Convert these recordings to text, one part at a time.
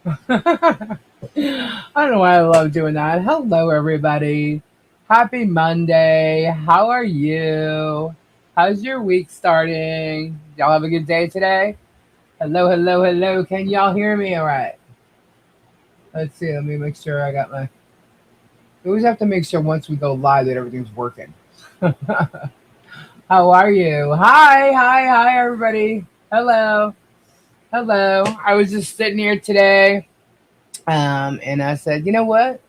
I don't know why I love doing that. Hello, everybody. Happy Monday. How are you? How's your week starting? Y'all have a good day today? Hello, hello, hello. Can y'all hear me all right? Let's see. Let me make sure I got my. We always have to make sure once we go live that everything's working. How are you? Hi, hi, hi, everybody. Hello, hello. I was just sitting here today, and I said, you know what?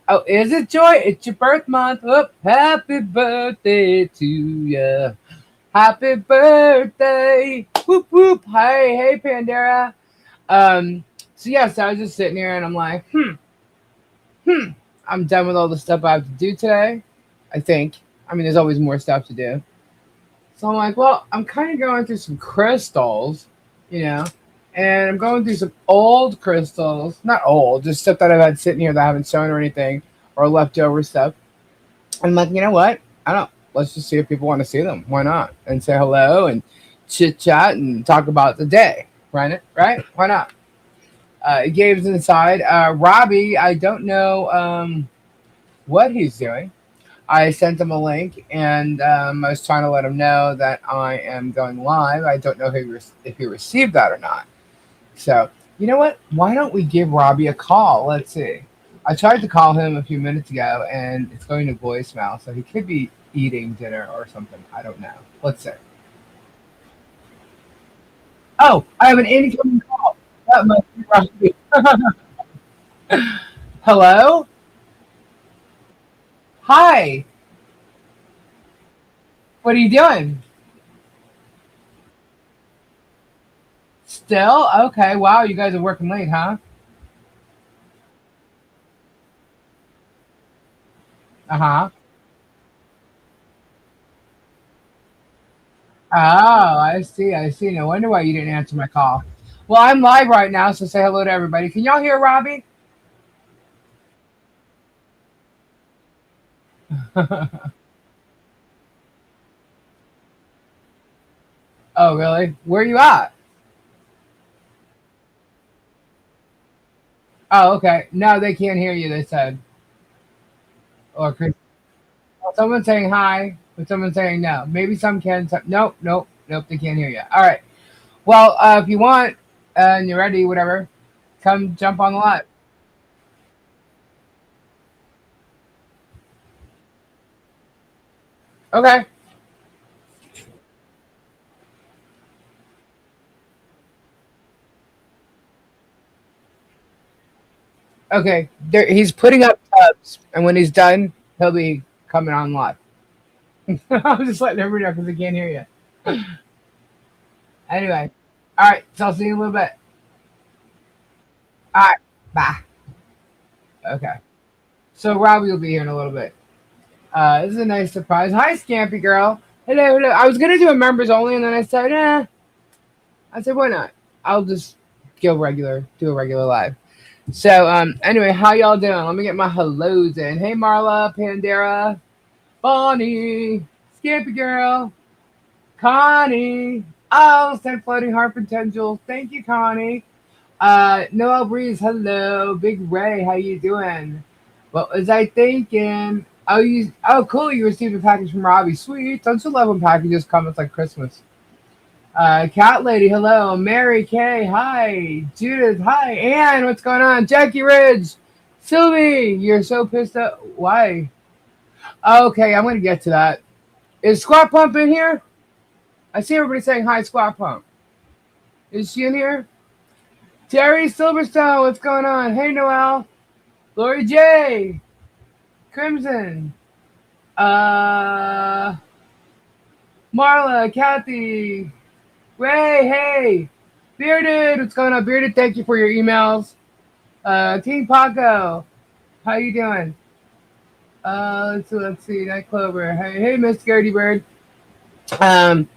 Oh, is it Joy? It's your birth month. Oh, happy birthday to you. Happy birthday. Whoop, whoop. Hey, hey, Pandera. So yes, I was just sitting here and I'm like, I'm done with all the stuff I have to do today. I think. I mean, there's always more stuff to do. So I'm like, well, I'm kind of going through some crystals, you know, and I'm going through some old crystals. Not old, just stuff that I've had sitting here that I haven't shown or anything, or leftover stuff. I'm like, you know what? I don't. Let's just see if people want to see them. Why not? And say hello and chit chat and talk about the day. Right? Right? Why not? Gabe's inside. Robbie, I don't know what he's doing. I sent him a link and I was trying to let him know that I am going live. I don't know if he received that or not. So, you know what? Why don't we give Robbie a call? Let's see. I tried to call him a few minutes ago and it's going to voicemail. So he could be eating dinner or something. I don't know. Let's see. Oh, I have an incoming call. That must be Robbie. Hello? Hi. What are you doing? Still? Okay. Wow, you guys are working late, huh? Uh huh. Oh, I see. I see. No wonder why you didn't answer my call. Well, I'm live right now, so say hello to everybody. Can y'all hear Robbie? Oh, really? Where are you at? Oh, okay. No, they can't hear you. They said, or someone's saying hi, but someone's saying no. Maybe some can. Some, nope, nope, nope. They can't hear you. All right. Well, if you want and you're ready, whatever, come jump on the live. Okay. Okay. There, he's putting up tubs, and when he's done, he'll be coming on live. I'm just letting everybody know because they can't hear you. Anyway, all right. So I'll see you in a little bit. All right. Bye. Okay. So Robbie will be here in a little bit. This is a nice surprise. Hi, Scampy girl. Hello, hello. I was gonna do a members only, and then I said, I said, why not? I'll just do a regular live. So, anyway, how y'all doing? Let me get my hellos in. Hey, Marla, Pandera, Bonnie, Scampy girl, Connie. Oh, send floating heart potential. Thank you, Connie. Noel Breeze, hello. Big Ray, how you doing? What was I thinking? Oh cool, you received a package from Robbie. Sweet. Don't you love when packages come? It's like Christmas. Cat Lady, hello. Mary Kay, hi. Judith, hi. Ann, what's going on? Jackie Ridge, Sylvie, you're so pissed off. Why? Okay, I'm gonna get to that. Is Squat Pump in here? I see everybody saying hi, Squat Pump. Is she in here? Terry Silverstone, what's going on? Hey, Noel. Lori J. Crimson. Uh, Marla, Kathy, Ray, hey. Bearded, what's going on? Bearded, thank you for your emails. King Paco, how you doing? Let's see. Night Clover. Hey, hey, Miss Gertie Bird. Um,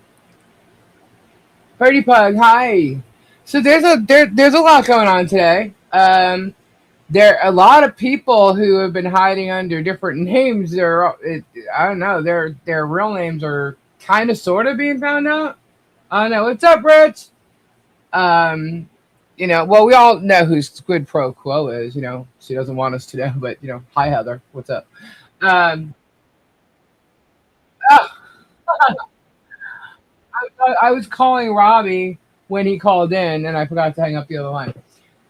Birdie Pug, hi. So there's a lot going on today. There are a lot of people who have been hiding under different names. I don't know. Their real names are kind of sort of being found out. I don't know. What's up, Rich? Um, Well, we all know who Squid Pro Quo is. She doesn't want us to know, but hi Heather, what's up? Um, oh, I was calling Robbie when he called in, and I forgot to hang up the other line.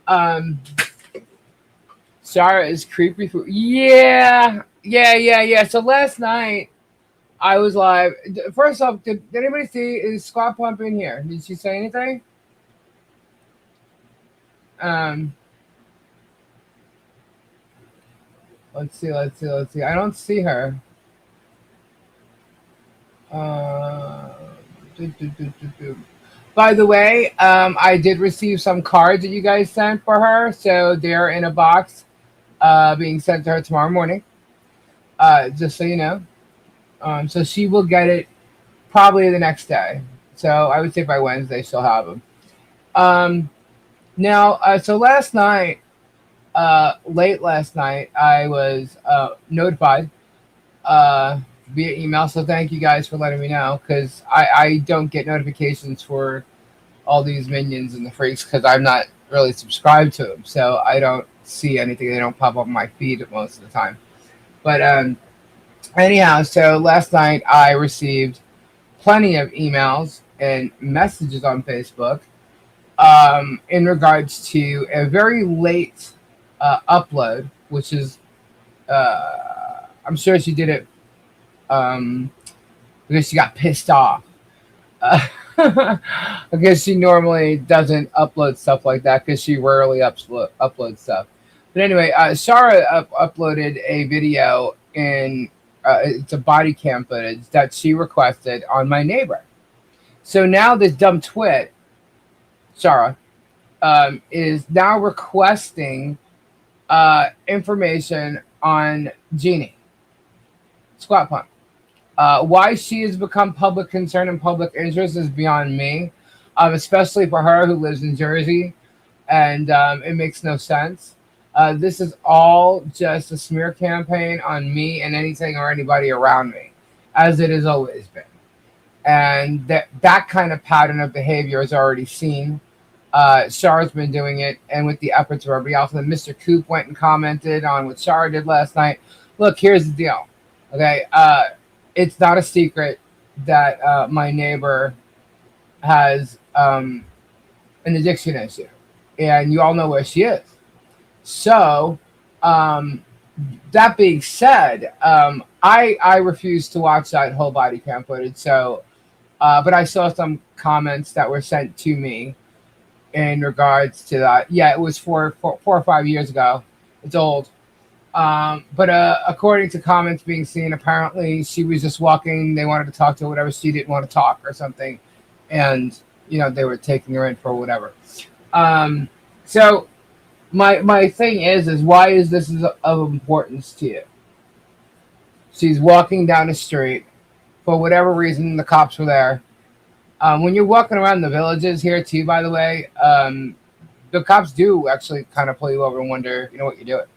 Um, Sarah is creepy. Yeah, yeah, yeah, yeah. So last night I was live. First off, did anybody see is Squat Pump in here? Did she say anything? Um, let's see, let's see, let's see. I don't see her. Uh, do, do, do, do, do. By the way, I did receive some cards that you guys sent for her, so they're in a box, being sent to her tomorrow morning. Just so you know, so she will get it probably the next day. So I would say by Wednesday she'll have them. Um, Now, so last night, late last night, I was notified uh, via email. So thank you guys for letting me know because I don't get notifications for all these minions and the freaks because I'm not really subscribed to them. So I don't see anything. They don't pop up on my feed most of the time. But anyhow, so last night I received plenty of emails and messages on Facebook in regards to a very late upload, which is, I'm sure she did it um, because she got pissed off. Uh, I guess she normally doesn't upload stuff like that because she rarely uploads stuff. But anyway, Shara uploaded a video in it's a body cam footage that she requested on my neighbor. So now this dumb twit, Shara, is now requesting information on Jeannie Squat Pump. Why she has become public concern and public interest is beyond me, especially for her who lives in Jersey, and it makes no sense. This is all just a smear campaign on me and anything or anybody around me, as it has always been. And that kind of pattern of behavior is already seen. Shara's been doing it, and with the efforts of everybody else. And then Mr. Coop went and commented on what Shara did last night. Look, here's the deal. Okay, it's not a secret that my neighbor has an addiction issue, and you all know where she is. So, um, that being said, I refuse to watch that whole body cam footage. So, but I saw some comments that were sent to me in regards to that. Yeah, it was 4 or 5 years ago. It's old. But according to comments being seen, apparently she was just walking. They wanted to talk to her, whatever. She didn't want to talk or something, and they were taking her in for whatever. So my thing is why is this of importance to you? She's walking down the street for whatever reason. The cops were there. When you're walking around the villages here too, by the way, the cops do actually kind of pull you over and wonder, what you're doing.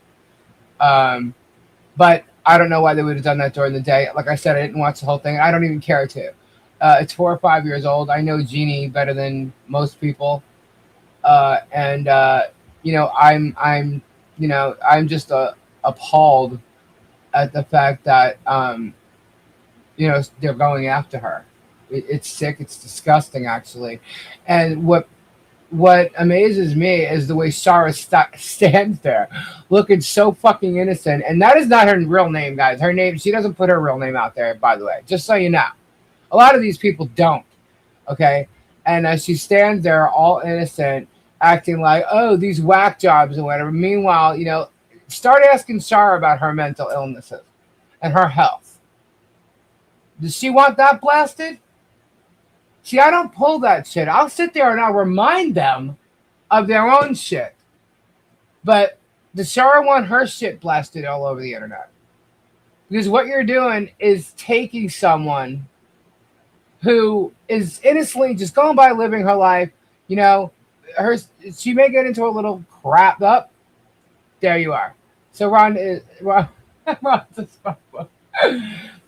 But I don't know why they would have done that during the day. Like I said, I didn't watch the whole thing. I don't even care to. It's 4 or 5 years old. I know Jeannie better than most people, and I'm just appalled at the fact that they're going after her. It's sick. It's disgusting, actually. And what amazes me is the way Shara stands there, looking so fucking innocent. And that is not her real name, guys. Her name, she doesn't put her real name out there, by the way, just so you know. A lot of these people don't, okay? And she stands there all innocent, acting like, oh, these whack jobs and whatever. Meanwhile, start asking Shara about her mental illnesses and her health. Does she want that blasted? See, I don't pull that shit. I'll sit there and I'll remind them of their own shit. But does Shara want her shit blasted all over the internet? Because what you're doing is taking someone who is innocently just going by living her life. She may get into a little crap up. There you are. So Ron's a Squat Pump.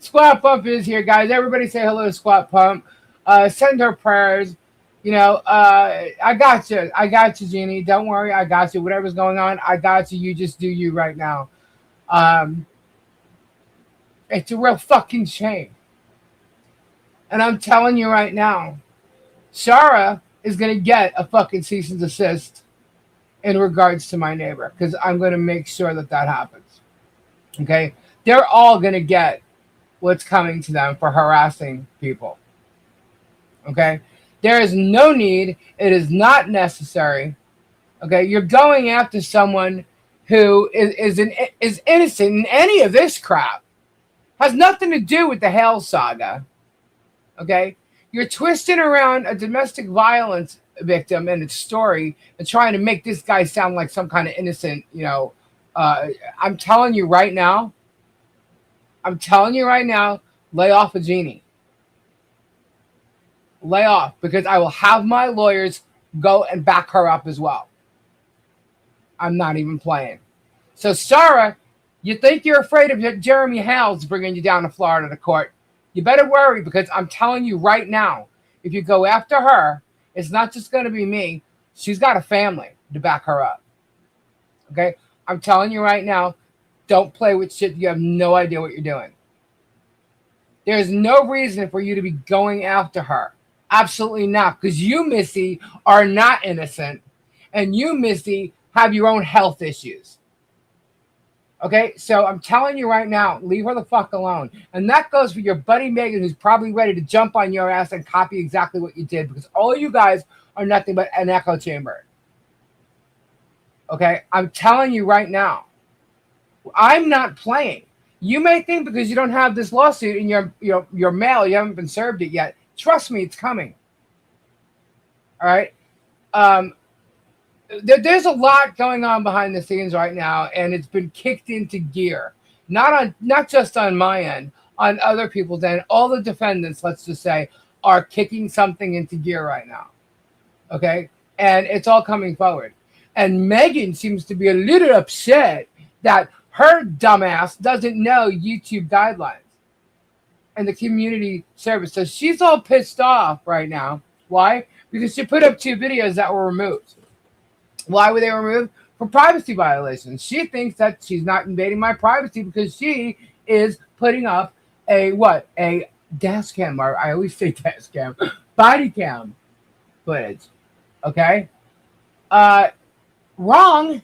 Squat Pump is here, guys. Everybody say hello to Squat Pump. Send her prayers. I got you. I got you, Jeannie. Don't worry. I got you. Whatever's going on, I got you. You just do you right now. Um, it's a real fucking shame. And I'm telling you right now, Shara is going to get a fucking cease and desist in regards to my neighbor because I'm going to make sure that that happens. Okay? They're all going to get what's coming to them for harassing people. Okay? There is no need. It is not necessary. Okay? You're going after someone who is innocent in any of this crap. Has nothing to do with the Hale saga. Okay? You're twisting around a domestic violence victim and its story and trying to make this guy sound like some kind of innocent, I'm telling you right now, lay off a Genie. Lay off, because I will have my lawyers go and back her up as well. I'm not even playing. So, Sarah, you think you're afraid of Jeremy Hales bringing you down to Florida to court? You better worry, because I'm telling you right now, if you go after her, it's not just going to be me. She's got a family to back her up. Okay? I'm telling you right now, don't play with shit. You have no idea what you're doing. There's no reason for you to be going after her. Absolutely not. Because you, Missy, are not innocent. And you, Missy, have your own health issues. Okay, so I'm telling you right now, leave her the fuck alone. And that goes for your buddy Megan, who's probably ready to jump on your ass and copy exactly what you did, because all you guys are nothing but an echo chamber. Okay, I'm telling you right now, I'm not playing. You may think because you don't have this lawsuit in your mail, you haven't been served it yet. Trust me, it's coming. All right. There's a lot going on behind the scenes right now, and it's been kicked into gear. Not just on my end, on other people's end. All the defendants, let's just say, are kicking something into gear right now. Okay? And it's all coming forward. And Megan seems to be a little upset that her dumbass doesn't know YouTube guidelines and the community service. So she's all pissed off right now. Why? Because she put up 2 videos that were removed. Why were they removed? For privacy violations. She thinks that she's not invading my privacy because she is putting up a dash cam, or I always say dash cam, body cam footage. Okay? Wrong.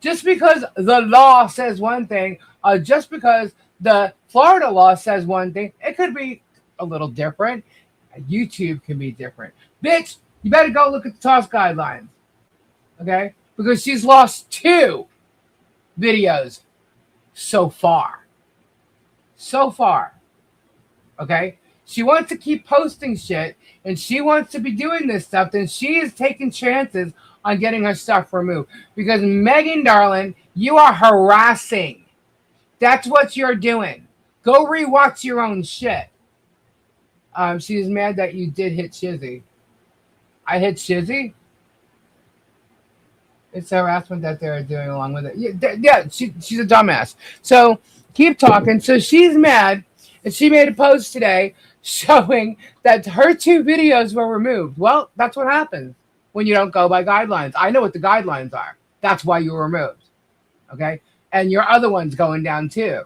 Just because the law says one thing, just because the Florida law says one thing, it could be a little different. YouTube can be different. Bitch, you better go look at the TOS guidelines. Okay? Because she's lost 2 videos so far. Okay? She wants to keep posting shit, and she wants to be doing this stuff, then she is taking chances on getting her stuff removed. Because Megan, darling, you are harassing. That's what you're doing. Go rewatch your own shit. She's mad that you did hit Shizzy. I hit Shizzy? It's harassment that they're doing along with it. Yeah, she's a dumbass. So keep talking. So she's mad, and she made a post today showing that her 2 videos were removed. Well, that's what happens when you don't go by guidelines. I know what the guidelines are. That's why you were removed. Okay? And your other one's going down too.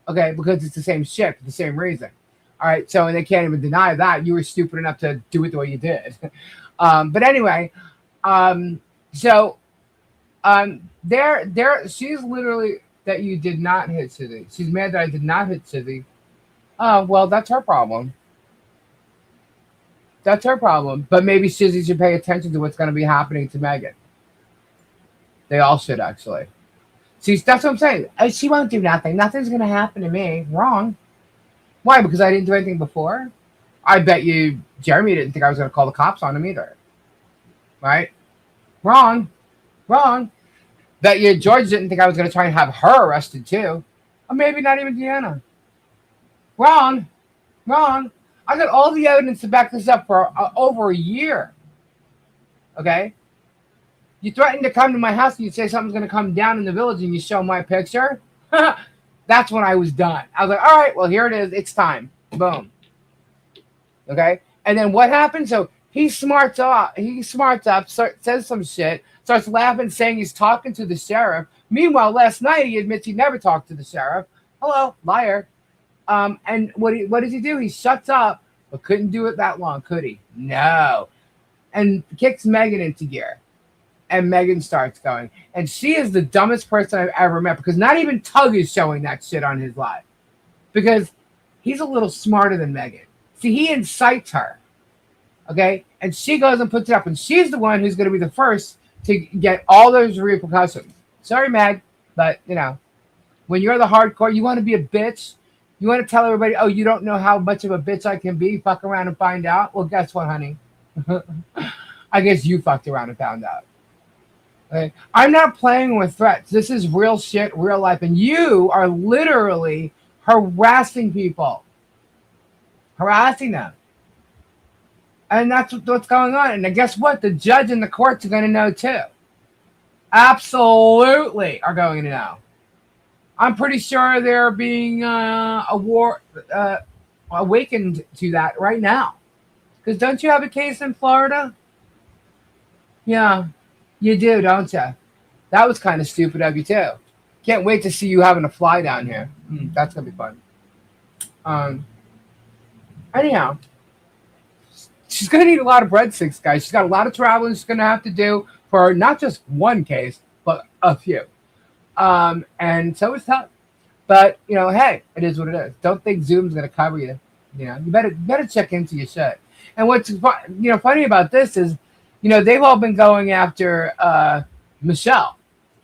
Okay? Because it's the same shit for the same reason. All right? So, and they can't even deny that. You were stupid enough to do it the way you did. But anyway, she's literally that you did not hit Shizzy. She's mad that I did not hit Shizzy. Well, that's her problem. That's her problem. But maybe Shizzy should pay attention to what's going to be happening to Megan. They all should, actually. See, that's what I'm saying. She won't do nothing. Nothing's going to happen to me. Wrong. Why? Because I didn't do anything before? I bet you Jeremy didn't think I was going to call the cops on him either. Right? Wrong. Bet you George didn't think I was going to try and have her arrested too. Or maybe not even Deanna. Wrong. I got all the evidence to back this up for over a year. Okay? You threatened to come to my house and you say something's going to come down in the village and you show my picture? That's when I was done. I was like, all right, well, here it is. It's time. Boom. Okay? And then what happens? So he smarts off. He smarts up, says some shit, starts laughing, saying he's talking to the sheriff. Meanwhile, last night he admits he never talked to the sheriff. Hello, liar. And what does he do? He shuts up, but couldn't do it that long, could he? No. And kicks Megan into gear. And Megan starts going. And she is the dumbest person I've ever met, because not even Tug is showing that shit on his live. Because he's a little smarter than Megan. See, he incites her. Okay? And she goes and puts it up. And she's the one who's going to be the first to get all those repercussions. Sorry, Meg, but, when you're the hardcore, you want to be a bitch. You want to tell everybody, oh, you don't know how much of a bitch I can be? Fuck around and find out? Well, guess what, honey? I guess you fucked around and found out. Okay? I'm not playing with threats. This is real shit, real life. And you are literally harassing people. Harassing them. And that's what's going on. And guess what? The judge and the courts are going to know too. Absolutely are going to know. I'm pretty sure they're being awakened to that right now. Because don't you have a case in Florida? Yeah, you do, don't you? That was kind of stupid of you too. Can't wait to see you having to fly down here. That's going to be fun. Anyhow, she's going to need a lot of breadsticks, guys. She's got a lot of traveling she's going to have to do for not just one case, but a few. And so it's tough. But, hey, it is what it is. Don't think Zoom's going to cover you. You better check into your shit. And what's funny about this is, they've all been going after Michelle,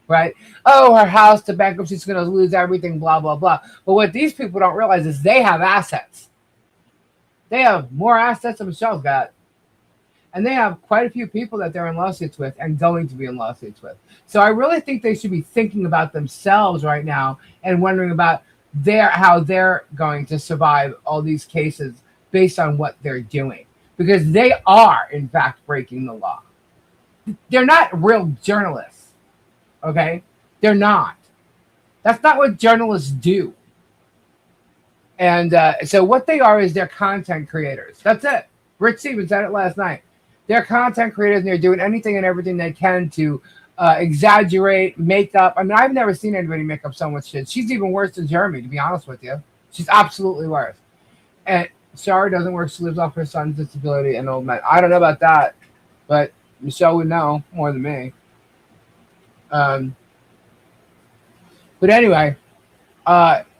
right? Oh, her house to bankruptcy, she's going to lose everything, blah, blah, blah. But what these people don't realize is they have assets. They have more assets than Michelle's got. And they have quite a few people that they're in lawsuits with and going to be in lawsuits with. So I really think they should be thinking about themselves right now and wondering about how they're going to survive all these cases based on what they're doing. Because they are, in fact, breaking the law. They're not real journalists, okay? They're not. That's not what journalists do. And so what they are is they're content creators. That's it. Rich Stevens said it last night. They're content creators, and they're doing anything and everything they can to exaggerate, make up. I mean, I've never seen anybody make up so much shit. She's even worse than Jeremy, to be honest with you. She's absolutely worse. And Shara doesn't work. She lives off her son's disability and old men. I don't know about that, but Michelle would know more than me. But anyway, Sarah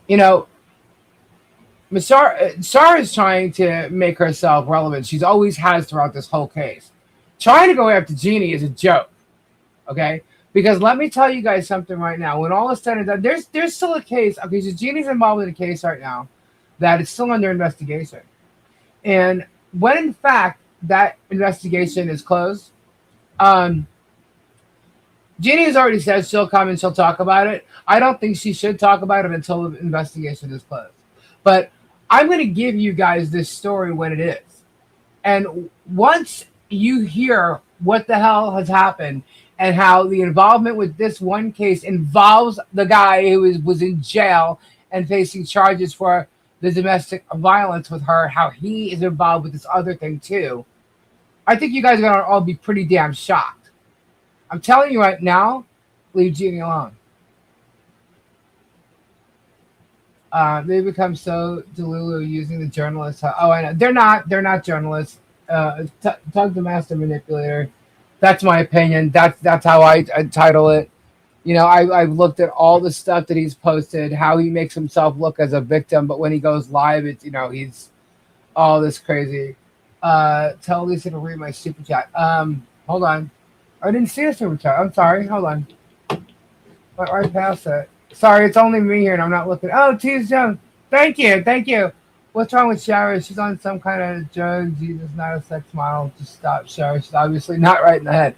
is trying to make herself relevant. She's always has throughout this whole case. Trying to go after Jeannie is a joke, okay? Because let me tell you guys something right now. When all is said and done, there's still a case. Okay, so Jeannie's involved in a case right now that is still under investigation. And when in fact that investigation is closed, Jeannie has already said she'll come and she'll talk about it. I don't think she should talk about it until the investigation is closed. But I'm going to give you guys this story when it is. And once you hear what the hell has happened and how the involvement with this one case involves the guy who was in jail and facing charges for the domestic violence with her, how he is involved with this other thing too, I think you guys are going to all be pretty damn shocked. I'm telling you right now, leave Jeannie alone. They become so delulu using the journalists. Oh, I know. They're not journalists. Tug the master manipulator. That's my opinion. That's how I title it. I've looked at all the stuff that he's posted, how he makes himself look as a victim, but when he goes live, it's he's all this crazy. Tell Lisa to read my super chat. Hold on. I didn't see a super chat. I'm sorry. Hold on. Went right past it. Sorry, it's only me here, and I'm not looking. Oh, Tease Jones. Thank you. What's wrong with Shara? She's on some kind of drug. Jesus, not a sex model. Just stop, Shara. She's obviously not right in the head.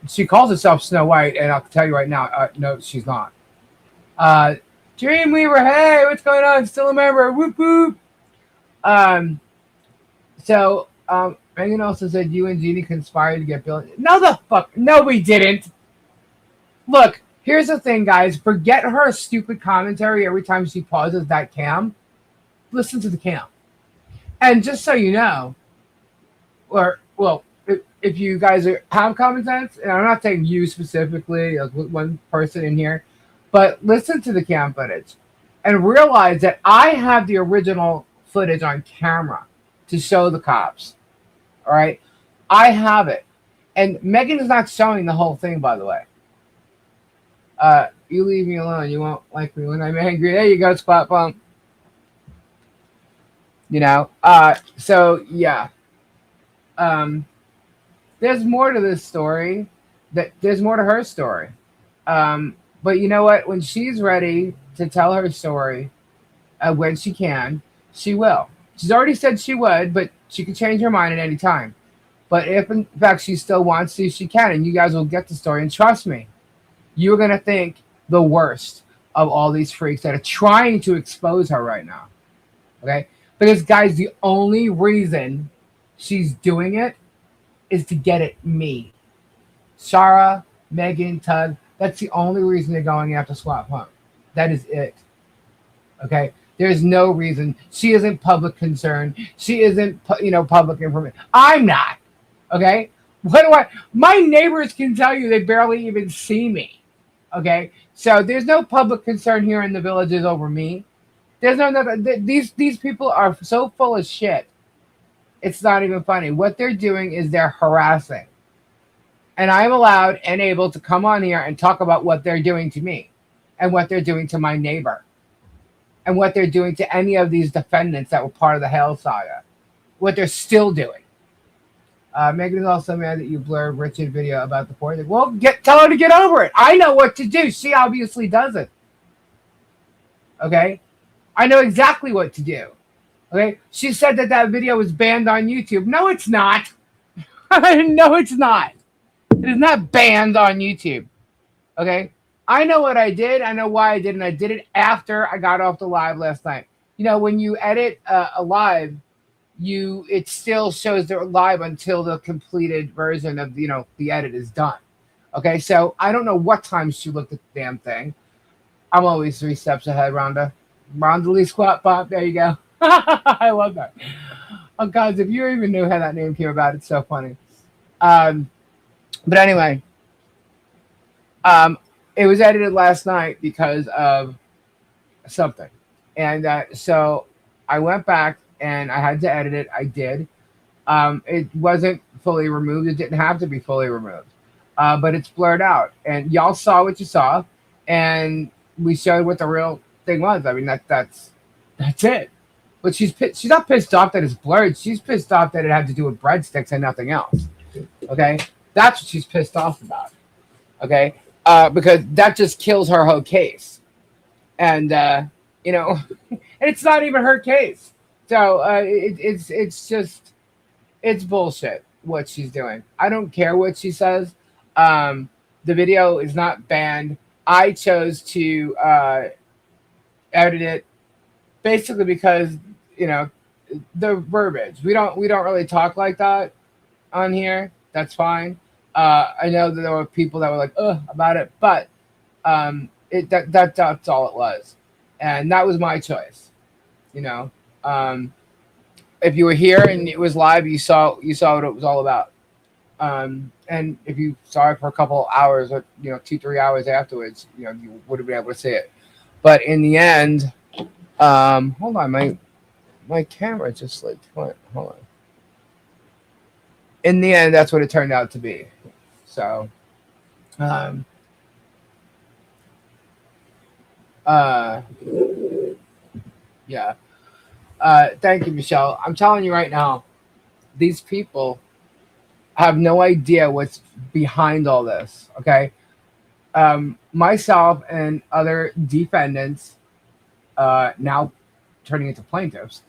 She calls herself Snow White, and I'll tell you right now, no, she's not. Dreamweaver, hey, what's going on? Still a member. Whoop, whoop. Megan also said you and Jeannie conspired to get Bill. No, the fuck. No, we didn't. Look, here's the thing, guys. Forget her stupid commentary every time she pauses that cam. Listen to the cam. And just so you know, or well, if you guys have common sense, and I'm not saying you specifically, like one person in here, but listen to the cam footage and realize that I have the original footage on camera to show the cops. All right, I have it, and Megan is not showing the whole thing, by the way. You leave me alone. You won't like me when I'm angry. There you go, squat bump. You know. So yeah. Um, there's more to this story. That there's more to her story. But you know what? When she's ready to tell her story, when she can, she will. She's already said she would, but she can change her mind at any time. But if in fact she still wants to, she can, and you guys will get the story. And trust me, you're gonna think the worst of all these freaks that are trying to expose her right now. Okay? Because guys, the only reason she's doing it is to get at me. Shara, Megan, Tug, that's the only reason they're going after Swap Pump. That is it. Okay? There's no reason. She isn't public concern. She isn't, public information. I'm not. Okay? What do I? My neighbors can tell you they barely even see me. Okay? So there's no public concern here in the villages over me. There's these people are so full of shit. It's not even funny. What they're doing is they're harassing. And I'm allowed and able to come on here and talk about what they're doing to me and what they're doing to my neighbor and what they're doing to any of these defendants that were part of the Hale saga, what they're still doing. Megan is also mad that you blurred Richard's video about the poor. Well, tell her to get over it. I know what to do. She obviously doesn't. Okay? I know exactly what to do. Okay? She said that video was banned on YouTube. No, it's not. No, it's not. It is not banned on YouTube. Okay? I know what I did. I know why I did, and I did it after I got off the live last night. You know, when you edit a live, it still shows the live until the completed version of the edit is done. Okay, so I don't know what time she looked at the damn thing. I'm always 3 steps ahead, Rhonda. Rhonda Lee Squat Pop. There you go. I love that. Oh God, if you even knew how that name came about, it's so funny. But anyway, it was edited last night because of something, and so I went back and I had to edit it. I did. It wasn't fully removed. It didn't have to be fully removed, but it's blurred out, and y'all saw what you saw, and we showed what the real thing was. I mean, that's it. But she's not pissed off that it's blurred. She's pissed off that it had to do with breadsticks and nothing else. Okay, that's what she's pissed off about. Okay, because that just kills her whole case, and and it's not even her case. So it's bullshit what she's doing. I don't care what she says. The video is not banned. I chose to edit it basically because the verbiage. We don't really talk like that on here. That's fine. I know that there were people that were like, "Ugh," about it, but that's all it was, and that was my choice. If you were here and it was live, you saw what it was all about. And if you saw it for a couple hours or 2-3 hours afterwards, you would have been able to see it. But in the end, hold on, my camera just like went. Hold on. In the end, that's what it turned out to be. So, yeah. Thank you, Michelle. I'm telling you right now, these people have no idea what's behind all this. Okay. Myself and other defendants, now turning into plaintiffs,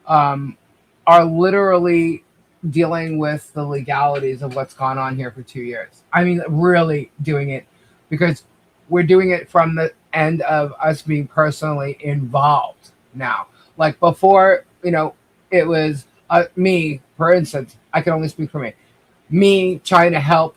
are literally dealing with the legalities of what's gone on here for 2 years. I mean, really doing it because we're doing it from the end of us being personally involved now. Like before, it was me, for instance, I can only speak for me trying to help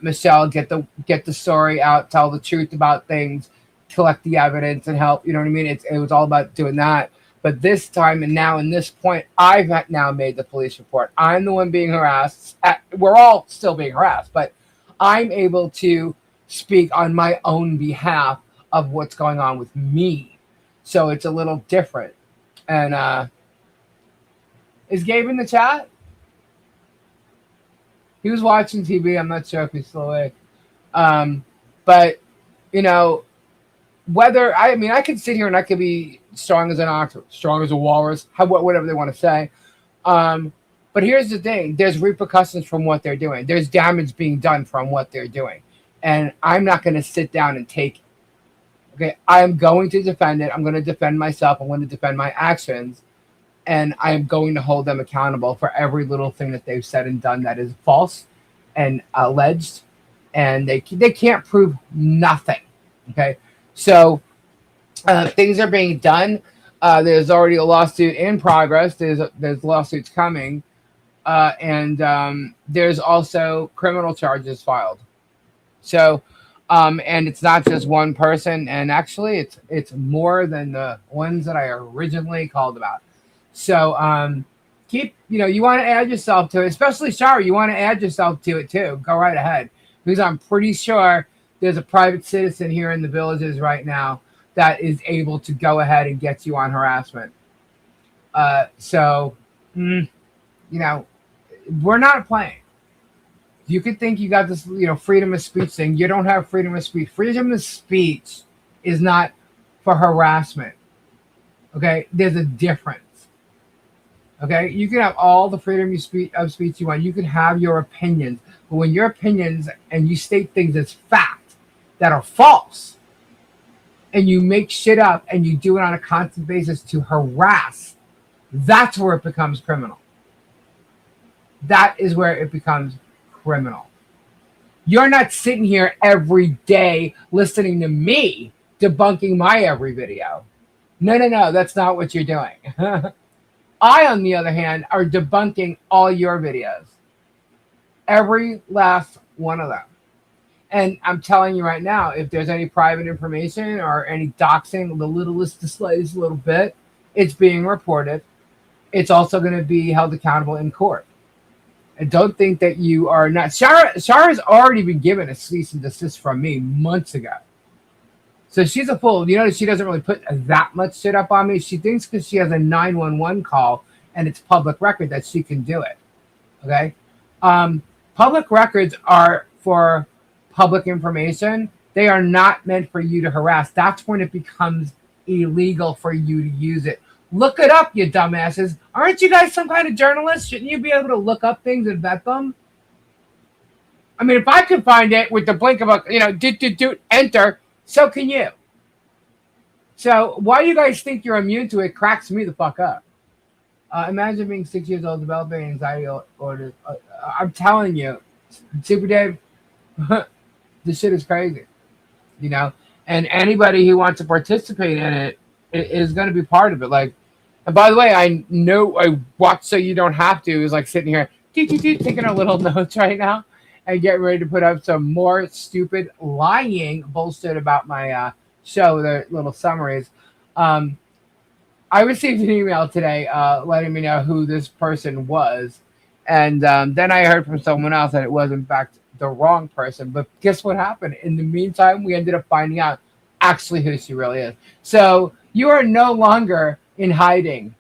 Michelle get the story out, tell the truth about things, collect the evidence and help, you know what I mean? It was all about doing that. But this time and now in this point, I've now made the police report. I'm the one being harassed. We're all still being harassed, but I'm able to speak on my own behalf of what's going on with me. So it's a little different. And is Gabe in the chat? He was watching TV. I'm not sure if he's still awake. But, you know, I could sit here and I could be strong as an ox, strong as a walrus, whatever they want to say. But here's the thing. There's repercussions from what they're doing. There's damage being done from what they're doing. And I'm not going to sit down and take it. Okay, I'm going to defend it. I'm going to defend myself. I'm going to defend my actions. And I'm going to hold them accountable for every little thing that they've said and done that is false and alleged. And they can't prove nothing. Okay, so things are being done. There's already a lawsuit in progress. There's lawsuits coming. And there's also criminal charges filed. So, and it's not just one person, and actually it's more than the ones that I originally called about. So, you want to add yourself to it, especially Shara, you want to add yourself to it too. Go right ahead, because I'm pretty sure there's a private citizen here in the Villages right now that is able to go ahead and get you on harassment. We're not playing. You could think you got this, freedom of speech thing. You don't have freedom of speech. Freedom of speech is not for harassment. Okay? There's a difference. Okay? You can have all the freedom of speech you want. You can have your opinions. But when your opinions and you state things as fact that are false, and you make shit up and you do it on a constant basis to harass, that's where it becomes criminal. That is where it becomes criminal. You're not sitting here every day listening to me debunking my every video. No, that's not what you're doing. I, on the other hand, are debunking all your videos. Every last one of them. And I'm telling you right now, if there's any private information or any doxing, the littlest displays a little bit, it's being reported. It's also going to be held accountable in court. And don't think that you are not. Shara's already been given a cease and desist from me months ago. So she's a fool. You notice she doesn't really put that much shit up on me. She thinks because she has a 911 call and it's public record that she can do it. Okay? Public records are for public information. They are not meant for you to harass. That's when it becomes illegal for you to use it. Look it up, you dumbasses. Aren't you guys some kind of journalist? Shouldn't you be able to look up things and vet them? I mean, if I could find it with the blink of a, enter, so can you. So why you guys think you're immune to it cracks me the fuck up. Imagine being 6 years old, developing anxiety orders. I'm telling you, Super Dave, this shit is crazy. And anybody who wants to participate in it is going to be part of it. Like, and by the way, I watch So You Don't Have To is like sitting here taking our little notes right now and getting ready to put up some more stupid lying bullshit about my show, their little summaries. I received an email today letting me know who this person was, and then I heard from someone else that it was in fact the wrong person. But guess what happened? In the meantime, we ended up finding out actually who she really is. So you are no longer in hiding.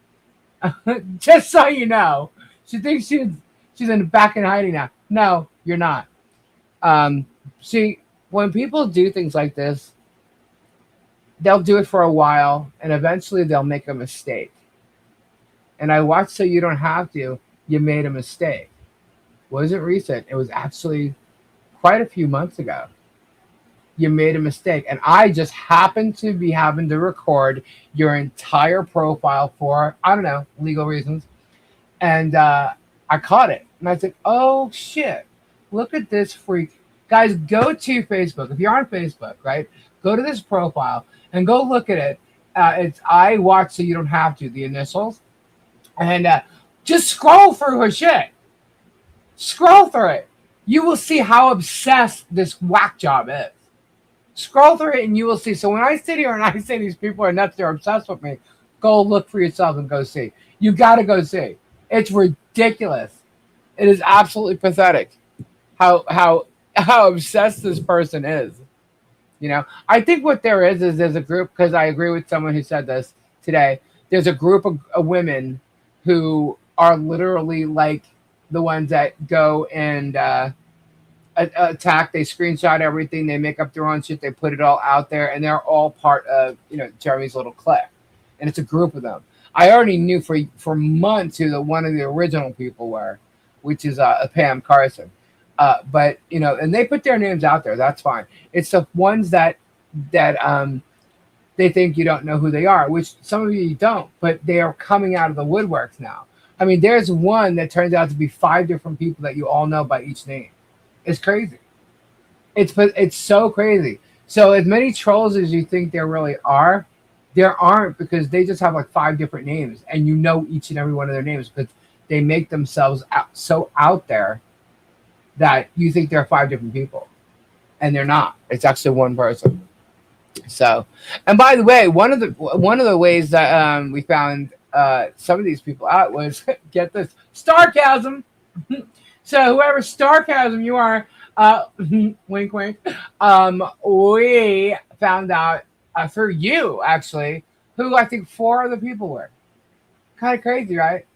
Just so you know. She thinks she's back in hiding now. No, you're not. When people do things like this, they'll do it for a while, and eventually they'll make a mistake. And I watched So You Don't Have To. You made a mistake. It wasn't recent. It was actually quite a few months ago. You made a mistake. And I just happened to be having to record your entire profile for, I don't know, legal reasons. And I caught it. And I said, oh, shit. Look at this freak. Guys, go to Facebook. If you're on Facebook, right, go to this profile and go look at it. It's I Watch So You Don't Have To, the initials. And just scroll through her shit. Scroll through it. You will see how obsessed this whack job is. Scroll through it and you will see. So when I sit here and I say these people are nuts, they're obsessed with me, Go look for yourself and go see. You got to go see. It's ridiculous. It is absolutely pathetic how obsessed this person is. I think what there is there's a group, because I agree with someone who said this today. There's a group of women who are literally like the ones that go and attack. They screenshot everything. They make up their own shit. They put it all out there, and they're all part of Jeremy's little clique, and it's a group of them. I already knew for months who one of the original people were, which is Pam Carson. But and they put their names out there. That's fine. It's the ones that they think you don't know who they are, which some of you don't, but they are coming out of the woodworks now. I mean, there's one that turns out to be 5 different people that you all know by each name. It's crazy. It's so crazy. So as many trolls as you think there really are, there aren't, because they just have like 5 different names, and you know each and every one of their names because they make themselves so out there that you think they're 5 different people, and they're not. It's actually one person. So, and by the way, one of the ways that we found some of these people out was get this, sarcasm. So whoever sarcasm you are, wink wink, we found out through you actually who I think 4 other people were. Kind of crazy, right?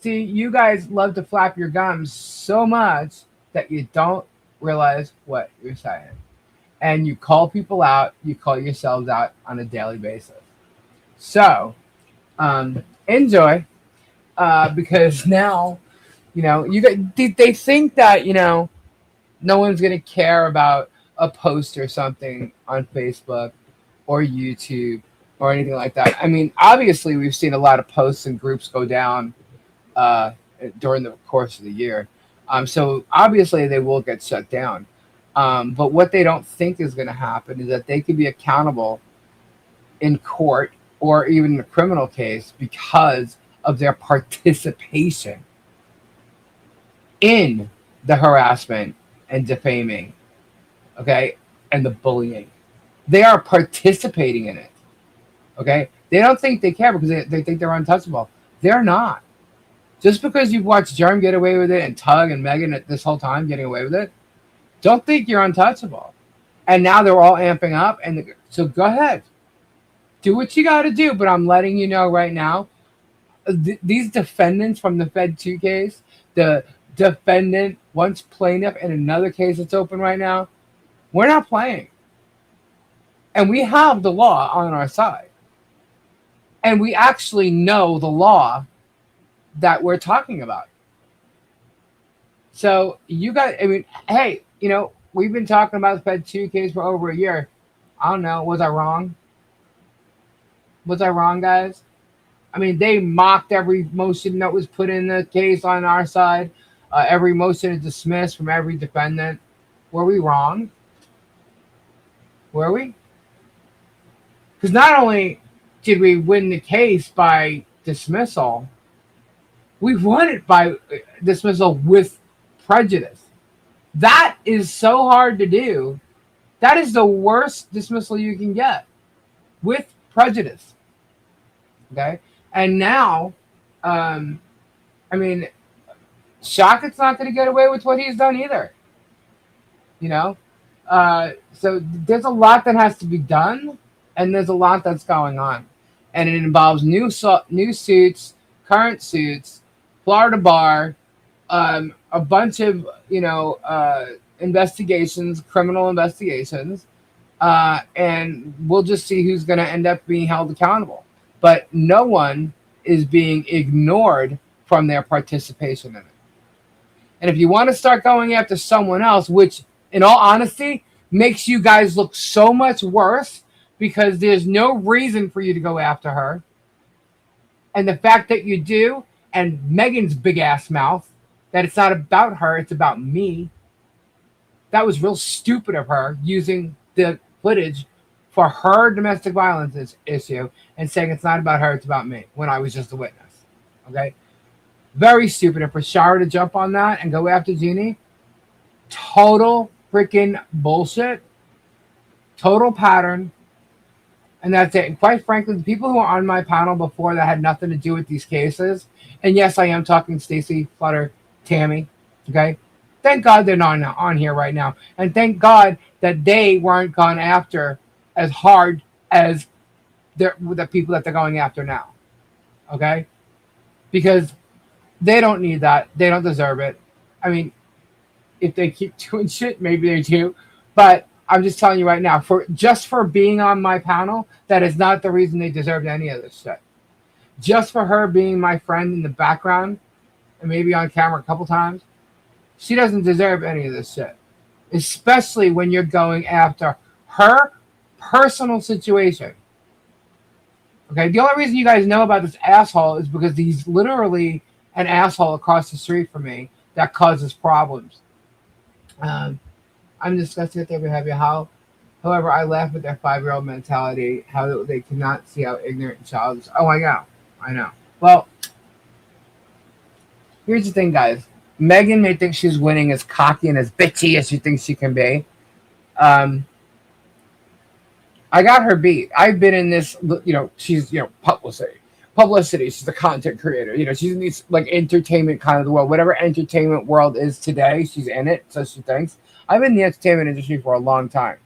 See, you guys love to flap your gums so much that you don't realize what you're saying. And you call people out, you call yourselves out on a daily basis. So, enjoy, because now, they think that, no one's going to care about a post or something on Facebook or YouTube or anything like that. I mean, obviously, we've seen a lot of posts and groups go down during the course of the year. So obviously they will get shut down. But what they don't think is going to happen is that they could be accountable in court or even in a criminal case because of their participation in the harassment and defaming, okay, and the bullying. They are participating in it, okay? They don't think they care because they think they're untouchable. They're not. Just because you've watched Jerm get away with it and Tug and Megan this whole time getting away with it, don't think you're untouchable. And now they're all amping up. So go ahead. Do what you got to do. But I'm letting you know right now, these defendants from the Fed 2 case, the defendant, once plaintiff in another case that's open right now, we're not playing. And we have the law on our side. And we actually know the law that we're talking about. So you got, I mean, hey, we've been talking about the Fed 2 case for over a year. I don't know. Was I wrong? Was I wrong, guys? I mean, they mocked every motion that was put in the case on our side. Every motion is dismissed from every defendant. Were we wrong? Were we? Because not only did we win the case by dismissal, we won it by dismissal with prejudice. That is so hard to do. That is the worst dismissal you can get, with prejudice. Okay? And now, I mean, Shockett's not going to get away with what he's done either. So there's a lot that has to be done, and there's a lot that's going on. And it involves new suits, current suits, Florida bar, a bunch of investigations, criminal investigations, and we'll just see who's going to end up being held accountable. But no one is being ignored from their participation in it. And if you want to start going after someone else, which in all honesty makes you guys look so much worse, because there's no reason for you to go after her, and the fact that you do, and Megan's big ass mouth, that it's not about her, it's about me. That was real stupid of her, using the footage for her domestic violence issue and saying it's not about her, it's about me, when I was just a witness. Okay? Very stupid. And for Shara to jump on that and go after Jeannie, total freaking bullshit. Total pattern. And that's it. And quite frankly, the people who were on my panel before that had nothing to do with these cases, and yes, I am talking Stacy, Flutter, Tammy, okay? Thank God they're not on here right now. And thank God that they weren't gone after as hard as the people that they're going after now, okay? Because they don't need that. They don't deserve it. I mean, if they keep doing shit, maybe they do. But I'm just telling you right now, for being on my panel, that is not the reason they deserved any of this shit. Just for her being my friend in the background and maybe on camera a couple times, she doesn't deserve any of this shit. Especially when you're going after her personal situation. Okay, the only reason you guys know about this asshole is because he's literally an asshole across the street from me that causes problems. Um, I'm disgusted that they would have you. However, I laugh at their 5-year-old mentality, how they cannot see how ignorant and childish. Oh, I know. Well, here's the thing, guys. Megan may think she's winning as cocky and as bitchy as she thinks she can be. Um, I got her beat. I've been in this, she's, publicity. Publicity. She's a content creator. She's in these, like, entertainment kind of the world. Whatever entertainment world is today, she's in it, so she thinks. I've been in the entertainment industry for a long time.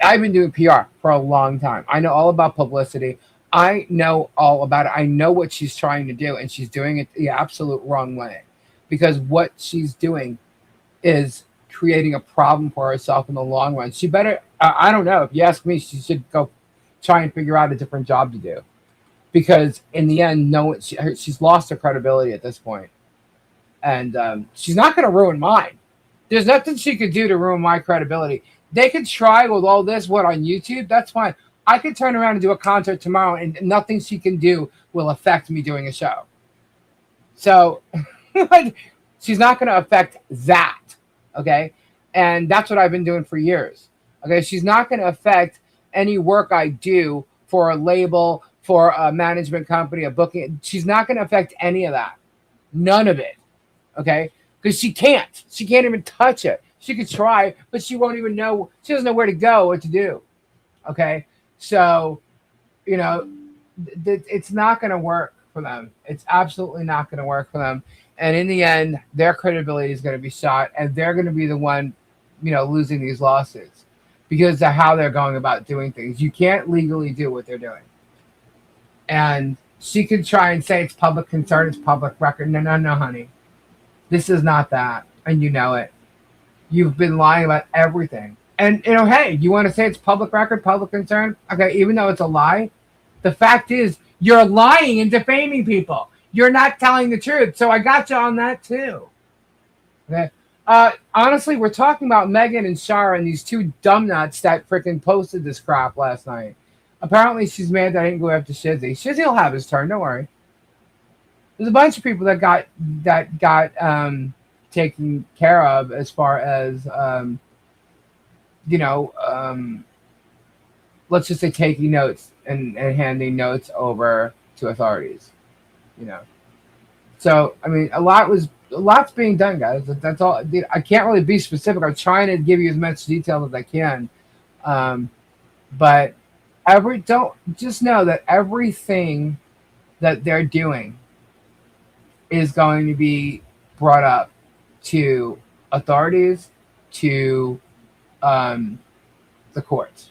I've been doing PR for a long time. I know all about publicity. I know all about it. I know what she's trying to do, and she's doing it the absolute wrong way. Because what she's doing is creating a problem for herself in the long run. She better, I don't know, if you ask me, she should go try and figure out a different job to do. Because in the end, no, she's lost her credibility at this point. And she's not going to ruin mine. There's nothing she could do to ruin my credibility. They could try with all this, on YouTube? That's fine. I could turn around and do a concert tomorrow, and nothing she can do will affect me doing a show. So, she's not going to affect that, okay? And that's what I've been doing for years, okay? She's not going to affect any work I do for a label, for a management company, a booking. She's not going to affect any of that. None of it, okay? Because she can't. She can't even touch it. She could try, but she won't even know. She doesn't know where to go, what to do, okay? So, it's not going to work for them. It's absolutely not going to work for them. And in the end, their credibility is going to be shot, and they're going to be the one, losing these lawsuits because of how they're going about doing things. You can't legally do what they're doing. And she could try and say it's public concern, it's public record. No, honey. This is not that, and you know it. You've been lying about everything. And, hey, you want to say it's public record, public concern? Okay, even though it's a lie, the fact is you're lying and defaming people. You're not telling the truth. So I got you on that, too. Okay. Honestly, we're talking about Megan and Shara and these two dumbnuts that freaking posted this crap last night. Apparently, she's mad that I didn't go after Shizzy. Shizzy will have his turn. Don't worry. There's a bunch of people that got taken care of as far as let's just say taking notes and handing notes over to authorities. So I mean, a lot's being done, guys. That's all. I can't really be specific. I'm trying to give you as much detail as I can, but don't just know that everything that they're doing is going to be brought up to authorities, to the courts.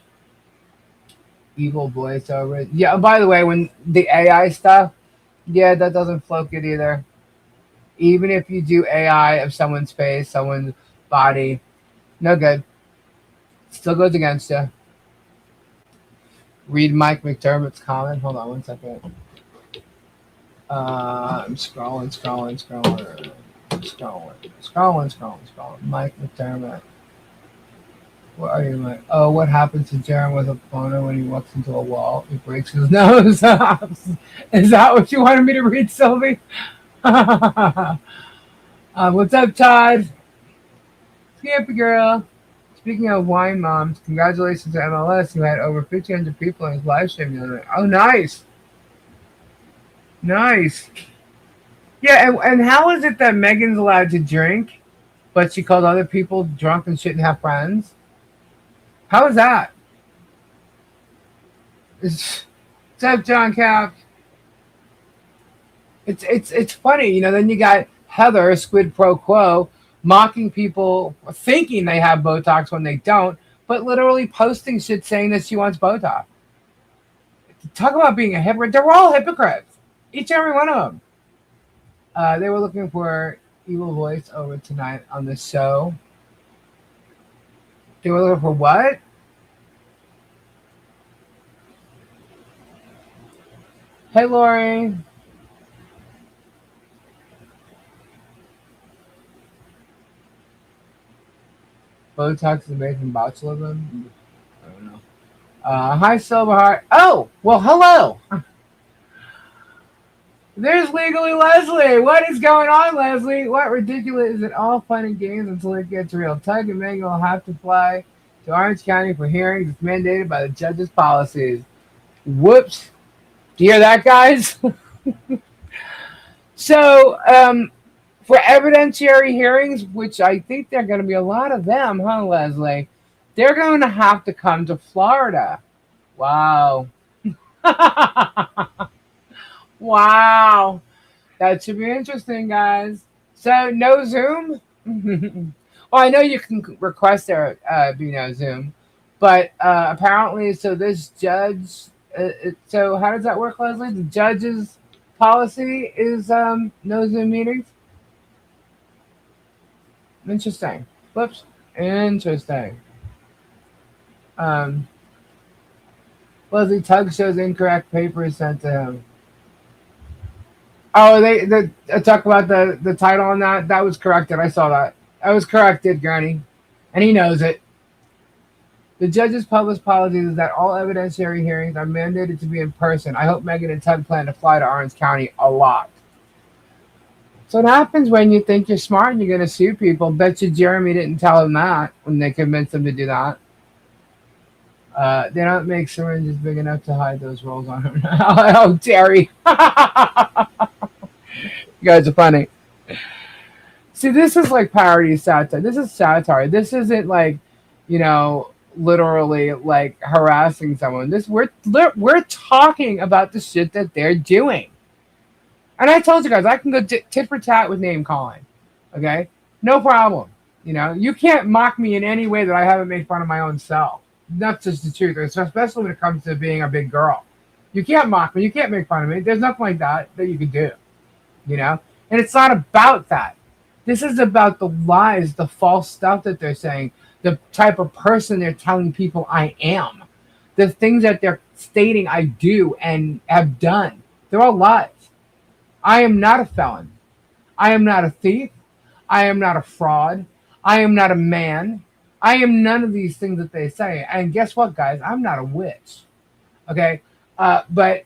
Evil voiceover. Yeah, by the way, when the AI stuff, yeah, that doesn't float good either. Even if you do AI of someone's face, someone's body, no good. Still goes against you. Read Mike McDermott's comment. Hold on one second. I'm scrolling. Mike McDermott. Where are you, Mike? Oh, what happens to Jaron with a boner when he walks into a wall? He breaks his nose. Is that what you wanted me to read, Sylvie? What's up, Todd? Scamper girl. Speaking of wine moms, congratulations to MLS, who had over 1,500 people in his live stream the other night. Oh, nice. Nice. Yeah, and how is it that Megan's allowed to drink, but she called other people drunk and shouldn't have friends? How is that? What's up, John Cap? It's funny, Then you got Heather Squid Pro Quo mocking people, thinking they have Botox when they don't, but literally posting shit saying that she wants Botox. Talk about being a hypocrite. They're all hypocrites, each and every one of them. They were looking for evil voice over tonight on the show. They were looking for what? Hey, Lori. Botox is made from botulism. I don't know. Hi, Silverheart. Oh, well, hello. There's Legally Leslie. What is going on, Leslie? What ridiculous is it? All fun and games until it gets real. Tug and Megan will have to fly to Orange County for hearings. It's mandated by the judge's policies. Whoops. Do you hear that, guys? So, for evidentiary hearings, which I think there are going to be a lot of them, huh, Leslie? They're going to have to come to Florida. Wow. Wow. That should be interesting, guys. So, no Zoom? Well, I know you can request there be no Zoom, but apparently, so this judge, so how does that work, Leslie? The judge's policy is no Zoom meetings? Interesting. Whoops. Interesting. Um, Leslie Tugg shows incorrect papers sent to him. Oh, they talk about the title on that. That was corrected. I saw that. That was corrected, Granny, and he knows it. The judge's published policy is that all evidentiary hearings are mandated to be in person. I hope Megan and Tug plan to fly to Orange County a lot. So what happens when you think you're smart and you're going to sue people? Bet you Jeremy didn't tell him that when they convinced him to do that. They don't make syringes big enough to hide those rolls on him. Oh, Terry. You guys are funny. See, this is like parody satire. This is satire. This isn't like, literally like harassing someone. We're talking about the shit that they're doing. And I told you guys, I can go tit for tat with name calling. Okay? No problem. You can't mock me in any way that I haven't made fun of my own self. That's just the truth, especially when it comes to being a big girl. You can't mock me. You can't make fun of me. There's nothing like that you can do. And it's not about that. This is about the lies, the false stuff that they're saying, the type of person they're telling people I am, the things that they're stating I do and have done. They're all lies. I am not a felon. I am not a thief. I am not a fraud. I am not a man. I am none of these things that they say. And guess what, guys? I'm not a witch. Okay? But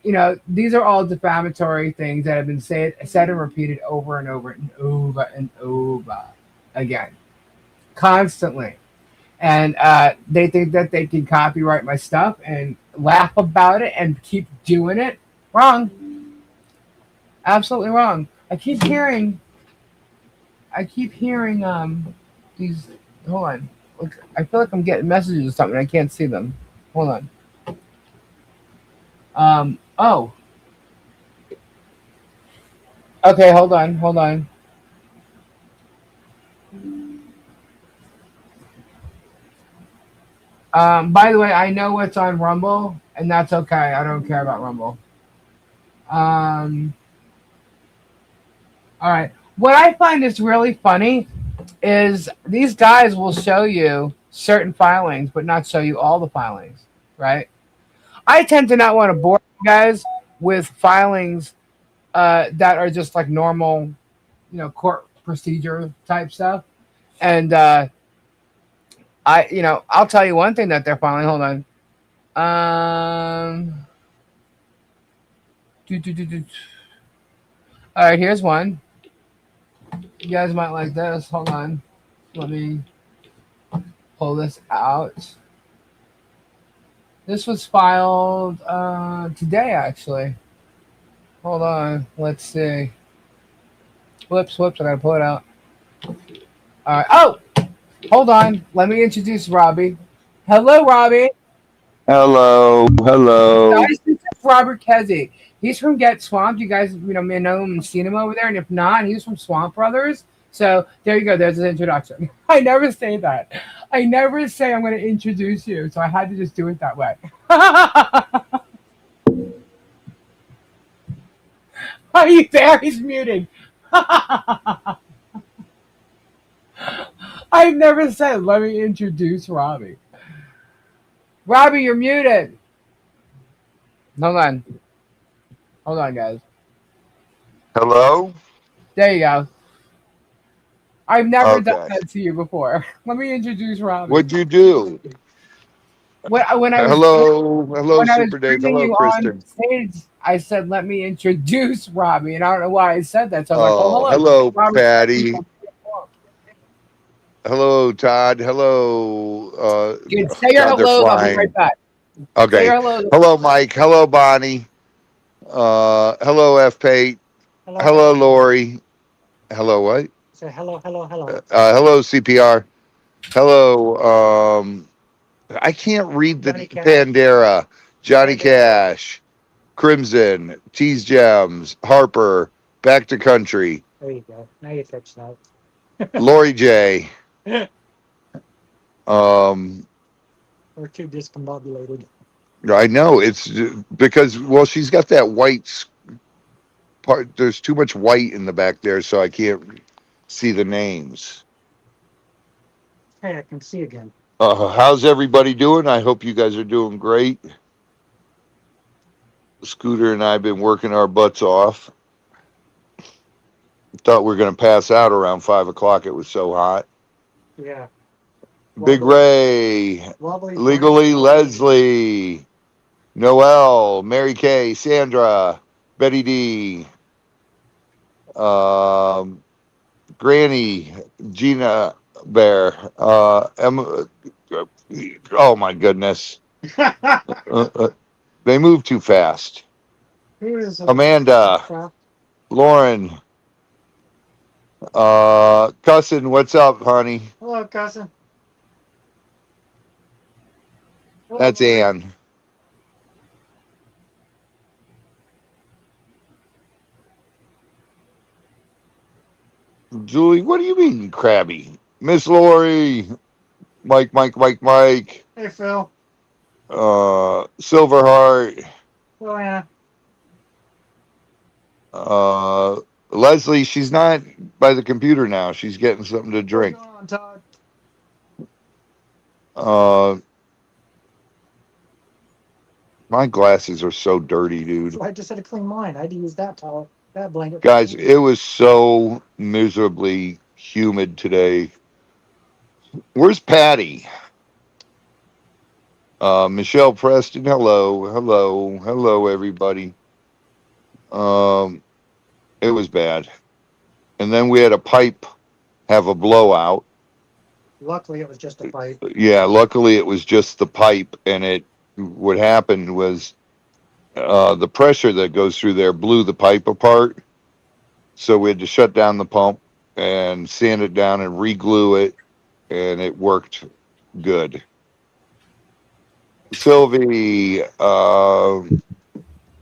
these are all defamatory things that have been said and repeated over and over and over and over again, constantly. And they think that they can copyright my stuff and laugh about it and keep doing it. Wrong. Absolutely wrong. I keep hearing these. Hold on. Look, I feel like I'm getting messages or something. I can't see them. Hold on. Oh. Okay, hold on. By the way, I know what's on Rumble, and that's okay. I don't care about Rumble. All right. What I find is really funny is these guys will show you certain filings, but not show you all the filings, right? I tend to not want to bore you guys with filings that are just like normal, court procedure type stuff. And I'll tell you one thing that they're filing. Hold on. All right, here's one. You guys might like this. Hold on. Let me pull this out. This was filed today, actually. Hold on. Let's see. Whoops. I gotta pull it out. All right. Oh! Hold on. Let me introduce Robbie. Hello, Robbie. Hello, hello. Guys, this is Robert Kesey. He's from Get Swamped. You guys, may know him and seen him over there. And if not, he's from Swamp Brothers. So there you go. There's his introduction. I never say that. I never say I'm going to introduce you. So I had to just do it that way. Are you there? He's muted. I've never said, let me introduce Robbie. Robbie, you're muted. Hold on. Hold on, guys. Hello? There you go. I've never done Okay. that to you before. Let me introduce Robbie. What'd you do? When I was Hello, hello, when I was Super Dave. bringing Hello, you on Kristen. stage, I said, "Let me introduce Robbie," and I don't know why I said that. So I was like, "Oh, Oh, hello, hello, Robert Kesey Patty. from Get Swamped." Hello, Todd. Hello. Dude, say your God, they're hellos. I'll be right flying. back. Say Okay. your hellos. Hello, Mike. Hello, Bonnie. Hello, F. Pate. Hello, Hello, hello. Lori. Hello, what? Say hello, hello, hello. Hello, CPR. Hello, I can't read the Johnny Cash. Pandera, Johnny Pandera. Cash, Crimson, Tease Gems, Harper, Back to Country, There you go. Now you fixed that. Lori J. Um, We're too discombobulated. I know it's because well, she's got that part. There's too much white in the back there, so I can't see the names. Hey, I can see again. How's everybody doing? I hope you guys are doing great. Scooter and I have been working our butts off. Thought we were going to pass out around 5 o'clock. It was so hot. Yeah. Big Wobbly, Ray, wobbly brain. Legally Leslie, Noelle, Mary Kay, Sandra, Betty D, um, Granny, Gina Bear, Emma. Oh my goodness. Uh, uh, they move too fast. Who is Amanda, Craft? Lauren, Cussin, what's up, honey? Hello, cousin. Hello, That's Lori. Ann. Julie, what do you mean crabby? Miss Lori, Mike, Hey, Phil. Silverheart, Hello, Anna. uh, Leslie. She's not by the computer now. She's getting something to What's drink. going on, Todd? Uh, my glasses are so dirty, So dude. I just had to clean mine. I had to use that towel, that blanket for Guys, cleaning. it was so miserably humid today. Where's Patty? Michelle Preston. Hello, everybody. Um, it was bad. And then we had a pipe have a blowout. Luckily, it was just a fight. Yeah, luckily it was just the pipe, and it what happened was the pressure that goes through there blew the pipe apart. So we had to shut down the pump and sand it down and re-glue it, and it worked good. Sylvie,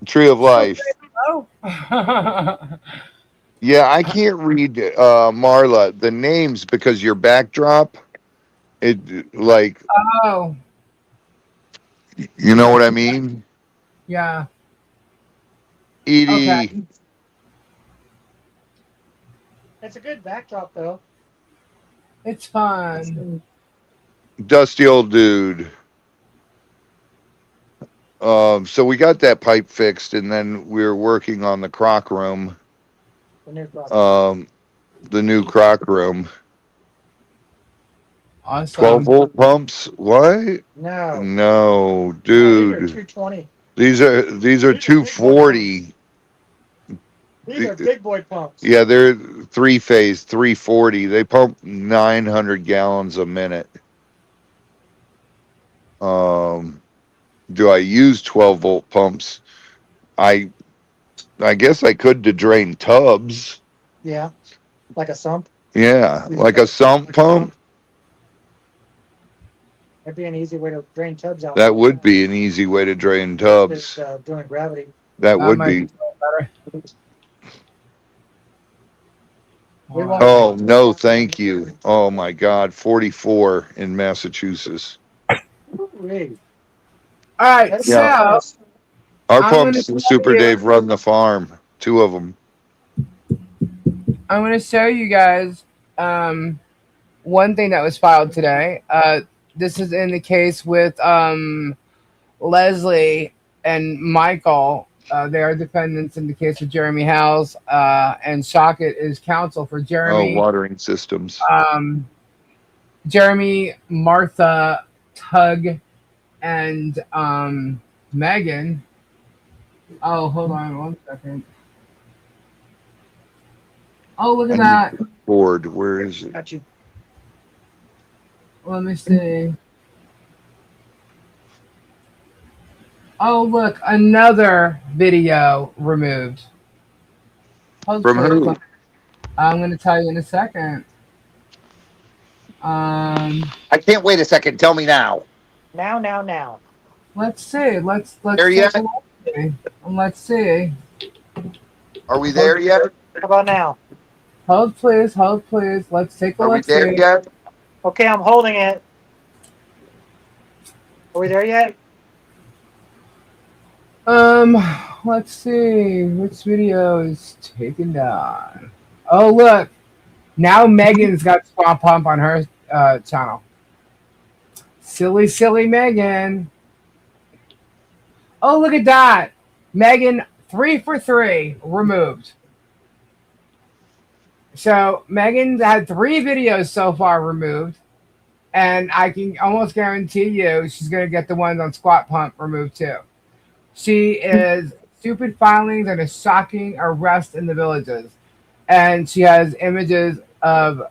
Tree of So, Life. hello. Yeah, I can't read Marla the names because your backdrop. It like Oh, you know what I mean. yeah. Okay. Edie, It's a good backdrop, though. It's fun. dusty old dude. So we got that pipe fixed, and then we were working on the crock room, The new crock room. um, the new crock room. 12 Awesome. volt pumps? What? No. No, No, these are dude. 220. These are These are big boy pumps. 240. These are big boy pumps. Yeah, they're three phase 340. They pump 900 gallons a minute. Um, do I use 12 volt pumps? I I guess I could to drain tubs. Yeah, like a sump. Yeah, Use it like a sump like a pump. sump. That'd be an easy way to drain tubs out. That would be an easy way to drain tubs. Just, doing gravity. That would might be. better. We won't- Oh, no, thank you. Oh, my God. 44 in Massachusetts. Ooh-wee. All right, That's so fast. Our I'm pumps, gonna Super tell you- Dave, run the farm. 2 of them. I'm going to show you guys one thing that was filed today. This is in the case with Leslie and Michael. They are defendants in the case of Jeremy Howes, and Shockett is counsel for Oh, Jeremy. watering systems. Jeremy, Martha, Tug, and Megan. Oh, hold on 1 second. Oh, look at that. Board. Where is it? Got you. Let me see. Oh, look, another video removed. From who? I'm going to tell you in a second. I can't wait a second. Tell me now. Now. Let's see. Let's There take yet? a look. Let's see. Are we there yet? How about now? Hold please. Let's take a Are we look. there yet? Okay, I'm holding it. Are we there yet? Let's see which video is taken down. Oh, look, now Megan's got Swamp Pump on her channel. Silly Megan. Oh, look at that, Megan, 3 for 3 removed. So Megan's had 3 videos so far removed, and I can almost guarantee you she's gonna get the ones on Squat Pump removed too. She is stupid filings and a shocking arrest in the villages. And she has images of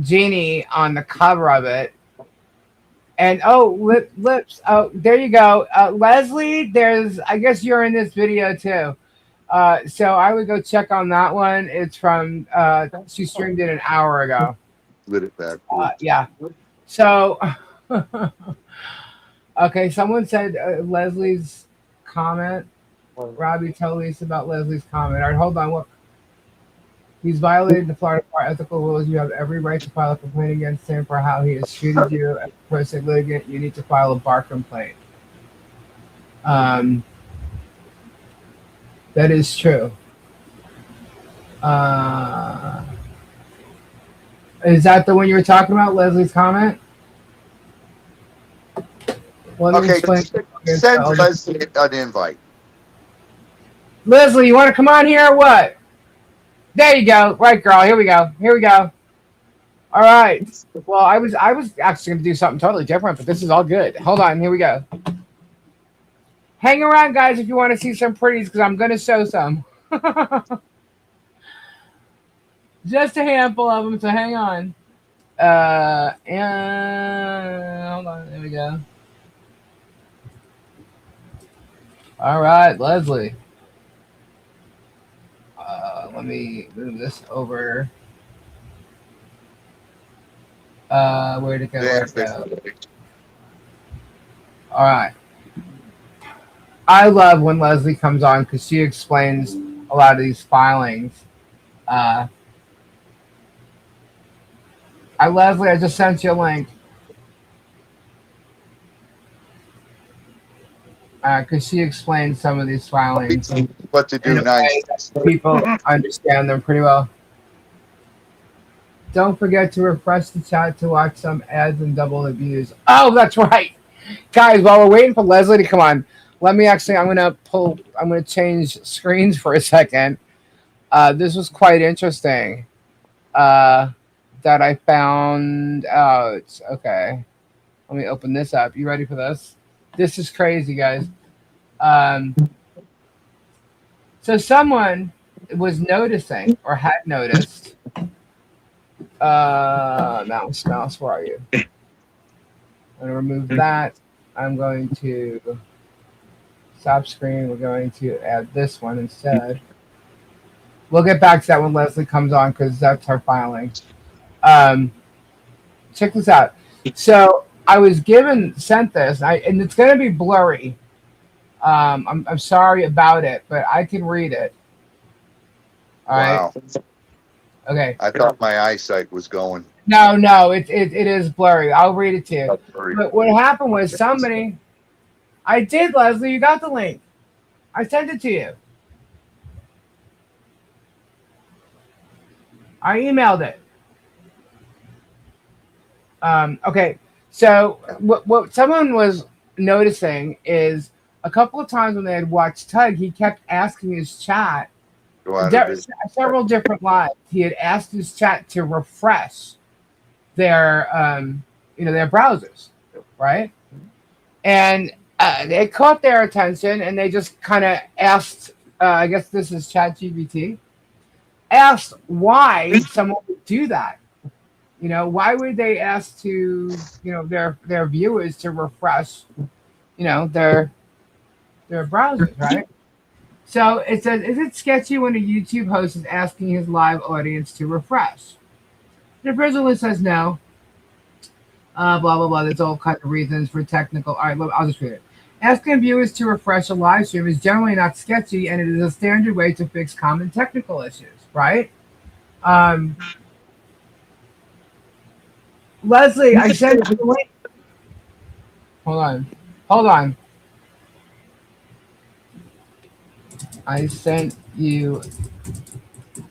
Jeannie on the cover of it. And lips. Oh, there you go. Leslie, I guess you're in this video too. So I would go check on that one. It's from, she streamed it an hour ago. Lit it back. Yeah. So, okay, someone said Leslie's comment. Robbie, tell Lisa about Leslie's comment. All right, hold on. What? He's violated the Florida Bar ethical rules. You have every right to file a complaint against him for how he has treated you as a pro se litigant. You need to file a bar complaint. That is true. Is that the one you were talking about, Leslie's comment? Let me Okay, explain. send Leslie an invite. Leslie, you want to come on here or what? There you go. Right, girl. Here we go. All right. Well, I was actually going to do something totally different, but this is all good. Hold on. Here we go. Hang around, guys, if you want to see some pretties, because I'm going to show some. Just a handful of them, so hang on. And hold on. There we go. All right, Leslie. Let me move this over. Where'd it go? All right. I love when Leslie comes on because she explains a lot of these filings. Leslie, I just sent you a link. Because she explains some of these filings. What to do nice. People understand them pretty well. Don't forget to refresh the chat to watch some ads and double the views. Oh, that's right. Guys, while we're waiting for Leslie to come on, I'm going to change screens for a second. This was quite interesting that I found out. Okay. Let me open this up. You ready for this? This is crazy, guys. So someone was noticing or had noticed. Mouse, where are you? I'm going to remove that. I'm going to stop screen. We're going to add this one instead. We'll get back to that when Leslie comes on because that's her filing. Check this out. So I was sent this, and it's going to be blurry. I'm sorry about it, but I can read it. All right. Wow. Okay. I thought my eyesight was going. No, it is blurry. I'll read it to you. But what happened was somebody. I did, Leslie. You got the link. I sent it to you. I emailed it. Okay. So what someone was noticing is a couple of times when they had watched Tug, he kept asking his chat Go out of business. several different lives. He had asked his chat to refresh their their browsers, right? And it caught their attention, and they just kind of asked. I guess this is ChatGPT. Asked why someone would do that. Why would they ask to their viewers to refresh their browsers, right? So it says, is it sketchy when a YouTube host is asking his live audience to refresh? The originally says no. Blah blah blah. There's all kinds of reasons for technical. All right, I'll just read it. Asking viewers to refresh a live stream is generally not sketchy, and it is a standard way to fix common technical issues, right? Leslie, I sent you the link. Hold on. I sent you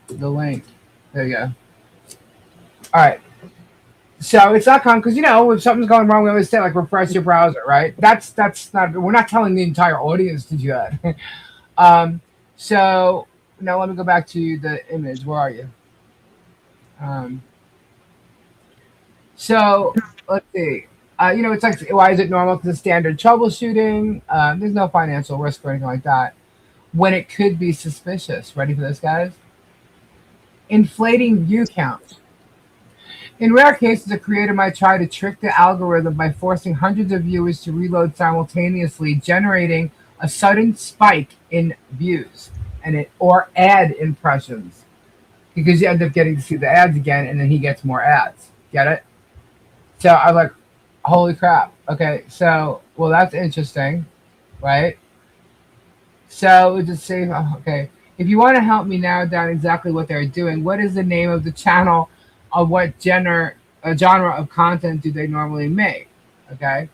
the link. There you go. All right. So it's not common because if something's going wrong, we always say like refresh your browser, right? That's not. We're not telling the entire audience to do that. So now let me go back to the image. Where are you? So let's see. It's like, why is it normal? Because it's standard troubleshooting. There's no financial risk or anything like that. When it could be suspicious. Ready for this, guys? Inflating view counts. In rare cases, a creator might try to trick the algorithm by forcing hundreds of viewers to reload simultaneously, generating a sudden spike in views or ad impressions. Because you end up getting to see the ads again, and then he gets more ads. Get it? So I'm like, holy crap. Okay, so, well, that's interesting, right? So we'll just say, okay, if you want to help me narrow down exactly what they're doing, what is the name of the channel? Of what genre of content do they normally make? Okay,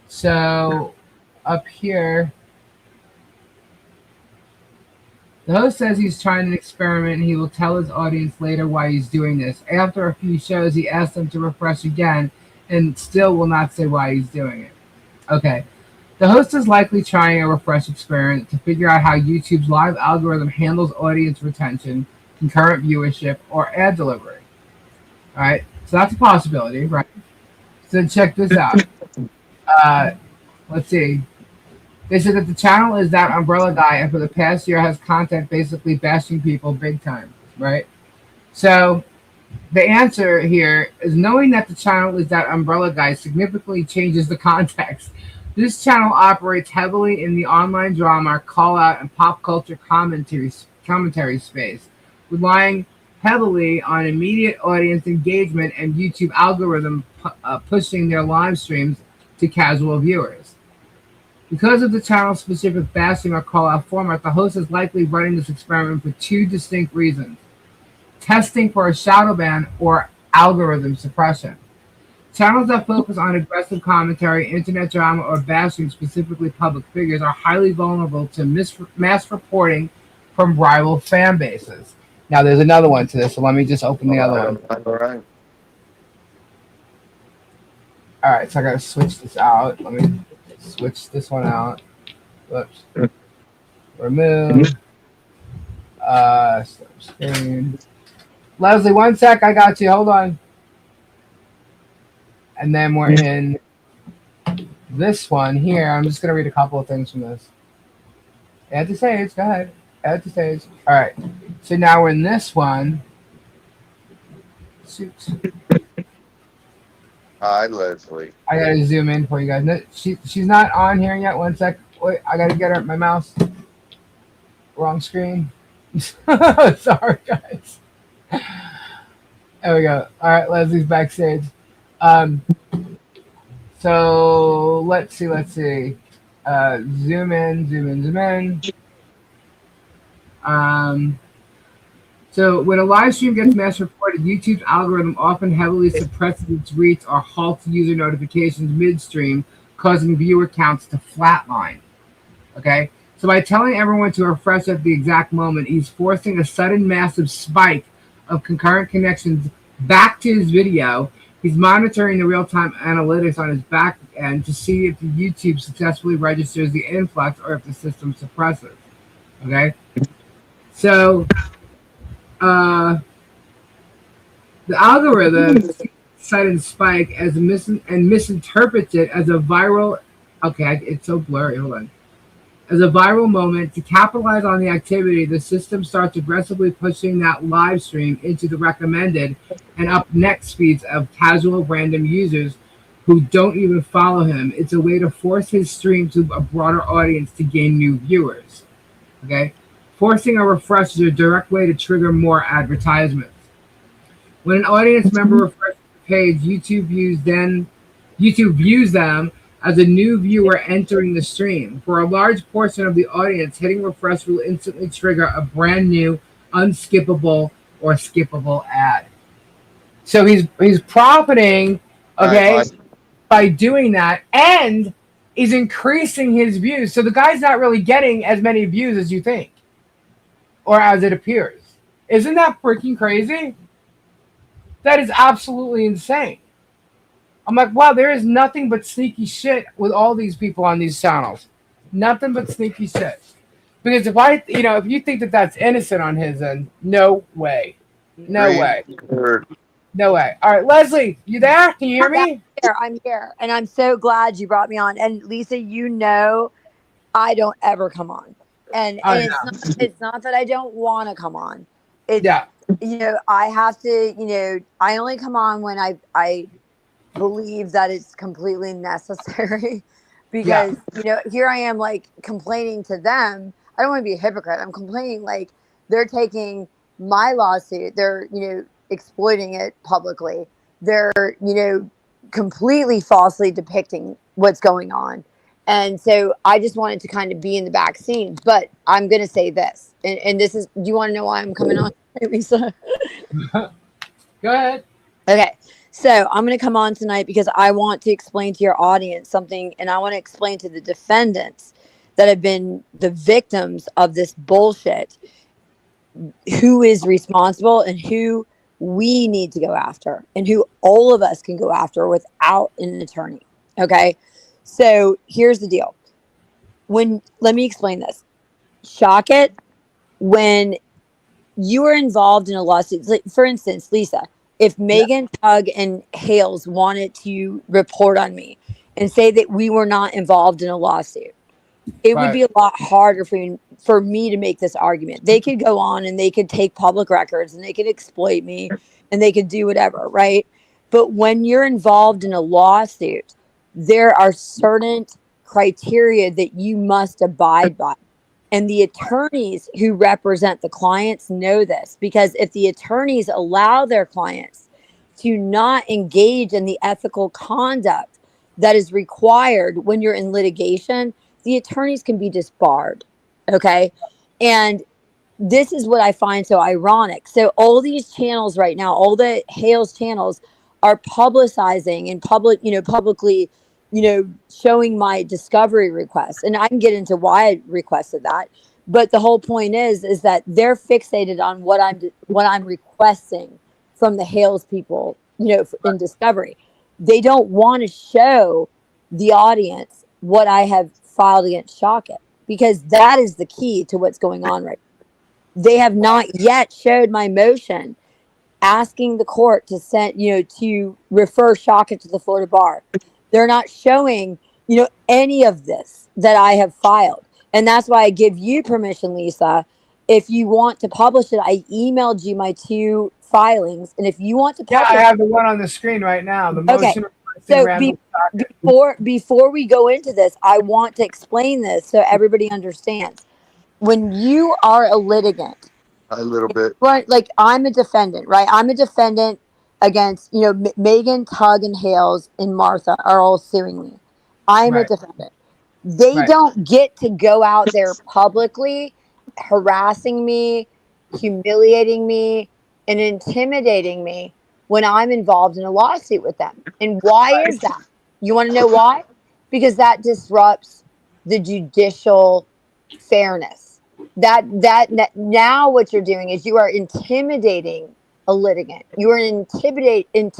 so up here, the host says he's trying an experiment and he will tell his audience later why he's doing this. After a few shows, he asks them to refresh again and still will not say why he's doing it. Okay. The host is likely trying a refresh experiment to figure out how YouTube's live algorithm handles audience retention, concurrent viewership, or ad delivery. All right, so that's a possibility, right? So check this out. Let's see. They said that the channel is that umbrella guy, and for the past year has content basically bashing people big time, right? So the answer here is knowing that the channel is that umbrella guy significantly changes the context. This channel operates heavily in the online drama, call-out, and pop culture commentary space, relying heavily on immediate audience engagement and YouTube algorithm pushing their live streams to casual viewers. Because of the channel's specific bashing or call-out format, the host is likely running this experiment for two distinct reasons: testing for a shadow ban or algorithm suppression. Channels that focus on aggressive commentary, internet drama, or bashing specifically public figures are highly vulnerable to mass reporting from rival fan bases. Now, there's another one to this, so let me just open the other one. All right. All right, so I got to switch this out. Let me switch this one out. Whoops. Remove. Stop screen. Leslie, one sec. I got you. Hold on. And then we're in this one here. I'm just going to read a couple of things from this. Add to stage. Go ahead. Add to stage. All right. So now we're in this one. Shoot. Hi, Leslie. I got to zoom in for you guys. No, she's not on here yet. One sec. Wait, I got to get her my mouse. Wrong screen. Sorry, guys. There we go. All right, Leslie's backstage. Um, so let's see. Zoom in, zoom in. Um, so when a live stream gets mass reported, YouTube's algorithm often heavily suppresses its reach or halts user notifications midstream, causing viewer counts to flatline. Okay? So by telling everyone to refresh at the exact moment, he's forcing a sudden massive spike of concurrent connections back to his video. He's monitoring the real-time analytics on his back end to see if the YouTube successfully registers the influx or if the system suppresses. Okay? So the algorithm sees the sudden spike as and misinterprets it as a viral. Okay, it's so blurry. Hold on. As a viral moment to capitalize on the activity, the system starts aggressively pushing that live stream into the recommended and up next feeds of casual random users who don't even follow him. It's a way to force his stream to a broader audience to gain new viewers. Okay, forcing a refresh is a direct way to trigger more advertisements. When an audience member refreshes the page, YouTube views them as a new viewer entering the stream. For a large portion of the audience, hitting refresh will instantly trigger a brand new, unskippable or skippable ad. So he's profiting, okay, by doing that, and he's increasing his views. So the guy's not really getting as many views as you think, or as it appears. Isn't that freaking crazy? That is absolutely insane. I'm like, wow, there is nothing but sneaky shit with all these people on these channels. Nothing but sneaky shit. Because if you think that that's innocent on his end, no way. No way. No way. All right, Leslie, you there? Can you hear me? I'm here. And I'm so glad you brought me on. And Lisa, I don't ever come on. And it's not that I don't want to come on. It's, I have to, I only come on when I believe that it's completely necessary because, here I am like complaining to them. I don't want to be a hypocrite. I'm complaining like they're taking my lawsuit. They're, exploiting it publicly. They're, completely falsely depicting what's going on. And so I just wanted to kind of be in the back scene, but I'm going to say this, and this is, do you want to know why I'm coming on, Lisa? Go ahead. Okay. So I'm going to come on tonight because I want to explain to your audience something, and I want to explain to the defendants that have been the victims of this bullshit, who is responsible and who we need to go after and who all of us can go after without an attorney. Okay. So here's the deal. Let me explain this. Shock it. When you are involved in a lawsuit, like, for instance, Lisa, if Megan, Tug, and Hales wanted to report on me and say that we were not involved in a lawsuit, it would be a lot harder for me to make this argument. They could go on and they could take public records and they could exploit me and they could do whatever, right? But when you're involved in a lawsuit, there are certain criteria that you must abide by. And the attorneys who represent the clients know this, because if the attorneys allow their clients to not engage in the ethical conduct that is required when you're in litigation, the attorneys can be disbarred. Okay. And this is what I find so ironic. So all these channels right now, all the Hales channels are publicizing and publicly, showing my discovery request. And I can get into why I requested that. But the whole point is that they're fixated on what I'm requesting from the Hales people, in discovery. They don't want to show the audience what I have filed against Shockit, because that is the key to what's going on right now. They have not yet showed my motion asking the court to send, to refer Shockit to the Florida bar. They're not showing, any of this that I have filed. And that's why I give you permission, Lisa. If you want to publish it, I emailed you my 2 filings. And if you want to publish I have the one on the screen right now. The motion. So before we go into this, I want to explain this so everybody understands. When you are a litigant, A little bit. right? Like I'm a defendant, right? I'm a defendant against, Megan, Tug, and Hales and Martha are all suing me. I'm a Right. defendant. They Right. don't get to go out there publicly harassing me, humiliating me, and intimidating me when I'm involved in a lawsuit with them. And why is that? You want to know why? Because that disrupts the judicial fairness. That now what you're doing is you are intimidating a litigant. You are intimidating They've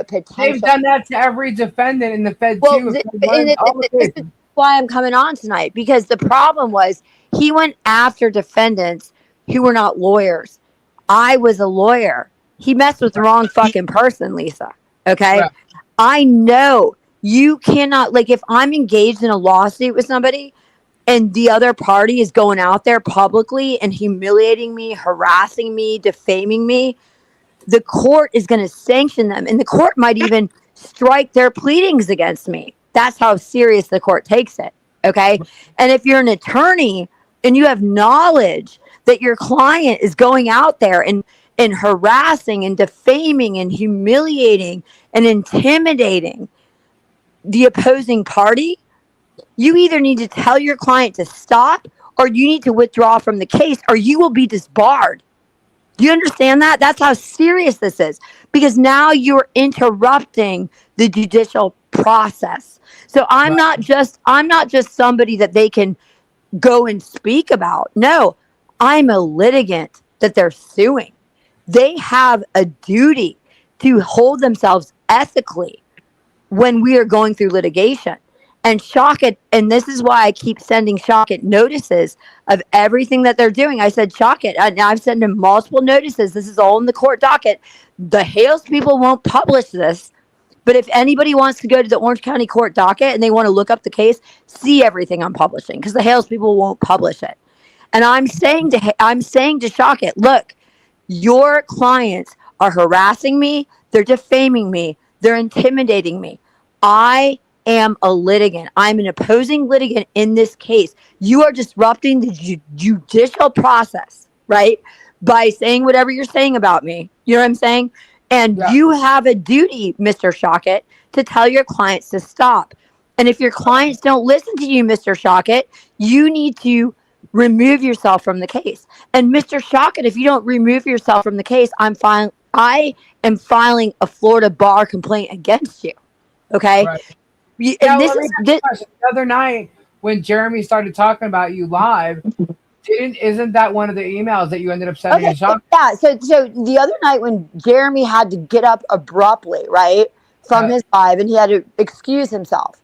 potential. done that to every defendant in the Fed Well, too. All the this is cases. why I'm coming on tonight, because the problem was he went after defendants who were not lawyers. I was a lawyer. He messed with the wrong fucking person, Lisa. Okay. Right. I know you cannot, like, if I'm engaged in a lawsuit with somebody and the other party is going out there publicly and humiliating me, harassing me, defaming me, the court is going to sanction them, and the court might even strike their pleadings against me. That's how serious the court takes it. Okay. And if you're an attorney and you have knowledge that your client is going out there and harassing and defaming and humiliating and intimidating the opposing party, you either need to tell your client to stop or you need to withdraw from the case or you will be disbarred. Do you understand that? That's how serious this is, because now you're interrupting the judicial process. So I'm not just somebody that they can go and speak about. No, I'm a litigant that they're suing. They have a duty to hold themselves ethically when we are going through litigation. And Shockit, and this is why I keep sending Shockit notices of everything that they're doing. I said, Shockit, and I've sent them multiple notices. This is all in the court docket. The Hales people won't publish this, but if anybody wants to go to the Orange County court docket and they want to look up the case, see everything I'm publishing, because the Hales people won't publish it. And I'm saying to Shockit, look, your clients are harassing me, they're defaming me, they're intimidating me. I am a litigant. I'm an opposing litigant in this case. You are disrupting the judicial process, right? By saying whatever you're saying about me. You know what I'm saying? And you have a duty, Mr. Shockit, to tell your clients to stop. And if your clients don't listen to you, Mr. Shockit, you need to remove yourself from the case. And Mr. Shockit, if you don't remove yourself from the case, I am filing a Florida bar complaint against you. Okay. Right. And Now, this let me is ask you a question. The other night when Jeremy started talking about you live, isn't that one of the emails that you ended up sending okay. to Jacques? Yeah. So the other night when Jeremy had to get up abruptly, right, from his live, and he had to excuse himself,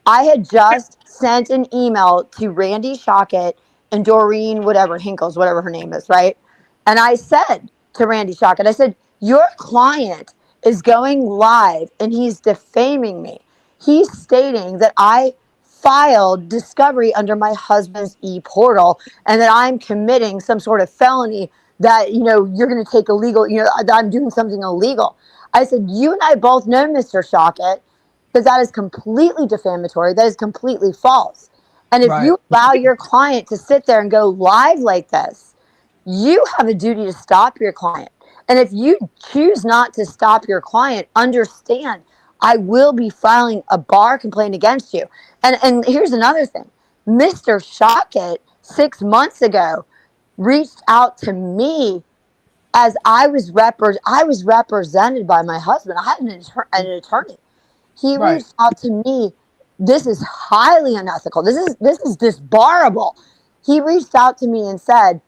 I had just sent an email to Randy Shockit and Doreen, whatever, Hinkles, whatever her name is, right? And I said to Randy Shockit, I said, your client is going live and he's defaming me. He's stating that I filed discovery under my husband's e-portal and that I'm committing some sort of felony, that, you're going to take illegal, that I'm doing something illegal. I said, you and I both know, Mr. Shockit, that is completely defamatory. That is completely false. And if you allow your client to sit there and go live like this, you have a duty to stop your client. And if you choose not to stop your client, understand, I will be filing a bar complaint against you. And here's another thing. Mr. Shockit 6 months ago reached out to me as I was represented by my husband. I had an attorney. He reached out to me. This is highly unethical. This is disbarable. He reached out to me and said,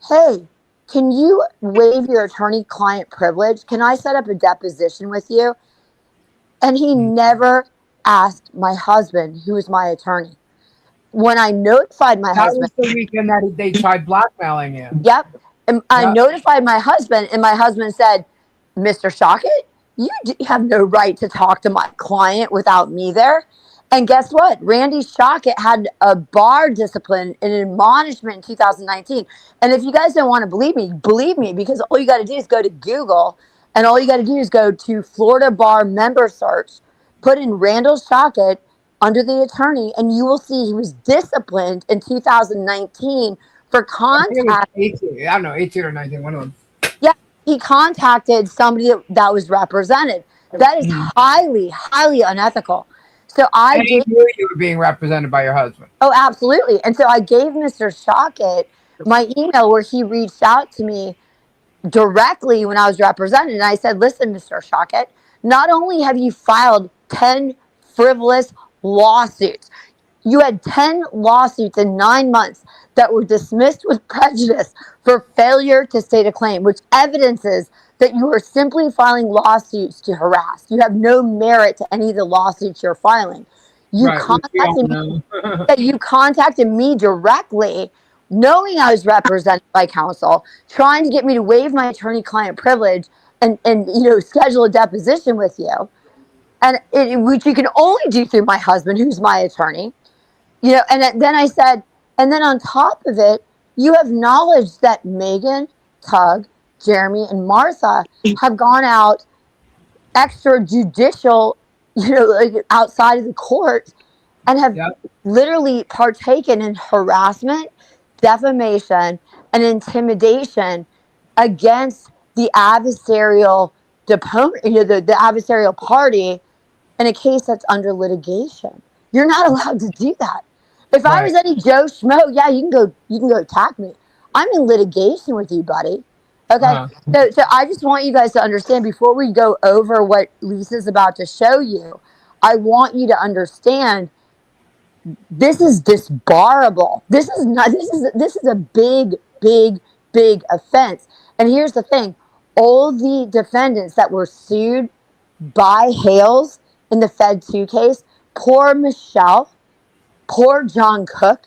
hey, can you waive your attorney-client privilege? Can I set up a deposition with you? And he never asked my husband, who is my attorney. When I notified my husband. That was the weekend that they tried blackmailing you. Yep. And I notified my husband, and my husband said, Mr. Shockit, you have no right to talk to my client without me there. And guess what? Randy Shockit had a bar discipline and an admonishment in 2019. And if you guys don't want to believe me, because all you got to do is go to Google, and all you got to do is go to Florida Bar member search, put in Randall Shockit under the attorney, and you will see he was disciplined in 2019 for contact. 18. I don't know, 18 or 19, one of them. Yeah, he contacted somebody that was represented. That is highly, highly unethical. So I And he gave, knew you were being represented by your husband. oh, absolutely. And so I gave Mr. Shockett my email where he reached out to me directly when I was represented. And I said, listen, Mr. Shockett, not only have you filed 10 frivolous lawsuits, you had 10 lawsuits in 9 months that were dismissed with prejudice for failure to state a claim, which evidences that you are simply filing lawsuits to harass. You have no merit to any of the lawsuits you're filing. You Right, which we all contacted know. that you contacted me directly, knowing I was represented by counsel, trying to get me to waive my attorney-client privilege and schedule a deposition with you, and which you can only do through my husband, who's my attorney. And then I said, and then on top of it, you have knowledge that Megan, Tug, Jeremy, and Martha have gone out extrajudicial, like outside of the court, and have Yep. literally partaken in harassment, defamation, and intimidation against the adversarial deponent, the adversarial party in a case that's under litigation. You're not allowed to do that. If I was Right. any Joe Schmo, yeah, you can go attack me. I'm in litigation with you, buddy. Okay. Uh-huh. So I just want you guys to understand before we go over what Lisa's about to show you, I want you to understand this is disbarable. This is not this is a big, big, big offense. And here's the thing. All the defendants that were sued by Hales in the Fed 2 case, poor Michelle, poor John Cook,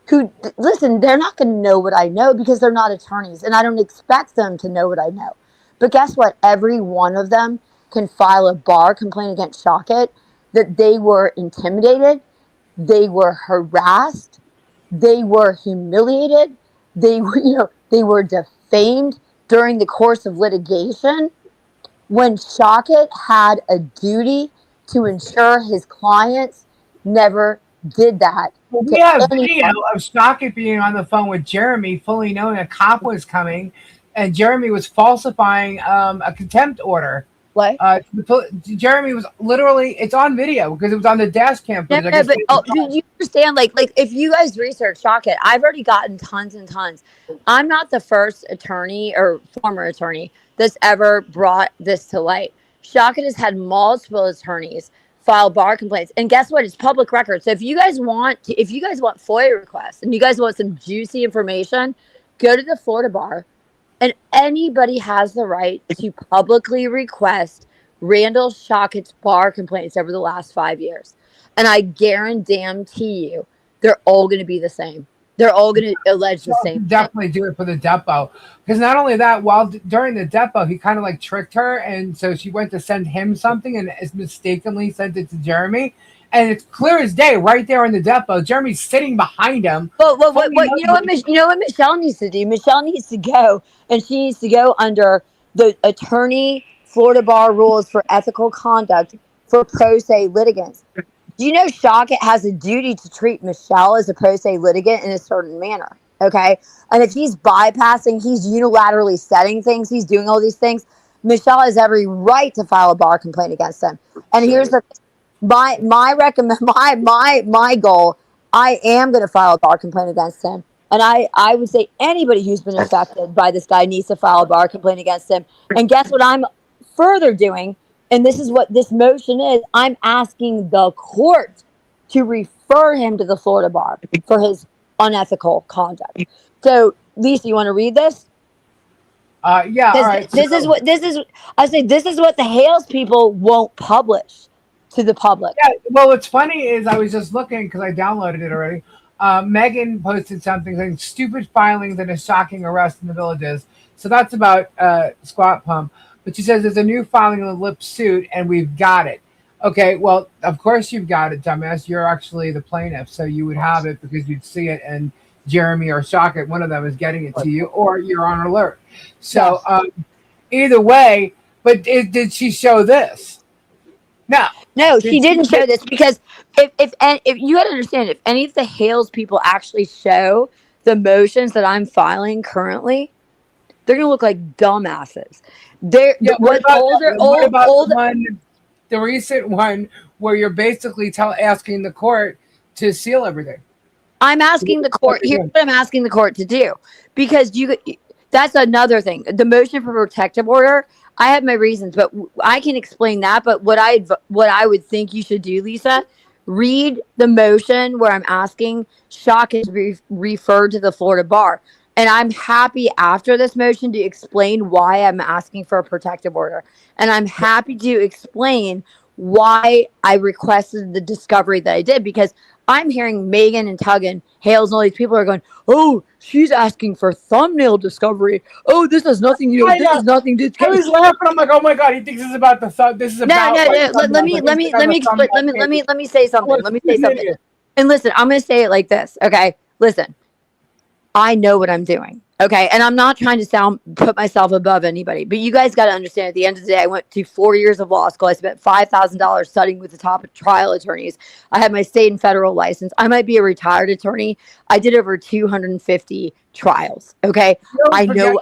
who, listen, they're not going to know what I know because they're not attorneys, and I don't expect them to know what I know. But guess what? Every one of them can file a bar complaint against Shockett that they were intimidated, they were harassed, they were humiliated, they were defamed during the course of litigation, when Shockett had a duty to ensure his clients never did that Well, we to have anyone. video of Stockett being on the phone with Jeremy, fully knowing a cop was coming, and Jeremy was falsifying a contempt order. What? Jeremy was literally, it's on video because it was on the dash cam No, footage. I no, guess but do you understand? Like if you guys research Shockett, I've already gotten tons and tons. I'm not the first attorney or former attorney that's ever brought this to light. Shockett has had multiple attorneys file bar complaints, and guess what? It's public record. So if you guys want FOIA requests and you guys want some juicy information, go to the Florida bar. And anybody has the right to publicly request Randall Shockett's bar complaints over the last 5 years. And I guarantee you, they're all going to be the same. They're all going to allege the same thing. definitely do it for the depo, because not only that, during the depo, he kind of like tricked her, and so she went to send him something and mistakenly sent it to Jeremy. And it's clear as day right there in the depo. Jeremy's sitting behind him. But you know what Michelle needs to do? Michelle needs to go, and she needs to go under the attorney Florida bar rules for ethical conduct for pro se litigants. Do you know Shockett has a duty to treat Michelle as a pro se litigant in a certain manner? Okay. And if he's bypassing, he's unilaterally setting things, he's doing all these things, Michelle has every right to file a bar complaint against him. And here's the my goal, I am going to file a bar complaint against him. And I would say anybody who's been affected by this guy needs to file a bar complaint against him. And guess what I'm further doing? And this is what this motion is. I'm asking the court to refer him to the Florida bar for his unethical conduct. So, Lisa, you want to read this? Yeah. All right. This is what the Hales people won't publish to the public. Yeah, well, what's funny is I was just looking because I downloaded it already. Megan posted something saying stupid filings and a shocking arrest in the Villages. So that's about Squat Pump. But she says there's a new filing in the lip suit and we've got it. Okay, well, of course you've got it, dumbass. You're actually the plaintiff, so you would have it because you'd see it, and Jeremy or Shockett, one of them, is getting it to you, or you're on alert. So either way, but did she show this? No, she didn't show this because if you got to understand, if any of the Hales people actually show the motions that I'm filing currently, they're going to look like dumbasses. They're Yeah, what older, what about old, the recent one where you're basically asking the court to seal everything? I'm asking the court. Here's what I'm asking the court to do, because that's another thing. The motion for protective order. I have my reasons, but I can explain that. But what I would think you should do, Lisa, read the motion where I'm asking Shock is referred to the Florida bar, and I'm happy after this motion to explain why I'm asking for a protective order, and I'm happy to explain why I requested the discovery that I did, because I'm hearing Megan and Tuggan, Hales, and all these people are going, "Oh, she's asking for thumbnail discovery. Oh, this has nothing, this has nothing to do." I was laughing. I'm like, "Oh my god, he thinks this is about the thumb. This is about." No. Let me explain. Let me say something. Let me say something. And listen, I'm going to say it like this. Okay, listen. I know what I'm doing. Okay. And I'm not trying to put myself above anybody, but you guys got to understand, at the end of the day, I went to 4 years of law school. I spent $5,000 studying with the top trial attorneys. I have my state and federal license. I might be a retired attorney. I did over 250 trials. Okay. I know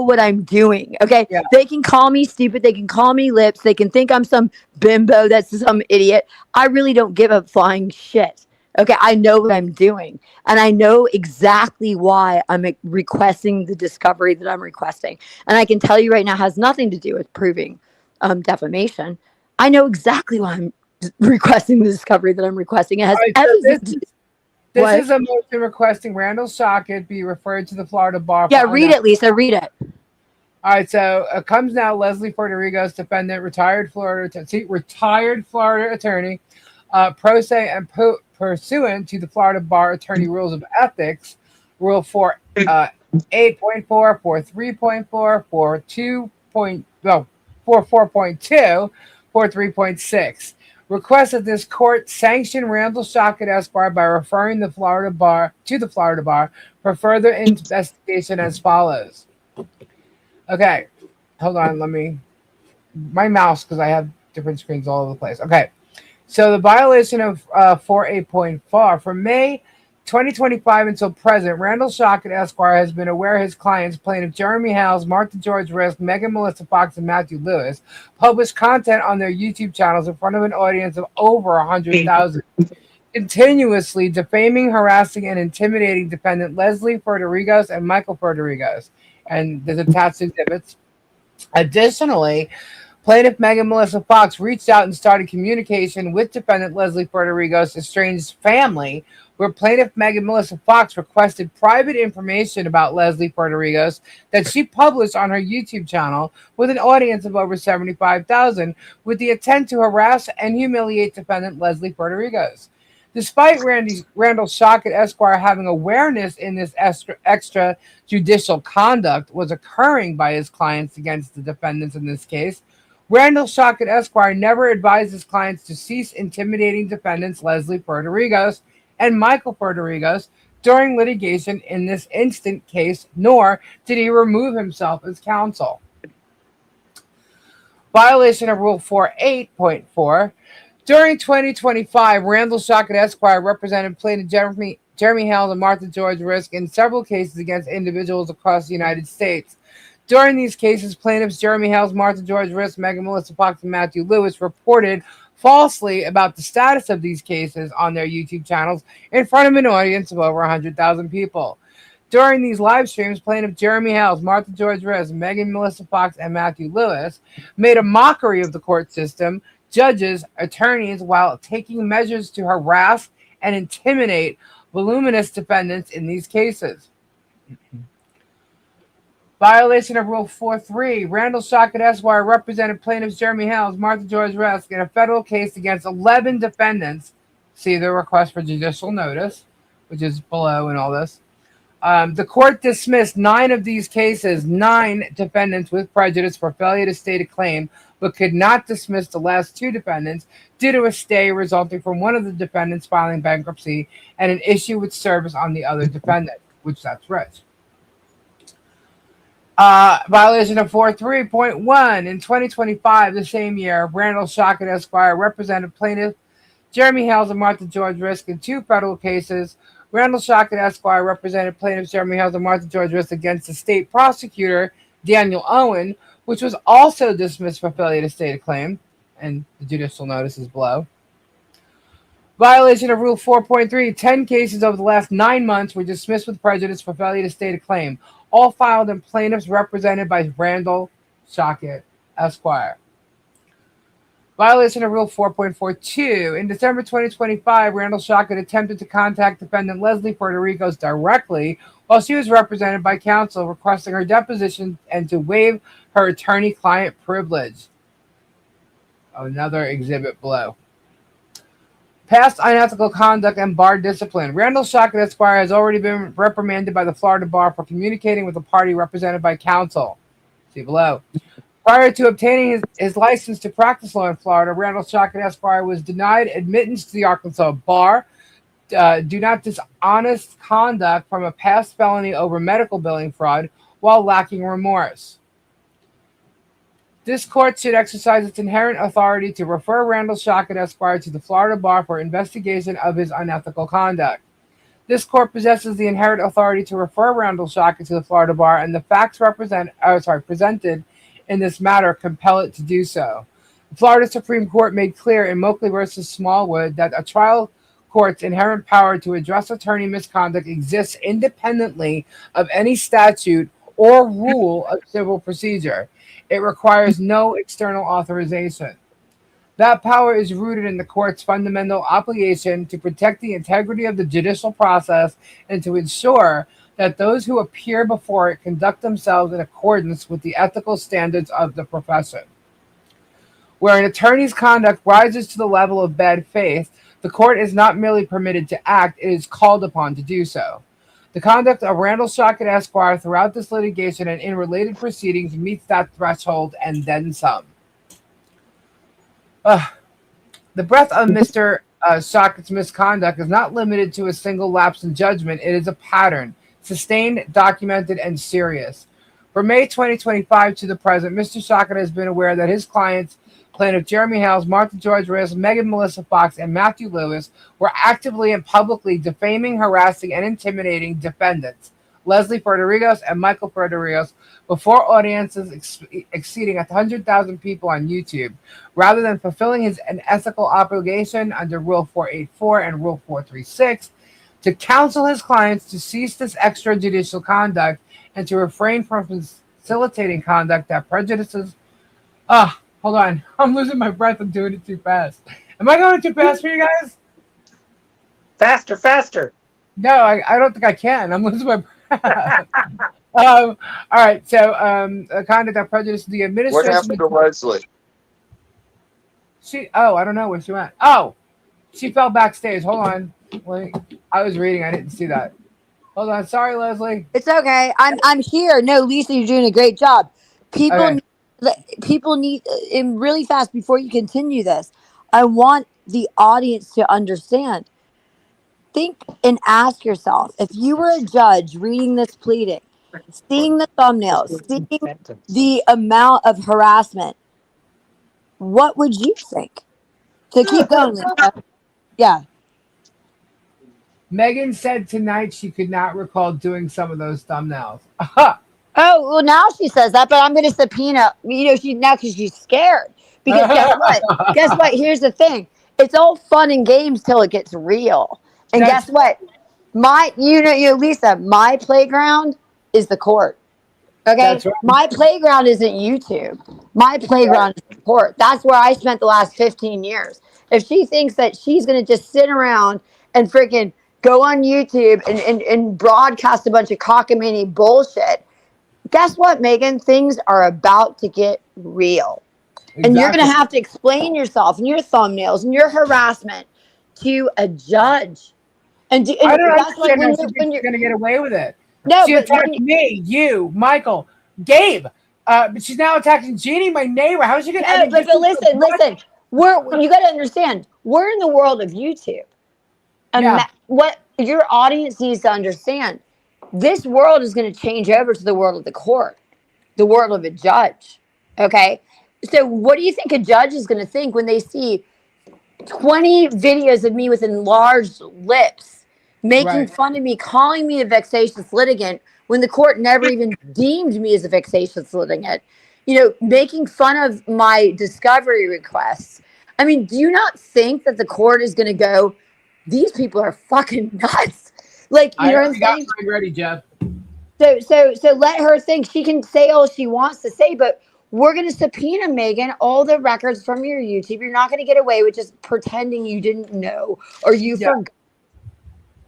what I'm doing. Okay. Yeah. They can call me stupid. They can call me lips. They can think I'm some bimbo that's some idiot. I really don't give a flying shit. Okay, I know what I'm doing, and I know exactly why I'm requesting the discovery that I'm requesting. And I can tell you right now, it has nothing to do with proving defamation. I know exactly why I'm requesting the discovery that I'm requesting. It has everything. This is a motion requesting Randall Shockett be referred to the Florida bar. Yeah, read it, Lisa. Read it. All right, so comes now Leslie Federico's defendant, retired Florida attorney, pro se and pursuant to the Florida Bar Attorney Rules of Ethics, Rule 8.4, 43.4, 44.2, 43.6. Requests that this court sanction Randall Shockett Esquire by referring the Florida Bar for further investigation as follows. Okay, hold on, my mouse, because I have different screens all over the place. Okay. So the violation of 4.8.4 from May 2025 until present, Randall Shockett Esquire has been aware his clients, plaintiff Jeremy Hales, Martha George Risk, Megan Melissa Fox, and Matthew Lewis, published content on their YouTube channels in front of an audience of over 100,000, continuously defaming, harassing, and intimidating defendant Leslie Federigos and Michael Federigos, and there's attached exhibits. Additionally, plaintiff Megan Melissa Fox reached out and started communication with defendant Leslie Federigos' estranged family, where plaintiff Megan Melissa Fox requested private information about Leslie Federigos that she published on her YouTube channel with an audience of over 75,000, with the intent to harass and humiliate defendant Leslie Federigos. Despite Randall Shockett Esquire having awareness in this extrajudicial conduct was occurring by his clients against the defendants in this case, Randall Shockett Esquire never advised his clients to cease intimidating defendants Leslie Federigos and Michael Federigos during litigation in this instant case, nor did he remove himself as counsel. Violation of Rule 4.8.4. During 2025, Randall Shockett Esquire represented plaintiff Jeremy Hales and Martha George Risk in several cases against individuals across the United States. During these cases, plaintiffs Jeremy Hales, Martha George Risk, Megan Melissa Fox, and Matthew Lewis reported falsely about the status of these cases on their YouTube channels in front of an audience of over 100,000 people. During these live streams, plaintiff Jeremy Hales, Martha George Risk, Megan Melissa Fox, and Matthew Lewis made a mockery of the court system, judges, attorneys, while taking measures to harass and intimidate voluminous defendants in these cases. Violation of Rule 4.3. Randall Shockett Esquire represented plaintiffs Jeremy Hales, Martha George Risk in a federal case against 11 defendants. See the request for judicial notice, which is below in all this. The court dismissed 9 of these cases, 9 defendants with prejudice for failure to state a claim, but could not dismiss the last 2 defendants due to a stay resulting from one of the defendants filing bankruptcy and an issue with service on the other defendant, which that's Rich. Violation of 4.3.1. In 2025, the same year, Randall Shockett Esquire represented plaintiff Jeremy Hales and Martha George Risk in 2 federal cases Randall Shockett Esquire represented plaintiffs Jeremy Hales and Martha George Riss against the state prosecutor, Daniel Owen, which was also dismissed for failure to state a claim, and the judicial notice is below. Violation of Rule 4.3, 10 cases over the last 9 months were dismissed with prejudice for failure to state a claim, all filed in plaintiffs represented by Randall Shockett Esquire. Violation of Rule 4.42. In December 2025, Randall Shockett attempted to contact defendant Leslie Federicos directly while she was represented by counsel, requesting her deposition and to waive her attorney-client privilege. Another exhibit below. Past unethical conduct and bar discipline. Randall Shockett Esquire has already been reprimanded by the Florida Bar for communicating with a party represented by counsel. See below. Prior to obtaining his license to practice law in Florida, Randall Shockett Esquire was denied admittance to the Arkansas Bar due not dishonest conduct from a past felony over medical billing fraud while lacking remorse. This court should exercise its inherent authority to refer Randall Shockett Esquire to the Florida Bar for investigation of his unethical conduct. This court possesses the inherent authority to refer Randall Shockett to the Florida Bar, and the facts presented in this matter compel it to do so. The Florida Supreme Court made clear in Moakley v. Smallwood that a trial court's inherent power to address attorney misconduct exists independently of any statute or rule of civil procedure. It requires no external authorization. That power is rooted in the court's fundamental obligation to protect the integrity of the judicial process and to ensure that those who appear before it conduct themselves in accordance with the ethical standards of the profession. Where an attorney's conduct rises to the level of bad faith, the court is not merely permitted to act, it is called upon to do so. The conduct of Randall Shockett Esquire throughout this litigation and in related proceedings meets that threshold and then some. The breadth of Mr. Shockett's misconduct is not limited to a single lapse in judgment. It is a pattern, sustained, documented, and serious. From May 2025 to the present, Mr. Shockett has been aware that his clients, plaintiff Jeremy Hales, Martha George Riss, Megan Melissa Fox, and Matthew Lewis, were actively and publicly defaming, harassing, and intimidating defendants, Leslie Federicos and Michael Federicos, before audiences exceeding 100,000 people on YouTube, rather than fulfilling an ethical obligation under Rule 484 and Rule 436 to counsel his clients to cease this extrajudicial conduct and to refrain from facilitating conduct that prejudices. Hold on. I'm losing my breath. I'm doing it too fast. Am I going too fast for you guys? Faster, faster. No, I don't think I can. I'm losing my breath. All right. So, conduct that prejudices the administration. What happened to Leslie? I don't know where she went. Oh, she fell backstage. Hold on. Wait, I was reading. I didn't see that. Hold on. Sorry, Leslie. It's okay. I'm here. No, Lisa, you're doing a great job. People need, and really fast before you continue this, I want the audience to understand. Think and ask yourself, if you were a judge reading this pleading, seeing the thumbnails, seeing the amount of harassment, what would you think? So keep going, Lisa. Yeah. Megan said tonight she could not recall doing some of those thumbnails. Oh, well, now she says that, but I'm going to subpoena, because she's scared. Because guess what? Guess what? Here's the thing. It's all fun and games till it gets real. And guess what? Lisa, my playground is the court. Okay? Right. My playground isn't YouTube. My playground is the court. That's where I spent the last 15 years. If she thinks that she's going to just sit around and freaking go on YouTube and broadcast a bunch of cockamamie bullshit, guess what, Megan? Things are about to get real. Exactly. And you're going to have to explain yourself and your thumbnails and your harassment to a judge. I don't understand how she's going to get away with it. No, she attacked me, you, Michael, Gabe. But she's now attacking Jeannie, my neighbor. How is she going to? But listen. You got to understand. We're in the world of YouTube. What your audience needs to understand. This world is going to change over to the world of the court, the world of a judge. Okay. So what do you think a judge is going to think when they see 20 videos of me with enlarged lips, making Right. fun of me, calling me a vexatious litigant when the court never even deemed me as a vexatious litigant, making fun of my discovery requests. I mean, do you not think that the court is going to go, these people are fucking nuts? Like, you I know what I'm already got saying? mine ready, Jeff. So let her think. She can say all she wants to say, but we're going to subpoena, Megan, all the records from your YouTube. You're not going to get away with just pretending you didn't know or you Yeah. forgot.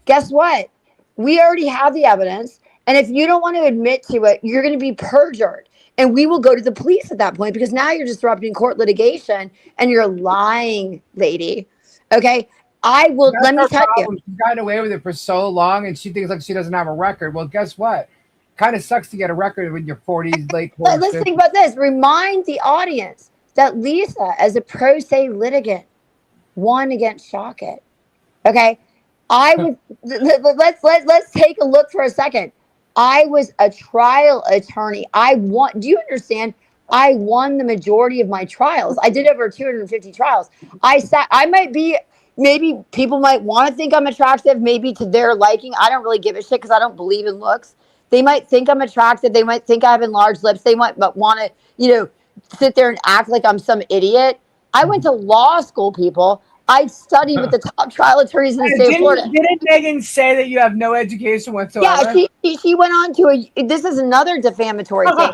Guess what? We already have the evidence. And if you don't want to admit to it, you're going to be perjured. And we will go to the police at that point because now you're disrupting court litigation and you're lying, lady. Okay. I will, That's let me her tell you. problem. She's gotten away with it for so long, and she thinks like she doesn't have a record. Well, guess what? Kind of sucks to get a record when you're 40s, late 40s. Let's think about this. Remind the audience that Lisa, as a pro se litigant, won against Shockett. Okay. I was let's take a look for a second. I was a trial attorney. Do you understand? I won the majority of my trials. I did over 250 trials. I might be, maybe people might want to think I'm attractive, maybe to their liking. I don't really give a shit because I don't believe in looks. They might think I'm attractive. They might think I have enlarged lips. They might want to, sit there and act like I'm some idiot. I went to law school, people. I studied with the top trial attorneys in the state of Florida. Didn't Megan say that you have no education whatsoever? Yeah, she went on to this is another defamatory thing.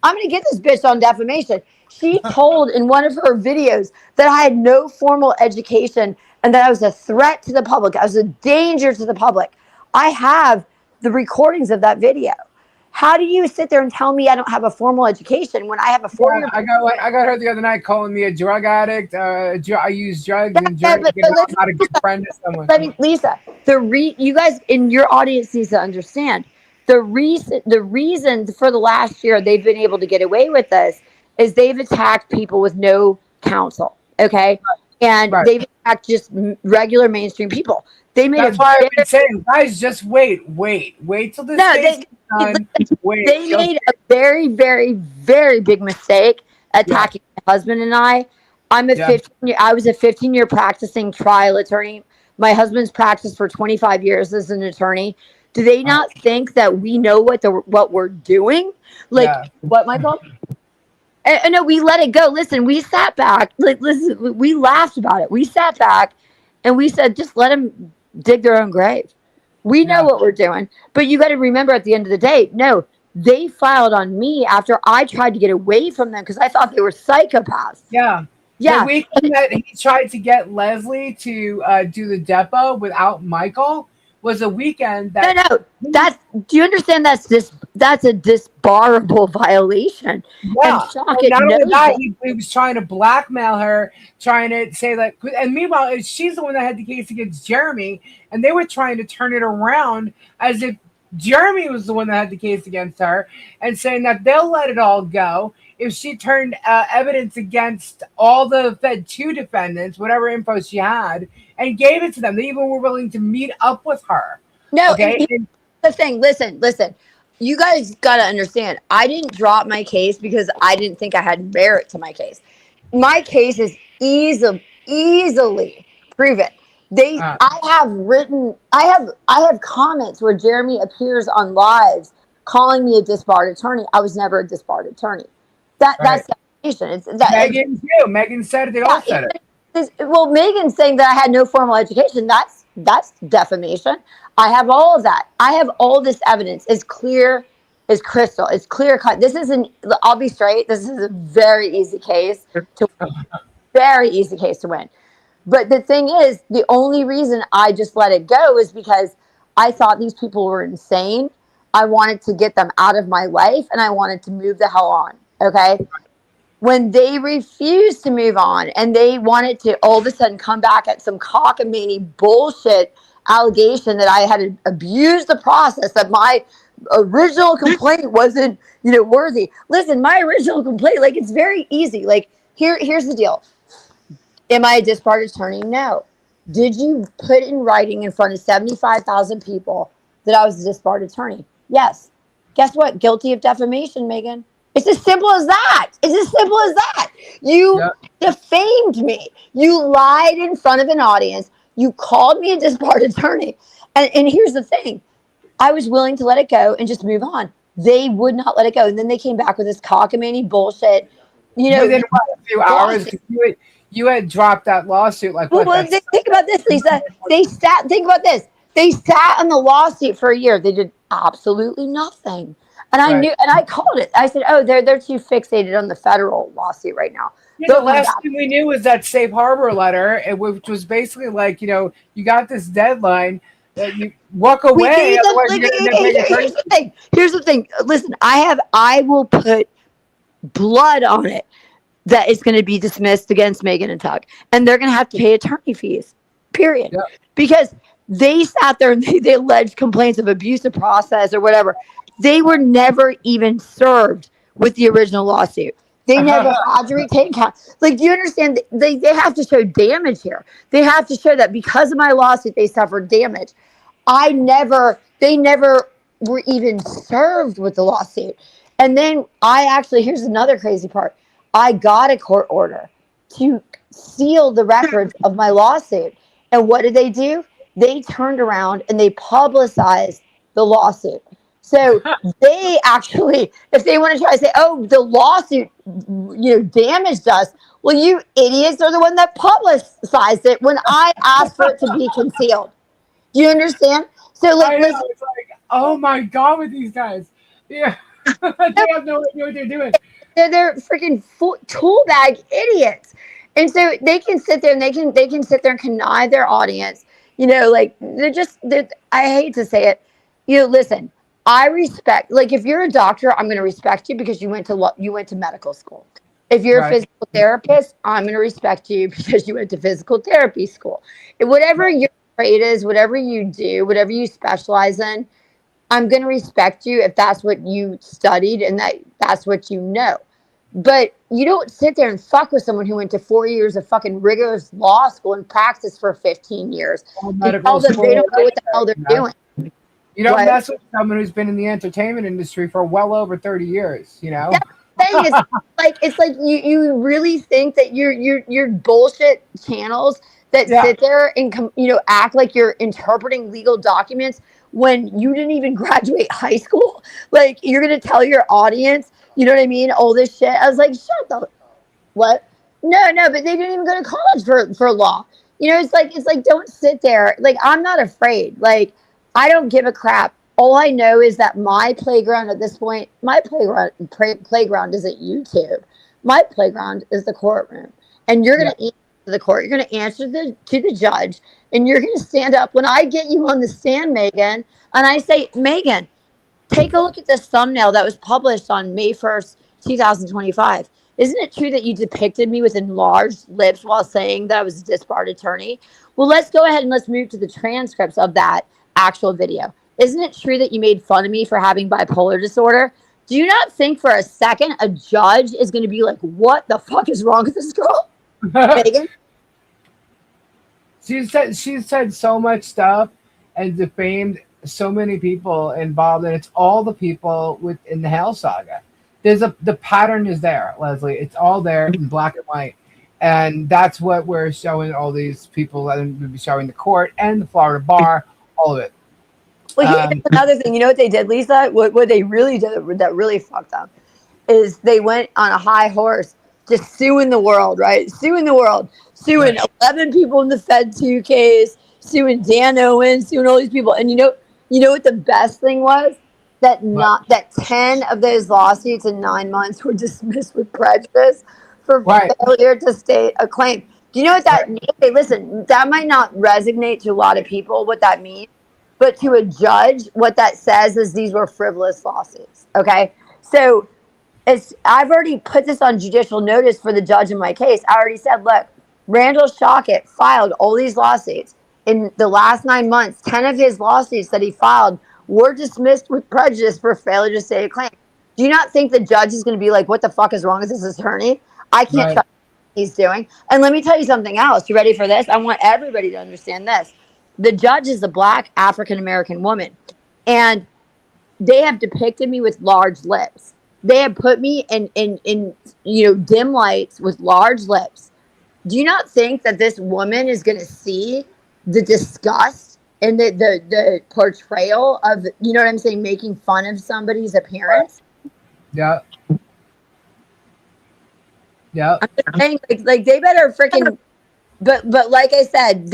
I'm going to get this bitch on defamation. She told in one of her videos that I had no formal education and that I was a threat to the public. I was a danger to the public. I have the recordings of that video. How do you sit there and tell me I don't have a formal education when I have a 4-year? I got her the other night calling me a drug addict. I use drugs and drugs. but I'm not a good friend to someone. I mean, Lisa, you guys in your audience needs to understand the reason for the last year they've been able to get away with this is they've attacked people with no counsel. Okay. And they've attacked just regular mainstream people. That's why I've been saying, guys, just wait till this case is done. They made a very, very, very big mistake attacking my husband and I. I was a 15-year practicing trial attorney. My husband's practiced for 25 years as an attorney. Do they not think that we know what we're doing? What, Michael? No, we let it go. Listen, we sat back. Listen, we laughed about it. We sat back and we said, just let them dig their own grave. We know what we're doing. But you got to remember at the end of the day, no, they filed on me after I tried to get away from them because I thought they were psychopaths. Yeah. Yeah. The weekend that he tried to get Leslie to do the depot without Michael was a weekend that. No. Do you understand that's a disbarable violation? Yeah. And not only that, he was trying to blackmail her, trying to say that. And meanwhile, she's the one that had the case against Jeremy, and they were trying to turn it around as if Jeremy was the one that had the case against her, and saying that they'll let it all go if she turned evidence against all the Fed 2 defendants, whatever info she had, and gave it to them. They even were willing to meet up with her. No, okay. The thing, listen. You guys got to understand, I didn't drop my case because I didn't think I had merit to my case. My case is easily proven. I have comments where Jeremy appears on lives calling me a disbarred attorney. I was never a disbarred attorney. That's defamation. Megan too. Megan said it. They all said it. Well, Megan's saying that I had no formal education. That's defamation. I have all of that. I have all this evidence. It's clear as crystal. It's clear cut. I'll be straight. This is a very easy case to win. But the thing is, the only reason I just let it go is because I thought these people were insane. I wanted to get them out of my life and I wanted to move the hell on. Okay. When they refused to move on and they wanted to all of a sudden come back at some cockamamie bullshit allegation that I had abused the process, that my original complaint wasn't, worthy. Listen, my original complaint, it's very easy. Here's the deal. Am I a disbarred attorney? No. Did you put in writing in front of 75,000 people that I was a disbarred attorney? Yes. Guess what? Guilty of defamation, Megan. It's as simple as that. You defamed me. You lied in front of an audience. You called me a disbarred attorney. And here's the thing. I was willing to let it go and just move on. They would not let it go. And then they came back with this cockamamie bullshit, you know. Within what, a few hours, 'cause you had dropped that lawsuit like Well, what? think about this, Lisa. Think about this. They sat on the lawsuit for a year. They did absolutely nothing. And I Right. knew, and I called it. I said, "Oh, they're too fixated on the federal lawsuit right now." Yeah, the They'll come last back. thing we knew was that safe harbor letter, which was basically like, you got this deadline that you walk We away, gave them. otherwise you're going to end up paying Here's the thing. Here's the thing. Listen, I will put blood on it that it's going to be dismissed against Megan and Tuck, and they're going to have to pay attorney fees. Period. Yeah. Because they sat there and they alleged complaints of abusive process or whatever. They were never even served with the original lawsuit. They never had to retain count. Like, do you understand? They have to show damage here. They have to show that because of my lawsuit, they suffered damage. They never were even served with the lawsuit. And then here's another crazy part. I got a court order to seal the records of my lawsuit. And what did they do? They turned around and they publicized the lawsuit. So they actually, if they want to try to say, oh, the lawsuit, damaged us. Well, you idiots are the one that publicized it when I asked for it to be concealed. Do you understand? So, like, listen, It's like, oh my God, with these guys. Yeah. They have no idea what they're doing. they're freaking tool bag idiots. And so they can sit there and they can sit there and connive their audience. Like I hate to say it. Listen, I respect, like, if you're a doctor, I'm going to respect you because you went to medical school. If you're Right. a physical therapist, I'm going to respect you because you went to physical therapy school. Whatever your trade is, whatever you do, whatever you specialize in, I'm going to respect you if that's what you studied and that's what you know. But you don't sit there and fuck with someone who went to 4 years of fucking rigorous law school and practiced for 15 years Or and medical tell them school, they don't know what the hell they're doing. You don't What? mess with someone who's been in the entertainment industry for well over 30 years, Yeah. Thing is, it's like you really think that your bullshit channels that Yeah. sit there and act like you're interpreting legal documents when you didn't even graduate high school. Like, you're gonna tell your audience, you know what I mean, all this shit. I was like, shut the what? No, but they didn't even go to college for law. It's like don't sit there. Like, I'm not afraid. Like, I don't give a crap. All I know is that my playground at this point, my playground isn't YouTube. My playground is the courtroom. And you're going to answer to the court. You're going to answer to the judge. And you're going to stand up when I get you on the stand, Megan. And I say, Megan, take a look at this thumbnail that was published on May 1st, 2025. Isn't it true that you depicted me with enlarged lips while saying that I was a disbarred attorney? Well, let's go ahead and let's move to the transcripts of that actual video. Isn't it true that you made fun of me for having bipolar disorder? Do you not think for a second a judge is going to be like, what the fuck is wrong with this girl? Megan? She's said so much stuff and defamed so many people involved, and it's all the people within the Hale saga. The pattern is there, Leslie. It's all there in black and white. And that's what we're showing all these people, and we'll be showing the court and the Florida bar, all of it. Well, here's another thing. You know what they did, Lisa? What they really did that really fucked up is they went on a high horse just suing the world, right? Suing 11 people in the Fed 2 case, suing Dan Owen, suing all these people. And you know what the best thing was? That 10 of those lawsuits in 9 months were dismissed with prejudice for failure to state a claim. Do you know what that means? Okay, listen, that might not resonate to a lot of people what that means. But to a judge, what that says is these were frivolous lawsuits. Okay, so I've already put this on judicial notice for the judge in my case. I already said, look, Randall Shockett filed all these lawsuits in the last 9 months. 10 of his lawsuits that he filed were dismissed with prejudice for failure to state a claim. Do you not think the judge is going to be like, what the fuck is wrong with this attorney? I can't trust what he's doing. And let me tell you something else. You ready for this? I want everybody to understand this. The judge is a black African-American woman, and they have depicted me with large lips. They have put me in dim lights with large lips. Do you not think that this woman is going to see the disgust and the portrayal of, you know what I'm saying, making fun of somebody's appearance. Yeah. Yeah. I'm just saying, like they better freaking. But like I said,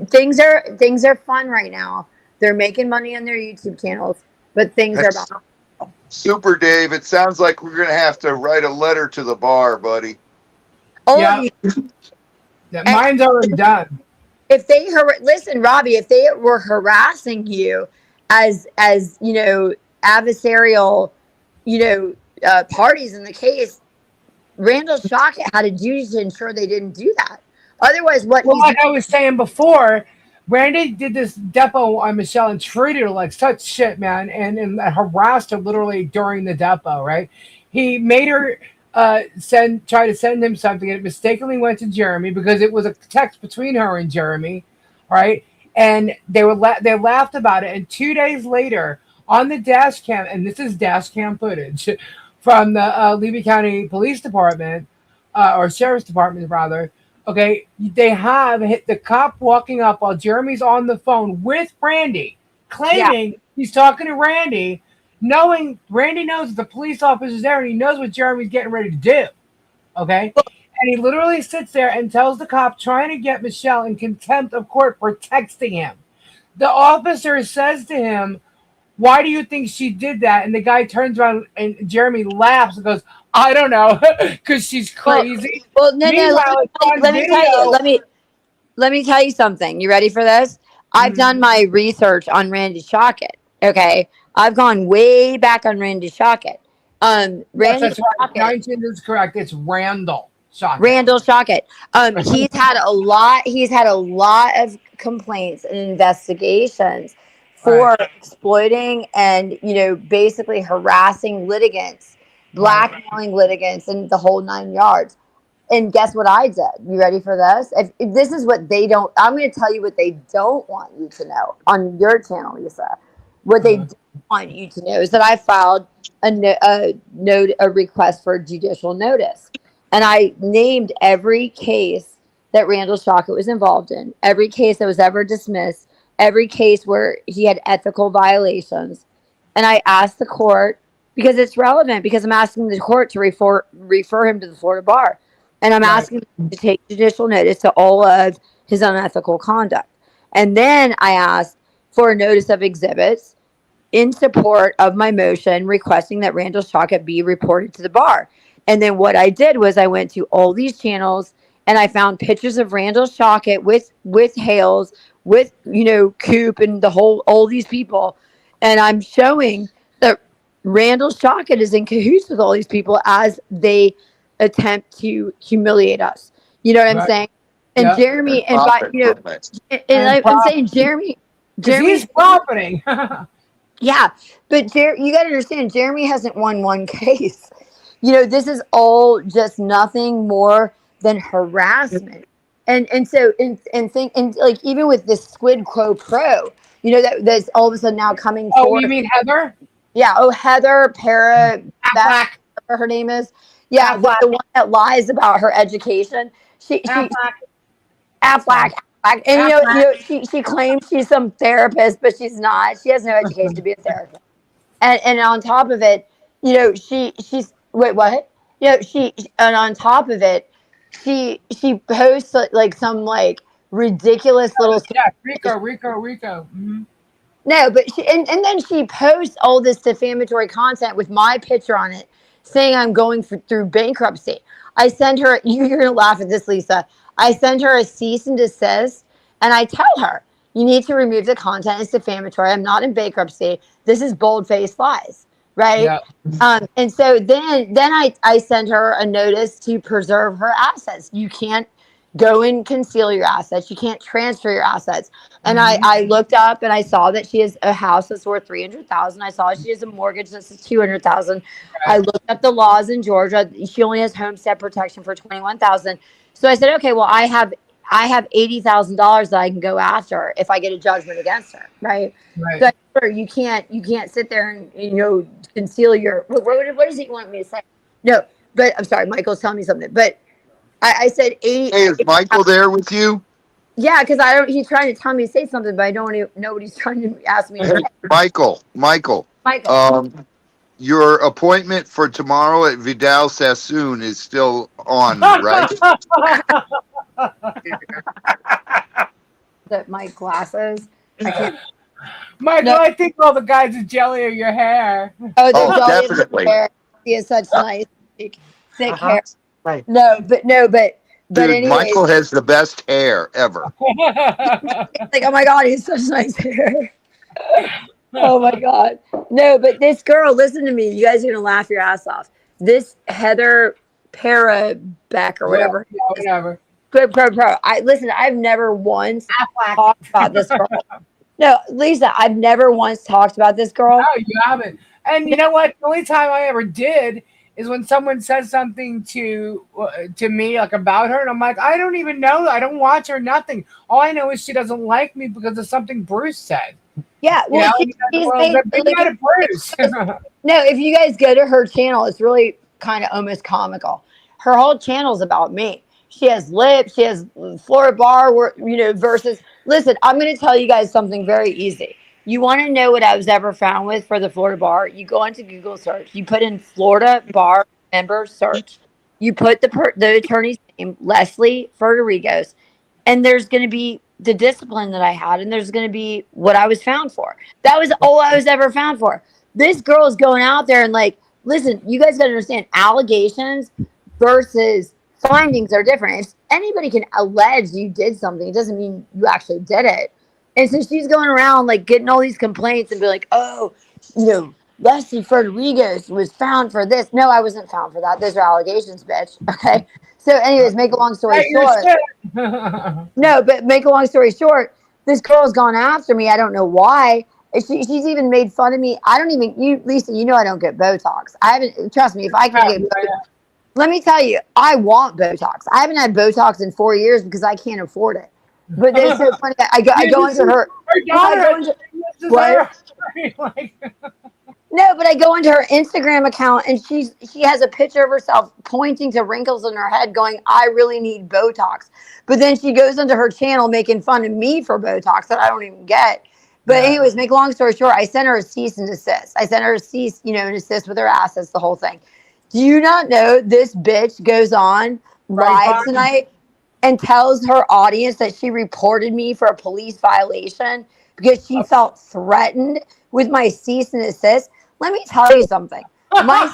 things are fun right now. They're making money on their YouTube channels, but things are That's about. super, Dave. It sounds like we're gonna have to write a letter to the bar, buddy. All Yeah. of you. Yeah. And Mine's already done. if they listen, Robbie, if they were harassing you as you know, adversarial, you know, parties in the case, Randall Shockett had a duty to ensure they didn't do that. Otherwise, what Well, he's like I was saying before, Randy did this depot on Michelle and treated her like such shit, man, and harassed her literally during the depot, right? He made her try to send him something, and it mistakenly went to Jeremy because it was a text between her and Jeremy, right? And they laughed about it, and 2 days later on the dash cam, and this is dash cam footage from the Levy County Police Department, or Sheriff's Department rather. Okay, they have hit the cop walking up while Jeremy's on the phone with Randy, yeah. claiming he's talking to Randy, knowing Randy knows the police officer's there and he knows what Jeremy's getting ready to do. Okay, and he literally sits there and tells the cop trying to get Michelle in contempt of court for texting him. The officer says to him, "Why do you think she did that?" And the guy turns around and Jeremy laughs and goes, "I don't know, because she's crazy." Well, no. Meanwhile, it's on Let me tell you. video. Let me tell you something. You ready for this? I've Mhm. done my research on Randy Shockett. Okay, I've gone way back on Randy Shockett. Yes, Randy that's right. Shockett, 19 is correct. It's Randall Shockett. Randall Shockett. He's had a lot. He's had a lot of complaints and investigations Right, for exploiting and, you know, basically harassing litigants, right. blackmailing litigants, and the whole 9 yards. And guess what I did? You ready for this? If this is what they don't, I'm going to tell you what they don't want you to know on your channel, Lisa. What they Uh, don't want you to know is that I filed a request for judicial notice, and I named every case that Randall Shockett was involved in, every case that was ever dismissed, every case where he had ethical violations, and I asked the court, because it's relevant, because I'm asking the court to refer him to the Florida bar. And I'm right, asking him to take judicial notice to all of his unethical conduct. And then I asked for a notice of exhibits in support of my motion requesting that Randall Shockett be reported to the bar. And then what I did was I went to all these channels and I found pictures of Randall Shockett with Hales, with, you know, Coop and all these people. And I'm showing that Randall Shockett is in cahoots with all these people as they attempt to humiliate us. You know what I'm right. saying? And Yeah. Jeremy, And and by, profit you know, from it. and And I'm saying Jeremy, because Jeremy's he's profiting. yeah, but you got to understand, Jeremy hasn't won one case. You know, this is all just nothing more than harassment. And so and like even with this Squid Pro, you know, that's all of a sudden now coming Oh, you forth. mean Heather? Yeah. Oh, Heather Para, that Affleck. whatever her name is. Yeah, Affleck. the one that lies about her education. She Affleck. Aflac. Sorry. And Affleck. she claims she's some therapist, but she's not. She has no education to be a therapist. And on top of it, you know, she's wait, what? You know, and on top of it, she posts like some like ridiculous little. Yeah, Rico. Mhm. No, but and then she posts all this defamatory content with my picture on it, saying I'm going through bankruptcy. I send her. You're gonna laugh at this, Lisa. I send her a cease and desist, and I tell her you need to remove the content. It's defamatory. I'm not in bankruptcy. This is bold-faced lies, right? Yeah. And so then I send her a notice to preserve her assets. You can't go and conceal your assets. You can't transfer your assets. And Mhm. I looked up and I saw that she has a house that's worth 300,000. I saw she has a mortgage that's 200,000. I Right. looked up the laws in Georgia. She only has homestead protection for 21,000. So I said, okay, well I have $80,000 that I can go after if I get a judgment against her, right? Right. So I told her, you can't sit there and, you know, conceal your what does he want me to say? No, but I'm sorry, Michael's telling me something. But I said 80. Hey, is Michael there with you? Yeah, because I don't. He's trying to tell me to say something, but I don't even know what he's trying to ask me to Hey, say. Michael, Michael. your appointment for tomorrow at Vidal Sassoon is still on, right? That my glasses. I can't. Michael, No. I think all the guys are jelly of your hair. Oh, the Oh, jelly of his definitely. hair. He has such nice, thick Uh-huh. hair. Right. But Dude, anyways, Michael has the best hair ever. like, oh my god, he has such nice hair. Oh my god. No, but this girl, listen to me. You guys are gonna laugh your ass off. This Heather Parabeck or Yeah, whatever. yeah, whatever. Pro. I listen. I've never once talked about this girl. No, Lisa, I've never once talked about this girl. No, you haven't. And you know what? The only time I ever did is when someone says something to me like about her, and I'm like, I don't even know. I don't watch her. Nothing. All I know is she doesn't like me because of something Bruce said. Yeah, You well, know, she's well, made big really night of Bruce. no. If you guys go to her channel, it's really kind of almost comical. Her whole channel's about me. She has lips. She has Florida bar. Versus. Listen, I'm going to tell you guys something very easy. You want to know what I was ever found with for the Florida bar? You go into Google search. You put in Florida bar member search. You put the attorney's name, Leslie Ferderigos, and there's going to be the discipline that I had, and there's going to be what I was found for. That was all I was ever found for. This girl is going out there and like, listen, you guys got to understand, allegations versus findings are different. If anybody can allege you did something, it doesn't mean you actually did it. And so she's going around like getting all these complaints and be like, oh, Leslie Rodriguez was found for this. No, I wasn't found for that. Those are allegations, bitch. Okay. So, anyways, make a long story Right, you're short. shit. No, but make a long story short, this girl's gone after me. I don't know why. She's even made fun of me. I don't even, Lisa, you know I don't get Botox. I haven't, trust me, if I can get Botox, let me tell you, I want Botox. I haven't had Botox in 4 years because I can't afford it. But it's so funny. I go into her. Her daughter. What? Like, No, but I go into her Instagram account and she has a picture of herself pointing to wrinkles in her head going, I really need Botox. But then she goes into her channel making fun of me for Botox that I don't even get. But anyways, make a long story short, I sent her a cease and desist. I sent her a cease, and desist with her assets, the whole thing. Do you not know this bitch goes on live tonight and tells her audience that she reported me for a police violation because she felt threatened with my cease and desist? Let me tell you something. My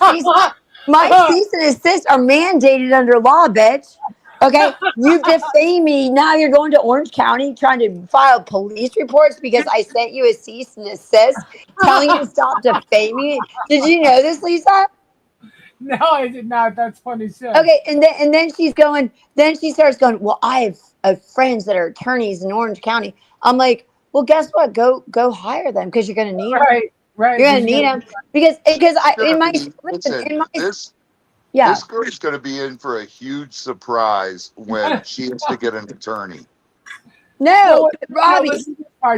cease and desist are mandated under law, bitch. Okay, you defame me. Now you're going to Orange County trying to file police reports because I sent you a cease and desist telling you to stop defaming me. Did you know this, Lisa? No, I did not. That's funny shit. Okay, and then she's going. Then she starts going. Well, I have friends that are attorneys in Orange County. I'm like, well, guess what? Go hire them because you're going to need them. Right. You're going to need them because This girl's going to be in for a huge surprise when she has to get an attorney. No, Robbie.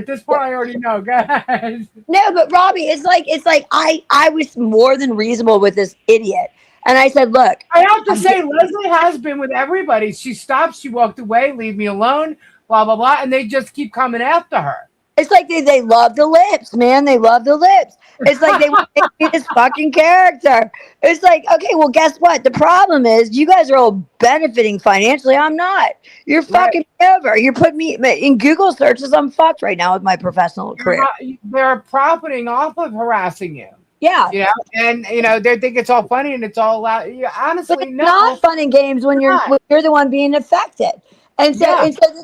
This part I already know, guys. No, but Robbie, it's like I was more than reasonable with this idiot, and I said, look. I have to say, Leslie has been with everybody. She stopped. She walked away. Leave me alone. Blah blah blah, and they just keep coming after her. It's like they love the lips, man. They love the lips. It's like they want to be this fucking character. It's like, okay, well, guess what? The problem is you guys are all benefiting financially. I'm not. You're fucking over. You're putting me in Google searches. I'm fucked right now with my professional career. They're profiting off of harassing you. Yeah. And they think it's all funny and it's all loud. Honestly, but it's not fun and games when you're the one being affected. And so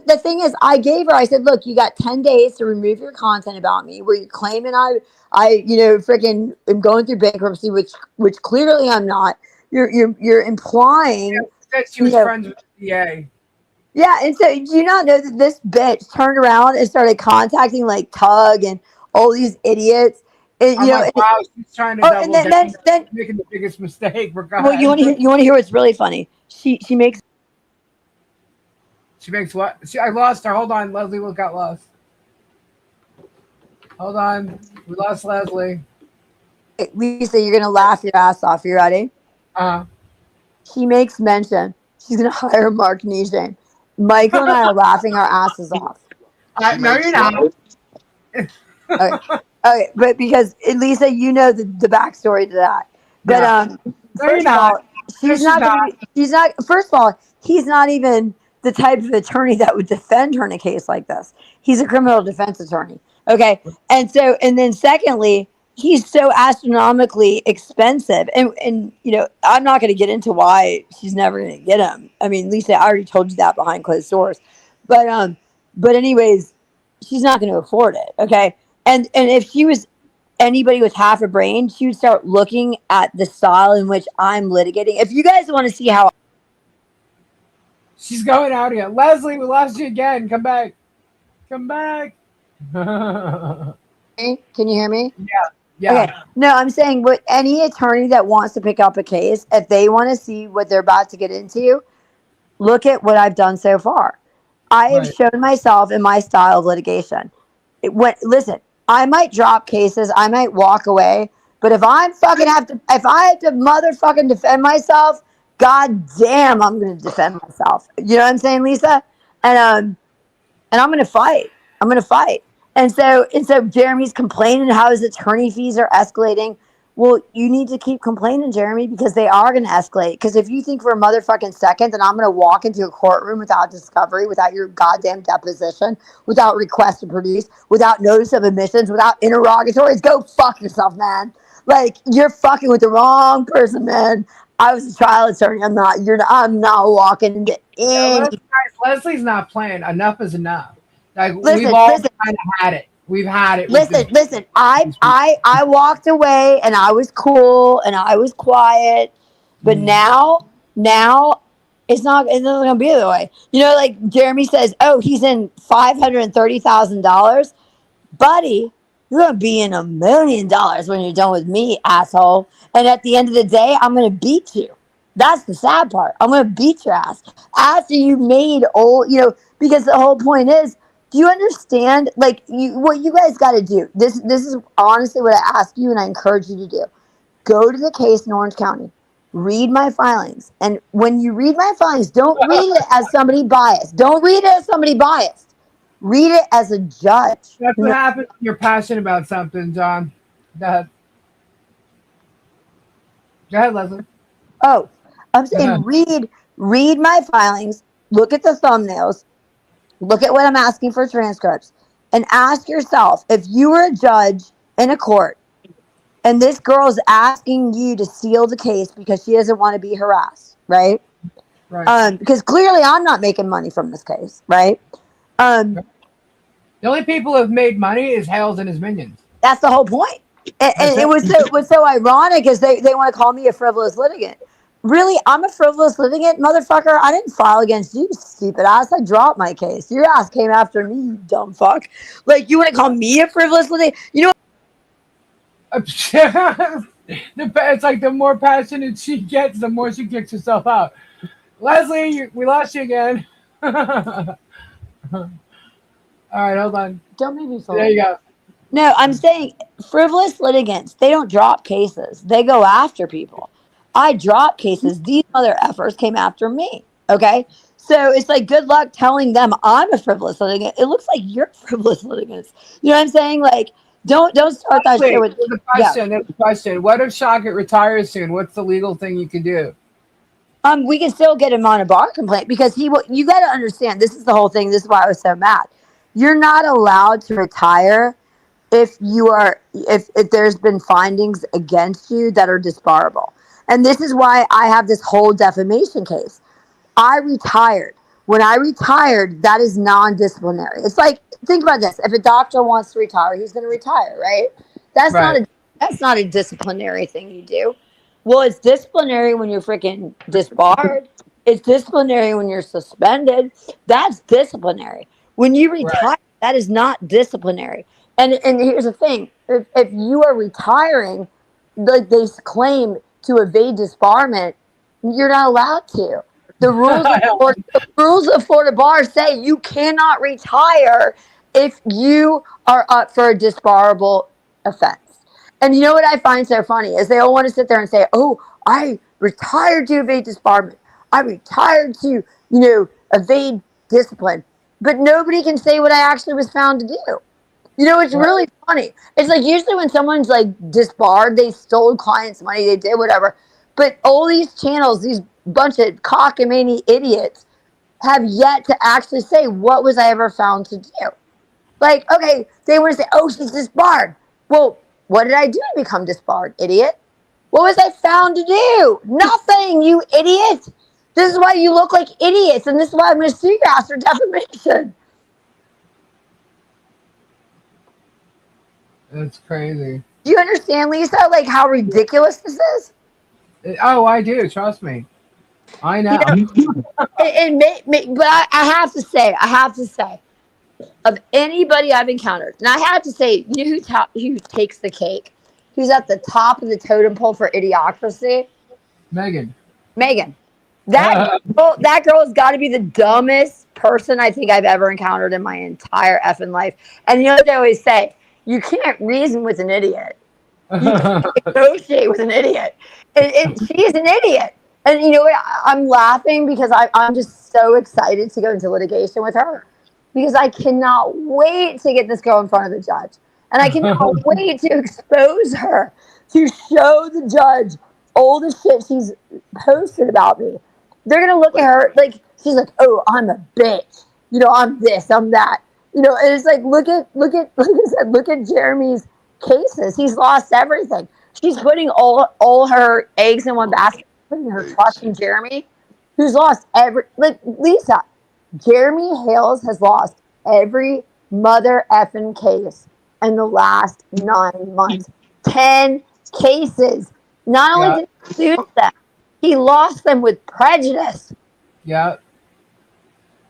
the thing is, I said, look, you got 10 days to remove your content about me where you're claiming I freaking am going through bankruptcy, which clearly I'm not. You're implying that she was friends with the DA. Yeah, and so do you not know that this bitch turned around and started contacting like Tug and all these idiots? And, wow, she's trying to and then making the biggest mistake. Well, you want to hear what's really funny? She makes what? I lost her. Hold on, Leslie. We got lost. Hold on, we lost Leslie. Lisa, you're gonna laugh your ass off. You ready? Uh-huh. She makes mention she's gonna hire Mark Nijane. Michael and I are laughing our asses off. She No, makes you're not. love. Okay, okay, but because Lisa, you know the backstory to that. But Yeah. No, you're first of not. all, No, she's she's not going not. to be. She's not. First of all, he's not even the type of attorney that would defend her in a case like this. He's a criminal defense attorney. Okay, and then secondly, he's so astronomically expensive, and I'm not going to get into why she's never going to get him. I mean, Lisa, I already told you that behind closed doors. But anyways, she's not going to afford it. Okay, and if she was anybody with half a brain, she would start looking at the style in which I'm litigating. If you guys want to see how She's going out again. Leslie, we lost you again. Come back. Come back. Yeah. can you hear me? Yeah. Okay. No, I'm saying what any attorney that wants to pick up a case, if they want to see what they're about to get into, look at what I've done so far. I have Right. shown myself in my style of litigation. Listen, I might drop cases, I might walk away, but if I have to motherfucking defend myself, god damn, I'm gonna defend myself. You know what I'm saying, Lisa? And I'm gonna fight. I'm gonna fight. And so Jeremy's complaining how his attorney fees are escalating. Well, you need to keep complaining, Jeremy, because they are going to escalate. Because if you think for a motherfucking second that I'm going to walk into a courtroom without discovery, without your goddamn deposition, without request to produce, without notice of admissions, without interrogatories, go fuck yourself, man. Like, you're fucking with the wrong person, man. I was a trial attorney. I'm not walking into Yeah, any. Leslie's not playing. Enough is enough. Like we've Listen, all listen. kind of had it. We've had it with Listen, this. listen. I walked away and I was cool and I was quiet, but now it's not gonna be the way. Like Jeremy says, oh, he's in $530,000, buddy. You're gonna be in $1 million when you're done with me, asshole. And at the end of the day, I'm gonna beat you. That's the sad part. I'm gonna beat your ass after you made old. Because the whole point is, do you understand? Like, what you guys got to do. This is honestly what I ask you, and I encourage you to do. Go to the case in Orange County. Read my filings, and when you read my filings, don't read it as somebody biased. Don't read it as somebody biased. Read it as a judge. That's what happens when you're passionate about something, John. Go ahead. Go ahead, Leslie. Oh, I'm Go saying ahead. read my filings, look at the thumbnails, look at what I'm asking for transcripts, and ask yourself, if you were a judge in a court and this girl is asking you to seal the case because she doesn't want to be harassed, right? Right. Because clearly I'm not making money from this case, right? Um, The only people who have made money is Hales and his minions. that's the whole point. And That's it was so ironic is they want to call me a frivolous litigant. Really, I'm a frivolous litigant, motherfucker. I didn't file against you, stupid ass. I dropped my case. Your ass came after me, you dumb fuck. Like, you want to call me a frivolous litigant? You know It's like the more passionate she gets, the more she kicks herself out. Leslie, we lost you again. All right, hold on. Don't make me feel There you go. No, I'm saying frivolous litigants, they don't drop cases. They go after people. I drop cases. These other efforts came after me. Okay. So it's like, good luck telling them I'm a frivolous litigant. It looks like you're frivolous litigants. You know what I'm saying? Like, don't start that shit Leslie, with, there's a yeah. question. There's a question. What if Shockett retires soon? What's the legal thing you can do? We can still get him on a bar complaint because you got to understand, this is the whole thing. This is why I was so mad. You're not allowed to retire if there's been findings against you that are disbarable. And this is why I have this whole defamation case. I retired. When I retired, that is non-disciplinary. It's like, think about this. If a doctor wants to retire, he's going to retire, right? That's not Right. a that's not a disciplinary thing you do. Well, it's disciplinary when you're freaking disbarred. It's disciplinary when you're suspended. That's disciplinary. When you Right. retire, that is not disciplinary. And here's the thing: if you are retiring, like they claim, to evade disbarment, you're not allowed to. The rules of Florida bar say you cannot retire if you are up for a disbarable offense. And you know what I find so funny is they all want to sit there and say, "Oh, I retired to evade disbarment. I retired to, evade discipline. But nobody can say what I actually was found to do. You know, it's Right. really funny. It's like usually when someone's like disbarred, they stole clients' money, they did whatever. But all these channels, these bunch of cockamamie idiots, have yet to actually say what was I ever found to do. Like, okay, they want to say, "Oh, she's disbarred." Well, what did I do to become disbarred, idiot? What was I found to do? Nothing, you idiot. This is why you look like idiots, and this is why I'm going to sue your ass for defamation. That's crazy. Do you understand, Lisa, like how ridiculous this is? Oh, I do. Trust me. I know. But I have to say, of anybody I've encountered, and I have to say, you know who takes the cake? Who's at the top of the totem pole for idiocracy? Megan. Megan. That girl has got to be the dumbest person I think I've ever encountered in my entire effing life. And you know what they always say? You can't reason with an idiot. You can't negotiate with an idiot. And she's an idiot. And you know what? I'm laughing because I'm just so excited to go into litigation with her. Because I cannot wait to get this girl in front of the judge. And I cannot wait to expose her, to show the judge all the shit she's posted about me. They're going to look at her like, she's like, "Oh, I'm a bitch. You know, I'm this, I'm that." You know, and it's like, look at, like I said, look at Jeremy's cases. He's lost everything. She's putting all her eggs in one basket, putting her trust in Jeremy, who's lost like Lisa. Jeremy Hales has lost every mother effing case in the last 9 months. 10 cases. Not only did he sue them, he lost them with prejudice. Yeah.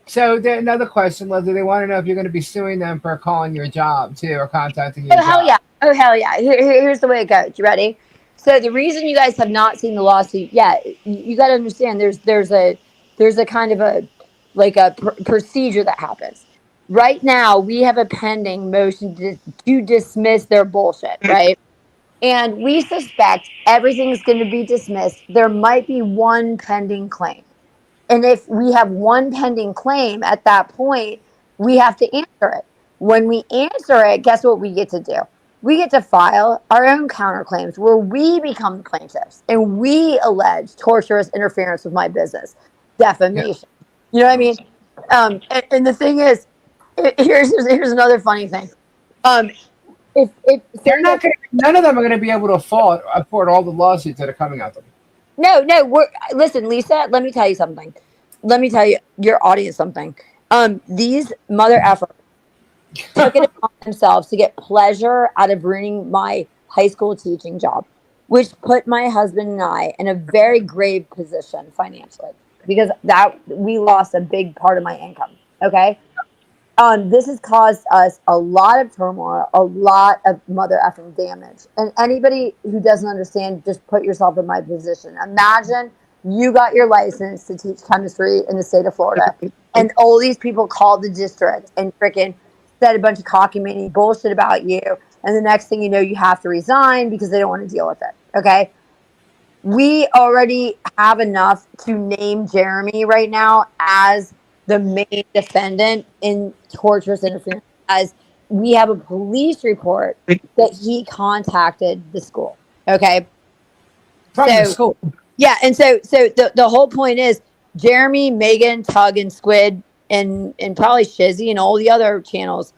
So another question, Leslie. They want to know if you're going to be suing them for calling your job too, or contacting your Oh hell job. yeah! Oh hell yeah! Here's the way it goes. You ready? So the reason you guys have not seen the lawsuit yet, you got to understand. There's a kind of a like a procedure that happens. Right now, we have a pending motion to dismiss their bullshit, right? And we suspect everything's going to be dismissed. There might be one pending claim. And if we have one pending claim at that point, we have to answer it. When we answer it, guess what we get to do? We get to file our own counterclaims where we become the plaintiffs and we allege torturous interference with my business, defamation. You know what I mean? And the thing is, here's another funny thing. If They're not going. None of them are going to be able to afford all the lawsuits that are coming at them. No, listen, Lisa, let me tell you something. Let me tell you, your audience something. These mother effers took it upon themselves to get pleasure out of ruining my high school teaching job, which put my husband and I in a very grave position financially because that we lost a big part of my income. Okay. This has caused us a lot of turmoil, a lot of mother effing damage. And anybody who doesn't understand, just put yourself in my position. Imagine you got your license to teach chemistry in the state of Florida, and all these people called the district and freaking said a bunch of cockamamie bullshit about you. And the next thing you know, you have to resign because they don't want to deal with it. Okay. We already have enough to name Jeremy right now as the main defendant in torturous interference, as we have a police report that he contacted the school. Okay. From the school. Yeah. And so the whole point is Jeremy, Megan, Tug, and Squid, and probably Shizzy and all the other channels,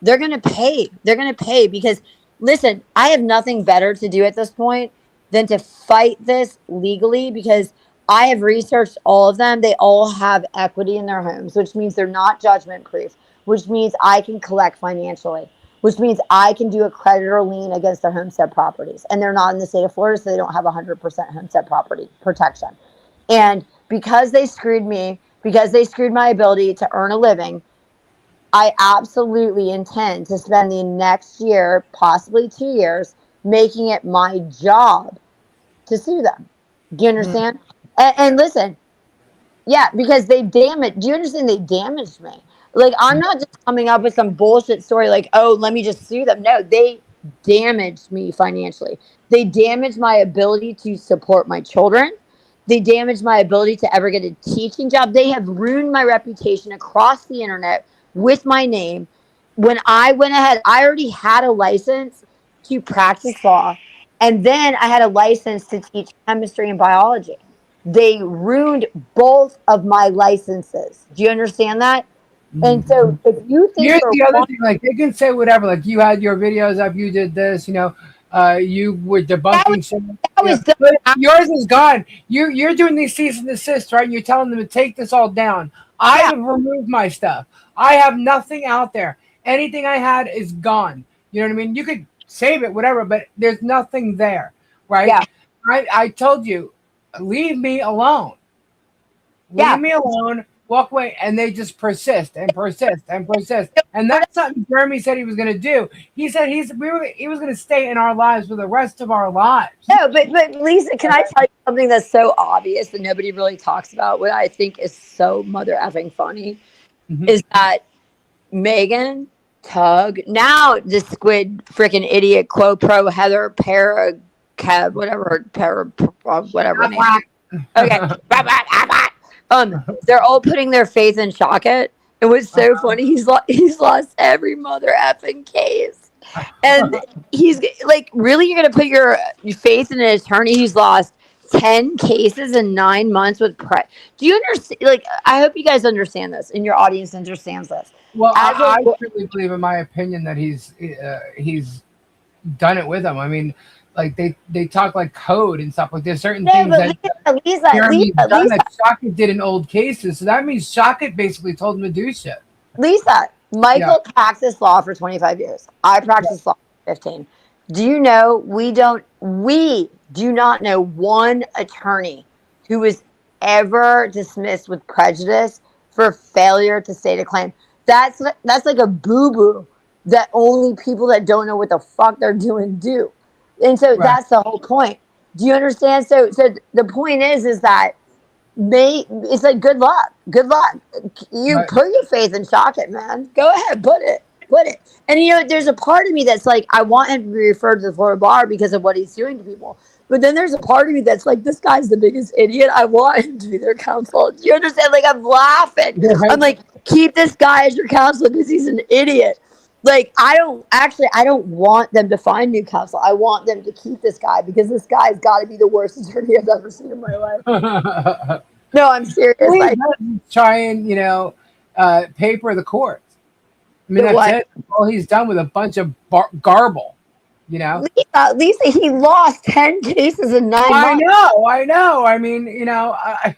they're going to pay. They're going to pay because, listen, I have nothing better to do at this point than to fight this legally because I have researched all of them. They all have equity in their homes, which means they're not judgment proof, which means I can collect financially, which means I can do a creditor lien against their homestead properties. And they're not in the state of Florida, so they don't have 100% homestead property protection. And because they screwed me, because they screwed my ability to earn a living, I absolutely intend to spend the next year, possibly 2 years, making it my job to sue them. Do you understand? And listen, yeah, because they damaged. Do you understand? They damaged me. Like, I'm not just coming up with some bullshit story like, "Oh, let me just sue them." No, they damaged me financially. They damaged my ability to support my children. They damaged my ability to ever get a teaching job. They have ruined my reputation across the internet with my name. When I went ahead, I already had a license to practice law, and then I had a license to teach chemistry and biology. They ruined both of my licenses. Do you understand that? And so, if you think Here's for the other one, thing, like they can say whatever, like you had your videos up, you did this, you were that debunking shit, was the but yours is gone. You're doing these cease and desist, right? You're telling them to take this all down. I yeah, have removed my stuff. I have nothing out there. Anything I had is gone. You know what I mean? You could save it, whatever, but there's nothing there, right? yeah, I told you, leave me alone. yeah. Leave me alone, walk away, and they just persist and persist and persist. And that's something Jeremy said he was going to do. He said he was going to stay in our lives for the rest of our lives. No, but Lisa, can I tell you something that's so obvious that nobody really talks about? What I think is so mother effing funny Mhm. is that Megan, Tug, now this squid freaking idiot, quo pro Heather, para, cab, whatever, para, whatever her name. Okay. They're all putting their faith in Shockett. It was so funny. He's lost every mother effing case. And he's like, really, you're gonna put your faith in an attorney who's lost 10 cases in 9 months with do you understand? Like, I hope you guys understand this and your audience understands this. Well, As I a, truly believe, in my opinion, that he's done it with them. I mean, like they talk like code and stuff. Like there's certain no, things but that Lisa, Jeremy's done Lisa, that Shockett did in old cases. So that means Shockett basically told him to do shit. Lisa, Michael practiced law for 25 years. I practiced law for 15. Do you know we do not know one attorney who was ever dismissed with prejudice for failure to state a claim. That's like a boo-boo that only people that don't know what the fuck they're doing do. And so that's the whole point. Do you understand? So the point is that it's like good luck. Good luck. You put your faith in Shockett, man. Go ahead, put it. And there's a part of me that's like, I want him to be referred to the Florida bar because of what he's doing to people. But then there's a part of me that's like, this guy's the biggest idiot. I want him to be their counsel. Do you understand? Like, I'm laughing. I'm like, keep this guy as your counsel because he's an idiot. Like, I don't want them to find new counsel. I want them to keep this guy because this guy's got to be the worst attorney I've ever seen in my life. No, I'm serious. Like, try and paper the courts. I mean, that's it. All he's done with a bunch of garble. Lisa, he lost 10 cases in 9 months. I know. I mean, I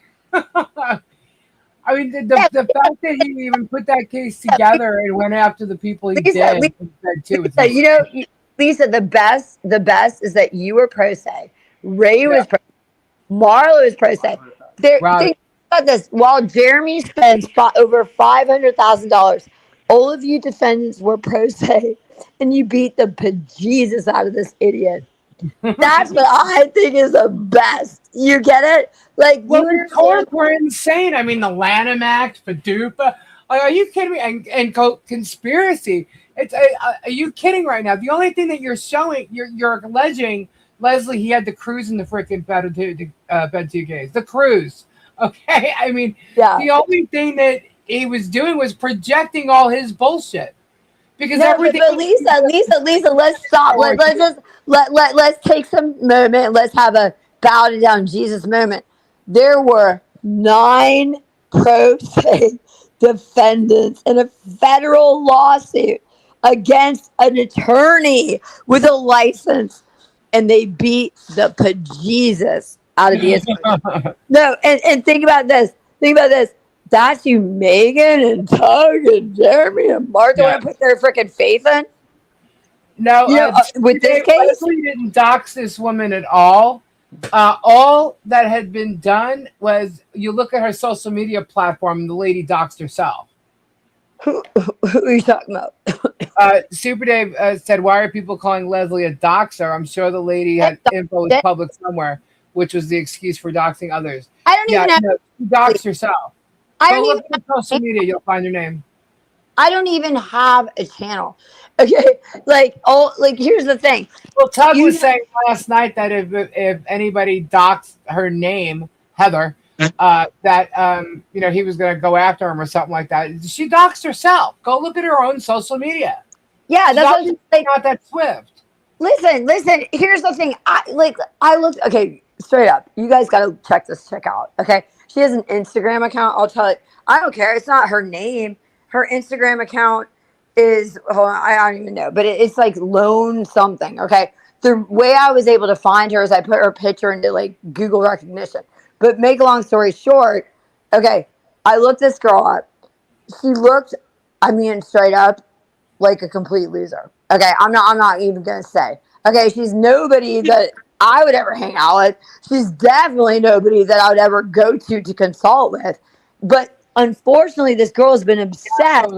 mean, the fact that he even put that case together and went after the people he did too. Lisa, the best is that you were pro se, Ray was pro se, Marlo is pro se. Think about this. While Jeremy spends over $500,000, all of you defendants were pro se, and you beat the bejesus out of this idiot. That's what I think is the best. You get it? Like, the courts were insane. I mean, the Lanham Act, FDUPA. Like, are you kidding me? And conspiracy. Are you kidding right now? The only thing that you're showing, you're alleging, Leslie, he had the cruise in the freaking bed 2 case. The cruise. Okay? I mean, the only thing that he was doing was projecting all his bullshit. Because everything. But Lisa, let's stop. Let's take some moment. Let's have a bow down Jesus moment. There were 9 pro se defendants in a federal lawsuit against an attorney with a license, and they beat the bejesus out of the attorney. No, and think about this. That's who Megan and Tug and Jeremy and Martha want to put their freaking faith in? No, with this case? Leslie didn't dox this woman at all. All that had been done was, you look at her social media platform, the lady doxed herself. Who are you talking about? Super Dave said, why are people calling Leslie a doxer? I'm sure the lady had info was public somewhere, which was the excuse for doxing others. I don't even have she doxed herself. Go look at social media, you'll find her name. I don't even have a channel. Okay, here's the thing. Well, Tug was saying last night that if anybody doxed her name, Heather, that he was going to go after him or something like that. She doxed herself. Go look at her own social media. Yeah, She's that's what I'm saying. not that swift. Listen. Here's the thing. I looked. Okay, straight up. You guys got to check this chick out. Okay, she has an Instagram account. I'll tell it. I don't care. It's not her name. Her Instagram account is. Hold on, I don't even know, but it's like Lone something. Okay. The way I was able to find her is I put her picture into like Google recognition. But make a long story short, okay, I looked this girl up. She looked, I mean, straight up like a complete loser. Okay, I'm not even gonna say. Okay, she's nobody that I would ever hang out with. She's definitely nobody that I would ever go to consult with. But unfortunately, this girl has been obsessed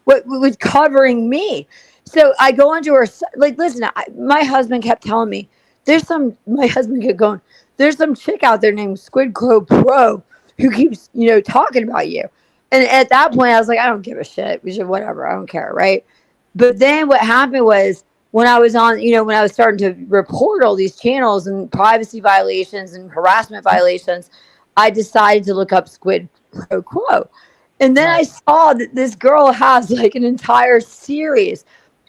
with covering me. So I go onto her, like, listen, my husband kept telling me, my husband kept going, there's some chick out there named Squid Crow Pro who keeps, talking about you. And at that point, I was like, I don't give a shit. We should, whatever. I don't care. Right. But then what happened was when I was on, when I was starting to report all these channels and privacy violations and harassment violations, I decided to look up Squid Pro Quo. And then I saw that this girl has like an entire series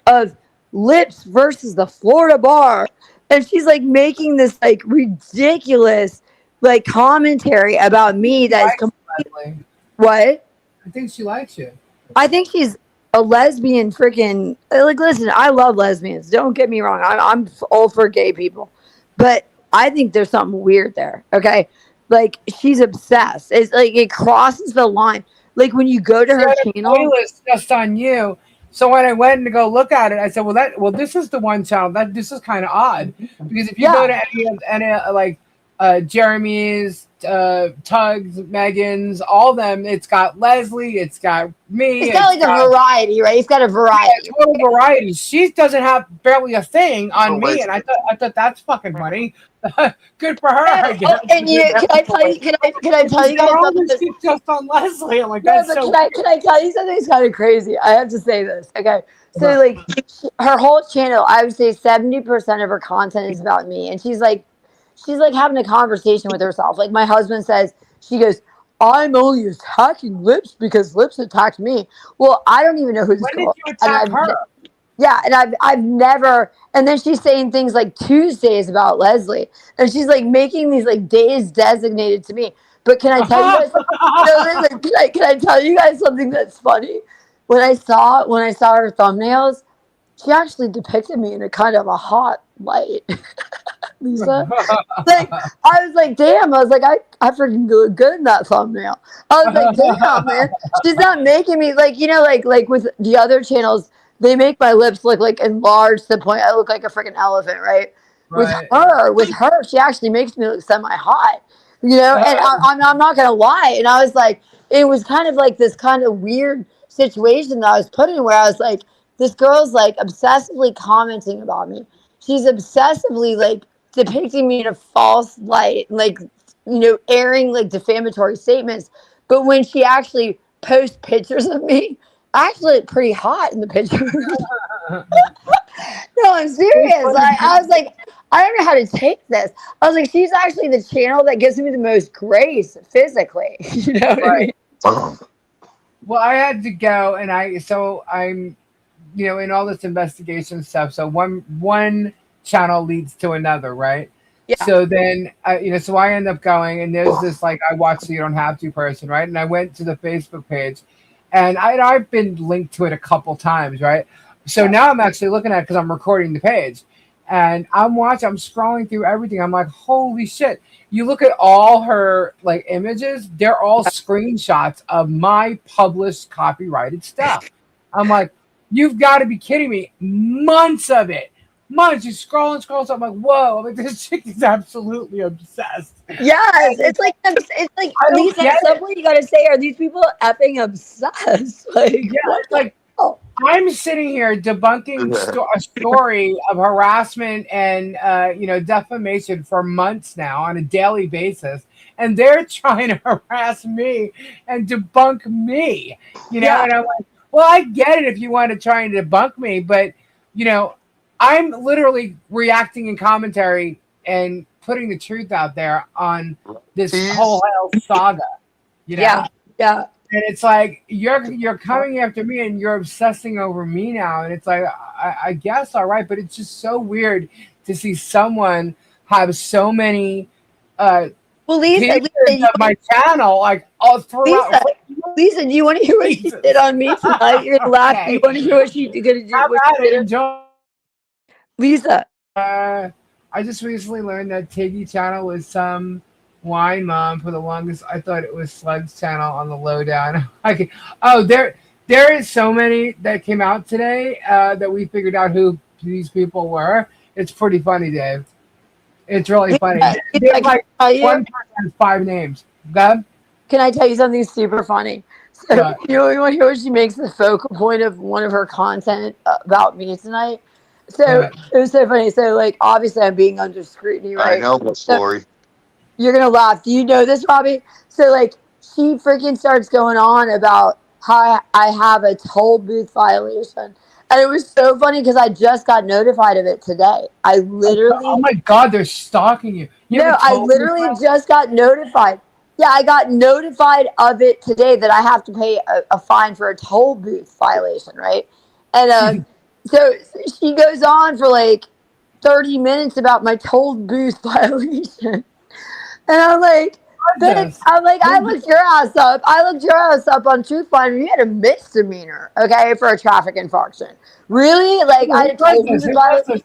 of Lips versus the Florida Bar. And she's like making this like ridiculous like commentary about me that is completely. What? I think she likes you. I think she's a lesbian freaking, like, listen, I love lesbians. Don't get me wrong. I'm all for gay people. But I think there's something weird there. Okay. Like she's obsessed. It's like it crosses the line. Like when you go to her channel, playlist just on you. So when I went to go look at it, I said, "Well, this is the one channel that this is kind of odd because if you go to any like Jeremy's, Tugs, Megan's, all them, it's got Leslie, it's got me. It's got like a variety, right? It's got a variety. Yeah, total variety. She doesn't have barely a thing on me, and I thought that's fucking funny. Good for her, I guess. And can I tell you? Can I tell you guys something? She's just on Leslie. I'm like, no, that's but so. Can I tell you something? It's kind of crazy. I have to say this. Okay, so like her whole channel, I would say 70% of her content is about me, and she's like having a conversation with herself. Like my husband says, she goes, "I'm only attacking Lips because Lips attacked me." Well, I don't even know who this girl is. When did you attack her? Yeah, and I've never. And then she's saying things like Tuesdays about Leslie, and she's like making these like days designated to me. But can I tell you guys? No, listen, can I tell you guys something that's funny? When I saw her thumbnails, she actually depicted me in a kind of a hot light. Lisa, like I was like, damn. I was like, I freaking look good in that thumbnail. I was like, damn, man. She's not making me like like with the other channels. They make my lips look like enlarged to the point I look like a freaking elephant, right? With her, she actually makes me look semi-hot, and I'm not gonna lie. And I was like, it was kind of like this kind of weird situation that I was put in where I was like, this girl's like obsessively commenting about me. She's obsessively like depicting me in a false light, like airing like defamatory statements. But when she actually posts pictures of me, I actually look pretty hot in the picture. No, I'm serious. I was like, I don't know how to take this. I was like, she's actually the channel that gives me the most grace physically. You know what I mean? Well, I had to go, and I'm, in all this investigation stuff. So one channel leads to another, right? Yeah. So then, so I end up going, and there's this like I watch so you don't have to person, right? And I went to the Facebook page. And I've been linked to it a couple times, right? So now I'm actually looking at it because I'm recording the page. And I'm scrolling through everything. I'm like, holy shit. You look at all her like images, they're all screenshots of my published copyrighted stuff. I'm like, you've got to be kidding me. Months of it. Months. You scroll and scroll. So I'm like, whoa. I'm like, this chick is absolutely obsessed. Yes, it's like Lisa, at some point you gotta say, are these people effing obsessed? Like, I'm sitting here debunking a story of harassment and defamation for months now on a daily basis, and they're trying to harass me and debunk me. And I'm like, well, I get it if you want to try and debunk me, but I'm literally reacting in commentary and putting the truth out there on this Tease. whole hell saga. You know? Yeah. And it's like you're coming after me and you're obsessing over me now, and it's like I guess all right, but it's just so weird to see someone have so many Well, Lisa, pieces of my channel like all throughout. Lisa, do you want to hear what she did on me tonight? You're gonna laugh. Okay. You want to hear what she's gonna do? How What about she it? did? Enjoy. Lisa, I just recently learned that Tiggy channel was some wine mom. For the longest, I thought it was Slug's channel on the lowdown. There is so many that came out today that we figured out who these people were. It's pretty funny, Dave. It's really funny. There's like one person has 5 names. Go. can I tell you something super funny? So, you want to hear what she makes the focal point of one of her content about me tonight? So it was so funny. So, like, obviously, I'm being under scrutiny, right? I know the story. You're gonna laugh. Do you know this, Robbie? So, like, she freaking starts going on about how I have a toll booth violation, and it was so funny because I just got notified of it today. I literally. Oh my God, they're stalking you. No, I literally just got notified. Yeah, I got notified of it today that I have to pay a fine for a toll booth violation, right? And so she goes on for like 30 minutes about my toll booth violation. And I'm like, bitch, I looked your ass up. I looked your ass up on Truth Finder. You had a misdemeanor, okay, for a traffic infraction. Really? Like, I had a toll booth violation.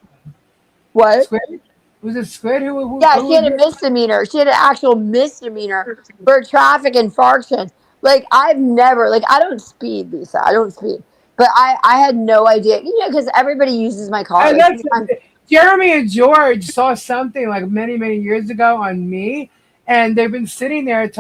What? Squid? Was it Squid? Who She had a misdemeanor. She had an actual misdemeanor for a traffic infraction. Like, I've never, like, I don't speed, Lisa. I don't speed. But I had no idea, you know, because everybody uses my car. And Like, Jeremy and George saw something like many, many years ago on me, and they've been sitting there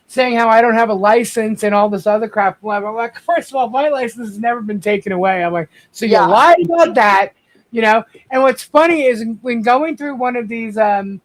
saying how I don't have a license and all this other crap. I'm like, first of all, my license has never been taken away. I'm like, so you lied about that, you know? And what's funny is when going through one of these things,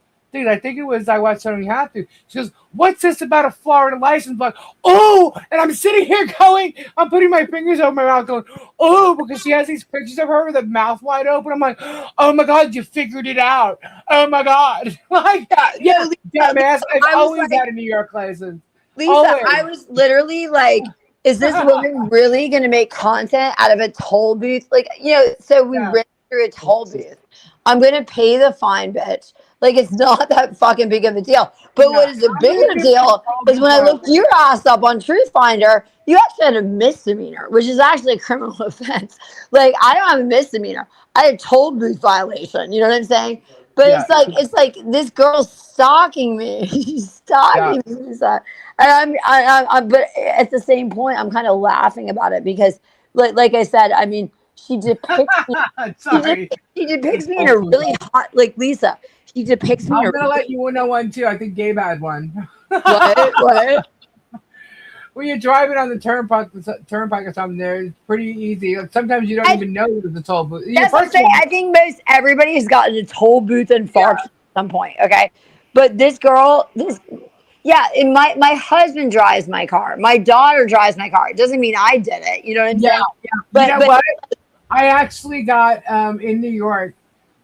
I think it was I Watched Something Happen. She goes, "What's this about a Florida license?" I'm like, oh, and I'm sitting here going, I'm putting my fingers over my mouth going, oh, because she has these pictures of her with her mouth wide open. I'm like, oh my God, you figured it out. Oh my God. Like, dumbass. I've always had a New York license. Lisa, always. I was literally like, is this woman really going to make content out of a toll booth? Like, you know, so we ran through a toll booth. I'm going to pay the fine, bitch. Like, it's not that fucking big of a deal. But what is a bigger deal is when I looked your ass up on Truth Finder, you actually had a misdemeanor, which is actually a criminal offense. Like, I don't have a misdemeanor. I had a toll booth violation. You know what I'm saying? But it's like this girl's stalking me. She's stalking me. And I'm but at the same point, I'm kind of laughing about it because, like I said, I mean, she depicts me. She depicts me in a really hot, like Lisa. She depicts me. I'm gonna let you know one too. I think Gabe had one. What? When you're driving on the turnpike or something, there it's pretty easy. Sometimes you don't even know there's a toll booth. That's what I'm saying. I think most everybody has gotten a toll booth infarction at some point. Okay, but this girl, and my husband drives my car. My daughter drives my car. It doesn't mean I did it. You know what I'm saying? Yeah. But you know what? I actually got in New York.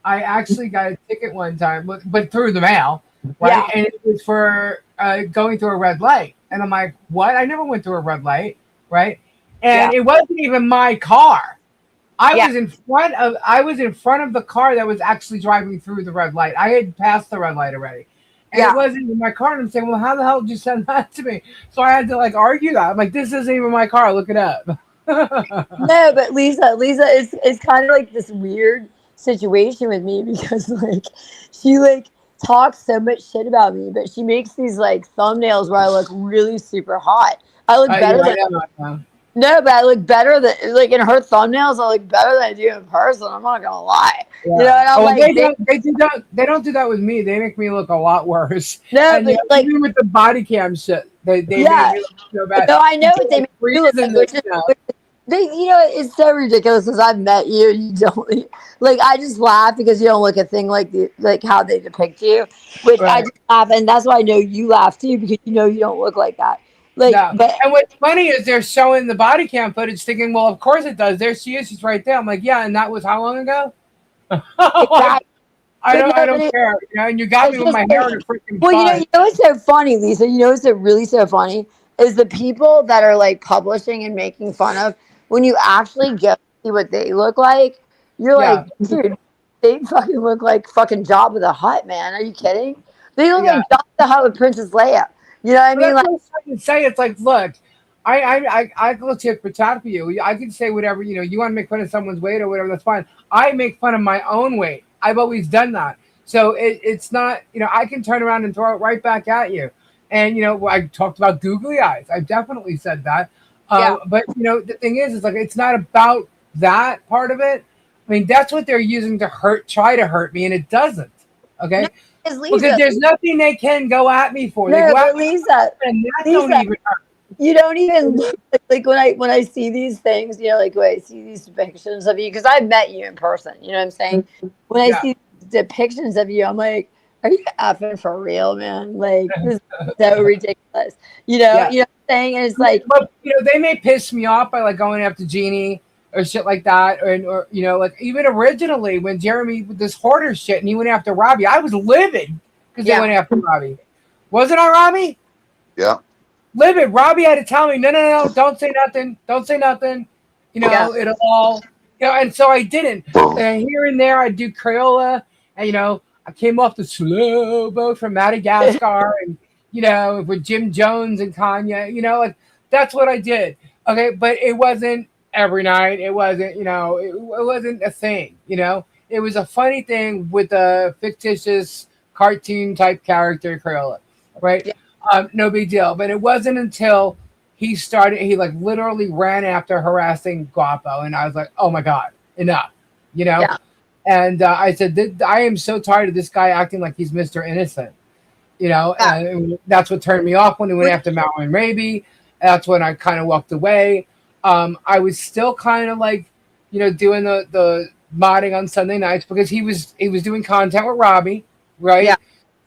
I actually got a ticket one time, but through the mail, right? Yeah. And it was for going through a red light. And I'm like, what? I never went through a red light, right? And it wasn't even my car. I was in front of the car that was actually driving through the red light. I had passed the red light already. And it wasn't even my car. And I'm saying, well, how the hell did you send that to me? So I had to like argue that. I'm like, this isn't even my car. Look it up. No, but Lisa, it's kind of like this weird situation with me because like she like talks so much shit about me, but she makes these like thumbnails where I look really super hot. I look better but I look better than like in her thumbnails. I look better than I do in person. I'm not gonna lie. Yeah. You know, and I'm like, they don't do that with me. They make me look a lot worse. No, and but like even with the body cam shit, they make me look so bad. No, I know what they make me look like. You know, it's so ridiculous because I've met you and you don't like. I just laugh because you don't look a thing like how they depict you, which I just laugh, and that's why I know you laugh too because you know you don't look like that. Like, and what's funny is they're showing the body cam footage, thinking, "Well, of course it does." There she is, she's right there. I'm like, "Yeah," and that was how long ago? Exactly. I But don't. no, I but don't care. You know, and you got it's me with just my hair in a freaking well, bun. you know what's so funny, Lisa? You know what's so really so funny is the people that are like publishing and making fun of when you actually get to see what they look like, you're Yeah, like, dude, they fucking look like fucking Jabba the Hutt, man. Are you kidding? They look yeah. like Jabba the Hutt with Princess Leia. You know what I But mean? that's Like, what I'm trying to say. It's like, look, I go tit for tat for you. I can say whatever, you know, you want to make fun of someone's weight or whatever, that's fine. I make fun of my own weight. I've always done that. So it's not, you know, I can turn around and throw it right back at you. And, you know, I talked about googly eyes. I've definitely said that. yeah, But, you know, the thing is, it's like, it's not about that part of it. I mean, that's what they're using to try to hurt me, and it doesn't. no, Okay. it's Because Lisa. there's nothing they can go at me for. They No, go at but me Lisa, and that don't Lisa, even hurt. you don't even look like when I see these things, you know, like when I see these depictions of you, because I've met you in person, you know what I'm saying? When I Yeah. see depictions of you, I'm like, are you effing for real, man? Like this is so ridiculous. Yeah. You know what I'm saying? And it's like, But you know, they may piss me off by like going after Jeannie or shit like that, or you know, like even originally when Jeremy with this hoarder shit and he went after Robbie, I was livid because they yeah, went after Robbie. Wasn't I, Robbie? Yeah. Livid. Robbie had to tell me, no, no, no, don't say nothing, don't say nothing. You yeah, know, it'll all, you know, and so I didn't. And here and there, I do Crayola, and you know, I came off the slow boat from Madagascar, and you know, with Jim Jones and Kanye, you know, like that's what I did. Okay, but it wasn't every night. It wasn't, you know, it wasn't a thing. You know, it was a funny thing with a fictitious cartoon type character, Crayola, right? yeah, No big deal. But it wasn't until he like literally ran after harassing Guapo, and I was like, oh my god, enough, you know. yeah, And I said, I am so tired of this guy acting like he's Mr. Innocent, you know. yeah. And that's what turned me off when he went Which, after Mallory Raby. That's when I kind of walked away. I was still kind of like, you know, doing the modding on Sunday nights because he was doing content with Robbie, yeah, right?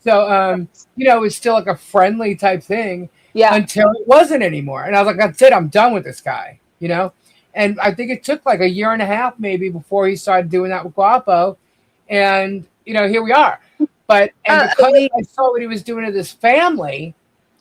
So you know, it was still like a friendly type thing yeah. until it wasn't anymore. And I was like, that's it, I'm done with this guy, you know? And I think it took like a year and a half maybe before he started doing that with Guapo. And, you know, here we are. But and because We, I saw what he was doing to this family,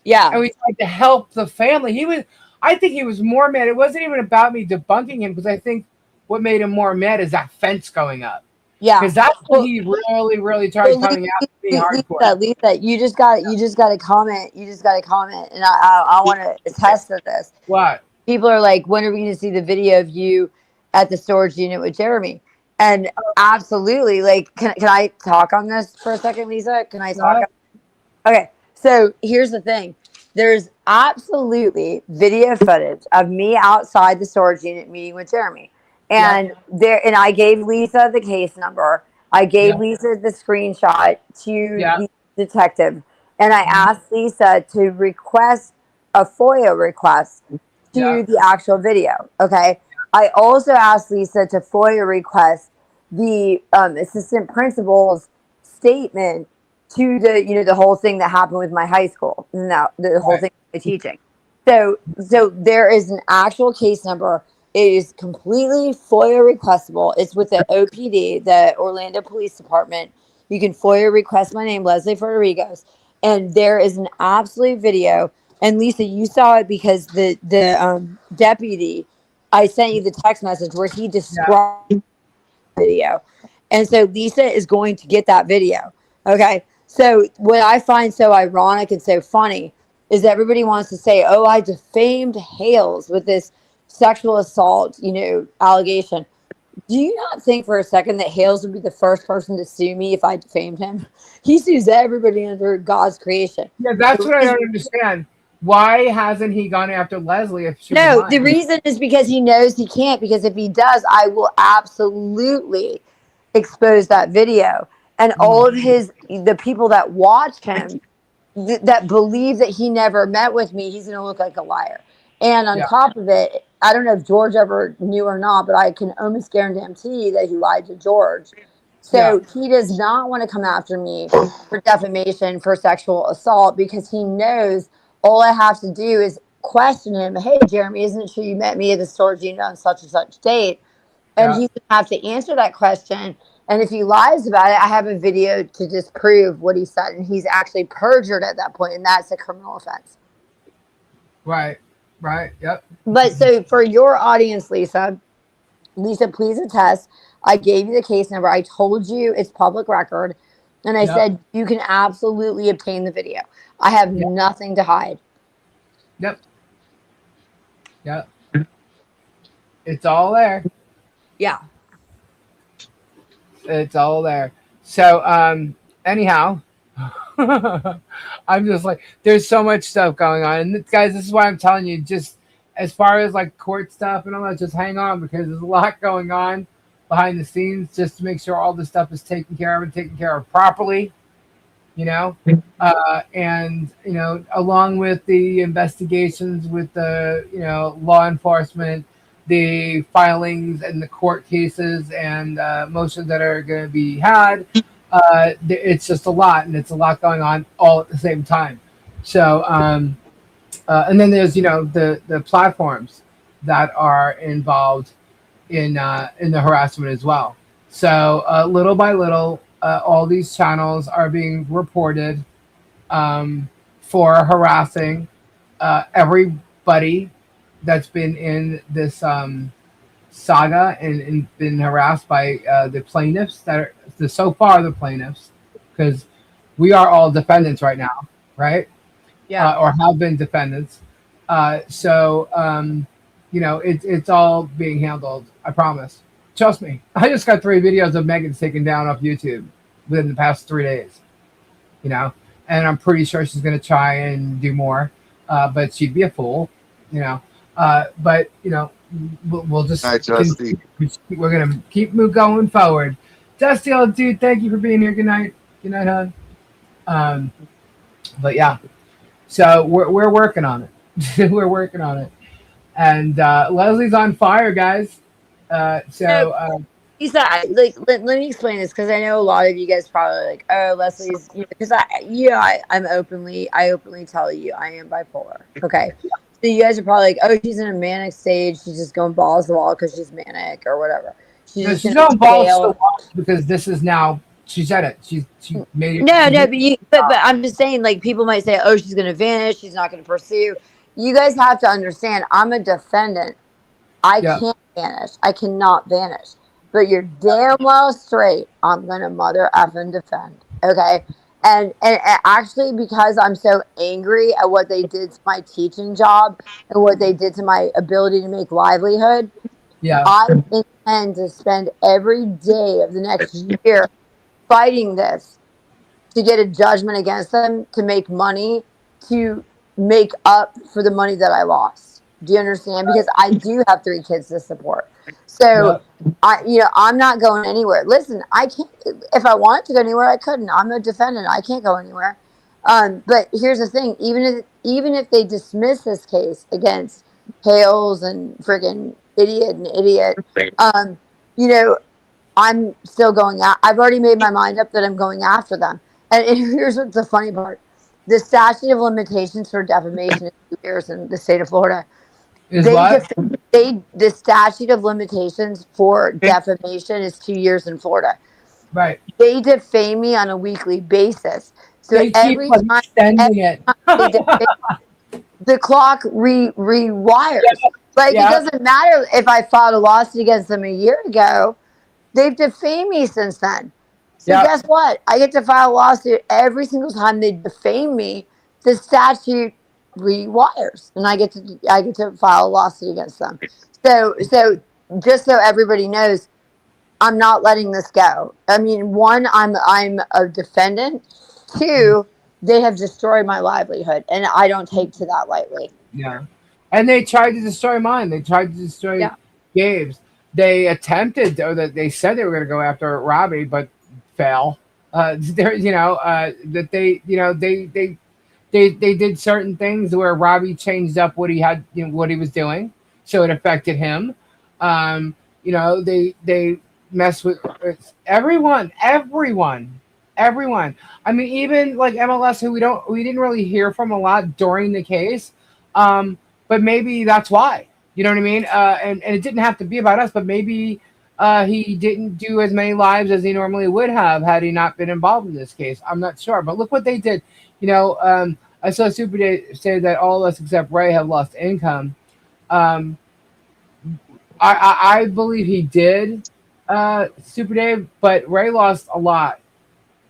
yeah. and we tried to help the family, I think he was more mad. It wasn't even about me debunking him because I think what made him more mad is that fence going up. Yeah. Because that's when Well, he really, really well, started coming out to me hardcore. Lisa, you just got to comment. You just got to comment, and I want to attest to this. What? People are like, when are we going to see the video of you at the storage unit with Jeremy? And absolutely, like, can I talk on this for a second, Lisa? Can I talk? What? Okay, so here's the thing. There's absolutely video footage of me outside the storage unit meeting with Jeremy. Yeah. And I gave Lisa the case number. I gave Yeah. Lisa the screenshot to Yeah. the detective. And I asked Lisa to request a FOIA request Yeah. to the actual video. Okay. I also asked Lisa to FOIA request the assistant principal's statement to the whole thing that happened with my high school and the whole Right. thing with my teaching. So there is an actual case number. It is completely FOIA requestable. It's with the OPD, the Orlando Police Department. You can FOIA request my name, Leslie Federico's, and there is an absolute video. And Lisa, you saw it because the deputy, I sent you the text message where he Yeah. described video. And so Lisa is going to get that video. Okay. So what I find so ironic and so funny is everybody wants to say, oh, I defamed Hales with this sexual assault, allegation. Do you not think for a second that Hales would be the first person to sue me if I defamed him? He sues everybody under God's creation. Yeah, that's The what I reason- don't understand. Why hasn't he gone after Leslie if she was No, the lying? reason is because he knows he can't. Because if he does, I will absolutely expose that video. And all of the people that watch him, that believe that he never met with me, he's going to look like a liar. And on Yeah. top of it, I don't know if George ever knew or not, but I can almost guarantee that he lied to George. Yeah. So he does not want to come after me for defamation, for sexual assault, because he knows all I have to do is question him. Hey, Jeremy, isn't it true you met me at the storage unit on such and such date? And Yeah. he's going to have to answer that question. And if he lies about it, I have a video to disprove what he said. And he's actually perjured at that point, and that's a criminal offense. Right. Right. Yep. But so for your audience, Lisa, please attest. I gave you the case number. I told you it's public record. And I Yep. said you can absolutely obtain the video. I have Yep. nothing to hide. Yep. Yep. It's all there. Yeah. It's all there. So, anyhow, I'm just like, there's so much stuff going on. And guys, this is why I'm telling you, just as far as like court stuff and all that, just hang on because there's a lot going on behind the scenes just to make sure all this stuff is taken care of and taken care of properly, you know? And, you know, along with the investigations with the, you know, law enforcement, the filings and the court cases and motions that are going to be had. It's just a lot, and it's a lot going on all at the same time. So, and then there's, you know, the platforms that are involved in the harassment as well. So little by little, all these channels are being reported for harassing everybody that's been in this saga and been harassed by the plaintiffs that are so far the plaintiffs, because we are all defendants right now, right? Yeah. Or have been defendants. So you know, it's all being handled. I promise. Trust me. I just got 3 videos of Megan's taken down off YouTube within the past 3 days. You know, and I'm pretty sure she's going to try and do more, but she'd be a fool. You know. But you know, we'll just All right, Dusty. we're gonna keep going forward. Dusty, old dude, thank you for being here. Good night, hon. But yeah, so we're working on it. We're working on it, and Leslie's on fire, guys. Lisa, let me explain this because I know a lot of you guys probably like, oh, Leslie's, because I openly tell you I am bipolar. Okay. So you guys are probably like, oh, she's in a manic stage. She's just going balls to the wall because she's manic or whatever. She's going balls to the wall because this is now. She said it. She made it. No, but I'm just saying, like, people might say, oh, she's going to vanish. She's not going to pursue. You guys have to understand. I'm a defendant. I can't vanish. I cannot vanish. But you're damn well straight. I'm going to mother effing defend. Okay. And actually, because I'm so angry at what they did to my teaching job and what they did to my ability to make livelihood, I intend to spend every day of the next year fighting this to get a judgment against them, to make money, to make up for the money that I lost. Do you understand? Because I do have 3 kids to support. So I'm not going anywhere. Listen, I can't. If I wanted to go anywhere, I couldn't. I'm a defendant. I can't go anywhere. But here's the thing: even if they dismiss this case against Hales and friggin' idiot, I'm still going out. I've already made my mind up that I'm going after them. And here's what's the funny part: the statute of limitations for defamation is 2 years in the state of Florida. The statute of limitations for defamation is 2 years in Florida. Right. They defame me on a weekly basis. So they every keep time, extending it. The clock rewires. It doesn't matter if I filed a lawsuit against them a year ago. They've defamed me since then. So guess what? I get to file a lawsuit every single time they defame me. The statute rewires, and I get to file a lawsuit against them. So just so everybody knows, I'm not letting this go. I mean, 1, I'm a defendant. 2, they have destroyed my livelihood, and I don't take to that lightly. Yeah, and they tried to destroy mine. They tried to destroy Gabe's. They attempted, or that they said they were going to go after Robbie, but fail. That they did certain things where Robbie changed up what he had, what he was doing, so it affected him. They mess with everyone. I mean, even like MLS, who we didn't really hear from a lot during the case, but maybe that's why. You know what I mean? And it didn't have to be about us, but maybe he didn't do as many lives as he normally would have had he not been involved in this case. I'm not sure, but look what they did. I saw Super Day say that all of us except Ray have lost income. Um, I believe he did, Super Dave, but Ray lost a lot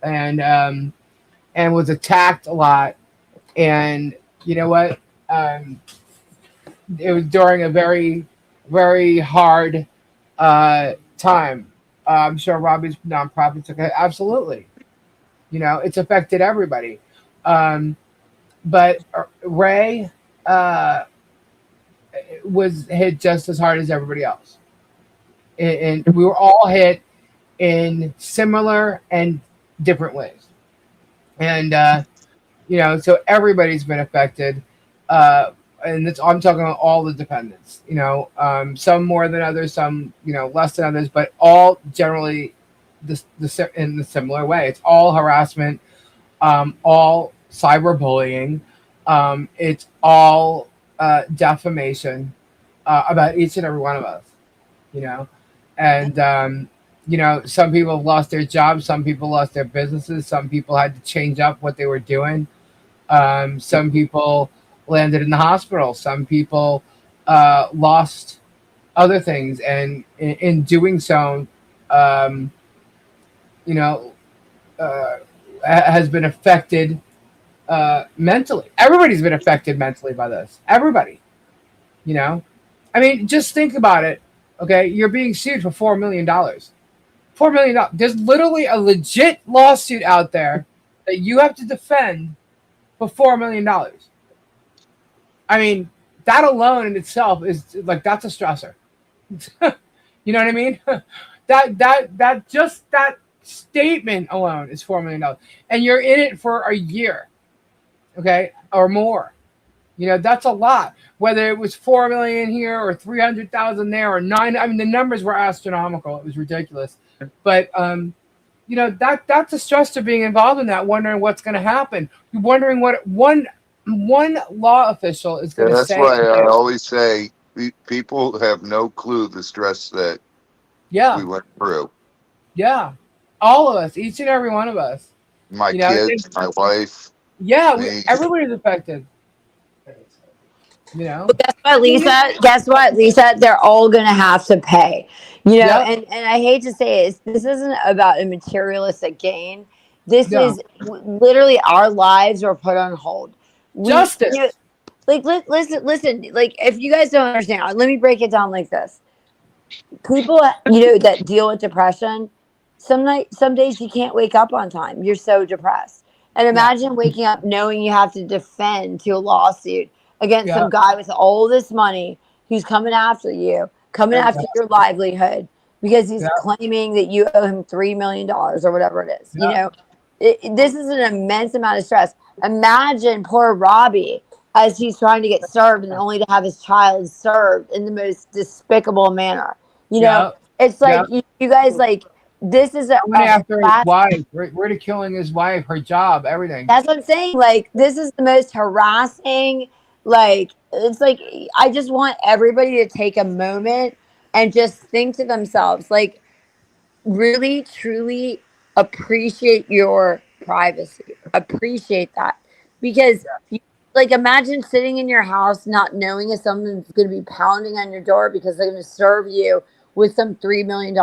and was attacked a lot. And you know what? Um, it was during a very, very hard time. I'm sure Robbie's nonprofit took it. Absolutely. It's affected everybody. Um, but Ray uh, was hit just as hard as everybody else. And we were all hit in similar and different ways. And, so everybody's been affected. I'm talking about all the dependents, some more than others, some, less than others, but all generally in the similar way. It's all harassment, all cyberbullying. It's all defamation about each and every one of us, you know. And, some people have lost their jobs. Some people lost their businesses. Some people had to change up what they were doing. Some people landed in the hospital. Some people lost other things. And in doing so, you know, has been affected mentally. Everybody's been affected mentally by this. Everybody, I mean, just think about it. Okay, you're being sued for $4 million. $4 million. There's literally a legit lawsuit out there that you have to defend for $4 million. I mean, that alone in itself is like that's a stressor. You know what I mean? that statement alone is $4 million, and you're in it for a year, okay, or more. That's a lot. Whether it was 4 million here or 300,000 there or nine, I mean, the numbers were astronomical. It was ridiculous. But that's a stress to being involved in that, wondering what's going to happen. You're wondering what one law official is Yeah, going to that's say. why I always say people have no clue the stress that Yeah, we went through. yeah, all of us, each and every one of us. My You know, kids, my wife, Yeah, me. everybody's affected. But guess what, Lisa? Guess what, Lisa? They're all gonna have to pay. Yep. And I hate to say it, this isn't about a materialistic gain. This No. is literally our lives were put on hold. Justice. Like listen. Like if you guys don't understand, let me break it down like this. People, that deal with depression, some days you can't wake up on time. You're so depressed. And imagine waking up knowing you have to defend to a lawsuit against Yeah. some guy with all this money who's coming after you, coming after your livelihood because he's claiming that you owe him $3 million or whatever it is. Yeah. This is an immense amount of stress. Imagine poor Robbie as he's trying to get served and only to have his child served in the most despicable manner. It's like you guys like this is a Coming after his wife, really killing his wife, her job, everything. That's what I'm saying. Like this is the most harassing. Like it's like I just want everybody to take a moment and just think to themselves, like really, truly appreciate your privacy. Appreciate that because. Like imagine sitting in your house not knowing if someone's going to be pounding on your door because they're going to serve you with some $3 million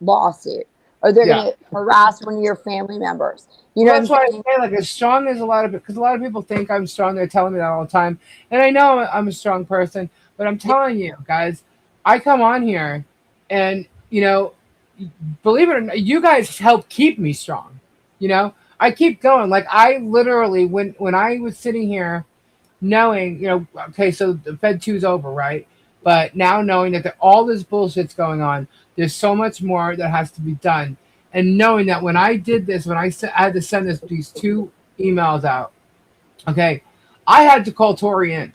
lawsuit or they're going to harass one of your family members. That's why I say, like, as strong as because a lot of people think I'm strong. They're telling me that all the time, and I know I'm a strong person. But I'm telling you, guys, I come on here, and believe it or not, you guys help keep me strong. I keep going. Like I literally, when I was sitting here, knowing, okay, so the Fed 2 is over, right? But now knowing that all this bullshit's going on, there's so much more that has to be done. And knowing that when I did this, when I had to send these 2 emails out, okay, I had to call Tori in.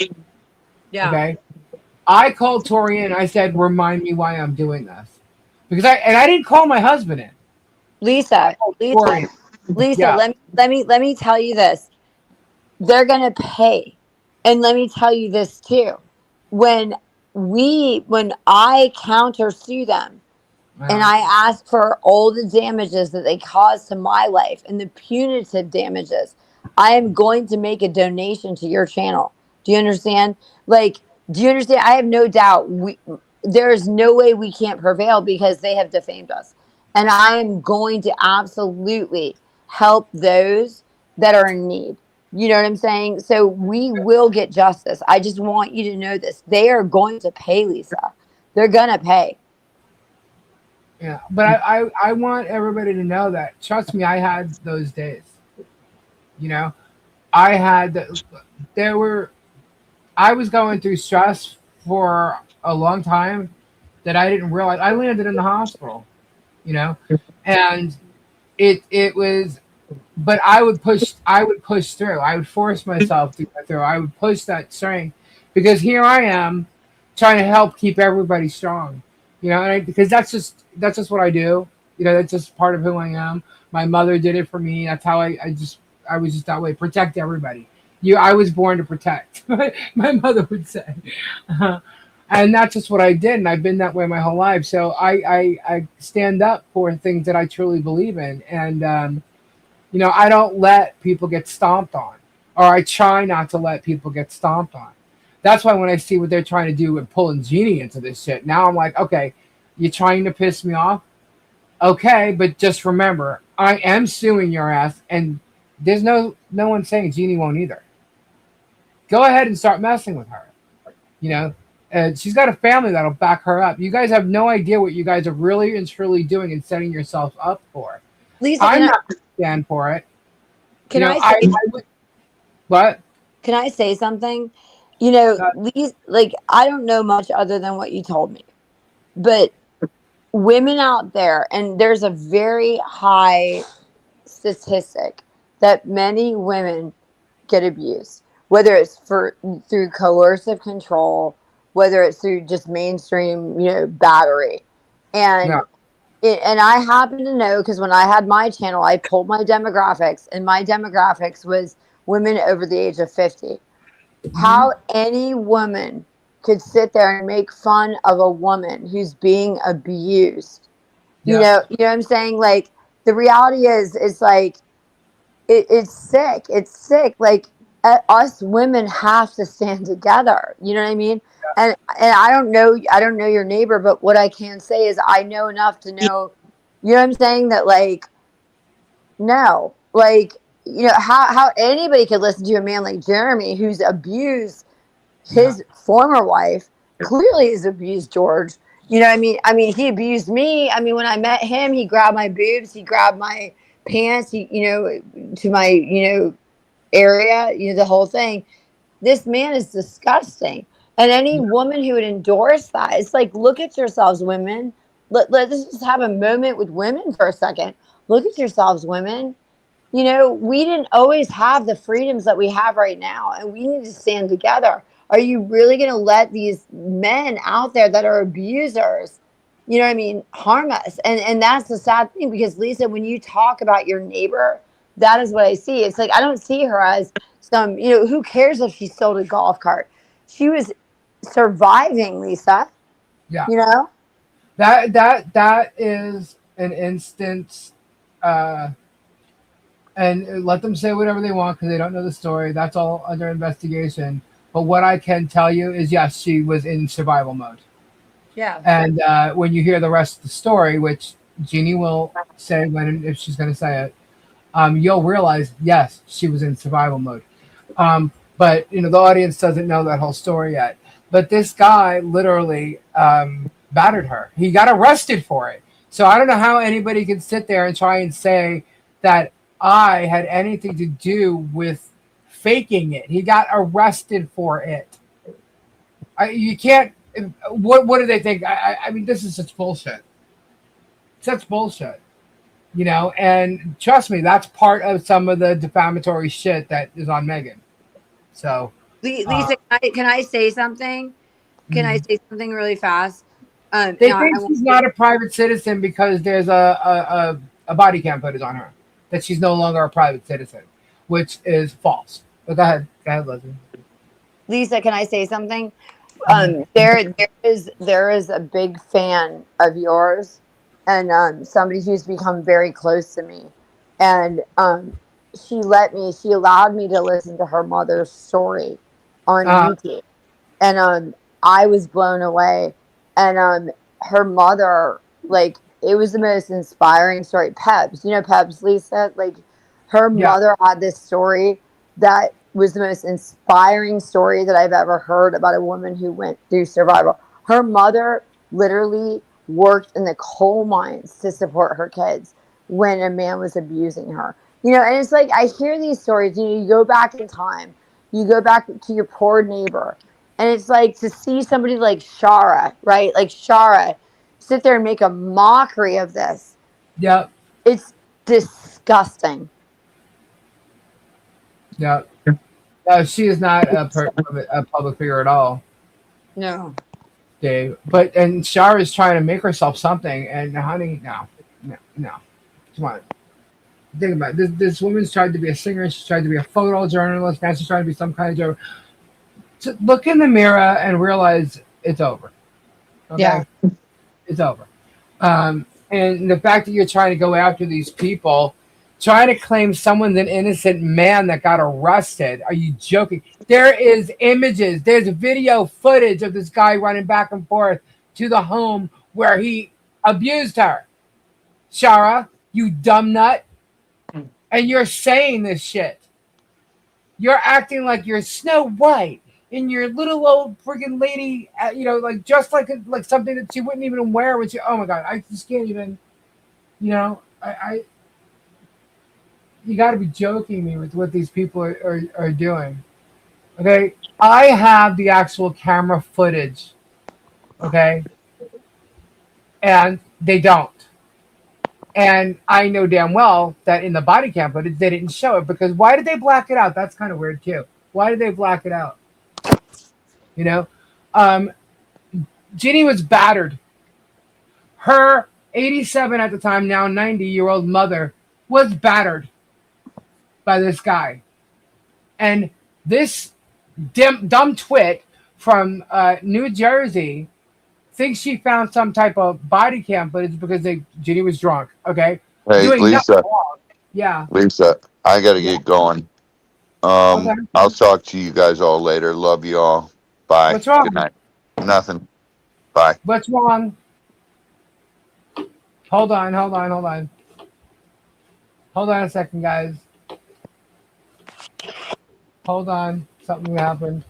Yeah. Okay. I called Tori in. I said, remind me why I'm doing this. Because I didn't call my husband in. Let me tell you this. They're gonna pay. And let me tell you this too. When I counter sue them, and I ask for all the damages that they caused to my life and the punitive damages. I am going to make a donation to your channel. Do you understand? Like, do you understand? I have no doubt there is no way we can't prevail because they have defamed us. And I am going to absolutely help those that are in need. You know what I'm saying? So we will get justice. I just want you to know this. They are going to pay, Lisa. They're going to pay. Yeah, but I want everybody to know that. Trust me, I had those days. You know, I had there were I was going through stress for a long time that I didn't realize. I landed in the hospital. You know, and it was, but I would push through. I would force myself to go through. I would push that strength because here I am trying to help keep everybody strong. You know, and because that's just what I do. You know, that's just part of who I am. My mother did it for me. That's how I was just that way. Protect everybody. I was born to protect. My mother would say. And that's just what I did, and I've been that way my whole life. So I stand up for things that I truly believe in, and you know, I don't let people get stomped on, or I try not to let people get stomped on. That's why when I see what they're trying to do with pulling Jeannie into this shit, now I'm like, okay, you're trying to piss me off, okay, but just remember, I am suing your ass, and there's no one saying Jeannie won't either. Go ahead and start messing with her. You know, and she's got a family that'll back her up. You guys have no idea what you guys are really and truly doing and setting yourselves up for. Lisa, I'm not going to stand for it. can You know, I say what? can I say something? You know, Uh, these like I don't know much other than what you told me. But women out there, and there's a very high statistic that many women get abused, whether it's through coercive control, whether it's through just mainstream, you know, battery. yeah, And and I happen to know because when I had my channel, I pulled my demographics, and my demographics was women over the age of 50. hmm How any woman could sit there and make fun of a woman who's being abused. yeah, You know what I'm saying? Like the reality is, it's like it's sick. It's sick. Like us women have to stand together. You know what I mean? And I don't know your neighbor, but what I can say is I know enough to know. You know what I'm saying? That like no, like you know how anybody could listen to a man like Jeremy who's abused yeah, his former wife, clearly has abused George. You know what I mean? I mean, he abused me. I mean, when I met him, he grabbed my boobs, he grabbed my pants, he, you know, to my, you know, area, you know, the whole thing. This man is disgusting. And any yeah, woman who would endorse that, it's like, look at yourselves, women. Let's just have a moment with women for a second. Look at yourselves, women. You know, we didn't always have the freedoms that we have right now, and we need to stand together. Are you really going to let these men out there that are abusers, you know what I mean, harm us? And that's the sad thing because Lisa, when you talk about your neighbor, that is what I see. It's like I don't see her as some, you know, who cares if she sold a golf cart? She was surviving, Lisa, yeah. you know? That is an instance. Uh, and let them say whatever they want because they don't know the story. That's all under investigation. But what I can tell you is, yes, she was in survival mode. Yeah. And when you hear the rest of the story, which Jeannie will say when if she's going to say it, you'll realize, yes, she was in survival mode. But you know, the audience doesn't know that whole story yet. But this guy literally battered her. He got arrested for it. So I don't know how anybody can sit there and try and say that I had anything to do with faking it. He got arrested for it. You can't. What do they think? I mean, this is such bullshit. Such bullshit. You know, and trust me, that's part of some of the defamatory shit that is on Megan. So, uh, Lisa, can I say something? Can I mhm. say something really fast? They Now I think want she's not a private citizen because there's a body cam footage on her that she's no longer a private citizen, which is false. But go ahead, Leslie. Lisa, can I say something? Mhm. There is a big fan of yours and somebody who's become very close to me, and she allowed me to listen to her mother's story on Uh, YouTube, and I was blown away. And her mother, like, it was the most inspiring story. Pebs, you know Pebs, Lisa, like, her yeah, mother had this story that was the most inspiring story that I've ever heard about a woman who went through survival. Her mother literally worked in the coal mines to support her kids when a man was abusing her. You know, and it's like I hear these stories, you go back in time, you go back to your poor neighbor, and it's like to see somebody like Shara, right? Like Shara sit there and make a mockery of this. yeah, It's disgusting. yeah. She is not a public figure at all, No. Dave. But and Shara is trying to make herself something, and honey, no, no, no. Come on, think about it. This woman's tried to be a singer. She's tried to be a photojournalist. Now she's trying to be some kind of journalist. To look in the mirror and realize it's over. Yeah. Okay, it's over. And the fact that you're trying to go after these people, trying to claim someone's an innocent man that got arrested. Are you joking? There is images, there's video footage of this guy running back and forth to the home where he abused her. Shara, you dumb nut. And you're saying this shit. You're acting like you're Snow White in your little old friggin' lady, like just like something that she wouldn't even wear when she. Oh my god, I just can't even. I you got to be joking me with what these people are doing. Okay, I have the actual camera footage. Okay, and they don't. And I know damn well that in the body cam footage they didn't show it because why did they black it out? That's kind of weird too. Why did they black it out? You know, um, Ginny was battered. Her 87 at the time, now 90-year-old mother was battered by this guy. And this dumb twit from New Jersey thinks she found some type of body cam footage because Ginny was drunk, okay? Hey, Doing nothing Lisa, wrong. Yeah. Lisa, I got to Yeah. get going. Okay. I'll talk to you guys all later. Love you all. Bye. What's Good wrong? night. Nothing. Bye. What's wrong? Hold on, hold on, hold on. Hold on a second, guys. Hold on. Something happened.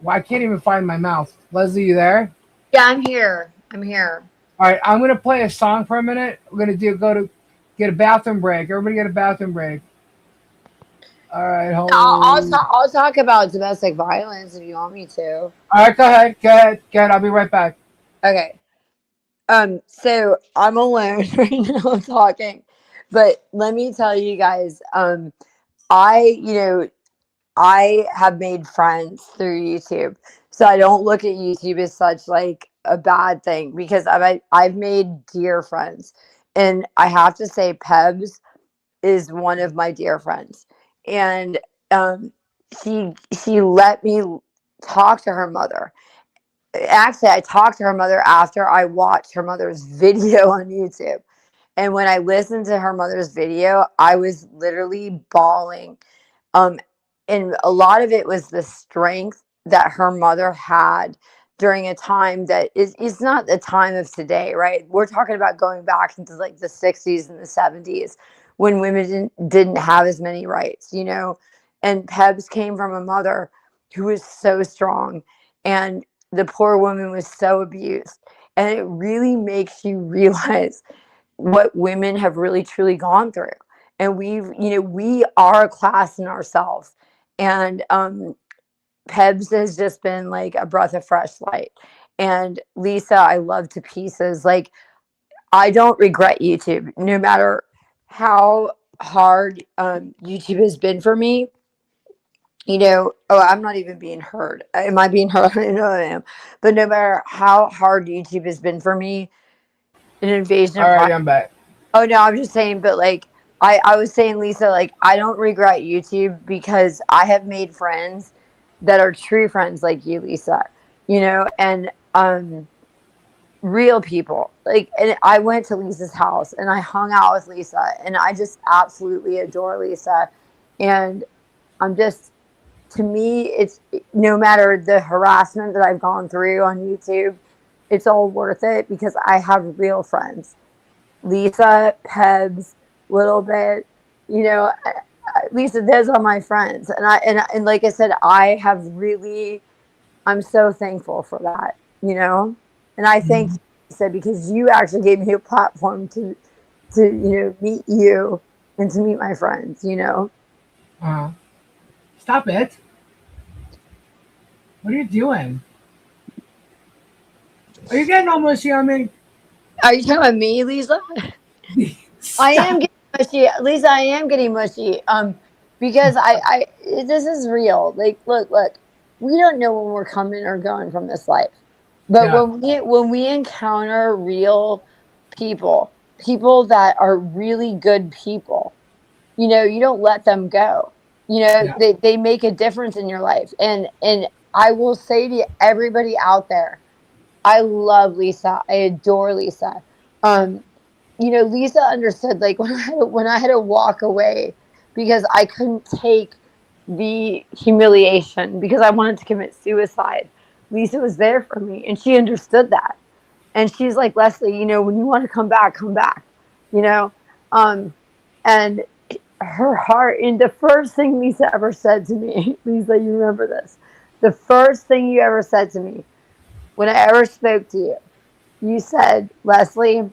Well, I can't even find my mouse. Leslie, you there? Yeah, I'm here. I'm here. All right, I'm gonna play a song for a minute. We're gonna go to get a bathroom break. Everybody get a bathroom break. All right, hold. I'll talk about domestic violence if you want me to. All right, go ahead, go ahead, go ahead. I'll be right back. Okay. So I'm alone right now talking, but let me tell you guys, I, you know, I have made friends through YouTube. So I don't look at YouTube as such like a bad thing because I've made dear friends. And I have to say Pebs is one of my dear friends. And um she let me talk to her mother. Actually, I talked to her mother after I watched her mother's video on YouTube. And when I listened to her mother's video, I was literally bawling. Um, and a lot of it was the strength that her mother had during a time that is not the time of today, right? We're talking about going back into like the 60s and the 70s when women didn't have as many rights, you know? And Pebs came from a mother who was so strong, and the poor woman was so abused. And it really makes you realize what women have really truly gone through. And we are a class in ourselves. And Pebs has just been like a breath of fresh light. And Lisa, I love to pieces. Like, I don't regret YouTube, no matter how hard YouTube has been for me. I'm not even being heard. Am I being heard? I know I am. But no matter how hard YouTube has been for me, an invasion All of right, privacy. I'm back. Oh no, I'm just saying, but like I was saying, Lisa, like I don't regret YouTube because I have made friends that are true friends like you, Lisa. And real people. Like, and I went to Lisa's house and I hung out with Lisa, and I just absolutely adore Lisa. And I'm just, to me, it's no matter the harassment that I've gone through on YouTube, it's all worth it because I have real friends. Lisa, Pebs, little bit, you know, Lisa, those are my friends. And like I said, I have really, I'm so thankful for that, you know? And I thank you, Lisa, because you actually gave me a platform to, meet you and to meet my friends, you know? Uh, Stop it. What are you doing? Are you getting all mushy on me? Are you talking about me, Lisa? I Stop. am getting mushy, Lisa. I am getting mushy. Because this is real. Like, look. We don't know when we're coming or going from this life, but Yeah. when we encounter real people, people that are really good people, you don't let them go. Yeah. They make a difference in your life, and I will say to everybody out there, I love Lisa. I adore Lisa. Um, Lisa understood like when I had to walk away because I couldn't take the humiliation because I wanted to commit suicide. Lisa was there for me and she understood that. And she's like, Leslie, when you want to come back, come back. You know? Um, and her heart, and the first thing Lisa ever said to me, Lisa, you remember this. The first thing you ever said to me when I ever spoke to you, you said, Leslie,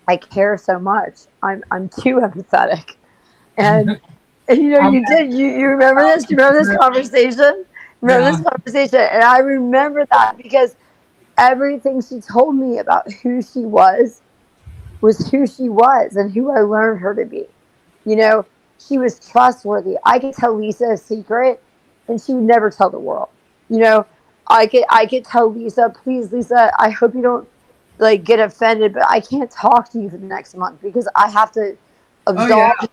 I care so much. I'm too empathetic. And, I'm, you did. You remember this? You remember this conversation? Remember yeah. this conversation? And I remember that because everything she told me about who she was who she was and who I learned her to be. You know, she was trustworthy. I could tell Lisa a secret and she would never tell the world. You know, I could tell Lisa, please, Lisa, I hope you don't like get offended, but I can't talk to you for the next month because I have to Oh yeah. absolve,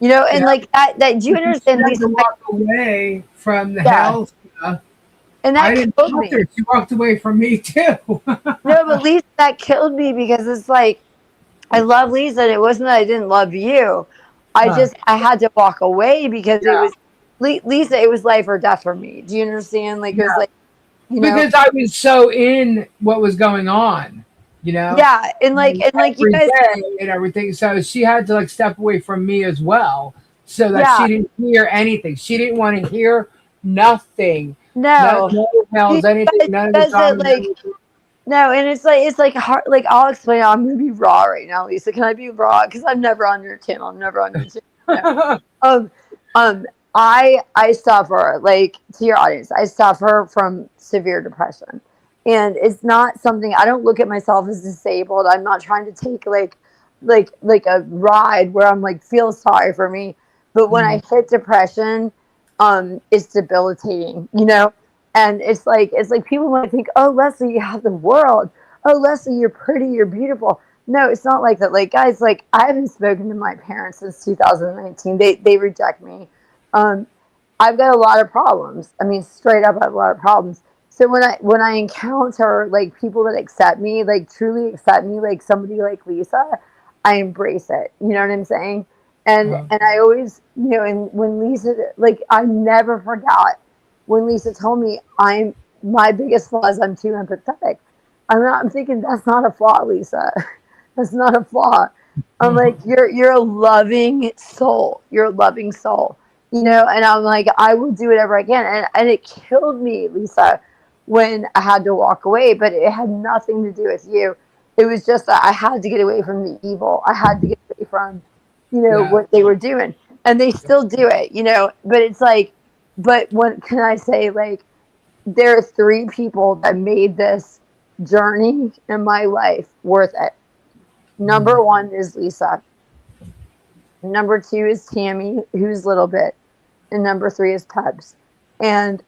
Yeah. and like that, do you Because she understand, had to Lisa? walk away from the Yeah. hell stuff. And I that didn't killed talk to me. her. She walked away from me too. No, but Lisa, that killed me because it's like I love Lisa, and it wasn't that I didn't love you. Huh. I had to walk away because it Yeah. was Lisa. It was life or death for me. Do you understand? Like it was Yeah. like Because I was so in what was going on, you know, yeah, and like you every guys, day and everything. So she had to like step away from me as well so that yeah, she didn't hear anything. She didn't want to hear nothing. No, no, no you emails, anything, guys, none of the you guys are drama. like no, and it's like hard. Like I'll explain. I'm gonna be raw right now, Lisa. Can I be raw? Because I'm never on your channel. I'm never on your channel. No. Um, um, I suffer, like, to your audience, I suffer from severe depression, and it's not something, I don't look at myself as disabled. I'm not trying to take like a ride where I'm like feel sorry for me, but when I hit depression, it's debilitating, and it's like people might think, oh, Leslie, you have the world. Oh, Leslie, you're pretty, you're beautiful. No, it's not like that. Like, guys, like, I haven't spoken to my parents since 2019. They reject me. Um, I've got a lot of problems. I mean, straight up, I have a lot of problems. So when I encounter like people that accept me, like truly accept me, like somebody like Lisa, I embrace it. You know what I'm saying? And I always, and when Lisa, like, I never forgot when Lisa told me my biggest flaw is I'm too empathetic. I'm thinking that's not a flaw, Lisa. That's not a flaw. I'm like, you're a loving soul. You're a loving soul. And I'm like, I will do whatever I can. And it killed me, Lisa, when I had to walk away, but it had nothing to do with you. It was just that I had to get away from the evil. I had to get away from, Yeah. what they were doing. And they still do it, but it's like, but what can I say? Like, there are three people that made this journey in my life worth it. Number one is Lisa. Number two is Tammy, who's little bit. And number three is Pebs. And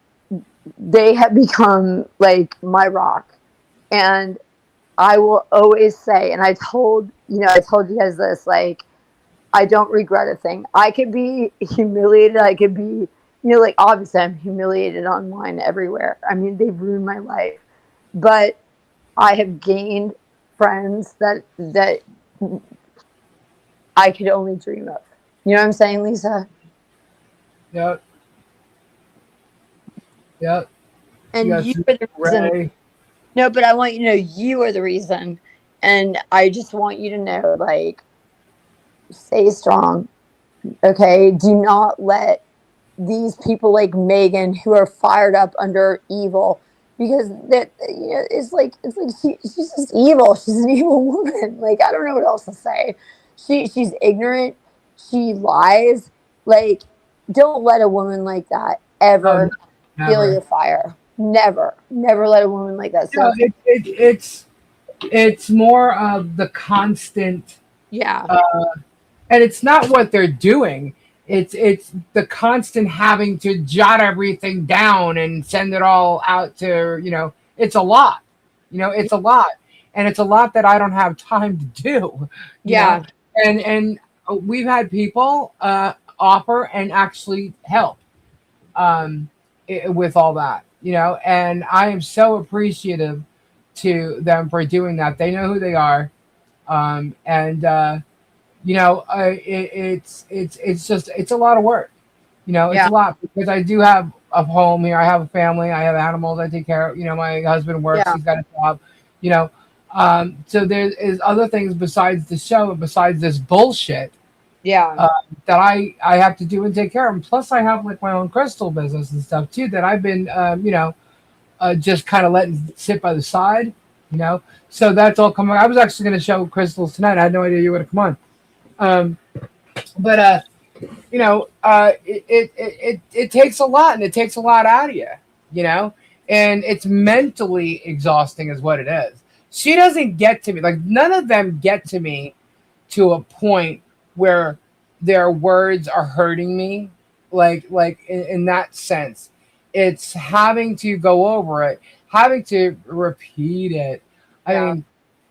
they have become like my rock. And I will always say, and I told you guys this, like, I don't regret a thing. I could be humiliated. I could be, like, obviously I'm humiliated online everywhere. I mean, they've ruined my life. But I have gained friends that I could only dream of. You know what I'm saying, Lisa? Yep. Yep. You And got you Susan are the reason. Ray. No, but I want you to know you are the reason. And I just want you to know, like, stay strong. Okay. Do not let these people like Megan who are fired up under evil because that it's like she's just evil. She's an evil woman. Like I don't know what else to say. She's ignorant. She lies. Like don't let a woman like that Oh, no, ever feel never. your fire. Never, never let a woman like that. No, So it's more of the constant, yeah, uh, and it's not what they're doing. It's the constant having to jot everything down and send it all out to It's a lot, It's a lot, and it's a lot that I don't have time to do, you know. yeah, And we've had people offer and actually help with all that, and I am so appreciative to them for doing that. They know who they are, and it's just it's a lot of work. It's yeah, a lot because I do have a home here. I have a family. I have animals I take care of. My husband works. yeah, He's got a job. You know, so there is other things besides the show and besides this bullshit yeah, uh, that I have to do and take care of. And plus, I have like my own crystal business and stuff too that I've been just kind of letting sit by the side. You know, so that's all coming. I was actually going to show crystals tonight. I had no idea you would have come on. Um, but it takes a lot, and it takes a lot out of you, and it's mentally exhausting, is what it is. She doesn't get to me, like none of them get to me to a point where their words are hurting me, like in that sense. It's having to go over it, having to repeat it. I yeah, mean,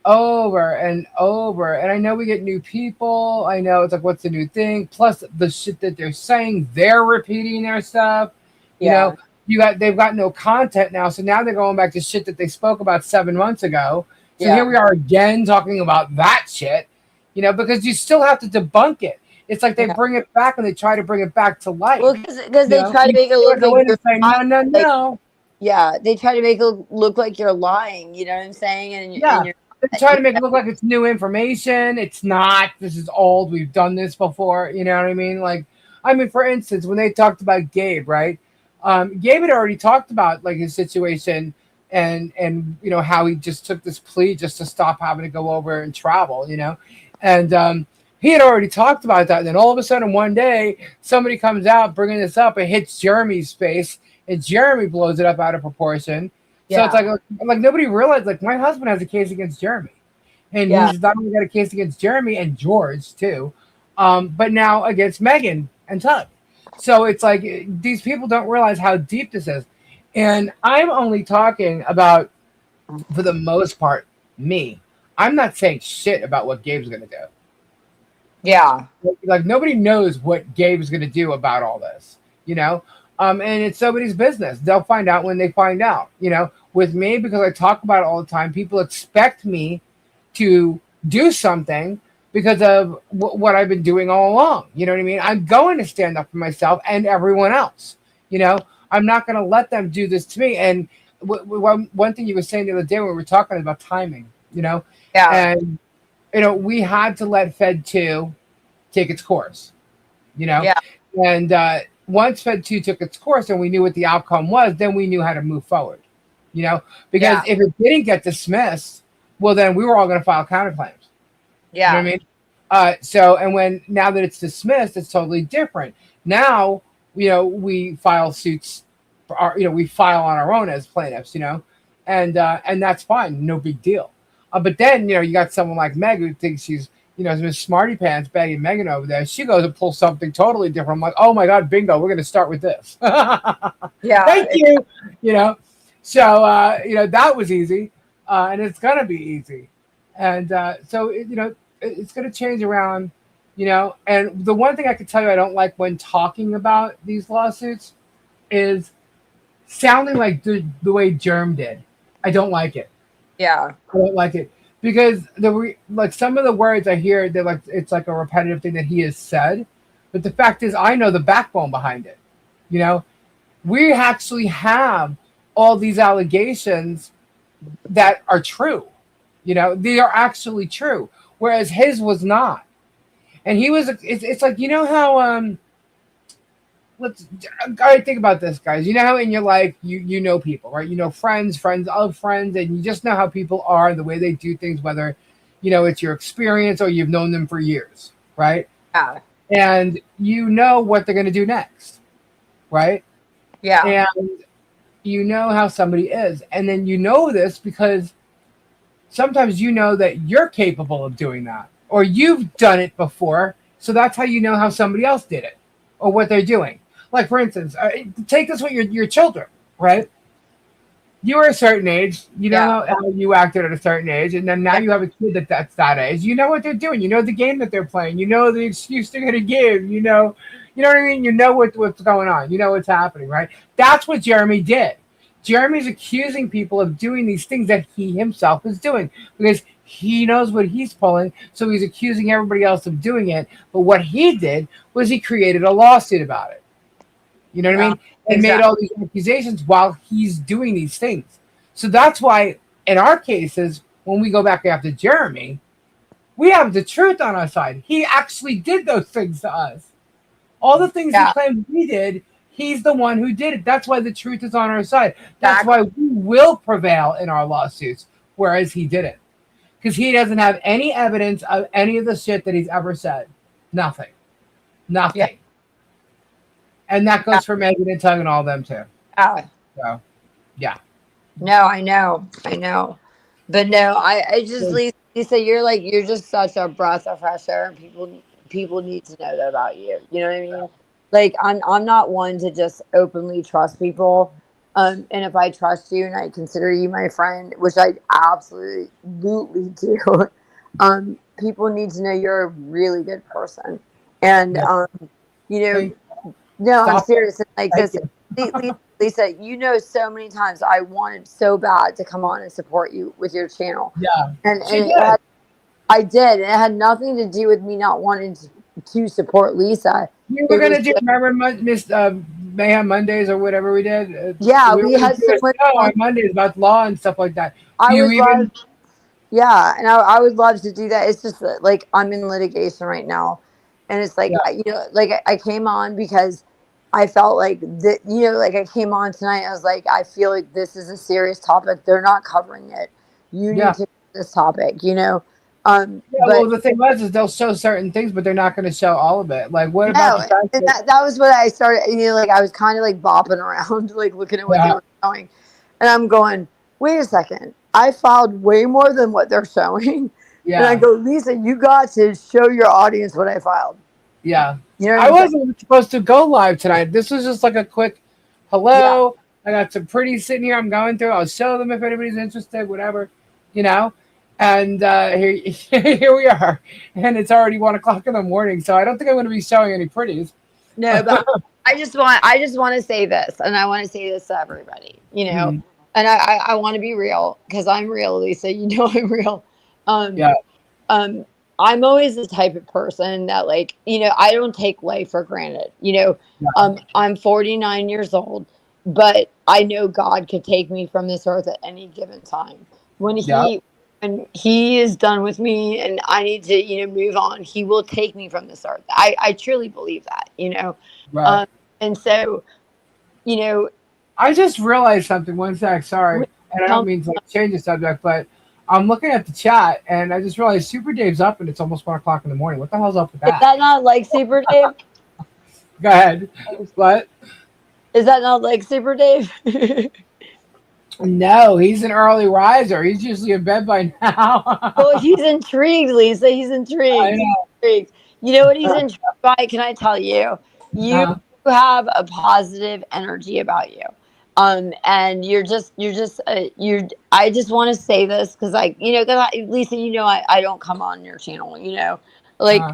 over and over. And I know we get new people. I know it's like, what's the new thing? Plus the shit that they're saying, they're repeating their stuff. You yeah, know, they've got no content now. So now they're going back to shit that they spoke about 7 months ago. So here yeah. we are again talking about that shit, because you still have to debunk it. It's like they Yeah. bring it back and they try to bring it back to life. Well, because they try to You make it can't look go like in you're and say, lying. no, no, Like, no. yeah, they try to make it look like you're lying. You know what I'm saying? And Yeah. you're, They try to make it look like it's new information. It's not. This is old. We've done this before. You know what I mean? Like, for instance, when they talked about Gabe, right? Gabe had already talked about like his situation and how he just took this plea just to stop having to go over and travel, and he had already talked about that. And then all of a sudden, one day, somebody comes out bringing this up. It hits Jeremy's face, and Jeremy blows it up out of proportion. So it's yeah, like nobody realized, like, my husband has a case against Jeremy, and yeah, he's not only got a case against Jeremy and George too, but now against Megan and Tug. So it's like these people don't realize how deep this is, and I'm only talking about, for the most part, me. I'm not saying shit about what Gabe's gonna do. yeah, Like nobody knows what Gabe's gonna do about all this, and it's somebody's business. They'll find out when they find out. With me, because I talk about it all the time, people expect me to do something because of what I've been doing all along. You know what I mean? I'm going to stand up for myself and everyone else. I'm not going to let them do this to me. And one thing you were saying the other day when we were talking about timing, yeah, and we had to let Fed 2 take its course, you know, yeah, and once Fed 2 took its course and we knew what the outcome was, then we knew how to move forward, because yeah, if it didn't get dismissed, well, then we were all going to file counterclaims. You know what I yeah, mean? And now that it's dismissed, it's totally different. Now, we file suits, we file on our own as plaintiffs, and that's fine, no big deal. But then, you got someone like Meg who thinks she's, Miss Smarty Pants begging Megan over there. She goes and pulls something totally different. I'm like, oh my God, bingo, we're going to start with this. yeah, Thank you. So, that was easy, and it's going to be easy. And it's going to change around, and the one thing I can tell you I don't like when talking about these lawsuits is sounding like the way Germ did. I don't like it. Yeah. I don't like it because like some of the words I hear, they're like it's like a repetitive thing that he has said, but the fact is, I know the backbone behind it. You know, we actually have all these allegations that are true. You know, they are actually true, whereas his was not. And he was. It's like, you know how let's all right, think about this, guys. You know how in your life you know people, right? You know friends of friends, and you just know how people are, the way they do things, whether it's your experience or you've known them for years, right? Yeah. And you know what they're going to do next, right? Yeah. And you know how somebody is, and then you know this because sometimes you know that you're capable of doing that, or you've done it before, so that's how you know how somebody else did it or what they're doing. Like, for instance, take this with your children, right? You were a certain age, you know Yeah. how you acted at a certain age, and then now you have a kid that's that age. You know what they're doing. You know the game that they're playing. You know the excuse they're going to give. You know what I mean. You know what's going on. You know what's happening, right? That's what Jeremy did. Jeremy's accusing people of doing these things that he himself is doing because he knows what he's pulling, so he's accusing everybody else of doing it. But what he did was he created a lawsuit about it. You know what I Yeah, mean? And made exactly. all these accusations while he's doing these things. So that's why, in our cases, when we go back after Jeremy, we have the truth on our side. He actually did those things to us. All the things he Yeah. claimed we did, he's the one who did it. That's why the truth is on our side. That's Exactly. why we will prevail in our lawsuits, whereas he didn't. Because he doesn't have any evidence of any of the shit that he's ever said. Nothing. Nothing. Yeah. And that goes for Megan and Tug and all them too. Yeah. So, yeah. No, I know. But no, I just, Lisa, you're just such a breath of fresh air, and people need to know that about you. You know what I mean? Like, I'm not one to just openly trust people. And if I trust you and I consider you my friend, which I absolutely do, people need to know you're a really good person. And Yeah. you know, no, I'm Stop it. serious. And like Thank this, you. Lisa, so many times I wanted so bad to come on and support you with your channel. Yeah. And She it did. had, I did. And it had nothing to do with me not wanting to support Lisa. We were It gonna was do, just, remember Miss Mayhem Mondays or whatever we did. yeah, We were we gonna had do so a much show on fun. Mondays about law and stuff like that. I You would love, even yeah, and I would love to do that. It's just that, like, I'm in litigation right now, and it's like, yeah like I came on because I felt like that, like I came on tonight. I was like, I feel like this is a serious topic. They're not covering it. You need yeah to cover this topic, yeah. But Well, the thing was is they'll show certain things, but they're not going to show all of it. Like, what about no, the fact and that that was what I started. Like I was kind of like bopping around, like looking at what they yeah were showing, and I'm going, wait a second. I filed way more than what they're showing, and I yeah go, Lisa, you got to show your audience what I filed. yeah? You know what I I'm saying? wasn't supposed to go live tonight. This was just like a quick Yeah, hello. I got some pretty sitting here. I'm going through. I'll show them if anybody's interested. Whatever, you know. And here, here we are, and it's already 1 o'clock in the morning. So I don't think I'm going to be showing any pretties. no, but I just want to say this, and I want to say this to everybody, Mhm. and I want to be real because I'm real, Lisa. You know I'm real. Um, Yeah, um, I'm always the type of person that, like, I don't take life for granted. yeah, I'm 49 years old, but I know God could take me from this earth at any given time. When yeah, he is done with me and I need to, move on, he will take me from this earth. I truly believe that. right. And so, you know, I just realized something. One sec, sorry, we and I don't tell mean to like, change the subject, but I'm looking at the chat, and I just realized Super Dave's up, and it's almost 1 o'clock in the morning. What the hell's up with is that? that not like Super Dave? Go ahead. What? Is that not like Super Dave? No, he's an early riser. He's usually in bed by now. Well, he's intrigued, Lisa. He's I intrigued. He's know. intrigued. You know what he's intrigued by? Can I tell you? You Uh, have a positive energy about you. And I just want to say this because Lisa, I don't come on your channel, like, uh.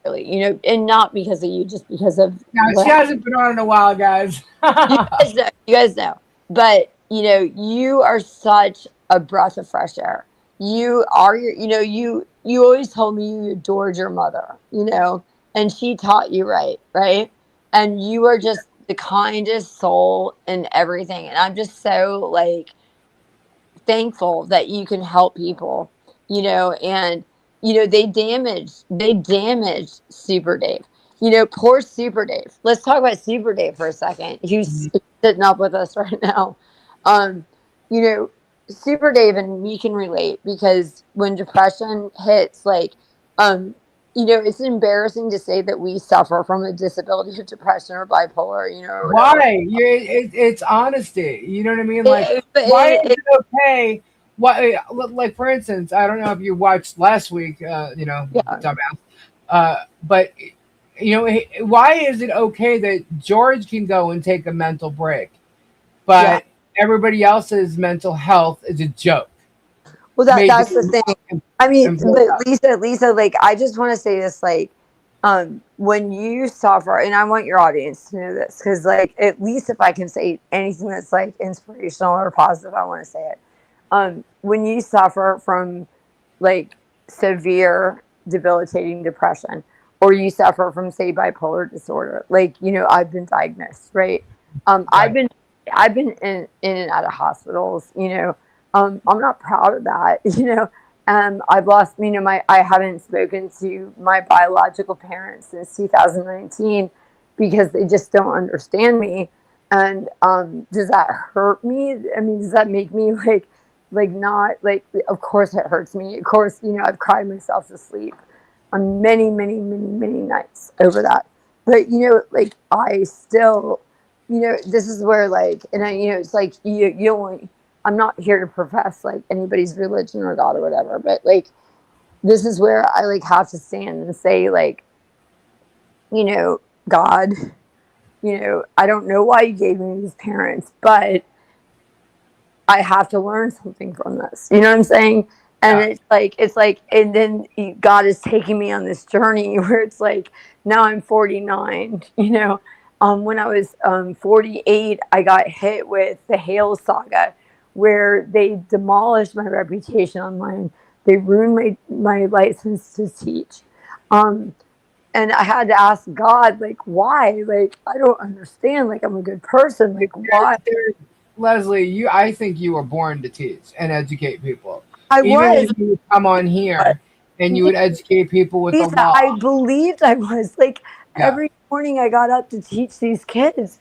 really, and not because of you, just because of Now, she what hasn't been on in a while, guys. you guys know, but you are such a breath of fresh air. You are your, you always told me you adored your mother, and she taught you right? And you are just the kindest soul and everything. And I'm just so like thankful that you can help people, and they damaged Super Dave. Poor Super Dave. Let's talk about Super Dave for a second. Who's sitting up with us right now. Um, you know, Super Dave and me can relate because when depression hits, like, it's embarrassing to say that we suffer from a disability of depression or bipolar, or whatever. Why? It's honesty. You know what I mean? Like, But why is it okay? Why, like, for instance, I don't know if you watched last week, yeah. dumbass. But, why is it okay that George can go and take a mental break, Yeah. but everybody else's mental health is a joke? Well, that's the thing. I mean, but Lisa, like, I just want to say this, like, when you suffer, and I want your audience to know this, because, like, at least if I can say anything that's like inspirational or positive, I want to say it. When you suffer from like severe debilitating depression, or you suffer from, say, bipolar disorder, like, I've been diagnosed, right? I've been in and out of hospitals, I'm not proud of that, I've lost, I haven't spoken to my biological parents since 2019 because they just don't understand me. And does that hurt me? I mean, does that make me like not like? Of course it hurts me. Of course, I've cried myself to sleep on many, many, many, many nights over that. But like, I still, this is where, like, and I, it's like you don't want. I'm not here to profess like anybody's religion or God or whatever, but like, this is where I like have to stand and say, like, God, I don't know why you gave me these parents, but I have to learn something from this. You know what I'm saying? And it's like, and then God is taking me on this journey where it's like, now I'm 49, when I was 48, I got hit with the Hale saga, where they demolished my reputation online. They ruined my license to teach. And I had to ask God, like, why? Like, I don't understand. Like, I'm a good person. Like, why? Leslie, I think you were born to teach and educate people. Even when you would come on here and you would educate people with the law. I believed I was. Like, every morning I got up to teach these kids.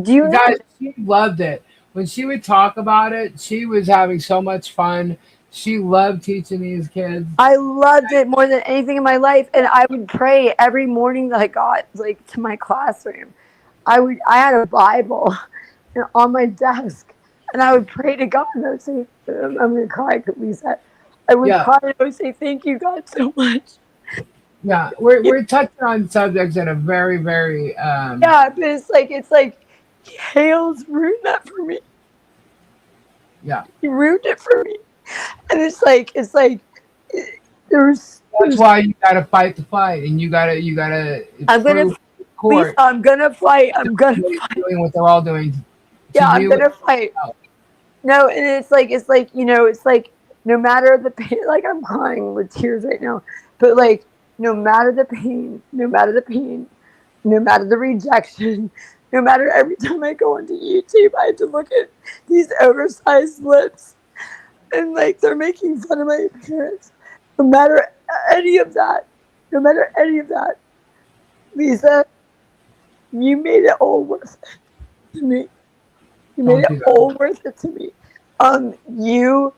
Do you know? Guys, she loved it. When she would talk about it, she was having so much fun. She loved teaching these kids. I loved it more than anything in my life. And I would pray every morning that I got, like, to my classroom. I had a Bible on my desk, and I would pray to God, and I would say, I'm going to cry, Lisa. I would cry, and I would say, thank you, God, so much. Yeah, we're touching on subjects that are very, very yeah, but it's like Hale's ruined that for me. Yeah, he ruined it for me, and it's like there's. That's why you gotta fight the fight, and you gotta. I'm gonna fight. I'm gonna fight. Doing what they're all doing. Yeah, I'm gonna fight. No, and it's like no matter the pain. Like, I'm crying with tears right now, but like, no matter the pain, no matter the rejection, no matter every time I go onto YouTube, I have to look at these oversized lips, and like, they're making fun of my appearance. No matter any of that, Lisa, you made it all worth it to me. You made it all worth it to me. You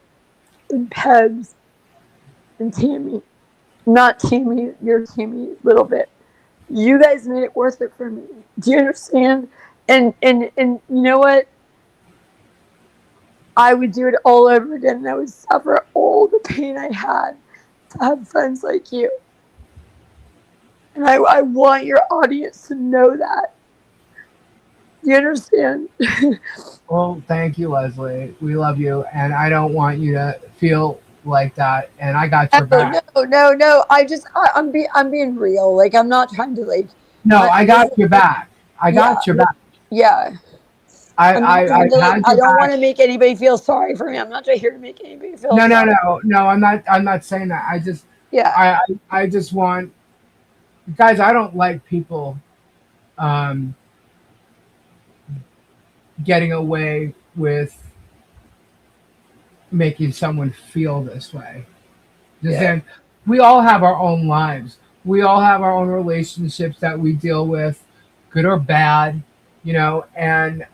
and Pebs and Tammy, not Tammy, you're Tammy a little bit. You guys made it worth it for me. Do you understand? And you know what? I would do it all over again, and I would suffer all the pain I had to have friends like you. And I want your audience to know that. Do you understand? Well, thank you, Leslie. We love you, and I don't want you to feel like that. And I got your back. No. I'm being real. Like, I'm not trying to, like. No, I got your back. I got your back. Yeah. I'm not trying to, had I your don't back. want to make anybody feel sorry for me. I'm not here to make anybody feel No, no, sorry. no. I'm not saying that. Yeah. I just want, guys. I don't like people um, getting away with making someone feel this way. Just Yeah. saying, we all have our own lives. We all have our own relationships that we deal with, good or bad, you know. And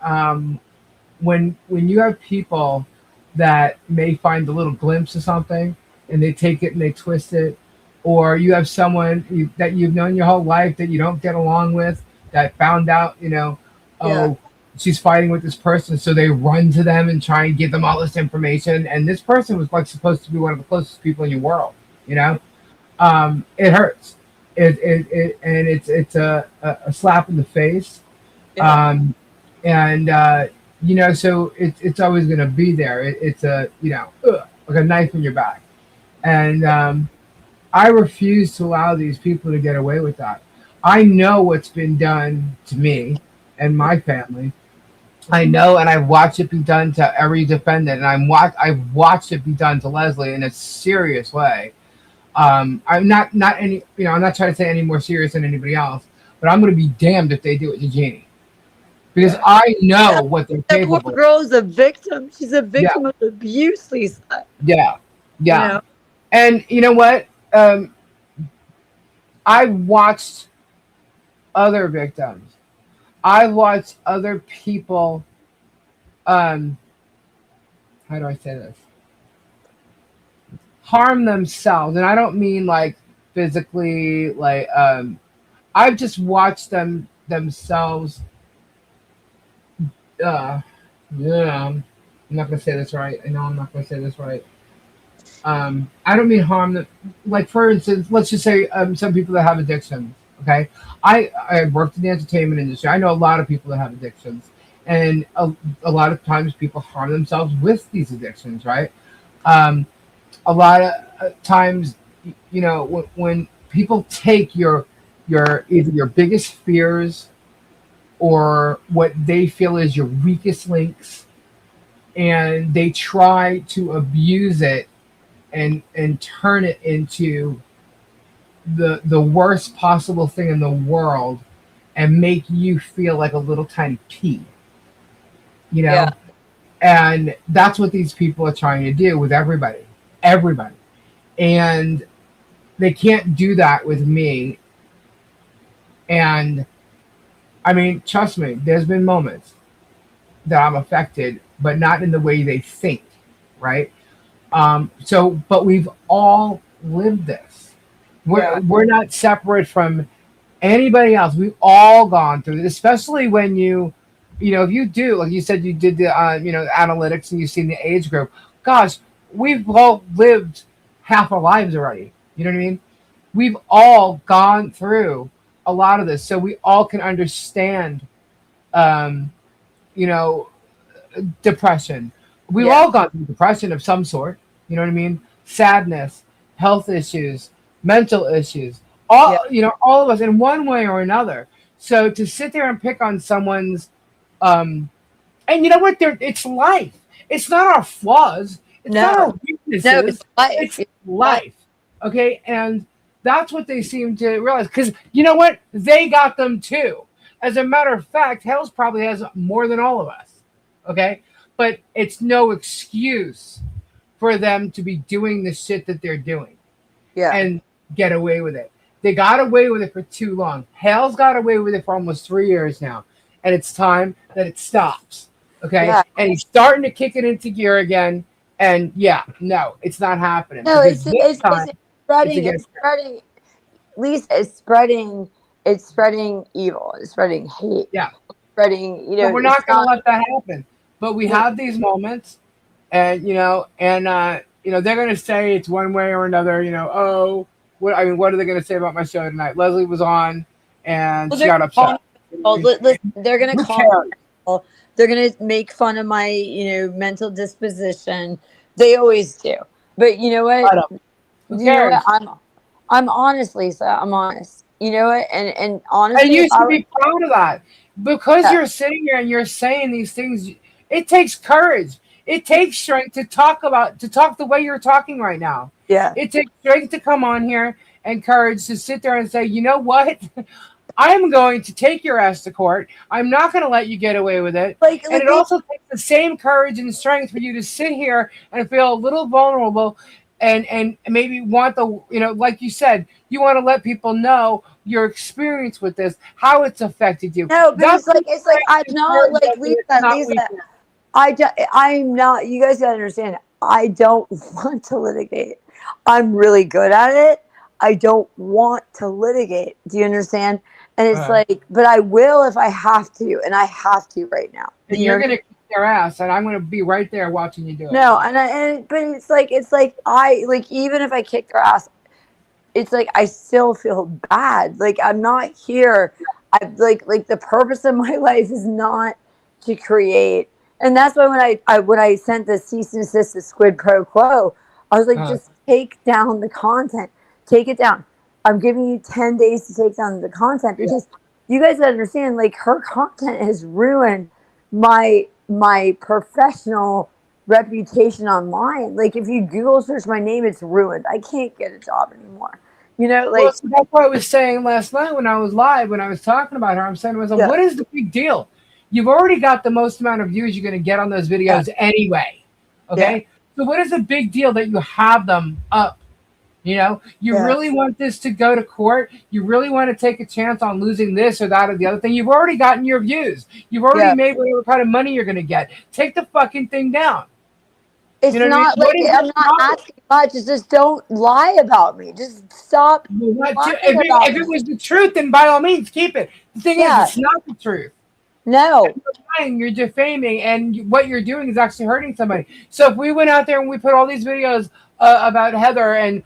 when you have people that may find a little glimpse of something and they take it and they twist it, or you have someone that you've known your whole life that you don't get along with, that found out, you know, Yeah. oh, she's fighting with this person, so they run to them and try and give them all this information, and this person was like supposed to be one of the closest people in your world, you know. It hurts. And it's a slap in the face. Yeah. um, and you know, so it's always going to be there. It's a, you know, like a knife in your back. And I refuse to allow these people to get away with that. I know what's been done to me and my family. I know, and I've watched it be done to every defendant, and I've watched it be done to Leslie in a serious way. I'm not any, you know, I'm not trying to say any more serious than anybody else, but I'm going to be damned if they do it to Jeannie, because Yeah. I know what they're That poor capable of. girl is a victim. She's a Yeah, victim of abuse, Lisa. yeah, You yeah. know? And you know what? I watched other victims. I watched other people. Um, how do I say this? Harm themselves, and I don't mean like physically. Like I've just watched them themselves. Yeah, I'm not gonna say this right. I know I'm not gonna say this right. I don't mean harm that, like for instance, let's just say some people that have addictions. Okay, I worked in the entertainment industry. I know a lot of people that have addictions, and a lot of times people harm themselves with these addictions, right? Um, a lot of times, you know, when people take your either your biggest fears or what they feel is your weakest links, and they try to abuse it and turn it into the worst possible thing in the world and make you feel like a little tiny pea, you Yeah. know. And that's what these people are trying to do with everybody, and they can't do that with me. And I mean, trust me, there's been moments that I'm affected, but not in the way they think, right? So, but we've all lived this. Yeah. We're not separate from anybody else. We've all gone through it, especially when you know, if you do, like you said, you did the, you know, analytics and you've seen the age group. Gosh, we've all lived half our lives already. You know what I mean? We've all gone through a lot of this, so we all can understand, um, you know, depression. We've Yeah. all gone through depression of some sort. You know what I mean? Sadness, health issues, mental issues. Yeah. All, you know, all of us in one way or another. So to sit there and pick on someone's, um, and you know what? It's life. It's not our flaws. It's not our No. No, weaknesses. it's life. It's It's life. life. Okay, and that's what they seem to realize. Because you know what? They got them too. As a matter of fact, Hell's probably has more than all of us. Okay, but it's no excuse for them to be doing the shit that they're doing Yeah. and get away with it. They got away with it for too long. Hale's got away with it for almost 3 years now, and it's time that it stops. Okay, Yeah. and he's starting to kick it into gear again. And yeah, no, it's not happening No, because this time it's it's spreading. It's against him. spreading. Lisa, it's spreading. It's spreading evil. It's spreading hate. Yeah, Spreading. You but know, we're it's not going to not. let that happen. But we have these moments, and you know, they're going to say it's one way or another. You know, oh, what are they going to say about my show tonight? Leslie was on, and Well, she they're got upset. listen, they're gonna Who call me cares? people. They're gonna make fun of my, mental disposition. They always do. But you know what? I don't. Who You know what? cares? I'm honest, Lisa. I'm honest. You know what? And And honestly, you should be proud of that. because Yeah. you're sitting here and you're saying these things, it takes courage. It takes strength to talk the way you're talking right now. Yeah. It takes strength to come on here and courage to sit there and say, you know what? I'm going to take your ass to court. I'm not going to let you get away with it. And Like it also takes the same courage and strength for you to sit here and feel a little vulnerable and maybe want the, like you said, you want to let people know your experience with this, how it's affected you. no, but That's it's like I'm and not courage, like Leslie. It's not Lisa. weakness. I'm not. You guys gotta understand. I don't want to litigate. I'm really good at it. I don't want to litigate. Do you understand? And it's Uh, like, but I will if I have to, and I have to right now. and you're going to kick their ass, and I'm going to be right there watching you do it. No, but it's like I like even if I kick their ass, it's like I still feel bad. Like I'm not here. I like the purpose of my life is not to create. And that's why when I sent the cease and desist to Squid Pro Quo, I was like, Uh, just take down the content. Take it down. I'm giving you 10 days to take down the content yeah. because you guys understand like her content has ruined my professional reputation online. Like if you Google search my name, it's ruined. I can't get a job anymore. You know, Well, like so that's what I was saying last night when I was live, when I was talking about her. I'm saying to myself, yeah, what is the big deal? You've already got the most amount of views you're going to get on those yeah, videos anyway. yeah, Okay? So, what is the big deal that you have them up? You yeah, really want this to go to court. You really want to take a chance on losing this or that or the other thing. You've already gotten your views. You've already yeah. made whatever kind of money you're going to get. Take the fucking thing down. You It's know what I mean? not What like is I'm your not problem? asking much. It's just don't lie about me. Just stop lying If about it me. was the truth, then by all means, keep it. The thing is, Yeah. it's not the truth. No. You're lying, you're defaming, and what you're doing is actually hurting somebody. So if we went out there and we put all these videos about Heather and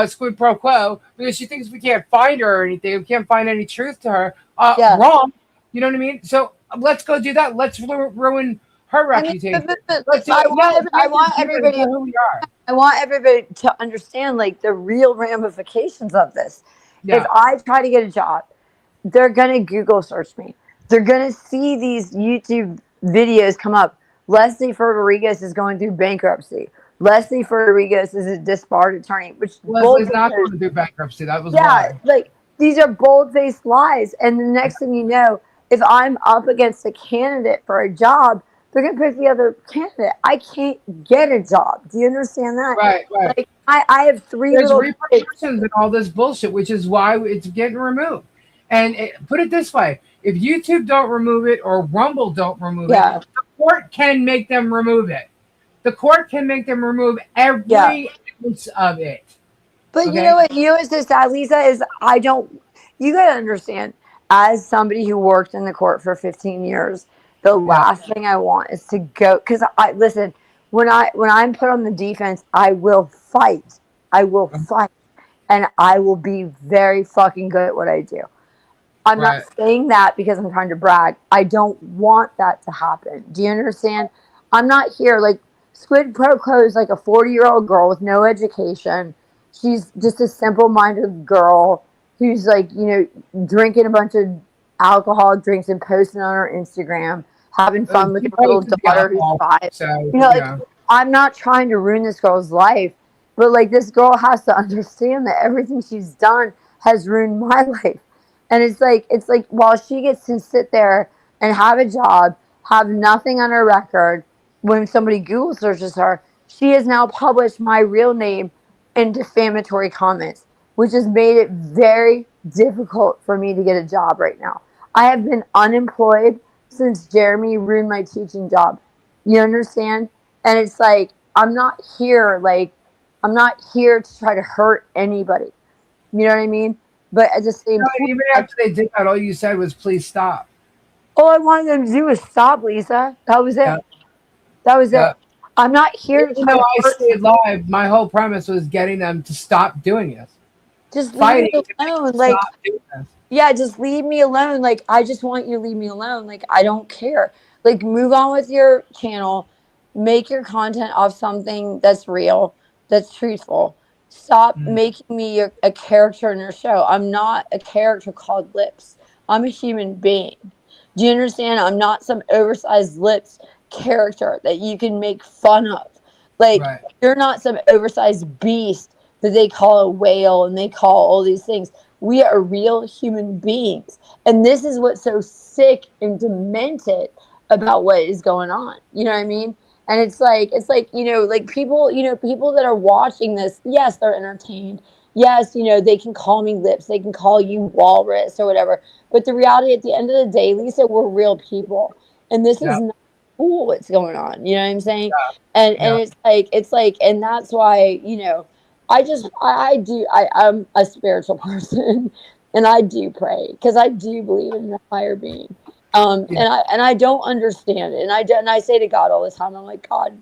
Squid Pro Quo because she thinks we can't find her or anything, we can't find any truth to her, Yeah. wrong. You know what I mean? So let's go do that. Let's ruin her I mean, reputation. but Let's do it. No, we I have to want keep it everybody. for who we are. I want everybody to understand like the real ramifications of this. If Yeah. I try to get a job, they're gonna Google search me. They're gonna see these YouTube videos come up. Leslie Rodriguez is going through bankruptcy. Leslie Rodriguez is a disbarred attorney, which both Leslie's not going through bankruptcy. That was yeah, why. like these are bold faced lies. And the next thing you know, if I'm up against a candidate for a job, they're gonna pick the other candidate. I can't get a job. Do you understand that? Right, right. Like I have three There's little kids. repercussions and all this bullshit, which is why it's getting removed. And put it this way: if YouTube don't remove it or Rumble don't remove it, Yeah, the court can make them remove it. The court can make them remove yeah. every ounce of it. But you know Okay? what? You know what's so sad, Lisa, is I don't. You gotta understand, as somebody who worked in the court for 15 years, the Yeah, last thing I want is to go because I listen. When I'm put on the defense, I will fight. I will fight, and I will be very fucking good at what I do. I'm not right. saying that because I'm trying to brag. I don't want that to happen. Do you understand? I'm not here like Squid Pro Quo is like a 40-year-old girl with no education. She's just a simple-minded girl who's like, drinking a bunch of alcohol drinks and posting on her Instagram, having fun with He her little posted the daughter who's alcohol, 5. so Like I'm not trying to ruin this girl's life, but like this girl has to understand that everything she's done has ruined my life. And it's like while she gets to sit there and have a job, have nothing on her record, when somebody Google searches her, she has now published my real name in defamatory comments, which has made it very difficult for me to get a job right now. I have been unemployed since Jeremy ruined my teaching job. You understand? And it's like I'm not here to try to hurt anybody. You know what I mean? But at the same and point, even after they did that, all you said was please stop. all I wanted them to do was stop, Lisa. That was Yeah, it. That was yeah. it. I'm not here to Even try though to I hurt stayed somebody. live, my whole premise was getting them to stop doing this, Just leave me fighting to make alone. them Like, stop doing this. yeah, just leave me alone. Like, I just want you to leave me alone. Like, I don't care. Like, move on with your channel. Make your content off something that's real, that's truthful. Stop Mm. making me a character in your show. I'm not a character called Lips. I'm a human being. Do you understand? I'm not some oversized lips character that you can make fun of. Like, Right. you're not some oversized beast that they call a whale and they call all these things. We are real human beings. And this is what's so sick and demented about what is going on. You know what I mean? And it's like, like people that are watching this, yes, they're entertained. Yes, they can call me lips, they can call you walrus or whatever. But the reality at the end of the day, Lisa, we're real people. And this Yeah. is not cool what's going on. You know what I'm saying? Yeah. And Yeah. it's like, and that's why, I'm a spiritual person and I do pray because I do believe in a higher being. Yeah. And I don't understand it. And I say to God all the time, I'm like, God,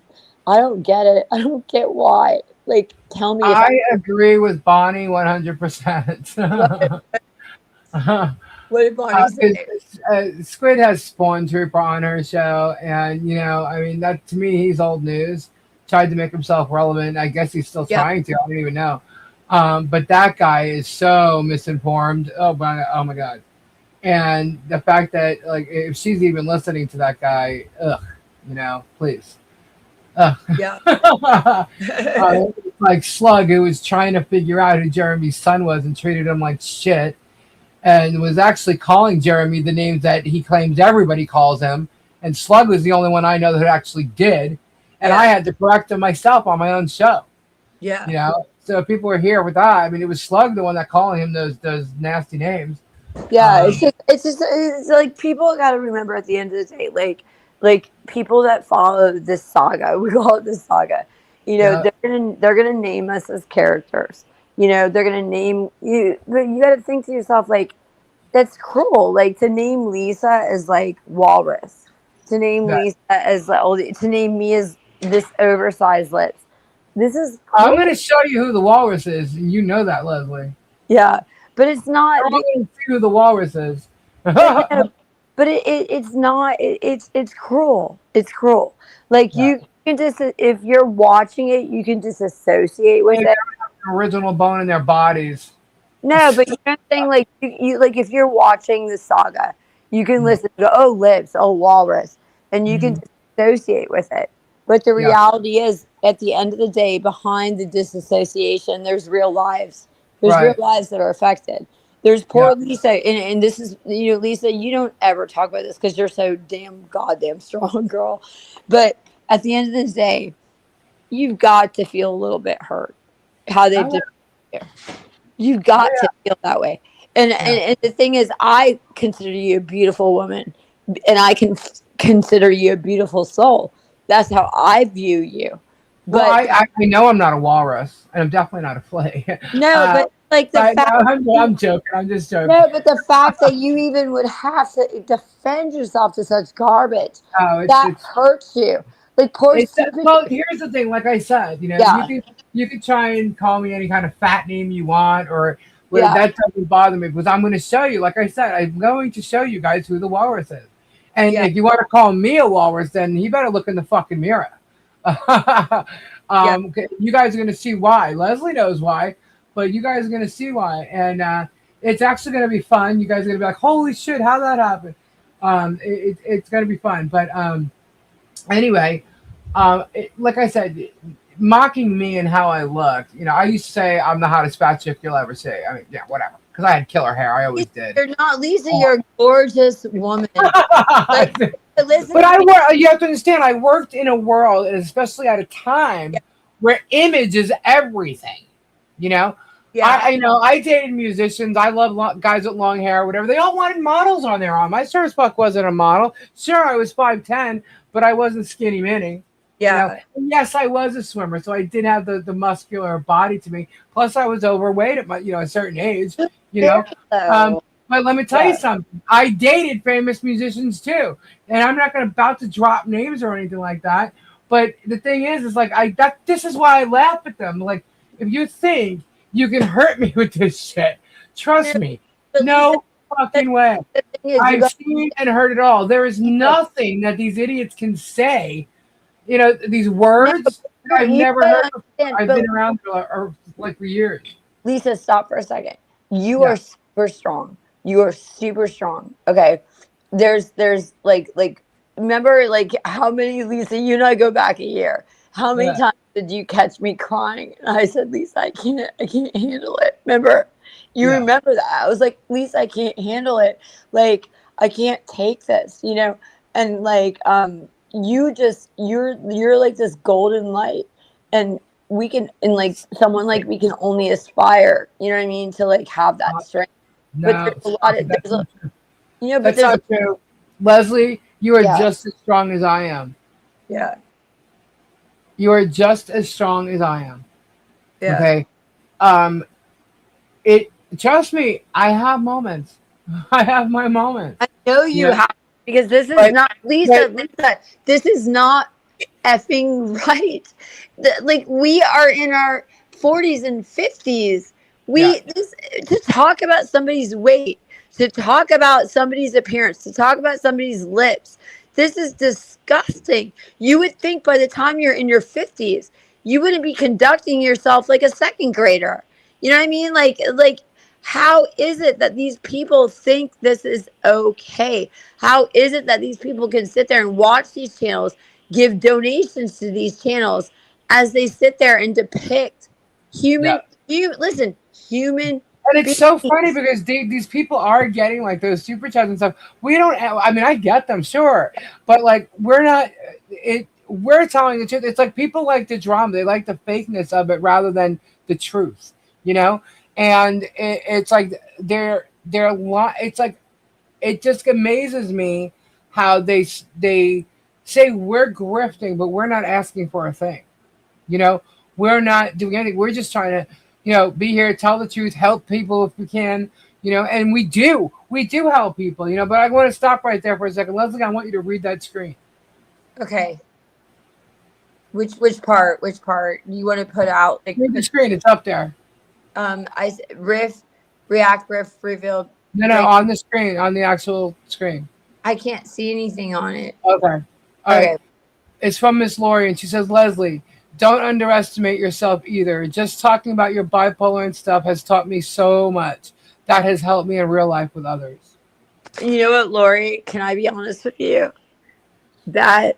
I don't get it. I don't get why. Like, tell me if I agree with Bonnie 100%. what did Bonnie say? Squid has Spawn Trooper on her show, and I mean, that to me, he's old news. Tried to make himself relevant. I guess he's still Yeah. trying to. I don't even know. But that guy is so misinformed. Oh my god! And the fact that, like, if she's even listening to that guy, ugh, please. Ugh. Yeah. Like Slug, who was trying to figure out who Jeremy's son was and treated him like shit, and was actually calling Jeremy the names that he claims everybody calls him. And Slug was the only one I know that actually did. And I had to correct him myself on my own show. Yeah. So if people were here with that, I mean, it was Slug the one that calling him those nasty names. Yeah, it's like people got to remember at the end of the day, like people that follow this saga, we call it this saga. Yeah. They're gonna name us as characters. They're gonna name you, but you got to think to yourself, like, that's cruel. Like, to name Lisa as like walrus, to name Right. Lisa as like, to name me as this oversized lips. This is I'm crazy. going to show you who the walrus is, and you know that, Leslie. Yeah, but it's not. I'm going to see who the walrus is. But no, but it's not. It's cruel. It's cruel. Like, Yeah. you can just, if you're watching it, you can disassociate with They it. have an original bone in their bodies. No, but you know what I'm saying? Like, you like, if you're watching the saga, you can listen to, oh, lips, oh, walrus, and you can Mhm. disassociate with it. But the Yeah. reality is, at the end of the day, behind the disassociation, there's real lives. There's real Right. lives that are affected. There's Yeah. poor Lisa, and this is, Lisa, you don't ever talk about this because you're so damn goddamn strong, girl. But at the end of the day, you've got to feel a little bit hurt how they've Oh, done. You've got to feel that way. And, yeah. and the thing is, I consider you a beautiful woman, and I can consider you a beautiful soul. That's how I view you. Well, But I know I'm not a walrus, and I'm definitely not a flea. no, Uh, but like the but no, fact, I'm joking. I'm just joking. no, but the fact that you even would have to defend yourself to such garbage, Oh, that hurts you. Like, poor stupid. well. Here's the thing. Like I said, Yeah, you can try and call me any kind of fat name you want, or well, yeah, that doesn't bother me because I'm going to show you. Like I said, I'm going to show you guys who the walrus is. And yeah, if you want to call me a walrus, then you better look in the fucking mirror. yeah. You guys are going to see why. Leslie knows why, but you guys are going to see why. And it's actually going to be fun. You guys are going to be like, holy shit, how that happened? It's going to be fun. But anyway, like I said, mocking me and how I looked, I used to say I'm the hottest fat chick you'll ever see. I mean, yeah, whatever. Because I had killer hair. I always did. You're not, Lisa. You're a gorgeous woman. Like, listen. But you have to understand, I worked in a world, and especially at a time where image is everything. You know, Yeah. I dated musicians. I love guys with long hair, whatever. They all wanted models on their arm. I sure as fuck wasn't a model. Sure, I was 5'10", but I wasn't skinny mini. Yeah. And yes, I was a swimmer, so I did have the muscular body to me. Plus, I was overweight at my a certain age. But let me tell you something. I dated famous musicians too, and I'm not about to drop names or anything like that. But the thing is like this is why I laugh at them. Like, if you think you can hurt me with this shit, trust me, no fucking way. I've seen and heard it all. There is nothing that these idiots can say. These words I've never heard before. I've been around for years. Lisa, stop for a second. You are super strong. You are super strong. Okay. there's like remember like how many, Lisa, you and I go back a year. How many Yeah. times did you catch me crying? And I said, Lisa, I can't handle it. Remember? You Yeah. remember that? I was like, Lisa, I can't handle it. Like, I can't take this, you know? And like, you're like this golden light. And we can, and like someone like we can only aspire, you know what I mean, to like have that strength. But No, there's a stop lot it. of That's there's a, not true. you know, but That's there's not true. Leslie, you are yeah, just as strong as I am. yeah, You are just as strong as I am. yeah. Okay. Um, it trust me, I have moments. I have my moments. I know You you know, have, because this is but not Lisa. but Lisa, this is not effing right. Like we are in our 40s and 50s. yeah, We this to talk about somebody's weight, to talk about somebody's appearance, to talk about somebody's lips. This is disgusting. You would think by the time you're in your 50s, you wouldn't be conducting yourself like a second grader. You know what I mean? Like how is it that these people think this is okay? How is it that these people can sit there and watch these channels, give donations to these channels as they sit there and depict yeah. human And it's so funny beings? because these people are getting like those super chats and stuff. We don't. I mean, I get them, sure, but like we're not. It. We're telling the truth. It's like people like the drama. They like the fakeness of it rather than the truth. You know, and it's like they're a lot. It's like it just amazes me how they say we're grifting, but we're not asking for a thing. You know, we're not doing anything. We're just trying to, be here, tell the truth, help people if we can, and we do. We do help people, but I want to stop right there for a second. Leslie, I want you to read that screen. Okay. Which part? Which part you want to put out? Like Read the put screen. It's up there. riff, react, riff, reveal, No, break. on the screen, on the actual screen. I can't see anything on it. Okay. All Okay. right. It's from Miss Lori, and she says, Leslie, don't underestimate yourself either. Just talking about your bipolar and stuff has taught me so much. That has helped me in real life with others. You know what, Lori? Can I be honest with you? That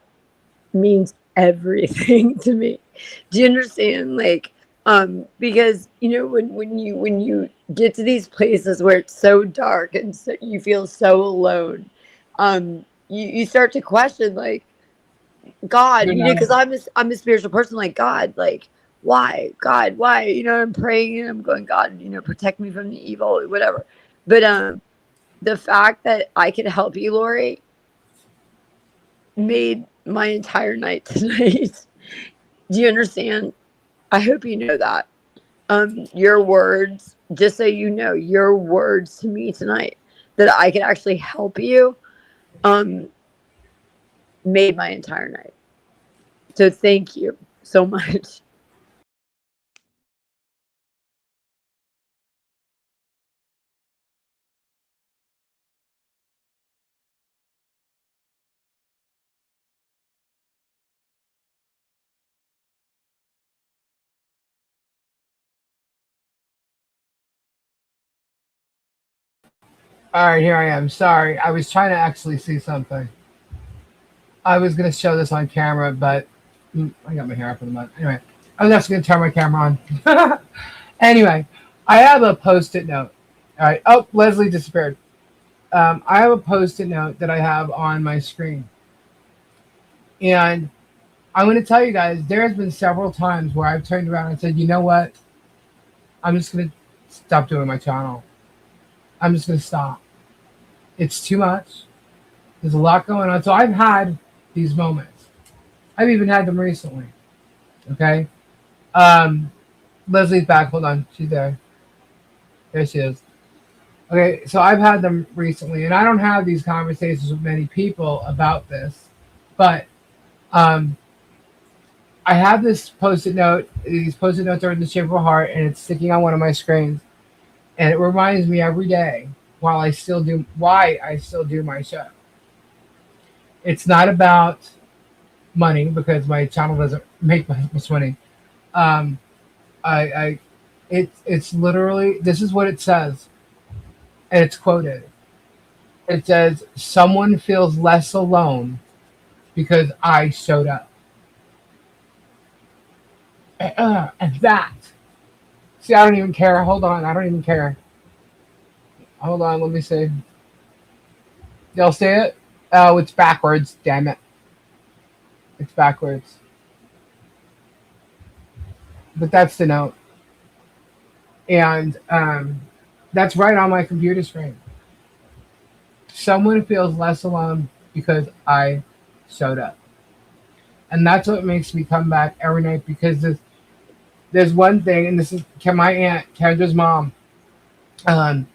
means everything to me. Do you understand? Like, because when you get to these places where it's so dark and so you feel so alone, you start to question like God, You know, because I'm a spiritual person, like God, like God, why? I'm praying and I'm going, God, protect me from the evil, whatever. But the fact that I could help you, Lori, made my entire night tonight. Do you understand? I hope you know that. Your words, just so you know, your words to me tonight that I could actually help you, um, made my entire night. So thank you so much. all right, here I am. Sorry, I was trying to actually see something. I was going to show this on camera, but I got my hair up in the mud. Anyway, I was actually going to turn my camera on. Anyway, I have a post-it note. All right. Oh, Leslie disappeared. I have a post-it note that I have on my screen, and I'm going to tell you guys. There has been several times where I've turned around and said, "You know what? I'm just going to stop doing my channel. I'm just going to stop. It's too much. There's a lot going on." So I've had these moments. I've even had them recently. Okay. Leslie's back. Hold on. She's there. There she is. Okay. So I've had them recently, and I don't have these conversations with many people about this, but um, I have this post-it note. These post-it notes are in the shape of a heart, and it's sticking on one of my screens, and it reminds me every day why I still do my show. It's not about money because my channel doesn't make much money. Um, I it's literally, this is what it says, and it's quoted. It says someone feels less alone because I showed up. And that. See, I don't even care. Hold on, I don't even care. Hold on, let me see. Y'all see it? Oh, it's backwards. Damn it, it's backwards. But that's the note, and that's right on my computer screen. Someone feels less alone because I showed up, and that's what makes me come back every night. Because there's one thing, and this is my aunt Kendra's mom. Um,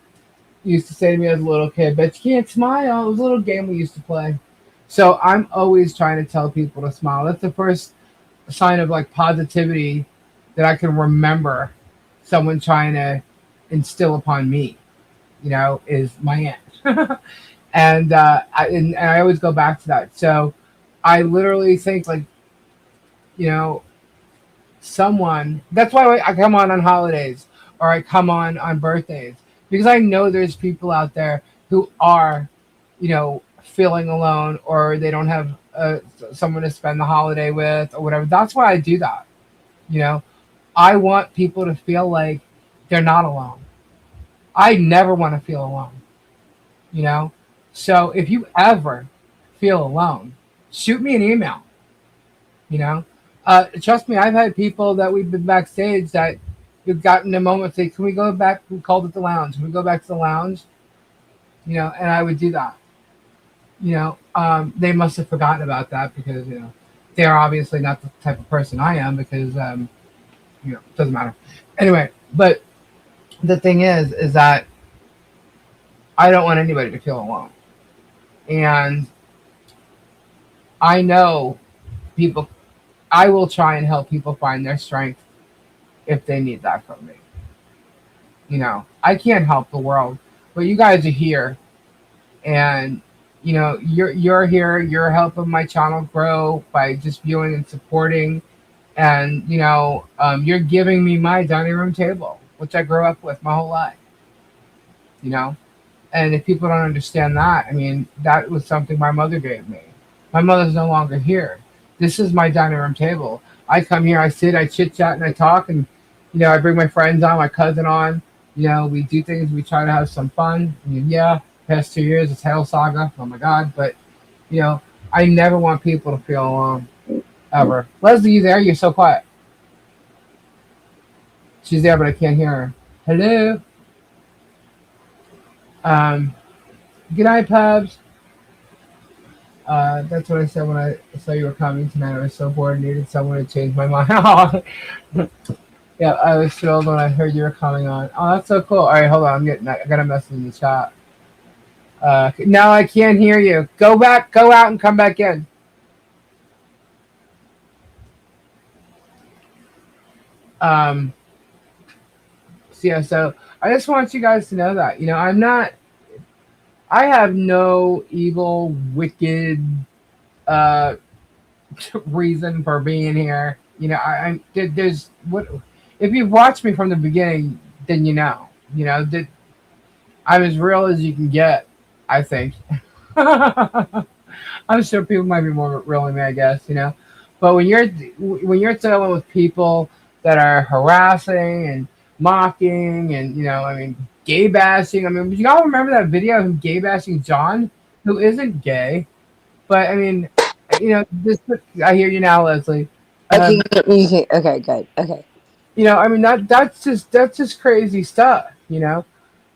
used to say to me as a little kid, "But you can't smile." It was a little game we used to play. So I'm always trying to tell people to smile. That's the first sign of like positivity that I can remember someone trying to instill upon me. Is my aunt, and I always go back to that. So I literally think like you know someone. That's why I come on holidays or I come on birthdays because I know there's people out there who are, feeling alone or they don't have someone to spend the holiday with or whatever. That's why I do that. You know, I want people to feel like they're not alone. I never want to feel alone. You know, so if you ever feel alone, shoot me an email. You know, trust me, I've had people that we've been backstage that we've gotten a moment say, "Can we go back?" We called it the lounge. Can we go back to the lounge? And I would do that. They must have forgotten about that because they're obviously not the type of person I am because it doesn't matter. Anyway, but the thing is that I don't want anybody to feel alone, and I know people. I will try and help people find their strength if they need that from me. I can't help the world, but you guys are here, and you're here. You're helping my channel grow by just viewing and supporting, and you're giving me my dining room table, which I grew up with my whole life. You know, and if people don't understand that, I mean, that was something my mother gave me. My mother's no longer here. This is my dining room table. I come here, I sit, I chit chat, and I talk, and I bring my friends on, my cousin on. We do things. We try to have some fun. I mean, yeah, past 2 years, it's hell saga. Oh my god! But I never want people to feel alone ever. Leslie, you there? You're so quiet. She's there, but I can't hear her. Hello. Um, Good night, Pubs. That's what I said when I saw you were coming tonight. I was so bored and needed someone to change my mind. Yeah, I was thrilled when I heard you were coming on. Oh, that's so cool. All right, hold on. I got a message in the chat. Now I can't hear you. Go back, go out and come back in. Um, so yeah, so I just want you guys to know that, I have no evil, wicked, uh, reason for being here. There's what if you've watched me from the beginning, then that I'm as real as you can get. I think. I'm sure people might be more real than me, I guess. But when you're dealing with people that are harassing and mocking and I mean gay bashing. I mean, y'all remember that video of him gay bashing John, who isn't gay? But I mean, this. I hear you now, Leslie. Okay, okay, good. Okay. I mean that's just crazy stuff.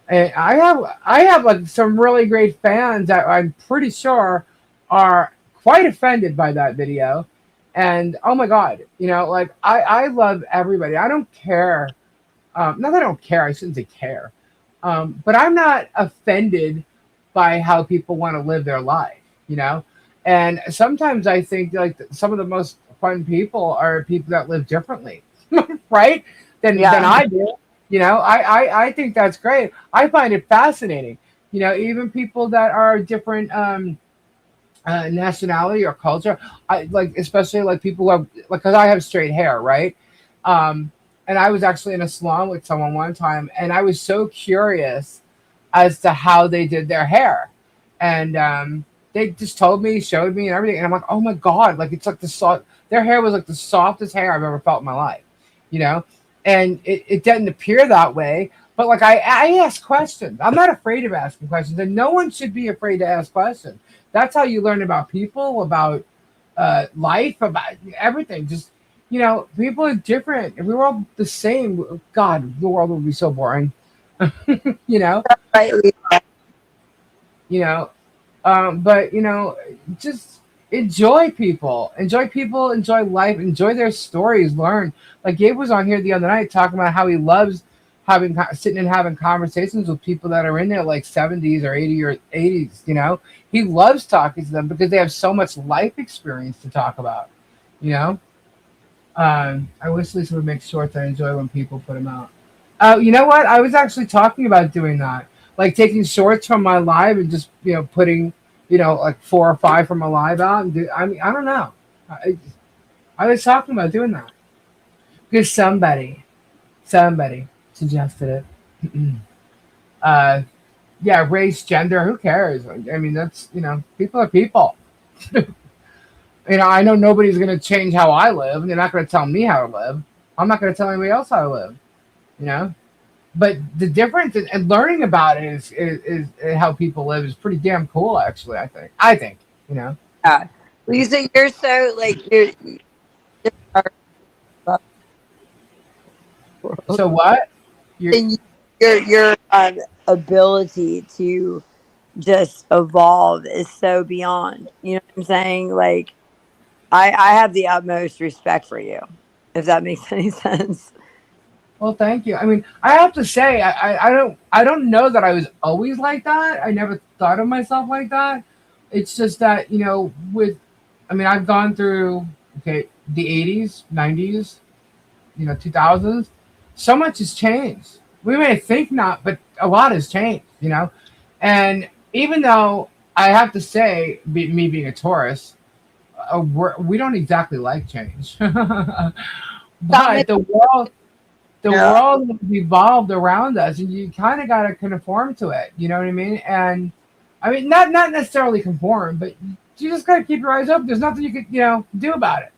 And I have like some really great fans that I'm pretty sure are quite offended by that video. And oh my god, like I love everybody. I don't care. Not that I don't care. I shouldn't say care. But I'm not offended by how people want to live their life. And sometimes I think like some of the most fun people are people that live differently, right? Than I do. I think that's great. I find it fascinating. Even people that are different nationality or culture. I like, especially like people who have like, because I have straight hair, right? And I was actually in a salon with someone one time, and I was so curious as to how they did their hair. and they just told me, showed me, and everything, and I'm like, oh my god, like it's like the soft. Their hair was like the softest hair I've ever felt in my life, you know, and it didn't appear that way. But like I ask questions. I'm not afraid of asking questions, and no one should be afraid to ask questions. That's how you learn about people, about life, about everything. Just people are different. If we were all the same, God, the world would be so boring. you know, Right. you know. But just enjoy people, enjoy life, enjoy their stories, learn. Like Gabe was on here the other night talking about how he loves sitting and having conversations with people that are in their like 70s or 80s. He loves talking to them because they have so much life experience to talk about. You know, I wish Lisa would make shorts. I enjoy when people put them out. You know what? I was actually talking about doing that, like taking shorts from my live and just putting like 4 or 5 from my live out and do. I mean, I don't know. I was talking about doing that because somebody suggested it. Yeah, race, gender, who cares? I mean, that's people are people. I know nobody's gonna change how I live. They're not gonna tell me how to live. I'm not gonna tell anybody else how to live. You know. But the difference and learning about it is how people live is pretty damn cool. Actually, I think. Yeah. Lisa, you're so like you're So what? and your ability to just evolve is so beyond. You know what I'm saying? Like I have the utmost respect for you, if that makes any sense. Well, thank you. I mean, I have to say, I don't know that I was always like that. I never thought of myself like that. It's just that I've gone through the 80s, 90s, 2000s. So much has changed. We may think not, but a lot has changed. And even though I have to say, me being a Taurus, we don't exactly like change. But the Yeah. world has evolved around us, and you kind of got to conform to it. You know what I mean? And I mean, not necessarily conform, but you just got to keep your eyes open. There's nothing you could do about it.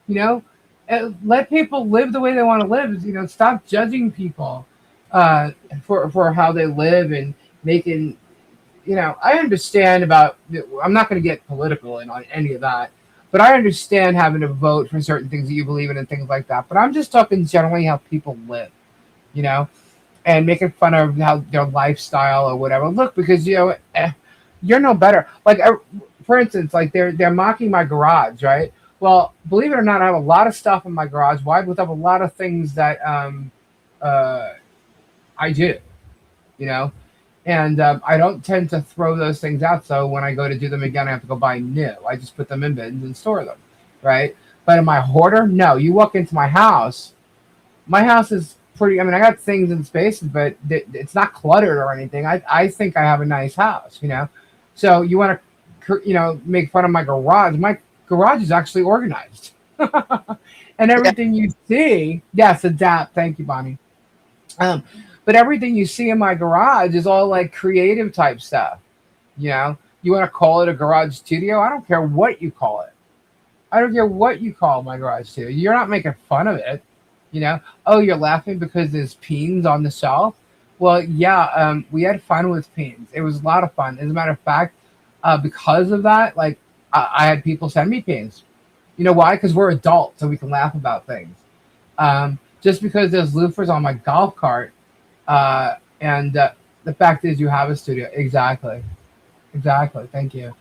You know, let people live the way they want to live. Stop judging people for how they live and making. I understand about. I'm not going to get political and on any of that. But I understand having to vote for certain things that you believe in and things like that. But I'm just talking generally how people live, and making fun of how their lifestyle or whatever. Look, because you're no better. Like for instance, like they're mocking my garage, right? Well, believe it or not, I have a lot of stuff in my garage. Why? With a lot of things that I do, you know. And I don't tend to throw those things out. So when I go to do them again, I have to go buy new. I just put them in bins and store them, right? But in my hoarder, no. You walk into my house is pretty. I mean, I got things in spaces, but it's not cluttered or anything. I think I have a nice house, So you want to, make fun of my garage. My garage is actually organized, and everything you see, yes, adapt. Thank you, Bonnie. But everything you see in my garage is all like creative type stuff. You want to call it a garage studio? I don't care what you call it. I don't care what you call my garage studio. You're not making fun of it. Oh, you're laughing because there's peens on the shelf. Well, yeah, we had fun with peens. It was a lot of fun. As a matter of fact, because of that, like I had people send me peens. You know why? Because we're adults, so we can laugh about things. Just because there's loofers on my golf cart. And the fact is, you have a studio. Exactly. Thank you.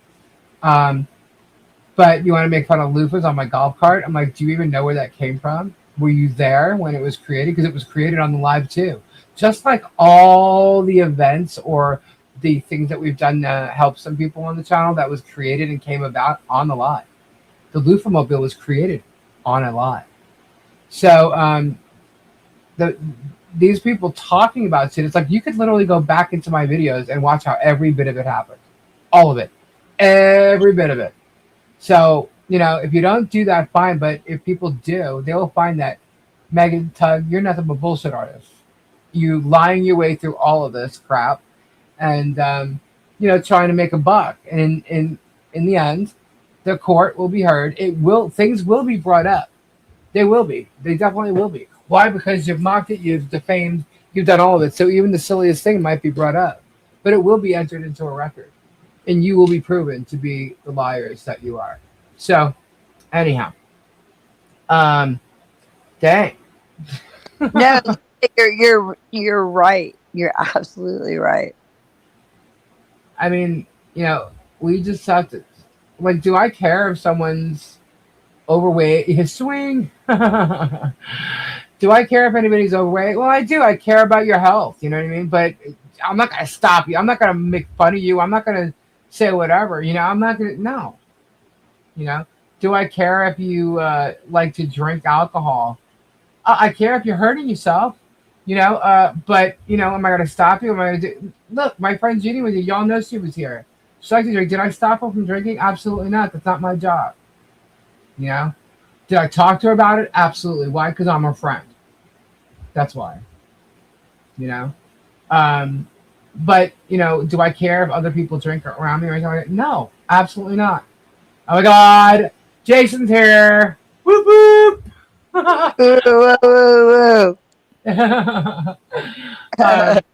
But you want to make fun of loofahs on my golf cart? I'm like, do you even know where that came from? Were you there when it was created? Because it was created on the live too. Just like all the events or the things that we've done to help some people on the channel, that was created and came about on the live. The loofah mobile was created on a live. So these people talking about shit, it's like you could literally go back into my videos and watch how every bit of it happened. All of it. Every bit of it. So, if you don't do that, fine. But if people do, they will find that, Megan, Tug, you're nothing but bullshit artist. You lying your way through all of this crap. And trying to make a buck. And in the end, the court will be heard. Things will be brought up. They will be. They definitely will be. Why? Because you've mocked it, you've defamed, you've done all of it. So even the silliest thing might be brought up, but it will be entered into a record, and you will be proven to be the liars that you are. So anyhow, um, dang. No, you're right. You're absolutely right. I mean, we just have to. Like, do I care if someone's overweight? His swing. Do I care if anybody's overweight? Well, I do. I care about your health. You know what I mean? But I'm not gonna stop you. I'm not gonna make fun of you. I'm not gonna say whatever. I'm not gonna. No. You know. Do I care if you like to drink alcohol? I care if you're hurting yourself. But am I gonna stop you? Am I gonna do? Look, my friend Jeannie was here. Y'all know she was here. She liked to drink. Did I stop her from drinking? Absolutely not. That's not my job. You know. Did I talk to her about it? Absolutely. Why? Because I'm her friend. That's why. You know. But do I care if other people drink around me or anything like that? No, absolutely not. Oh my God, Jason's here. Whoop whoop. Woo, woo, woo, But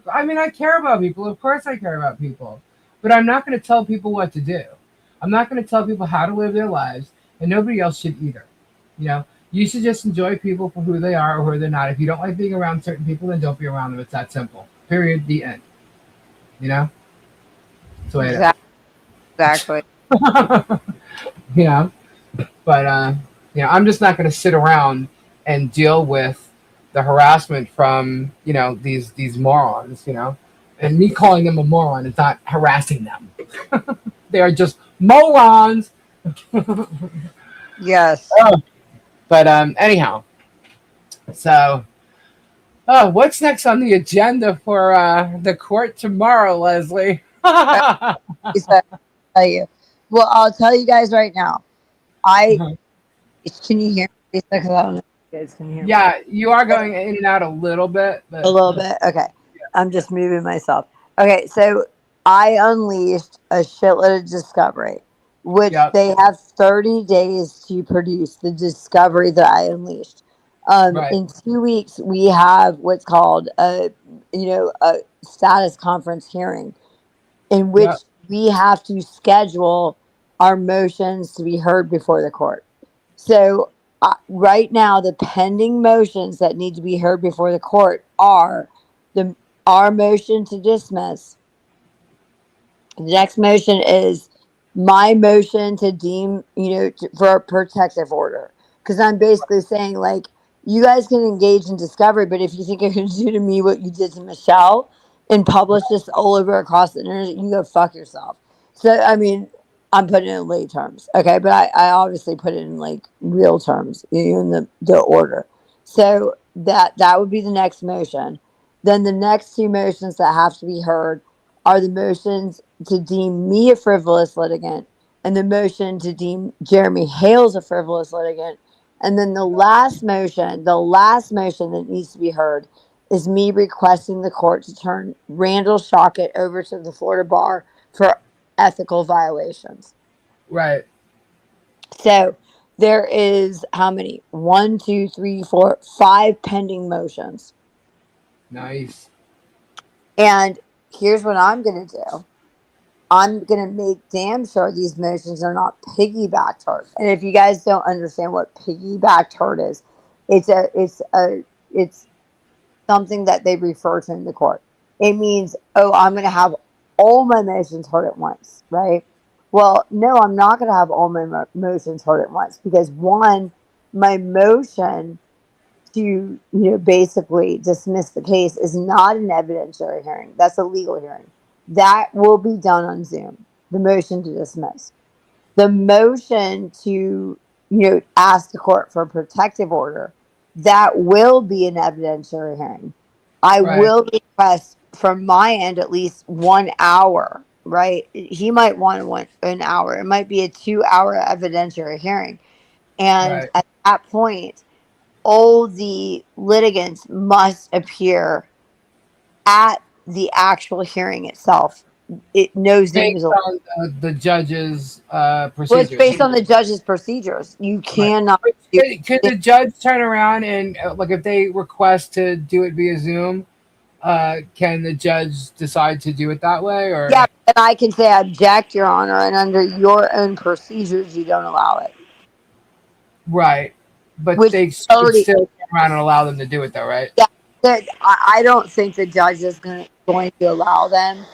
I mean, I care about people. Of course, I care about people, but I'm not going to tell people what to do. I'm not going to tell people how to live their lives, and nobody else should either. You should just enjoy people for who they are or who they're not. If you don't like being around certain people, then don't be around them. It's that simple. Period. The end. That's the way it is. Exactly. you know, but I'm just not going to sit around and deal with the harassment from these morons. And me calling them a moron is not harassing them. They are just morons. Yes. But anyhow, so what's next on the agenda for the court tomorrow, Leslie? Tell you. Well, I'll tell you guys right now. Can you hear me? Because I don't know if you guys can hear me. Yeah, you are going in and out a little bit. But, A little bit. Okay. Yeah. I'm just moving myself. Okay, so I unleashed a shitload of discovery, which Yep. they have 30 days to produce the discovery that I unleashed. Right. In 2 weeks, we have what's called a status conference hearing, in which Yep. we have to schedule our motions to be heard before the court. So right now, the pending motions that need to be heard before the court are our motion to dismiss. The next motion is my motion to deem, for a protective order. Because I'm basically saying, like, you guys can engage in discovery, but if you think you're going to do to me what you did to Michelle and publish this all over across the internet, you go fuck yourself. So, I mean, I'm putting it in lay terms, okay? But I obviously put it in, like, real terms, in the order. So that would be the next motion. Then the next two motions that have to be heard are the motions to deem me a frivolous litigant and the motion to deem Jeremy Hales a frivolous litigant. And then the last motion that needs to be heard is me requesting the court to turn Randall Shockett over to the Florida bar for ethical violations. Right. So there is how many? 1, 2, 3, 4, 5 pending motions. Nice. And here's what I'm going to do. I'm going to make damn sure these motions are not piggybacked heard. And if you guys don't understand what piggybacked heard is, it's something that they refer to in the court. It means, I'm going to have all my motions heard at once, right? Well, no, I'm not going to have all my motions heard at once because one, my motion to basically dismiss the case is not an evidentiary hearing. That's a legal hearing. That will be done on Zoom. The motion to dismiss. The motion to ask the court for a protective order, that will be an evidentiary hearing. I Right. will request from my end at least 1 hour, right? He might want an hour. It might be a 2-hour evidentiary hearing. And Right. at that point, all the litigants must appear at the actual hearing itself. It knows the Based news. on the judge's Well, it's procedures. based on the judge's procedures. You Right. cannot But do could the judge turn around and like if they request to do it via Zoom, can the judge decide to do it that way or? Yeah, and I can say I object, Your Honor, and under your own procedures, you don't allow it. Right, but Which they should already, still turn around and allow them to do it though, right? yeah, I don't think the judge is going to allow them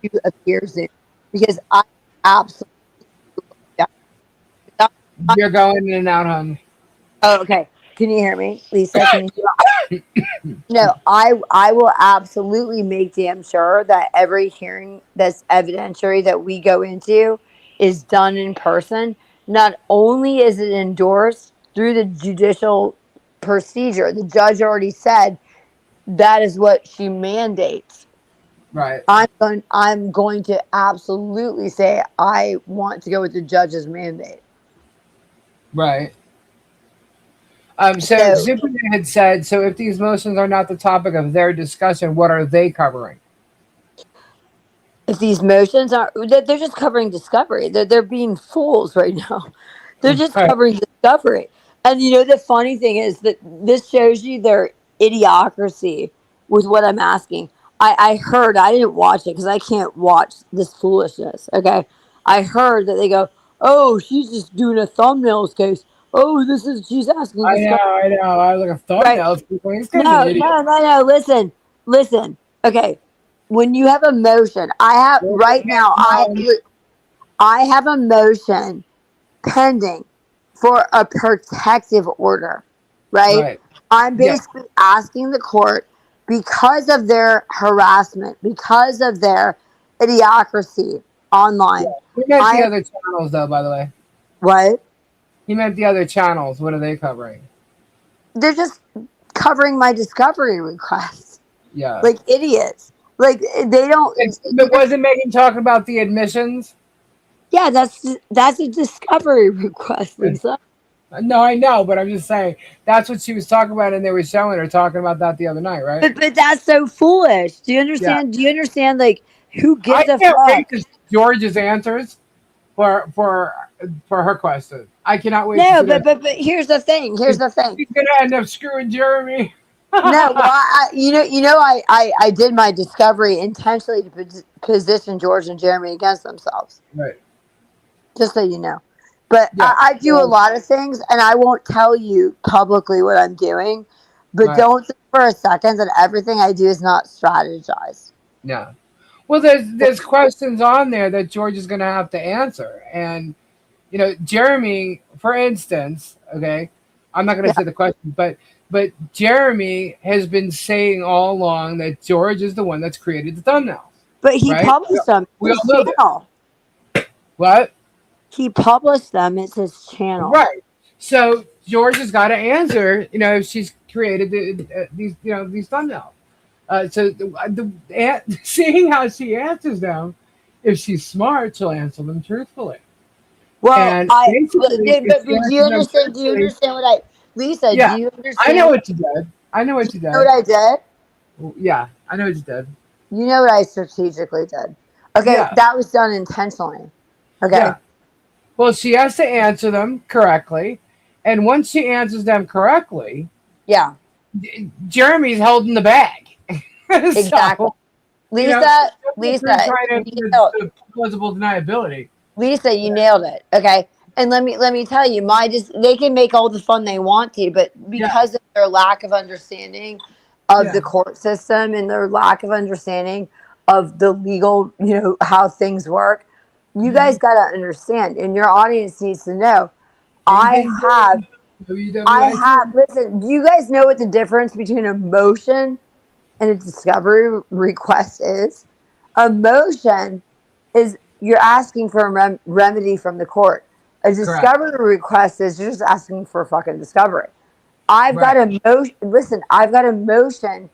to appear Zoom because I absolutely object. You're going in and out, hon. Oh, okay. Can you hear me, Lisa? Can you? No, I will absolutely make damn sure that every hearing that's evidentiary that we go into is done in person. Not only is it endorsed through the judicial procedure, the judge already said that is what she mandates. Right, I'm going to absolutely say I want to go with the judge's mandate. right. So So Zipperman had said, so if these motions are not the topic of their discussion, what are they covering? if these motions are, they're just covering discovery. They're being fools right now. They're just Right. covering discovery. And you know the funny thing is that this shows you their idiocracy with what I'm asking. I heard, I didn't watch it because I can't watch this foolishness. Okay. I heard that they go, oh, she's just doing a thumbnails case. Oh, she's asking I know, discovery. I know. I look at Right. thumbnails. This guy's an No, idiot. no. Listen. Okay. When you have a motion, I have right now, I have a motion pending for a protective order, right? Right. I'm Yeah. basically asking the court because of their harassment, because of their idiocracy online. He meant the I other channels, though. By the way, what? he meant the other channels. What are they covering? They're just covering my discovery requests Yeah. like idiots. Like they don't. But wasn't Megan talking about the admissions? Yeah, that's a discovery request, Lisa. No, I know, but I'm just saying that's what she was talking about, and they were showing her talking about that the other night, right? But that's so foolish. Do you Yeah. understand? Do you understand? Like, who I gives a can't wait fuck? to see George's answers for her question. I cannot wait. No, to see but here's the thing. Here's the thing. He's gonna end up screwing Jeremy. No, well, I did my discovery intentionally to position George and Jeremy against themselves, Right. just so you know. But Yeah. I do a lot of things, and I won't tell you publicly what I'm doing. But Right. don't think for a second that everything I do is not strategized. Yeah. Well, there's questions on there that George is gonna have to answer, and Jeremy, for instance, okay, I'm not gonna Yeah. say the question, but Jeremy has been saying all along that George is the one that's created the thumbnails. But he Right? published them. We It's all know his that. channel. What? He published them. It's his channel. Right. So George has got to answer, if she's created these, these thumbnails. Seeing how she answers them, if she's smart, she'll answer them truthfully. Well, And but basically, do if she you answers them understand? Do you truthfully- understand what I, Lisa? Yeah, Do you understand? I know what you did. I know what you You know what did. I did? Yeah, I know what you did. You know what I strategically did. Okay, Yeah. that was done intentionally. Okay. Yeah. Well, she has to answer them correctly, and once she answers them correctly, Yeah. Jeremy's holding the bag. Exactly. Lisa, Lisa, Lisa, trying to you nailed, the plausible deniability. Lisa, you nailed it. Okay. And let me tell you, they can make all the fun they want to, but because of their lack of understanding of the court system and their lack of understanding of the legal, how things work, you guys got to understand, and your audience needs to know. Listen, do you guys know what the difference between a motion and a discovery request is? A motion is you're asking for a remedy from the court. A discovery request is you're just asking for fucking discovery. I've got a motion. Listen, I've got a motion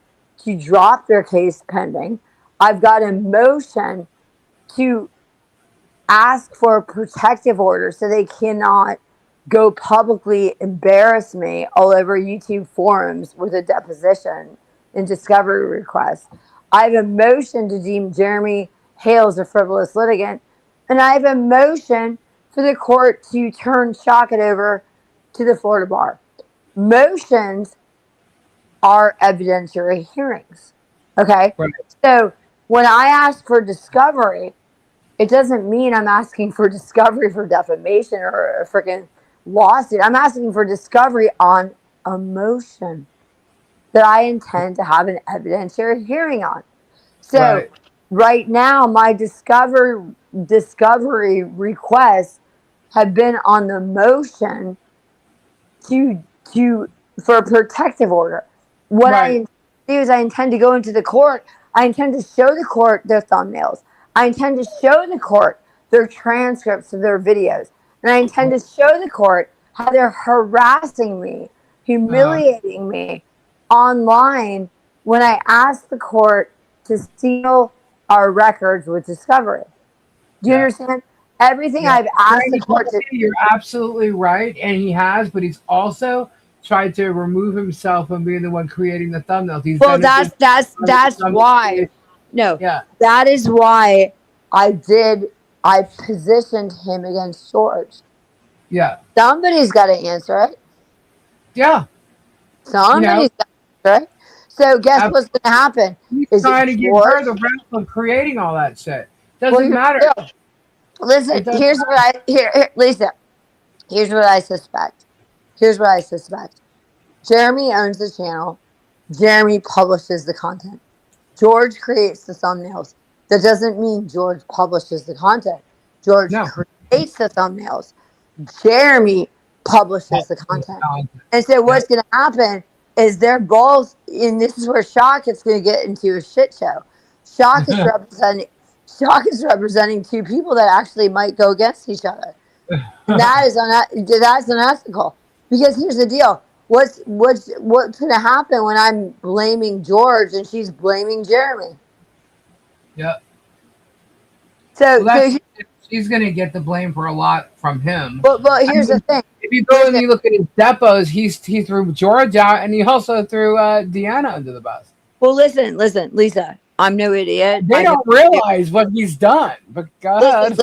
to drop their case pending. I've got a motion to ask for a protective order so they cannot go publicly embarrass me all over YouTube forums with a deposition and discovery request. I have a motion to deem Jeremy Hales a frivolous litigant, and I have a motion for the court to shock it over to the Florida bar. Motions are evidentiary hearings. Okay? Right. So when I ask for discovery, it doesn't mean I'm asking for discovery for defamation or a freaking lawsuit. I'm asking for discovery on a motion that I intend to have an evidentiary hearing on. So right now, my discovery requests have been on the motion to for a protective order. What I intend to do is I intend to go into the court. I intend to show the court their thumbnails. I intend to show the court their transcripts of their videos. And I intend to show the court how they're harassing me, humiliating me online when I ask the court to seal our records with discovery. Do you understand? Everything I've asked the court to. You're absolutely right, and he has, but he's also tried to remove himself from being the one creating the thumbnails. That's why. No. Yeah. That is why I positioned him against George. Yeah. Somebody's got to answer it. Yeah. Somebody's got to answer it. So guess what's going to happen? He's trying to give her the rep of creating all that shit. Doesn't matter. Listen, here's what Lisa. Here's what I suspect. Jeremy owns the channel. Jeremy publishes the content. George creates the thumbnails. That doesn't mean George publishes the content. George creates the thumbnails. Jeremy publishes the content. And so what's going to happen is they're both, and this is where Shock is going to get into a shit show. Shock is representing two people that actually might go against each other. That's unethical. Because here's the deal. What's going to happen when I'm blaming George and she's blaming Jeremy? Yeah. So she's going to get the blame for a lot from him. But here's the thing. If you go and you look at his depots, he threw George out, and he also threw Deanna under the bus. Well, listen, Lisa. I'm no idiot. They don't realize what he's done. But God,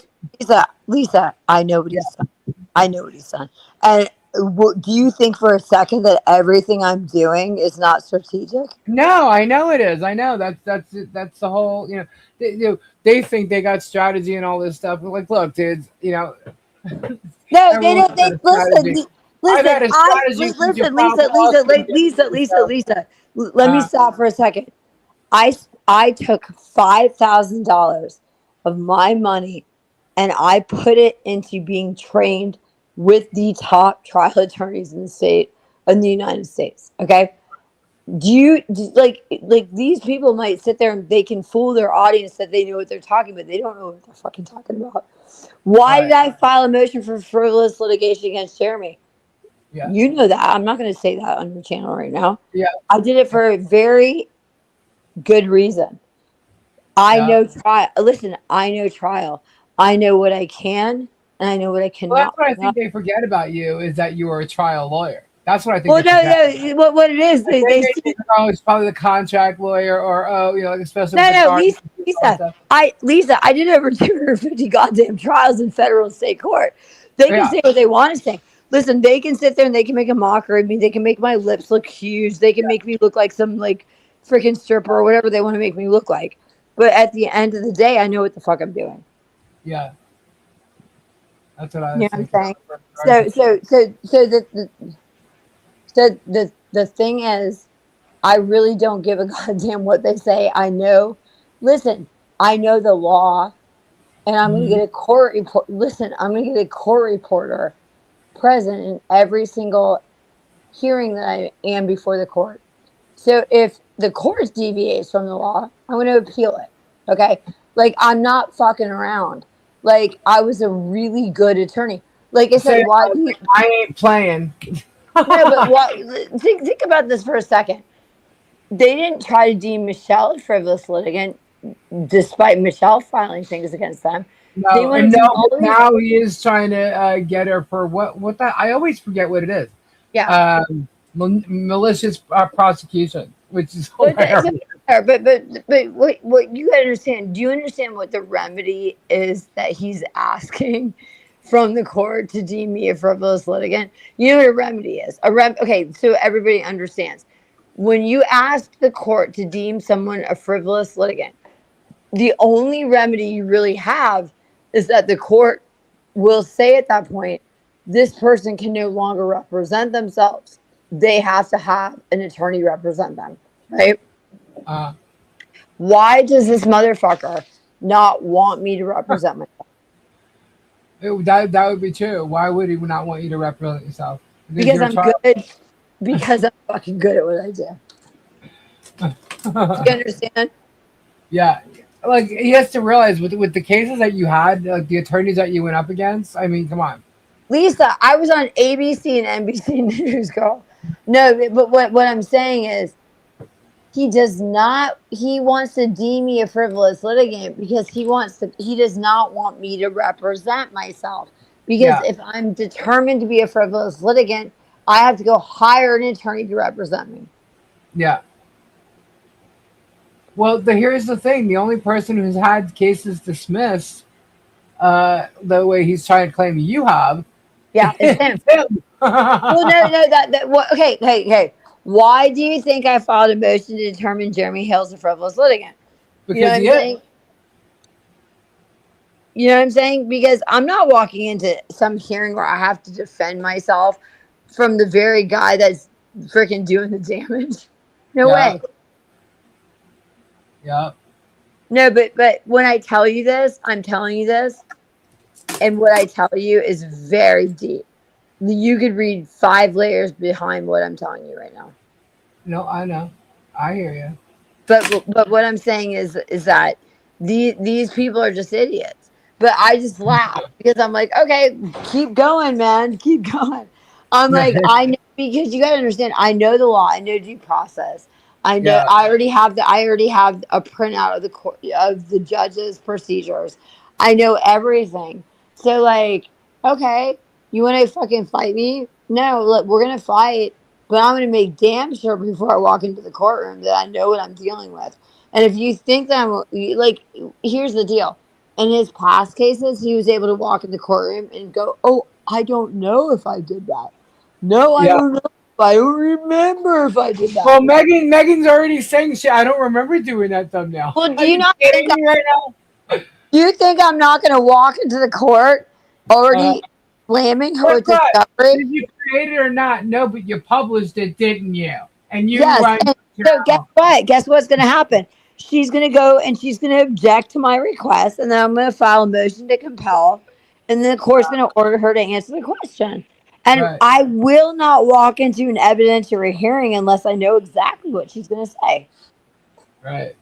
Lisa, I know what he's done. And do you think for a second that everything I'm doing is not strategic? No, I know it is. I know that's the whole. They think they got strategy and all this stuff. But like, look, dudes, No, they don't. Lisa. Let me stop for a second. I took $5,000 of my money and I put it into being trained with the top trial attorneys in the United States. Okay. Like these people might sit there and they can fool their audience that they know what they're talking about. They don't know what they're fucking talking about. Why did I file a motion for frivolous litigation against Jeremy? Yeah. You know that. I'm not going to say that on your channel right now. Yeah. I did it for a very good reason. I know trial. Listen, I know trial. I know what I can and I know what I cannot. Well, that's what I think they forget about you is that you are a trial lawyer. That's what I think. Well, no. What it is, they it's probably the contract lawyer or like a special. No, Lisa, I did over 250 goddamn trials in federal and state court. They can say what they want to say. Listen, they can sit there and they can make a mockery of me. They can make my lips look huge. They can make me look like some freaking stripper or whatever they want to make me look like. But at the end of the day, I know what the fuck I'm doing. Yeah. That's what I was saying. So the thing is, I really don't give a goddamn what they say. I know. Listen, I know the law, and I'm going to get a court report. Listen, I'm going to get a court reporter present in every single hearing that I am before the court. So if the court deviates from the law, I'm going to appeal it. Okay? I'm not fucking around. I was a really good attorney. Like I said, I ain't playing. No, but think about this for a second. They didn't try to deem Michelle a frivolous litigant, despite Michelle filing things against them. Now he is trying to get her for what that I always forget what it is. Yeah, malicious prosecution, which is hilarious. fair, but what you gotta understand? Do you understand what the remedy is that he's asking from the court to deem me a frivolous litigant? You know what a remedy is? Okay, so everybody understands. When you ask the court to deem someone a frivolous litigant, the only remedy you really have is that the court will say at that point, this person can no longer represent themselves. They have to have an attorney represent them, right? Uh, Why does this motherfucker not want me to represent myself? that would be true. Why would he not want you to represent yourself? Because you're a I'm child. good. Because I'm fucking good at what I do. Do you understand? Yeah, like he has to realize with the cases that you had, like the attorneys that you went up against. I mean, come on. Lisa, I was on ABC and NBC News, girl. No, but what I'm saying is he does not, he wants to deem me a frivolous litigant because he does not want me to represent myself. Because Yeah, if I'm determined to be a frivolous litigant, I have to go hire an attorney to represent me. yeah. Well, here's the thing: the only person who's had cases dismissed, the way he's trying to claim you have, Yeah, it's him. is him. Well, no, that what? Okay, hey. Why do you think I filed a motion to determine Jeremy Hill's a frivolous litigant? You know Because what I'm he is. saying? You know what I'm saying? Because I'm not walking into some hearing where I have to defend myself from the very guy that's freaking doing the damage. No Yeah, way. yeah, No, but when I tell you this, I'm telling you this, and what I tell you is very deep. You could read 5 layers behind what I'm telling you right now. no, I know, I hear you. But what I'm saying is that these people are just idiots. But I just laugh because I'm like, okay, keep going, man, keep going. I'm like, I know because you gotta understand, I know the law, I know due process. I know Yeah, I already have a printout of the court of the judge's procedures. I know everything. So like, okay, you want to fucking fight me? No, look, we're gonna fight, but I'm going to make damn sure before I walk into the courtroom that I know what I'm dealing with. And if you think that like, here's the deal. In his past cases, he was able to walk in the courtroom and go, "Oh, I don't know if I did that. No, I yeah. don't know. I don't remember if I did that." Well, Megan's already saying shit. I don't remember doing that thumbnail. Well, Are you kidding me right now? do you think I'm not going to walk into the court already slamming her What's with that? discovery? Did you create it or not? No, but you published it, didn't you? And you Yes. run And your so guess channel. what? Guess what's going to happen? She's going to go and she's going to object to my request, and then I'm going to file a motion to compel, and then the court's going to order her to answer the question. And Right, I will not walk into an evidentiary hearing unless I know exactly what she's going to say. right.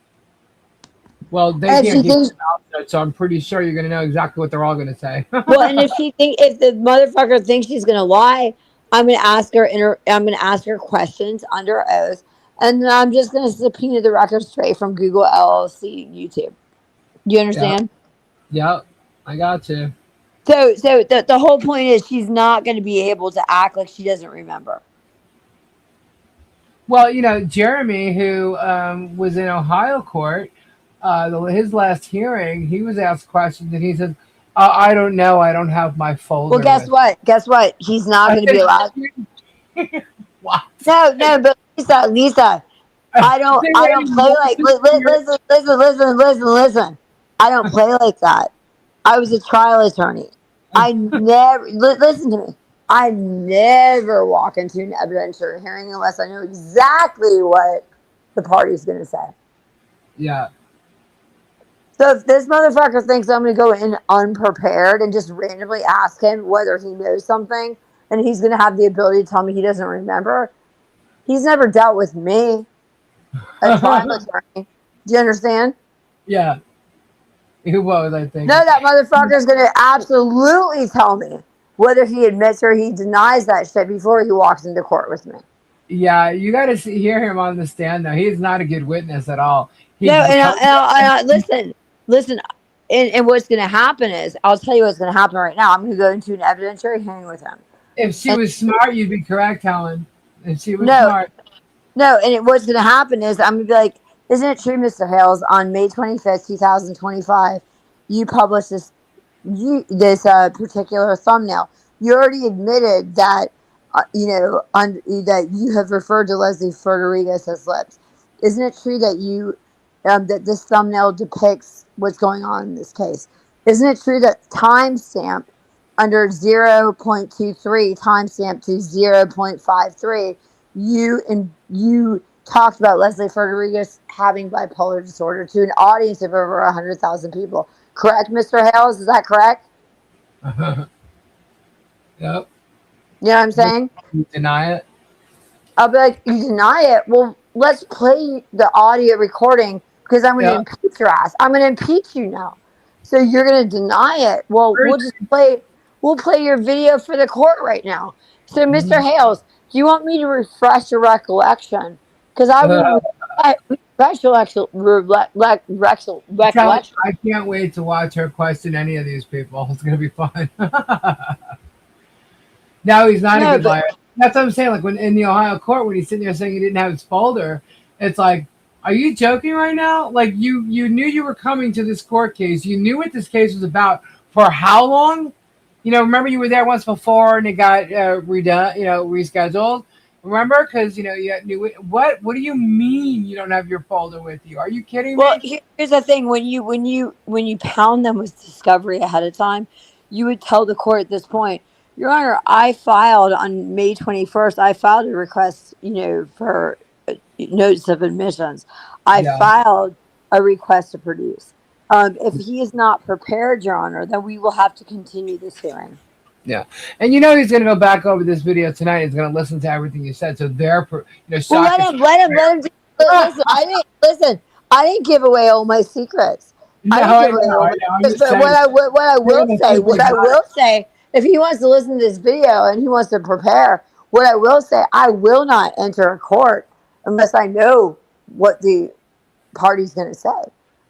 Well, they And if can't she keep thinks, their mouth shut, so I'm pretty sure you're gonna know exactly what they're all gonna say. well, and if the motherfucker thinks she's going to lie, I'm going to ask her. I'm going to ask her questions under oath, and then I'm just going to subpoena the record straight from Google LLC YouTube. Do you Yep, understand? yep. I got you. So the whole point is she's not going to be able to act like she doesn't remember. Well, Jeremy, who was in Ohio court, his last hearing, he was asked questions, and he said, "I don't know. I don't have my Well, folder guess with." what? Guess what? He's not I going to be allowed. said, "What?" No, but Lisa, I don't play like, listen. I don't play like that. I was a trial attorney. I never, listen to me. I never walk into an evidentiary hearing unless I know exactly what the party's going to say. Yeah, So if this motherfucker thinks I'm going to go in unprepared and just randomly ask him whether he knows something and he's going to have the ability to tell me he doesn't remember, he's never dealt with me, a trial attorney. Do you understand? yeah. Who was I thinking? No, that motherfucker is going to absolutely tell me whether he admits or he denies that shit before he walks into court with me. Yeah, you got to hear him on the stand though. He's not a good witness at all. He No, will tell listen, and what's going to happen is, I'll tell you what's going to happen right now. I'm going to go into an evidentiary hearing with him. if she And was smart, you'd be correct, Helen. If she was no, smart. no, and what's going to happen is I'm going to be like, Isn't it true, Mr. Hales, on May 25th, 2025, you published this particular thumbnail? You already admitted that, that you have referred to Leslie Federigas as lips. Isn't it true that that this thumbnail depicts what's going on in this case? Isn't it true that timestamp under 0.23 timestamp to 0.53, you talked about Leslie Federigas having bipolar disorder to an audience of over 100,000 people. Correct, Mr. Hales? Is that correct? Yep. You know what I'm saying? You deny it? I'll be like, you deny it? Well, let's play the audio recording because I'm going to Yeah. impeach your ass. I'm going to impeach you now. So you're going to deny it. Well, we'll play your video for the court right now. So, Mr. Hales, do you want me to refresh your recollection? Because I will refresh your recollection. I can't wait to watch her question any of these people. It's gonna be fun. No, he's not a good liar. That's what I'm saying. Like when in the Ohio court, when he's sitting there saying he didn't have his folder, it's like, are you joking right now? Like you knew you were coming to this court case. You knew what this case was about for how long? Remember you were there once before and it got redone, rescheduled. Remember, because you knew it. What do you mean you don't have your folder with you? Are you kidding me? Well, here's the thing: when you pound them with discovery ahead of time, you would tell the court at this point, Your Honor, I filed on May 21st. I filed a request, for notice of admissions. I filed a request to produce. If he is not prepared, Your Honor, then we will have to continue this hearing. Yeah, and he's going to go back over this video tonight. He's going to listen to everything you said. So therefore, well, let him. Listen, I didn't give away all my secrets. No, I didn't give away all my secrets. But what I will say, if he wants to listen to this video and he wants to prepare, what I will say, I will not enter a court unless I know what the party's going to say,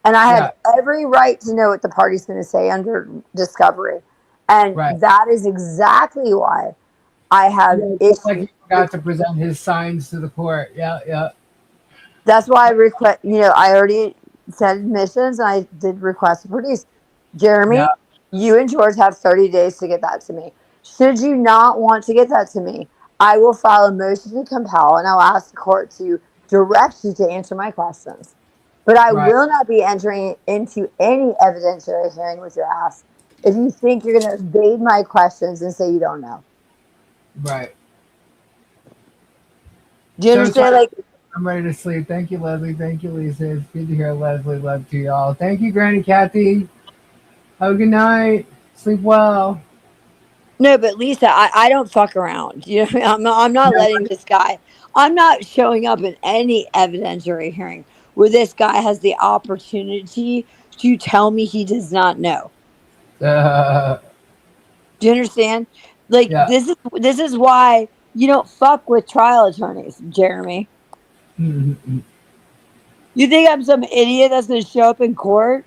and I have every right to know what the party's going to say under discovery. And that is exactly why I have issues. Like he forgot to present his signs to the court. Yeah. That's why I request. I already sent admissions and I did request to produce. Jeremy, you and George have 30 days to get that to me. Should you not want to get that to me, I will file a motion to compel and I'll ask the court to direct you to answer my questions. But I will not be entering into any evidentiary hearing with your ass if you think you're going to evade my questions and say you don't know. Right. Do you understand? I'm ready to sleep. Thank you, Leslie. Thank you, Lisa. It's good to hear Leslie. Love to y'all. Thank you, Granny Kathy. Have a good night. Sleep well. No, but Lisa, I don't fuck around. I'm not letting this guy. I'm not showing up in any evidentiary hearing where this guy has the opportunity to tell me he does not know. Do you understand? This is why you don't fuck with trial attorneys, Jeremy. Mm-hmm. You think I'm some idiot that's going to show up in court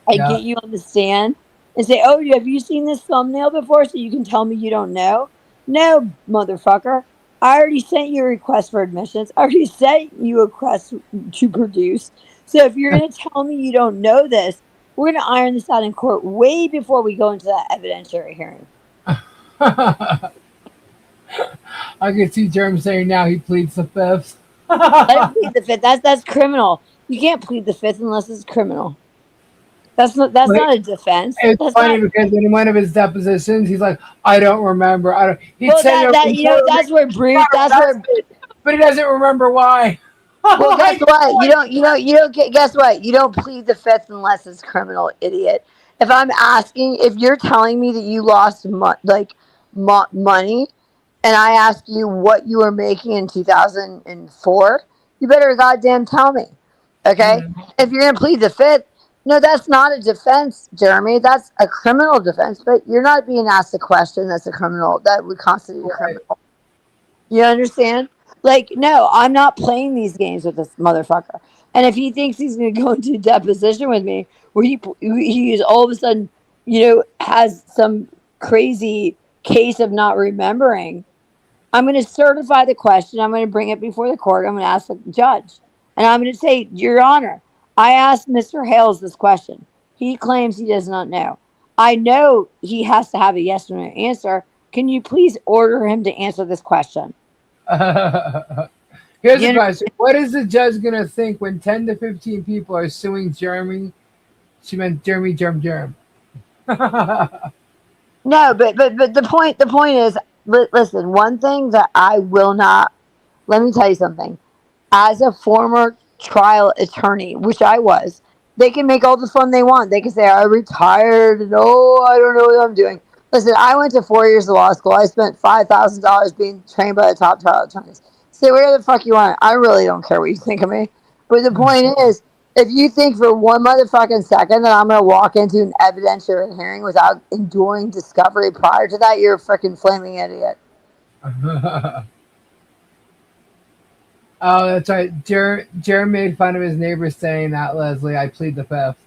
and get you on the stand and say, "Oh, have you seen this thumbnail before?" So you can tell me you don't know? No, motherfucker. I already sent you a request for admissions. I already sent you a request to produce. So if you're going to tell me you don't know this, we're going to iron this out in court way before we go into that evidentiary hearing. I can see Jeremy saying now he pleads the fifth. I don't plead the fifth. That's criminal. You can't plead the fifth unless it's criminal. That's not a defense. It's funny because in one of his depositions, he's like, "I don't remember. I don't." That's where Bruce. But he doesn't remember why. Well, guess what? Guess what? You don't plead the fifth unless it's criminal, idiot. If I'm asking, if you're telling me that you lost money, and I ask you what you were making in 2004, you better goddamn tell me. Okay? Mm-hmm. If you're gonna plead the fifth, no, that's not a defense, Jeremy. That's a criminal defense, but you're not being asked a question that's a criminal, that would constitute a criminal. You understand? No, I'm not playing these games with this motherfucker. And if he thinks he's going to go into a deposition with me where he is all of a sudden, has some crazy case of not remembering, I'm going to certify the question. I'm going to bring it before the court. I'm going to ask the judge. And I'm going to say, Your Honor, I asked Mr. Hales this question. He claims he does not know. I know he has to have a yes or no answer. Can you please order him to answer this question? Here's a You question: what is the judge gonna think when 10 to 15 people are suing Jeremy? She meant Jeremy, Germ. No, but the point is, listen. One thing that I will not. Let me tell you something. As a former trial attorney, which I was, they can make all the fun they want. They can say I retired and oh, I don't know what I'm doing. Listen, I went to 4 years of law school. I spent $5,000 being trained by the top trial attorneys. Say whatever the fuck you want. I really don't care what you think of me. But the point is, if you think for one motherfucking second that I'm gonna walk into an evidentiary hearing without enduring discovery prior to that, you're a freaking flaming idiot. Oh, that's right. Jeremy made fun of his neighbor saying that, Leslie. I plead the fifth.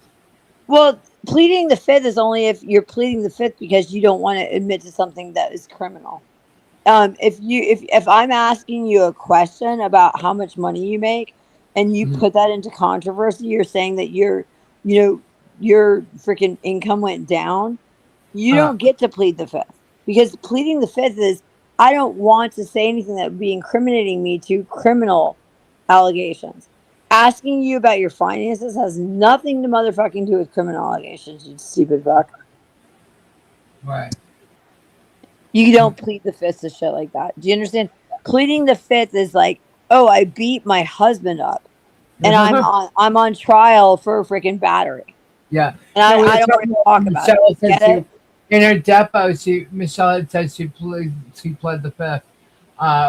Well, pleading the fifth is only if you're pleading the fifth because you don't want to admit to something that is criminal. If I'm asking you a question about how much money you make and you Mhm. put that into controversy, you're saying that you know, your freaking income went down. You Uh, don't get to plead the fifth because pleading the fifth is I don't want to say anything that would be incriminating me to criminal allegations. Asking you about your finances has nothing to motherfucking do with criminal allegations, you stupid fuck. right. You don't plead the fifth to shit like that. Do you understand? Pleading the fifth is like, oh, I beat my husband up, and I'm on trial for a freaking battery, Yeah. and No, we were I don't want talking to about talk about it. Michelle said Get she it? in her depo. Michelle had said she pled the fifth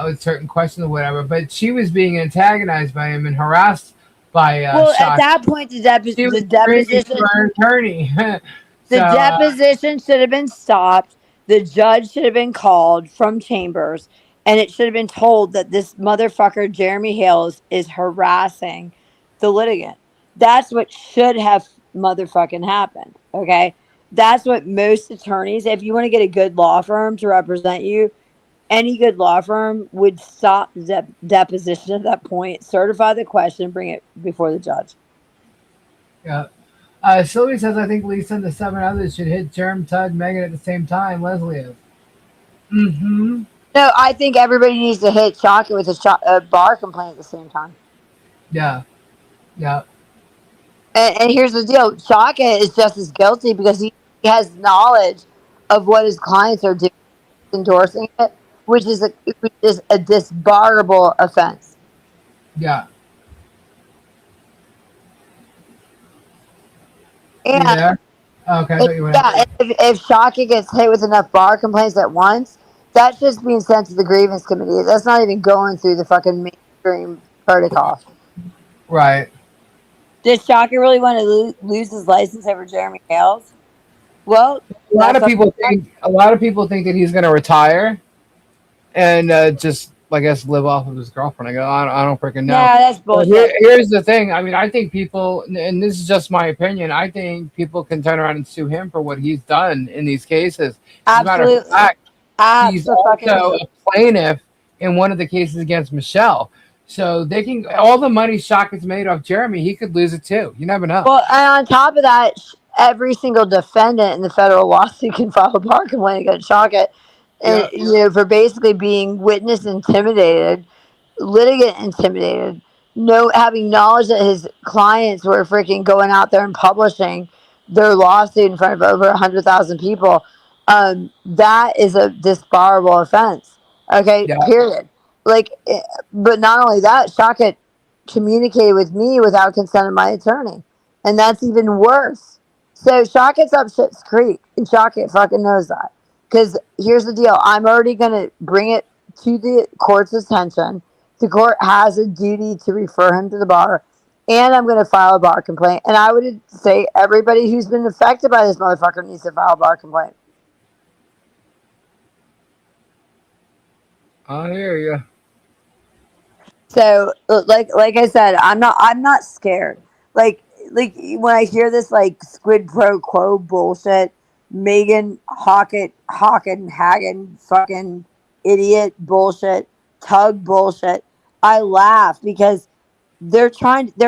with certain questions or whatever, but she was being antagonized by him and harassed by Well, at Shock. that point, She was the screaming for deposition her attorney. The So deposition should have been stopped. The judge should have been called from chambers, and it should have been told that this motherfucker, Jeremy Hales, is harassing the litigant. That's what should have motherfucking happened. Okay. That's what most attorneys, if you want to get a good law firm to represent you, any good law firm would stop the deposition at that point, certify the question, bring it before the judge. yeah. Sylvie says I think Lisa and the seven others should hit Germ, Tud, Megan at the same time. Leslie is. Mm-hmm. No, I think everybody needs to hit Chocolate with a bar complaint at the same time. Yeah. Yeah. And here's the deal: Chocolate is just as guilty because he has knowledge of what his clients are doing, endorsing it, which is a disbarable offense. Yeah. You And there? Okay, I thought you went. yeah, if Chocolate gets hit with enough bar complaints at once, that's just being sent to the grievance committee. That's not even going through the fucking mainstream protocol. Right. Does Chocolate really want to lose his license over Jeremy Hales? Well, A lot that's of up. people think. A lot of people think that he's going to retire and just, I guess, live off of his girlfriend. I don't freaking No, know. that's But bullshit. here's the thing. I mean, I think people, and this is just my opinion. I think people can turn around and sue him for what he's done in these cases. As a matter of Absolutely. fact, he's also Absolutely. a plaintiff in one of the cases against Michelle. So they can all the money Shock has made off Jeremy, he could lose it too. You never know. Well, and on top of that, every single defendant in the federal lawsuit can file a bar complaint against Shockett, and Yeah. for basically being witness intimidated, litigant intimidated, no having knowledge that his clients were freaking going out there and publishing their lawsuit in front of over 100,000 people. That is a disbarable offense. Okay, Yeah. period. Like, but not only that, Shockett communicated with me without consent of my attorney, and that's even worse. So Shockett's up shit's creek, and Shockett fucking knows that. Because here's the deal: I'm already gonna bring it to the court's attention. The court has a duty to refer him to the bar, and I'm going to file a bar complaint. And I would say everybody who's been affected by this motherfucker needs to file a bar complaint. I hear you. So, like I said, I'm not scared. Like when I hear this like squid pro quo bullshit, Megan Hawken Hagen fucking idiot bullshit, tug bullshit. I laugh because they're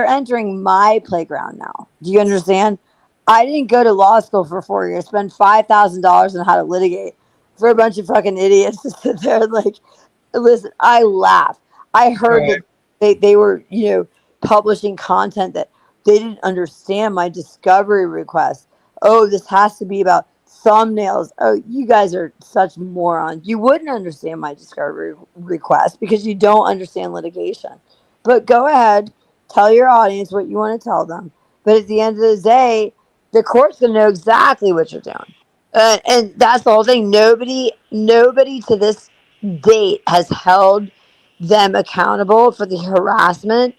entering my playground now. Do you understand? I didn't go to law school for 4 years, spend $5,000 on how to litigate for a bunch of fucking idiots to sit there and like listen. I laugh. I heard Right. that they were, publishing content that they didn't understand my discovery request. Oh, this has to be about thumbnails. Oh, you guys are such morons. You wouldn't understand my discovery request because you don't understand litigation. But go ahead, tell your audience what you want to tell them. But at the end of the day, the court's going to know exactly what you're doing. And that's the whole thing. Nobody to this date has held them accountable for the harassment,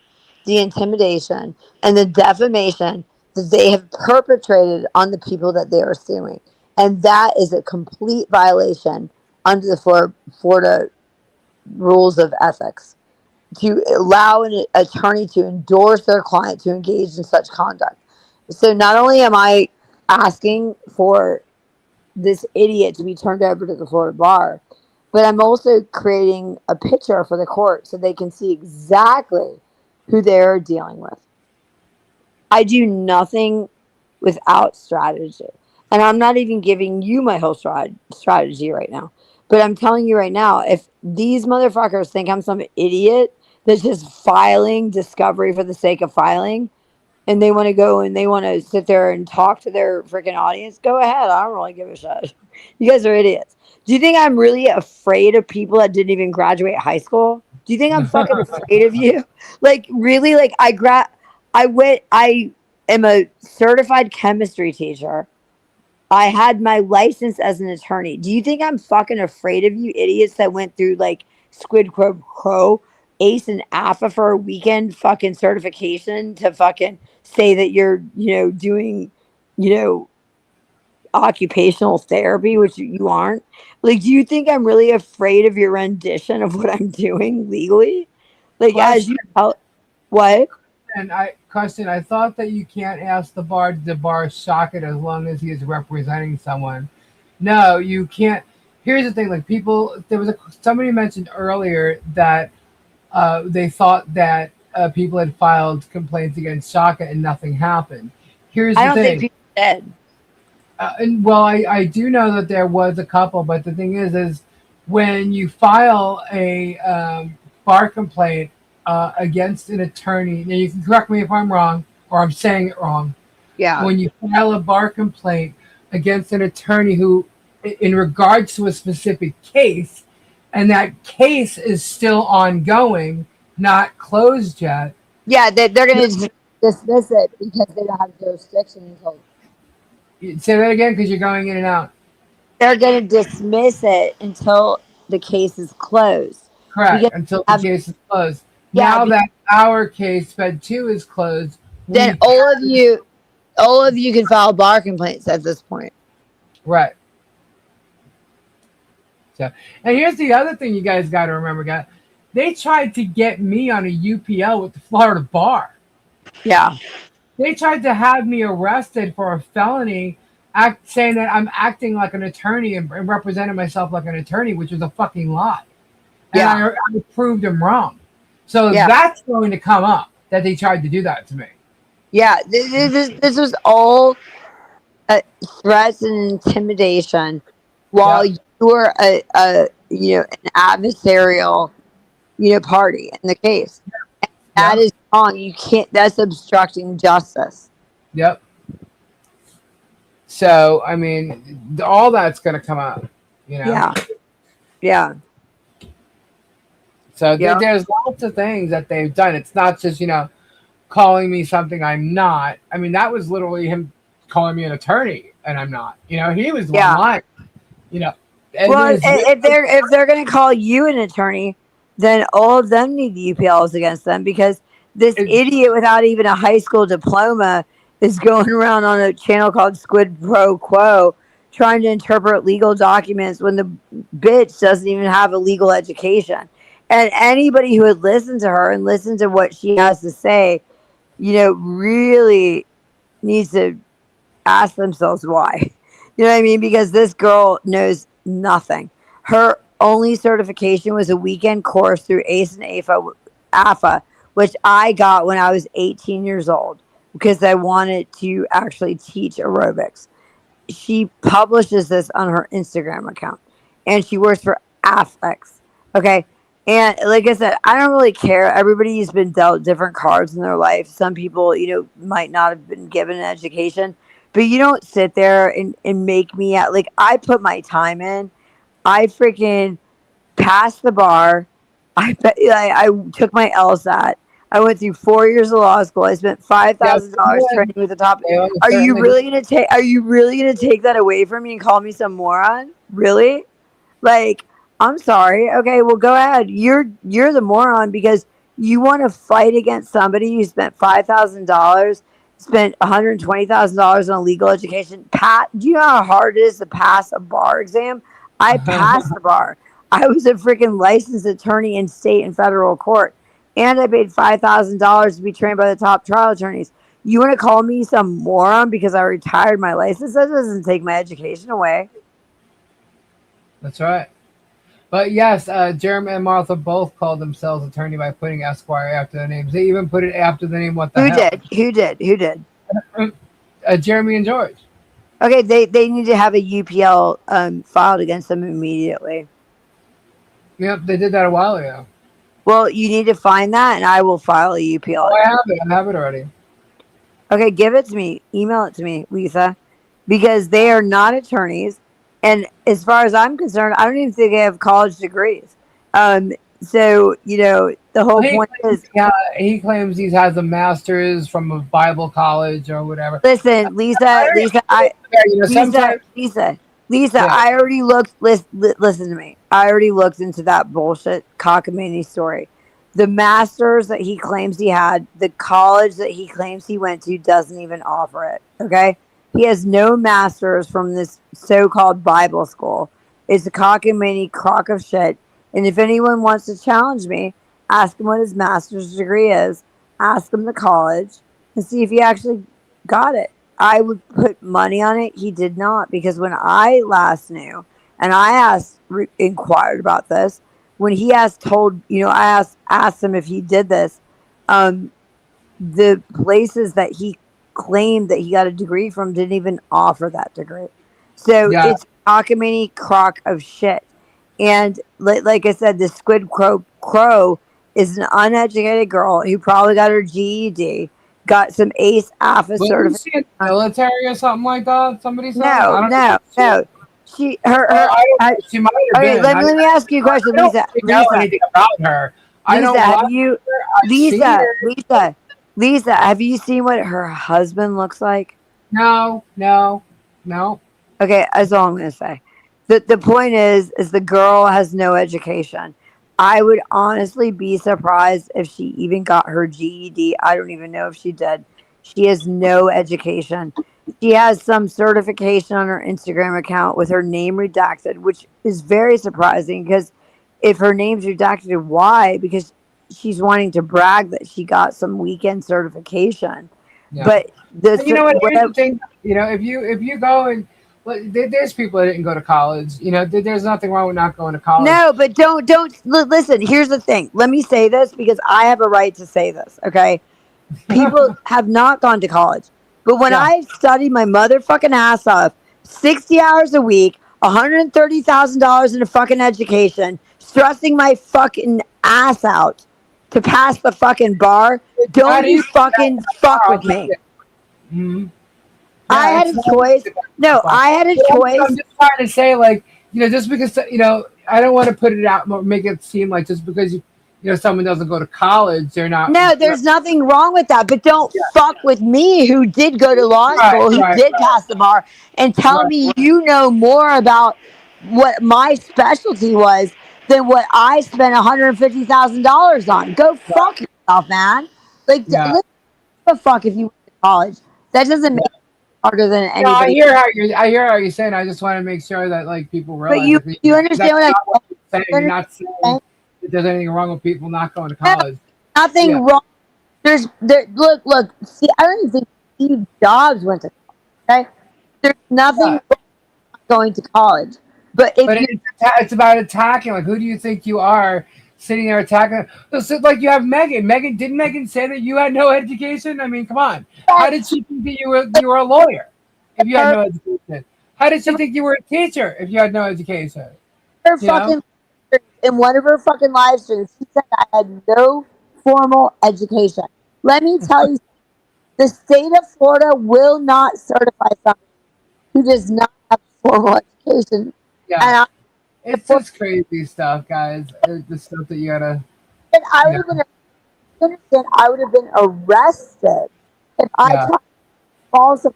the intimidation, and the defamation that they have perpetrated on the people that they are suing. And that is a complete violation under the Florida rules of ethics to allow an attorney to endorse their client to engage in such conduct. So not only am I asking for this idiot to be turned over to the Florida bar, but I'm also creating a picture for the court so they can see exactly who they're dealing with. I do nothing without strategy. And I'm not even giving you my whole strategy right now. But I'm telling you right now, if these motherfuckers think I'm some idiot that's just filing discovery for the sake of filing, and they want to go and they want to sit there and talk to their freaking audience, go ahead. I don't really give a shit. You guys are idiots. Do you think I'm really afraid of people that didn't even graduate high school? Do you think I'm fucking afraid of you? Like, really? Like, I am a certified chemistry teacher. I had my license as an attorney. Do you think I'm fucking afraid of you idiots that went through like Squid Crow, Ace and AFA for a weekend fucking certification to fucking say that you're, doing, you know, occupational therapy, which you aren't? Like, do you think I'm really afraid of your rendition of what I'm doing legally? Like, as Question. you tell, what? And I thought that you can't ask the bar to bar socket as long as he is representing someone. No, you can't. Here's the thing: like people, somebody mentioned earlier that they thought that people had filed complaints against socket and nothing happened. Here's I the don't think thing. people did. And well, I do know that there was a couple, but the thing is when you file a bar complaint against an attorney, now you can correct me if I'm wrong or I'm saying it wrong. Yeah. When you file a bar complaint against an attorney who, in regards to a specific case, and that case is still ongoing, not closed yet. Yeah, they're going to dismiss it because they don't have jurisdiction until Say that again because you're going in and out. they're going to dismiss it until the case is closed. Correct, Because until the case is closed. yeah, Now that our case, Fed 2, is closed, then all of you can file bar complaints at this point. right. So, and here's the other thing you guys got to remember, guys. They tried to get me on a UPL with the Florida bar. Yeah. They tried to have me arrested for a felony, saying that I'm acting like an attorney and representing myself like an attorney, which was a fucking lie. And Yeah. I proved them wrong. So Yeah. that's going to come up that they tried to do that to me. Yeah, this was all threats and intimidation while you were an adversarial party in the case. And that is wrong. You can't. That's obstructing justice. Yep. So I mean, all that's going to come up. Yeah. Yeah. So there's lots of things that they've done. It's not just calling me something I'm not. I mean, that was literally him calling me an attorney, and I'm not. He was the one lying. Well, if they're going to call you an attorney, then all of them need UPLs against them because this idiot without even a high school diploma is going around on a channel called Squid Pro Quo trying to interpret legal documents when the bitch doesn't even have a legal education. And anybody who would listen to her and listen to what she has to say, really needs to ask themselves why. You know what I mean? Because this girl knows nothing. Her only certification was a weekend course through ACE and AFA, which I got when I was 18 years old because I wanted to actually teach aerobics. She publishes this on her Instagram account, and she works for Afflex. Okay. And like I said, I don't really care. Everybody's been dealt different cards in their life. Some people, might not have been given an education, but you don't sit there and make me out like I put my time in. I freaking passed the bar. I took my LSAT. I went through 4 years of law school. I spent five Yeah, thousand dollars training with the top. they Are you certainly really gonna take? Are you really gonna take that away from me and call me some moron? Really? Like, I'm sorry. Okay, well, go ahead. You're the moron because you want to fight against somebody who spent $5,000, spent $120,000 on legal education. Do you know how hard it is to pass a bar exam? I passed the bar. I was a freaking licensed attorney in state and federal court, and I paid $5,000 to be trained by the top trial attorneys. You want to call me some moron because I retired my license? That doesn't take my education away. That's right. But yes, Jeremy and Martha both called themselves attorney by putting Esquire after their names. They even put it after the name What the Who Hell. did? Who did? Who did? Jeremy and George. Okay, they need to have a UPL filed against them immediately. Yep, they did that a while ago. Well, you need to find that, and I will file a UPL. Oh, I have it. I have it already. Okay, give it to me. Email it to me, Lisa, because they are not attorneys, and as far as I'm concerned, I don't even think they have college degrees. So the whole point is, he claims he has a master's from a Bible college or whatever. listen, Lisa, Yeah. I already looked. Listen to me. I already looked into that bullshit cockamamie story. The masters that he claims he had, the college that he claims he went to, doesn't even offer it. Okay, he has no masters from this so-called Bible school. It's a cockamamie crock of shit. And if anyone wants to challenge me, ask him what his master's degree is. Ask him the college and see if he actually got it. I would put money on it. He did not, because when I last knew, and I inquired about this, when he I asked him if he did this, the places that he claimed that he got a degree from didn't even offer that degree. So it's a cockamamie crock of shit. And like I said, the Squid Crow is an uneducated girl who probably got her GED, got some ACE AFA certification. Was she in the military or something like that? Somebody said? No. She might have been. Let me ask you a question, Lisa. I don't know anything about her. Lisa, have you seen what her husband looks like? No. Okay, that's all I'm going to say. The point is the girl has no education. I would honestly be surprised if she even got her GED. I don't even know if she did. She has no education. She has some certification on her Instagram account with her name redacted, which is very surprising because if her name's redacted, why? Because she's wanting to brag that she got some weekend certification. Yeah. But here's the thing. If you go and there's people that didn't go to college. There's nothing wrong with not going to college. No, but don't listen. Here's the thing. Let me say this because I have a right to say this. Okay, people have not gone to college, but when I studied my motherfucking ass off, 60 hours a week, $130,000 in a fucking education, stressing my fucking ass out to pass the fucking bar. Don't you fucking fuck with me. Mm-hmm. I had a choice. No, I had a choice. I'm just trying to say, just because, I don't want to put it out, make it seem like just because, someone doesn't go to college, they're not. No, there's nothing wrong with that. But don't fuck with me who did go to law school, who did pass the bar, and tell me you know more about what my specialty was than what I spent $150,000 on. Go fuck yourself, man. The fuck if you went to college. That doesn't make harder than anybody. No, I hear how you're saying. I just want to make sure that people realize. But you understand what I'm saying? You're not saying that there's anything wrong with people not going to college. No, nothing wrong. Look. See, I don't even think Steve Jobs went to college. Okay, there's nothing wrong with going to college. But it's about attacking. Who do you think you are sitting there attacking. So, like you have Megan. Didn't Megan say that you had no education? I mean, come on. How did she think that you were a lawyer if you had no education? How did she think you were a teacher if you had no education? Her You know? fucking in one of her fucking live streams, she said I had no formal education. Let me tell you, the state of Florida will not certify somebody who does not have formal education. Yeah. And It's just crazy stuff, guys. The stuff that you gotta, I you would have know. been understand, I would have been arrested if I Yeah. tried to falsify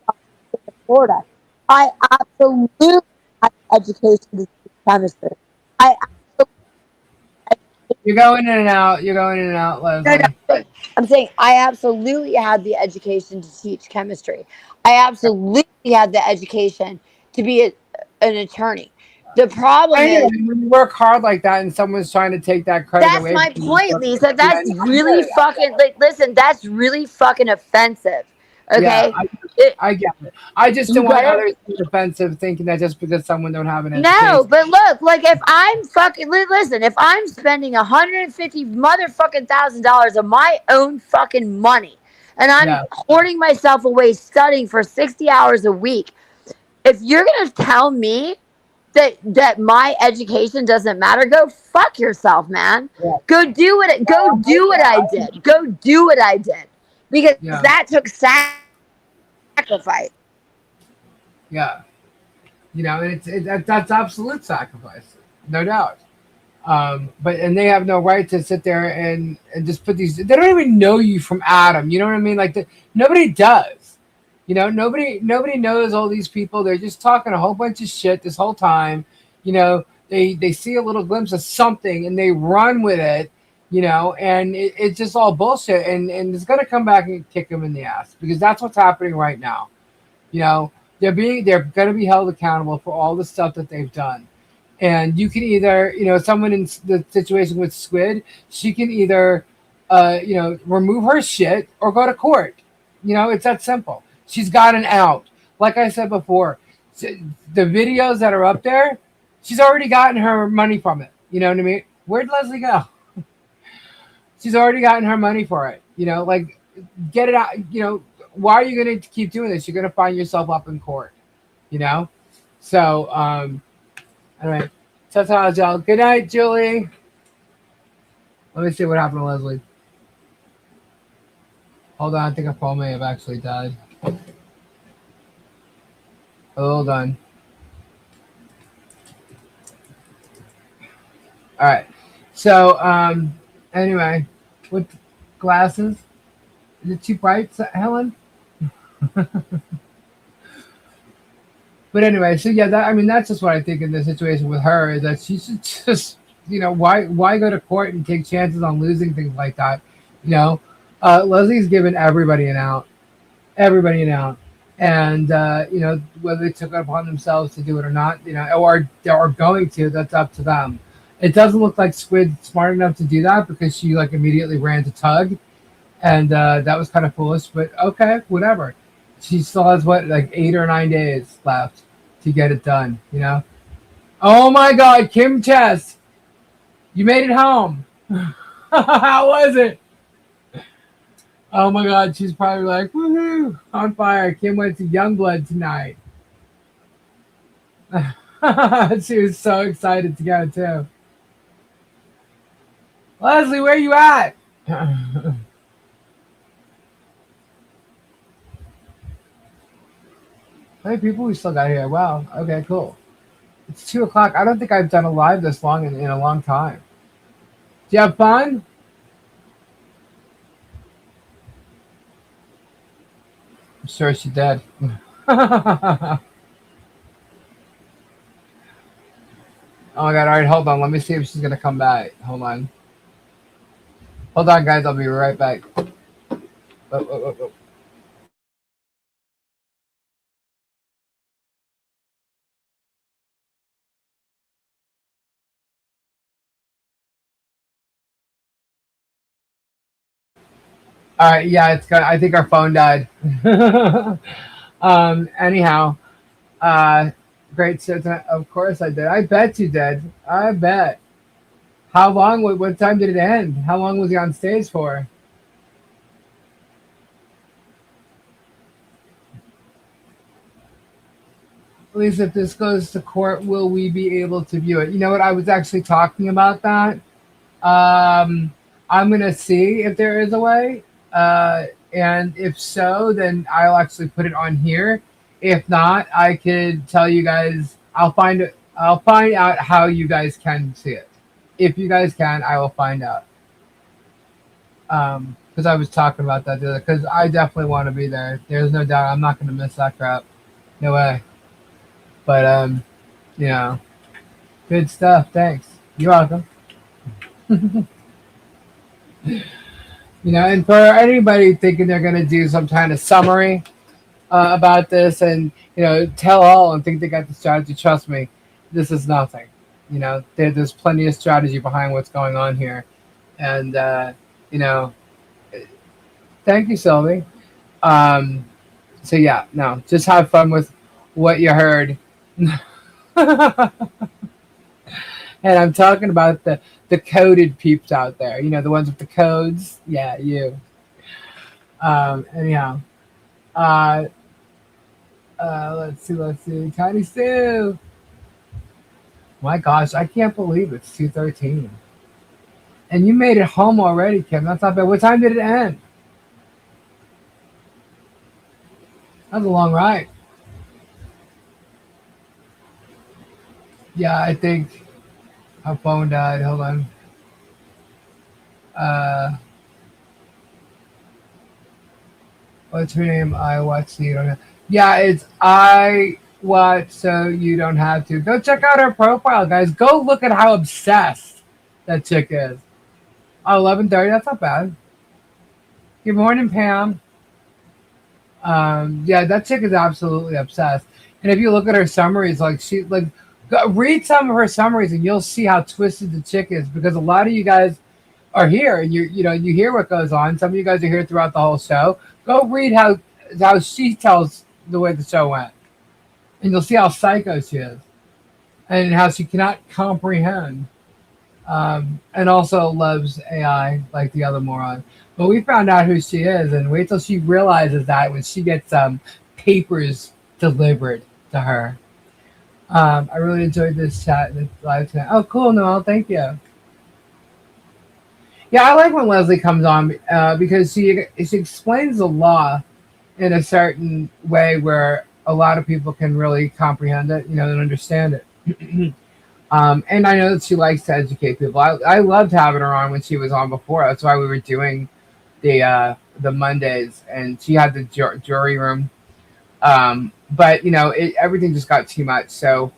the state of Florida. I absolutely have education to teach chemistry. I You're going in and out. You're going in and out, no, Leslie. no, I'm saying I absolutely had the education to teach chemistry. I absolutely had the education to be an attorney. The problem I know. is And when you work hard like that, and someone's trying to take that credit that's away my from you, point, Lisa. yeah, That's really fucking like listen, that's really fucking offensive. yeah, Okay? It, I get it. I just you don't want gotta others to be defensive, thinking that just because someone don't have an no, education. but look, like if I'm fucking listen, if I'm spending 150 motherfucking $1,000 of my own fucking money and I'm Yeah, hoarding myself away studying for 60 hours a week, if you're gonna tell me that my education doesn't matter, go fuck yourself, man. yeah, Go do what I did. Go do what I did. Because yeah, that took sacrifice. yeah. And that's absolute sacrifice, no doubt. But and they have no right to sit there and just put these. They don't even know you from Adam. You know what I mean? Like nobody does. Nobody knows all these people. They're just talking a whole bunch of shit this whole time. They see a little glimpse of something and they run with it. And it's just all bullshit. And it's gonna come back and kick them in the ass because that's what's happening right now. You know, they're gonna be held accountable for all the stuff that they've done. And you can either, someone in the situation with Squid, she can either, remove her shit or go to court. It's that simple. She's got an out. Like I said before, the videos that are up there, she's already gotten her money from it. You know what I mean? Where'd Leslie go? She's already gotten her money for it. Like get it out. Why are you going to keep doing this? You're going to find yourself up in court. So, anyway, that's how y'all. Good night, Julie. Let me see what happened to Leslie. Hold on, I think her phone may have actually died. Hold on. All right. So, anyway, with glasses, is it too bright, Helen? But anyway, so yeah, that's just what I think in the situation with her is that she should just, why go to court and take chances on losing things like that? Leslie's given everybody an out, and whether they took it upon themselves to do it or not, or are going to, that's up to them. It doesn't look like Squid's smart enough to do that because she like immediately ran to Tug, and that was kind of foolish. But okay, whatever. She still has like 8 or 9 days left to get it done. Oh my God, Kim Chess, you made it home. How was it? Oh my God, she's probably like, woohoo, on fire. Kim went to Youngblood tonight. She was so excited to go too. Leslie, where you at? How many people we still got here? Wow. Okay, cool. It's 2 o'clock. I don't think I've done a live this long in a long time. Do you have fun? I'm sure she did. Oh my God. All right, hold on. Let me see if she's going to come back. Hold on. Hold on, guys. I'll be right back. Oh. All right. Yeah, it's got. I think our phone died. Anyhow, uh, great. So of course I did. I bet you did. I bet. How long? What time did it end? How long was he on stage for? At least if this goes to court, will we be able to view it? You know what? I was actually talking about that. I'm gonna see if there is a way, and if so, then I'll actually put it on here. If not, I could tell you guys. I'll find it. I'll find out how you guys can see it. If you guys can, I will find out. Because I was talking about that the other. Because I definitely want to be there. There's no doubt. I'm not gonna miss that crap. No way. But you know, good stuff. Thanks. You're welcome. And for anybody thinking they're going to do some kind of summary about this and, tell all and think they got the strategy, trust me, this is nothing. There's plenty of strategy behind what's going on here. And, you know, thank you, Sylvie. So, yeah, no, just have fun with what you heard. And I'm talking about the coded peeps out there, the ones with the codes. Yeah, you. Anyhow, uh, let's see. Tiny Sue. My gosh, I can't believe it's 2:13. And you made it home already, Kim. That's not bad. What time did it end? That was a long ride. Yeah, I think my phone died. Hold on. What's her name? I watch so you don't have. Yeah, it's I watch so you don't have to. Go check out her profile, guys. Go look at how obsessed that chick is. Oh, 11:30. That's not bad. Good morning, Pam. Yeah, that chick is absolutely obsessed. And if you look at her summaries, read some of her summaries, and you'll see how twisted the chick is. Because a lot of you guys are here, and you hear what goes on. Some of you guys are here throughout the whole show. Go read how she tells the way the show went, and you'll see how psycho she is, and how she cannot comprehend, and also loves AI like the other moron. But we found out who she is, and wait till she realizes that when she gets papers delivered to her. I really enjoyed this chat, this live chat. Oh, cool, Noel. Thank you. Yeah, I like when Leslie comes on because she explains the law in a certain way where a lot of people can really comprehend it, and understand it. And I know that she likes to educate people. I loved having her on when she was on before. That's why we were doing the Mondays, and she had the jury room. But everything just got too much. So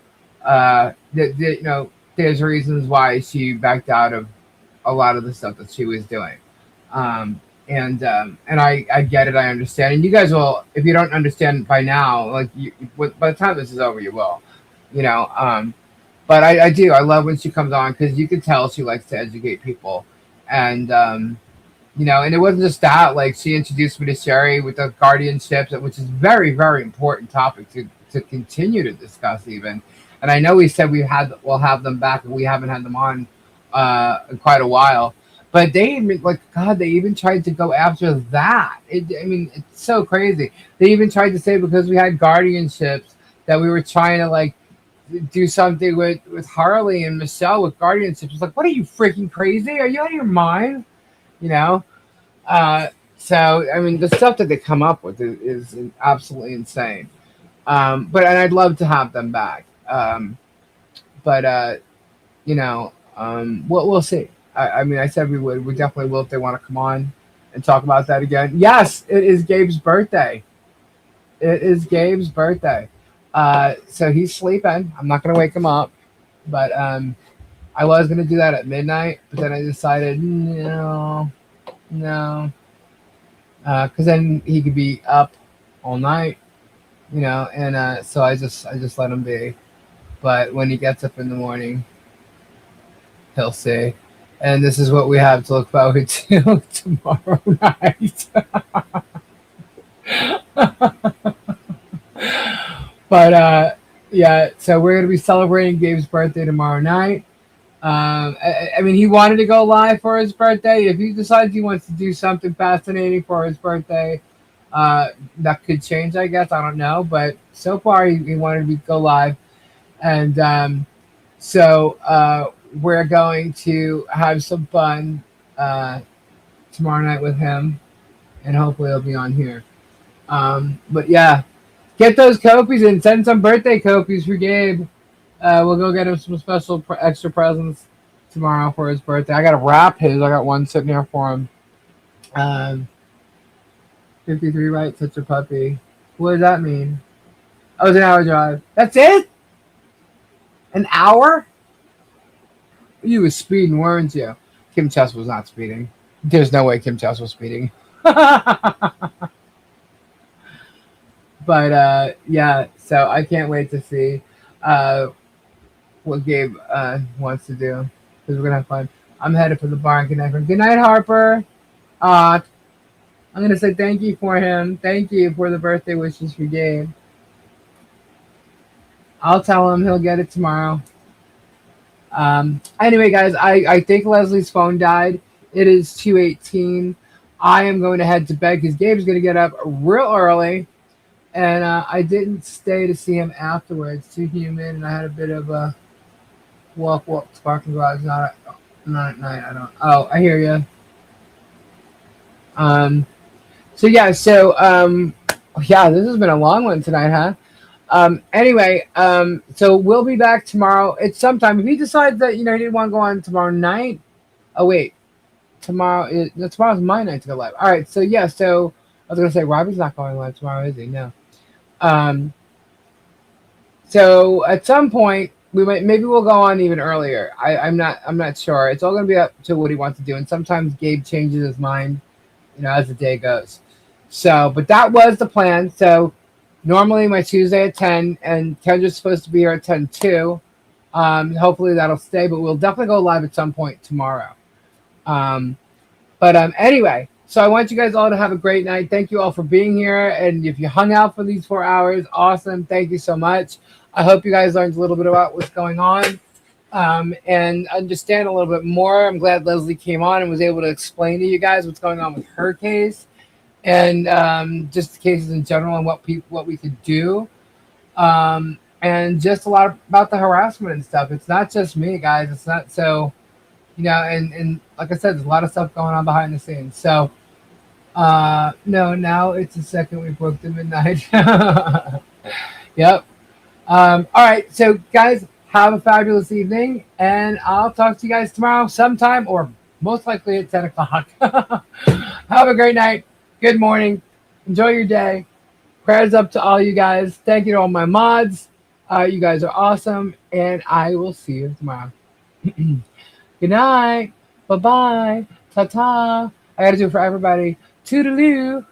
there's reasons why she backed out of a lot of the stuff that she was doing. And I get it. I understand. And you guys will, if you don't understand by now, by the time this is over, you will. But I do. I love when she comes on because you can tell she likes to educate people. And and it wasn't just that. Like, she introduced me to Sherry with the guardianships, which is very, very important topic to continue to discuss even. And I know we said we'll have them back, and we haven't had them on in quite a while. But they even tried to go after that. It's so crazy. They even tried to say because we had guardianships that we were trying to do something with Harley and Michelle with guardianships. It's like, what are you, freaking crazy? Are you out of your mind? So the stuff that they come up with is absolutely insane. And I'd love to have them back. We'll see. I said we would. We definitely will if they want to come on and talk about that again. Yes, it is Gabe's birthday. So he's sleeping. I'm not going to wake him up. But I was going to do that at midnight. But then I decided, no. Because then he could be up all night, and so I just let him be. But when he gets up in the morning, he'll see. And this is what we have to look forward to tomorrow night. But yeah, so we're gonna be celebrating Gabe's birthday tomorrow night. I mean, he wanted to go live for his birthday. If he decides he wants to do something fascinating for his birthday, that could change, I guess. I don't know. But so far, he wanted to go live. And so we're going to have some fun tomorrow night with him. And hopefully he'll be on here. But yeah, get those copies and send some birthday copies for Gabe. We'll go get him some special extra presents tomorrow for his birthday. I got to wrap his. I got one sitting here for him. 53 right, such a puppy. What does that mean? Oh, it's an hour drive. That's it? An hour? You was speeding, weren't you? Kim Chess was not speeding. There's no way Kim Chess was speeding. But yeah, so I can't wait to see what Gabe wants to do because we're gonna have fun. I'm headed for the bar. Good night, good night, Harper. I'm gonna say thank you for him. Thank you for the birthday wishes for Gabe. I'll tell him he'll get it tomorrow. Anyway, guys, I think Leslie's phone died. It is 2:18. I am going to head to bed because Gabe's gonna get up real early. And I didn't stay to see him afterwards. Too humid, and I had a bit of a walk to parking garage. Not at night. I don't. Oh, I hear you. So yeah. So yeah, this has been a long one tonight, huh? Anyway. So we'll be back tomorrow. It's sometime. If he decides that he didn't want to go on tomorrow night. Oh wait, tomorrow's my night to go live. All right. So yeah. So I was gonna say Robbie's not going live tomorrow, is he? No. So at some point maybe we'll go on even earlier. I'm not sure. It's all gonna be up to what he wants to do. And sometimes Gabe changes his mind, as the day goes. So, but that was the plan. So normally my Tuesday at 10 and Kendra's supposed to be here at 10 too. Hopefully that'll stay, but we'll definitely go live at some point tomorrow. But anyway. So I want you guys all to have a great night. Thank you all for being here. And if you hung out for these 4 hours, awesome. Thank you so much. I hope you guys learned a little bit about what's going on and understand a little bit more. I'm glad Leslie came on and was able to explain to you guys what's going on with her case and just the cases in general and what we could do. And just a lot about the harassment and stuff. It's not just me, guys. It's not so, and like I said, there's a lot of stuff going on behind the scenes. So, no, now it's the second we broke the midnight. Yep. All right. So guys, have a fabulous evening and I'll talk to you guys tomorrow sometime or most likely at 10 o'clock. Have a great night. Good morning. Enjoy your day. Prayers up to all you guys. Thank you to all my mods. You guys are awesome and I will see you tomorrow. Good night. Bye-bye. Ta-ta. I got to do it for everybody. Toodaloo.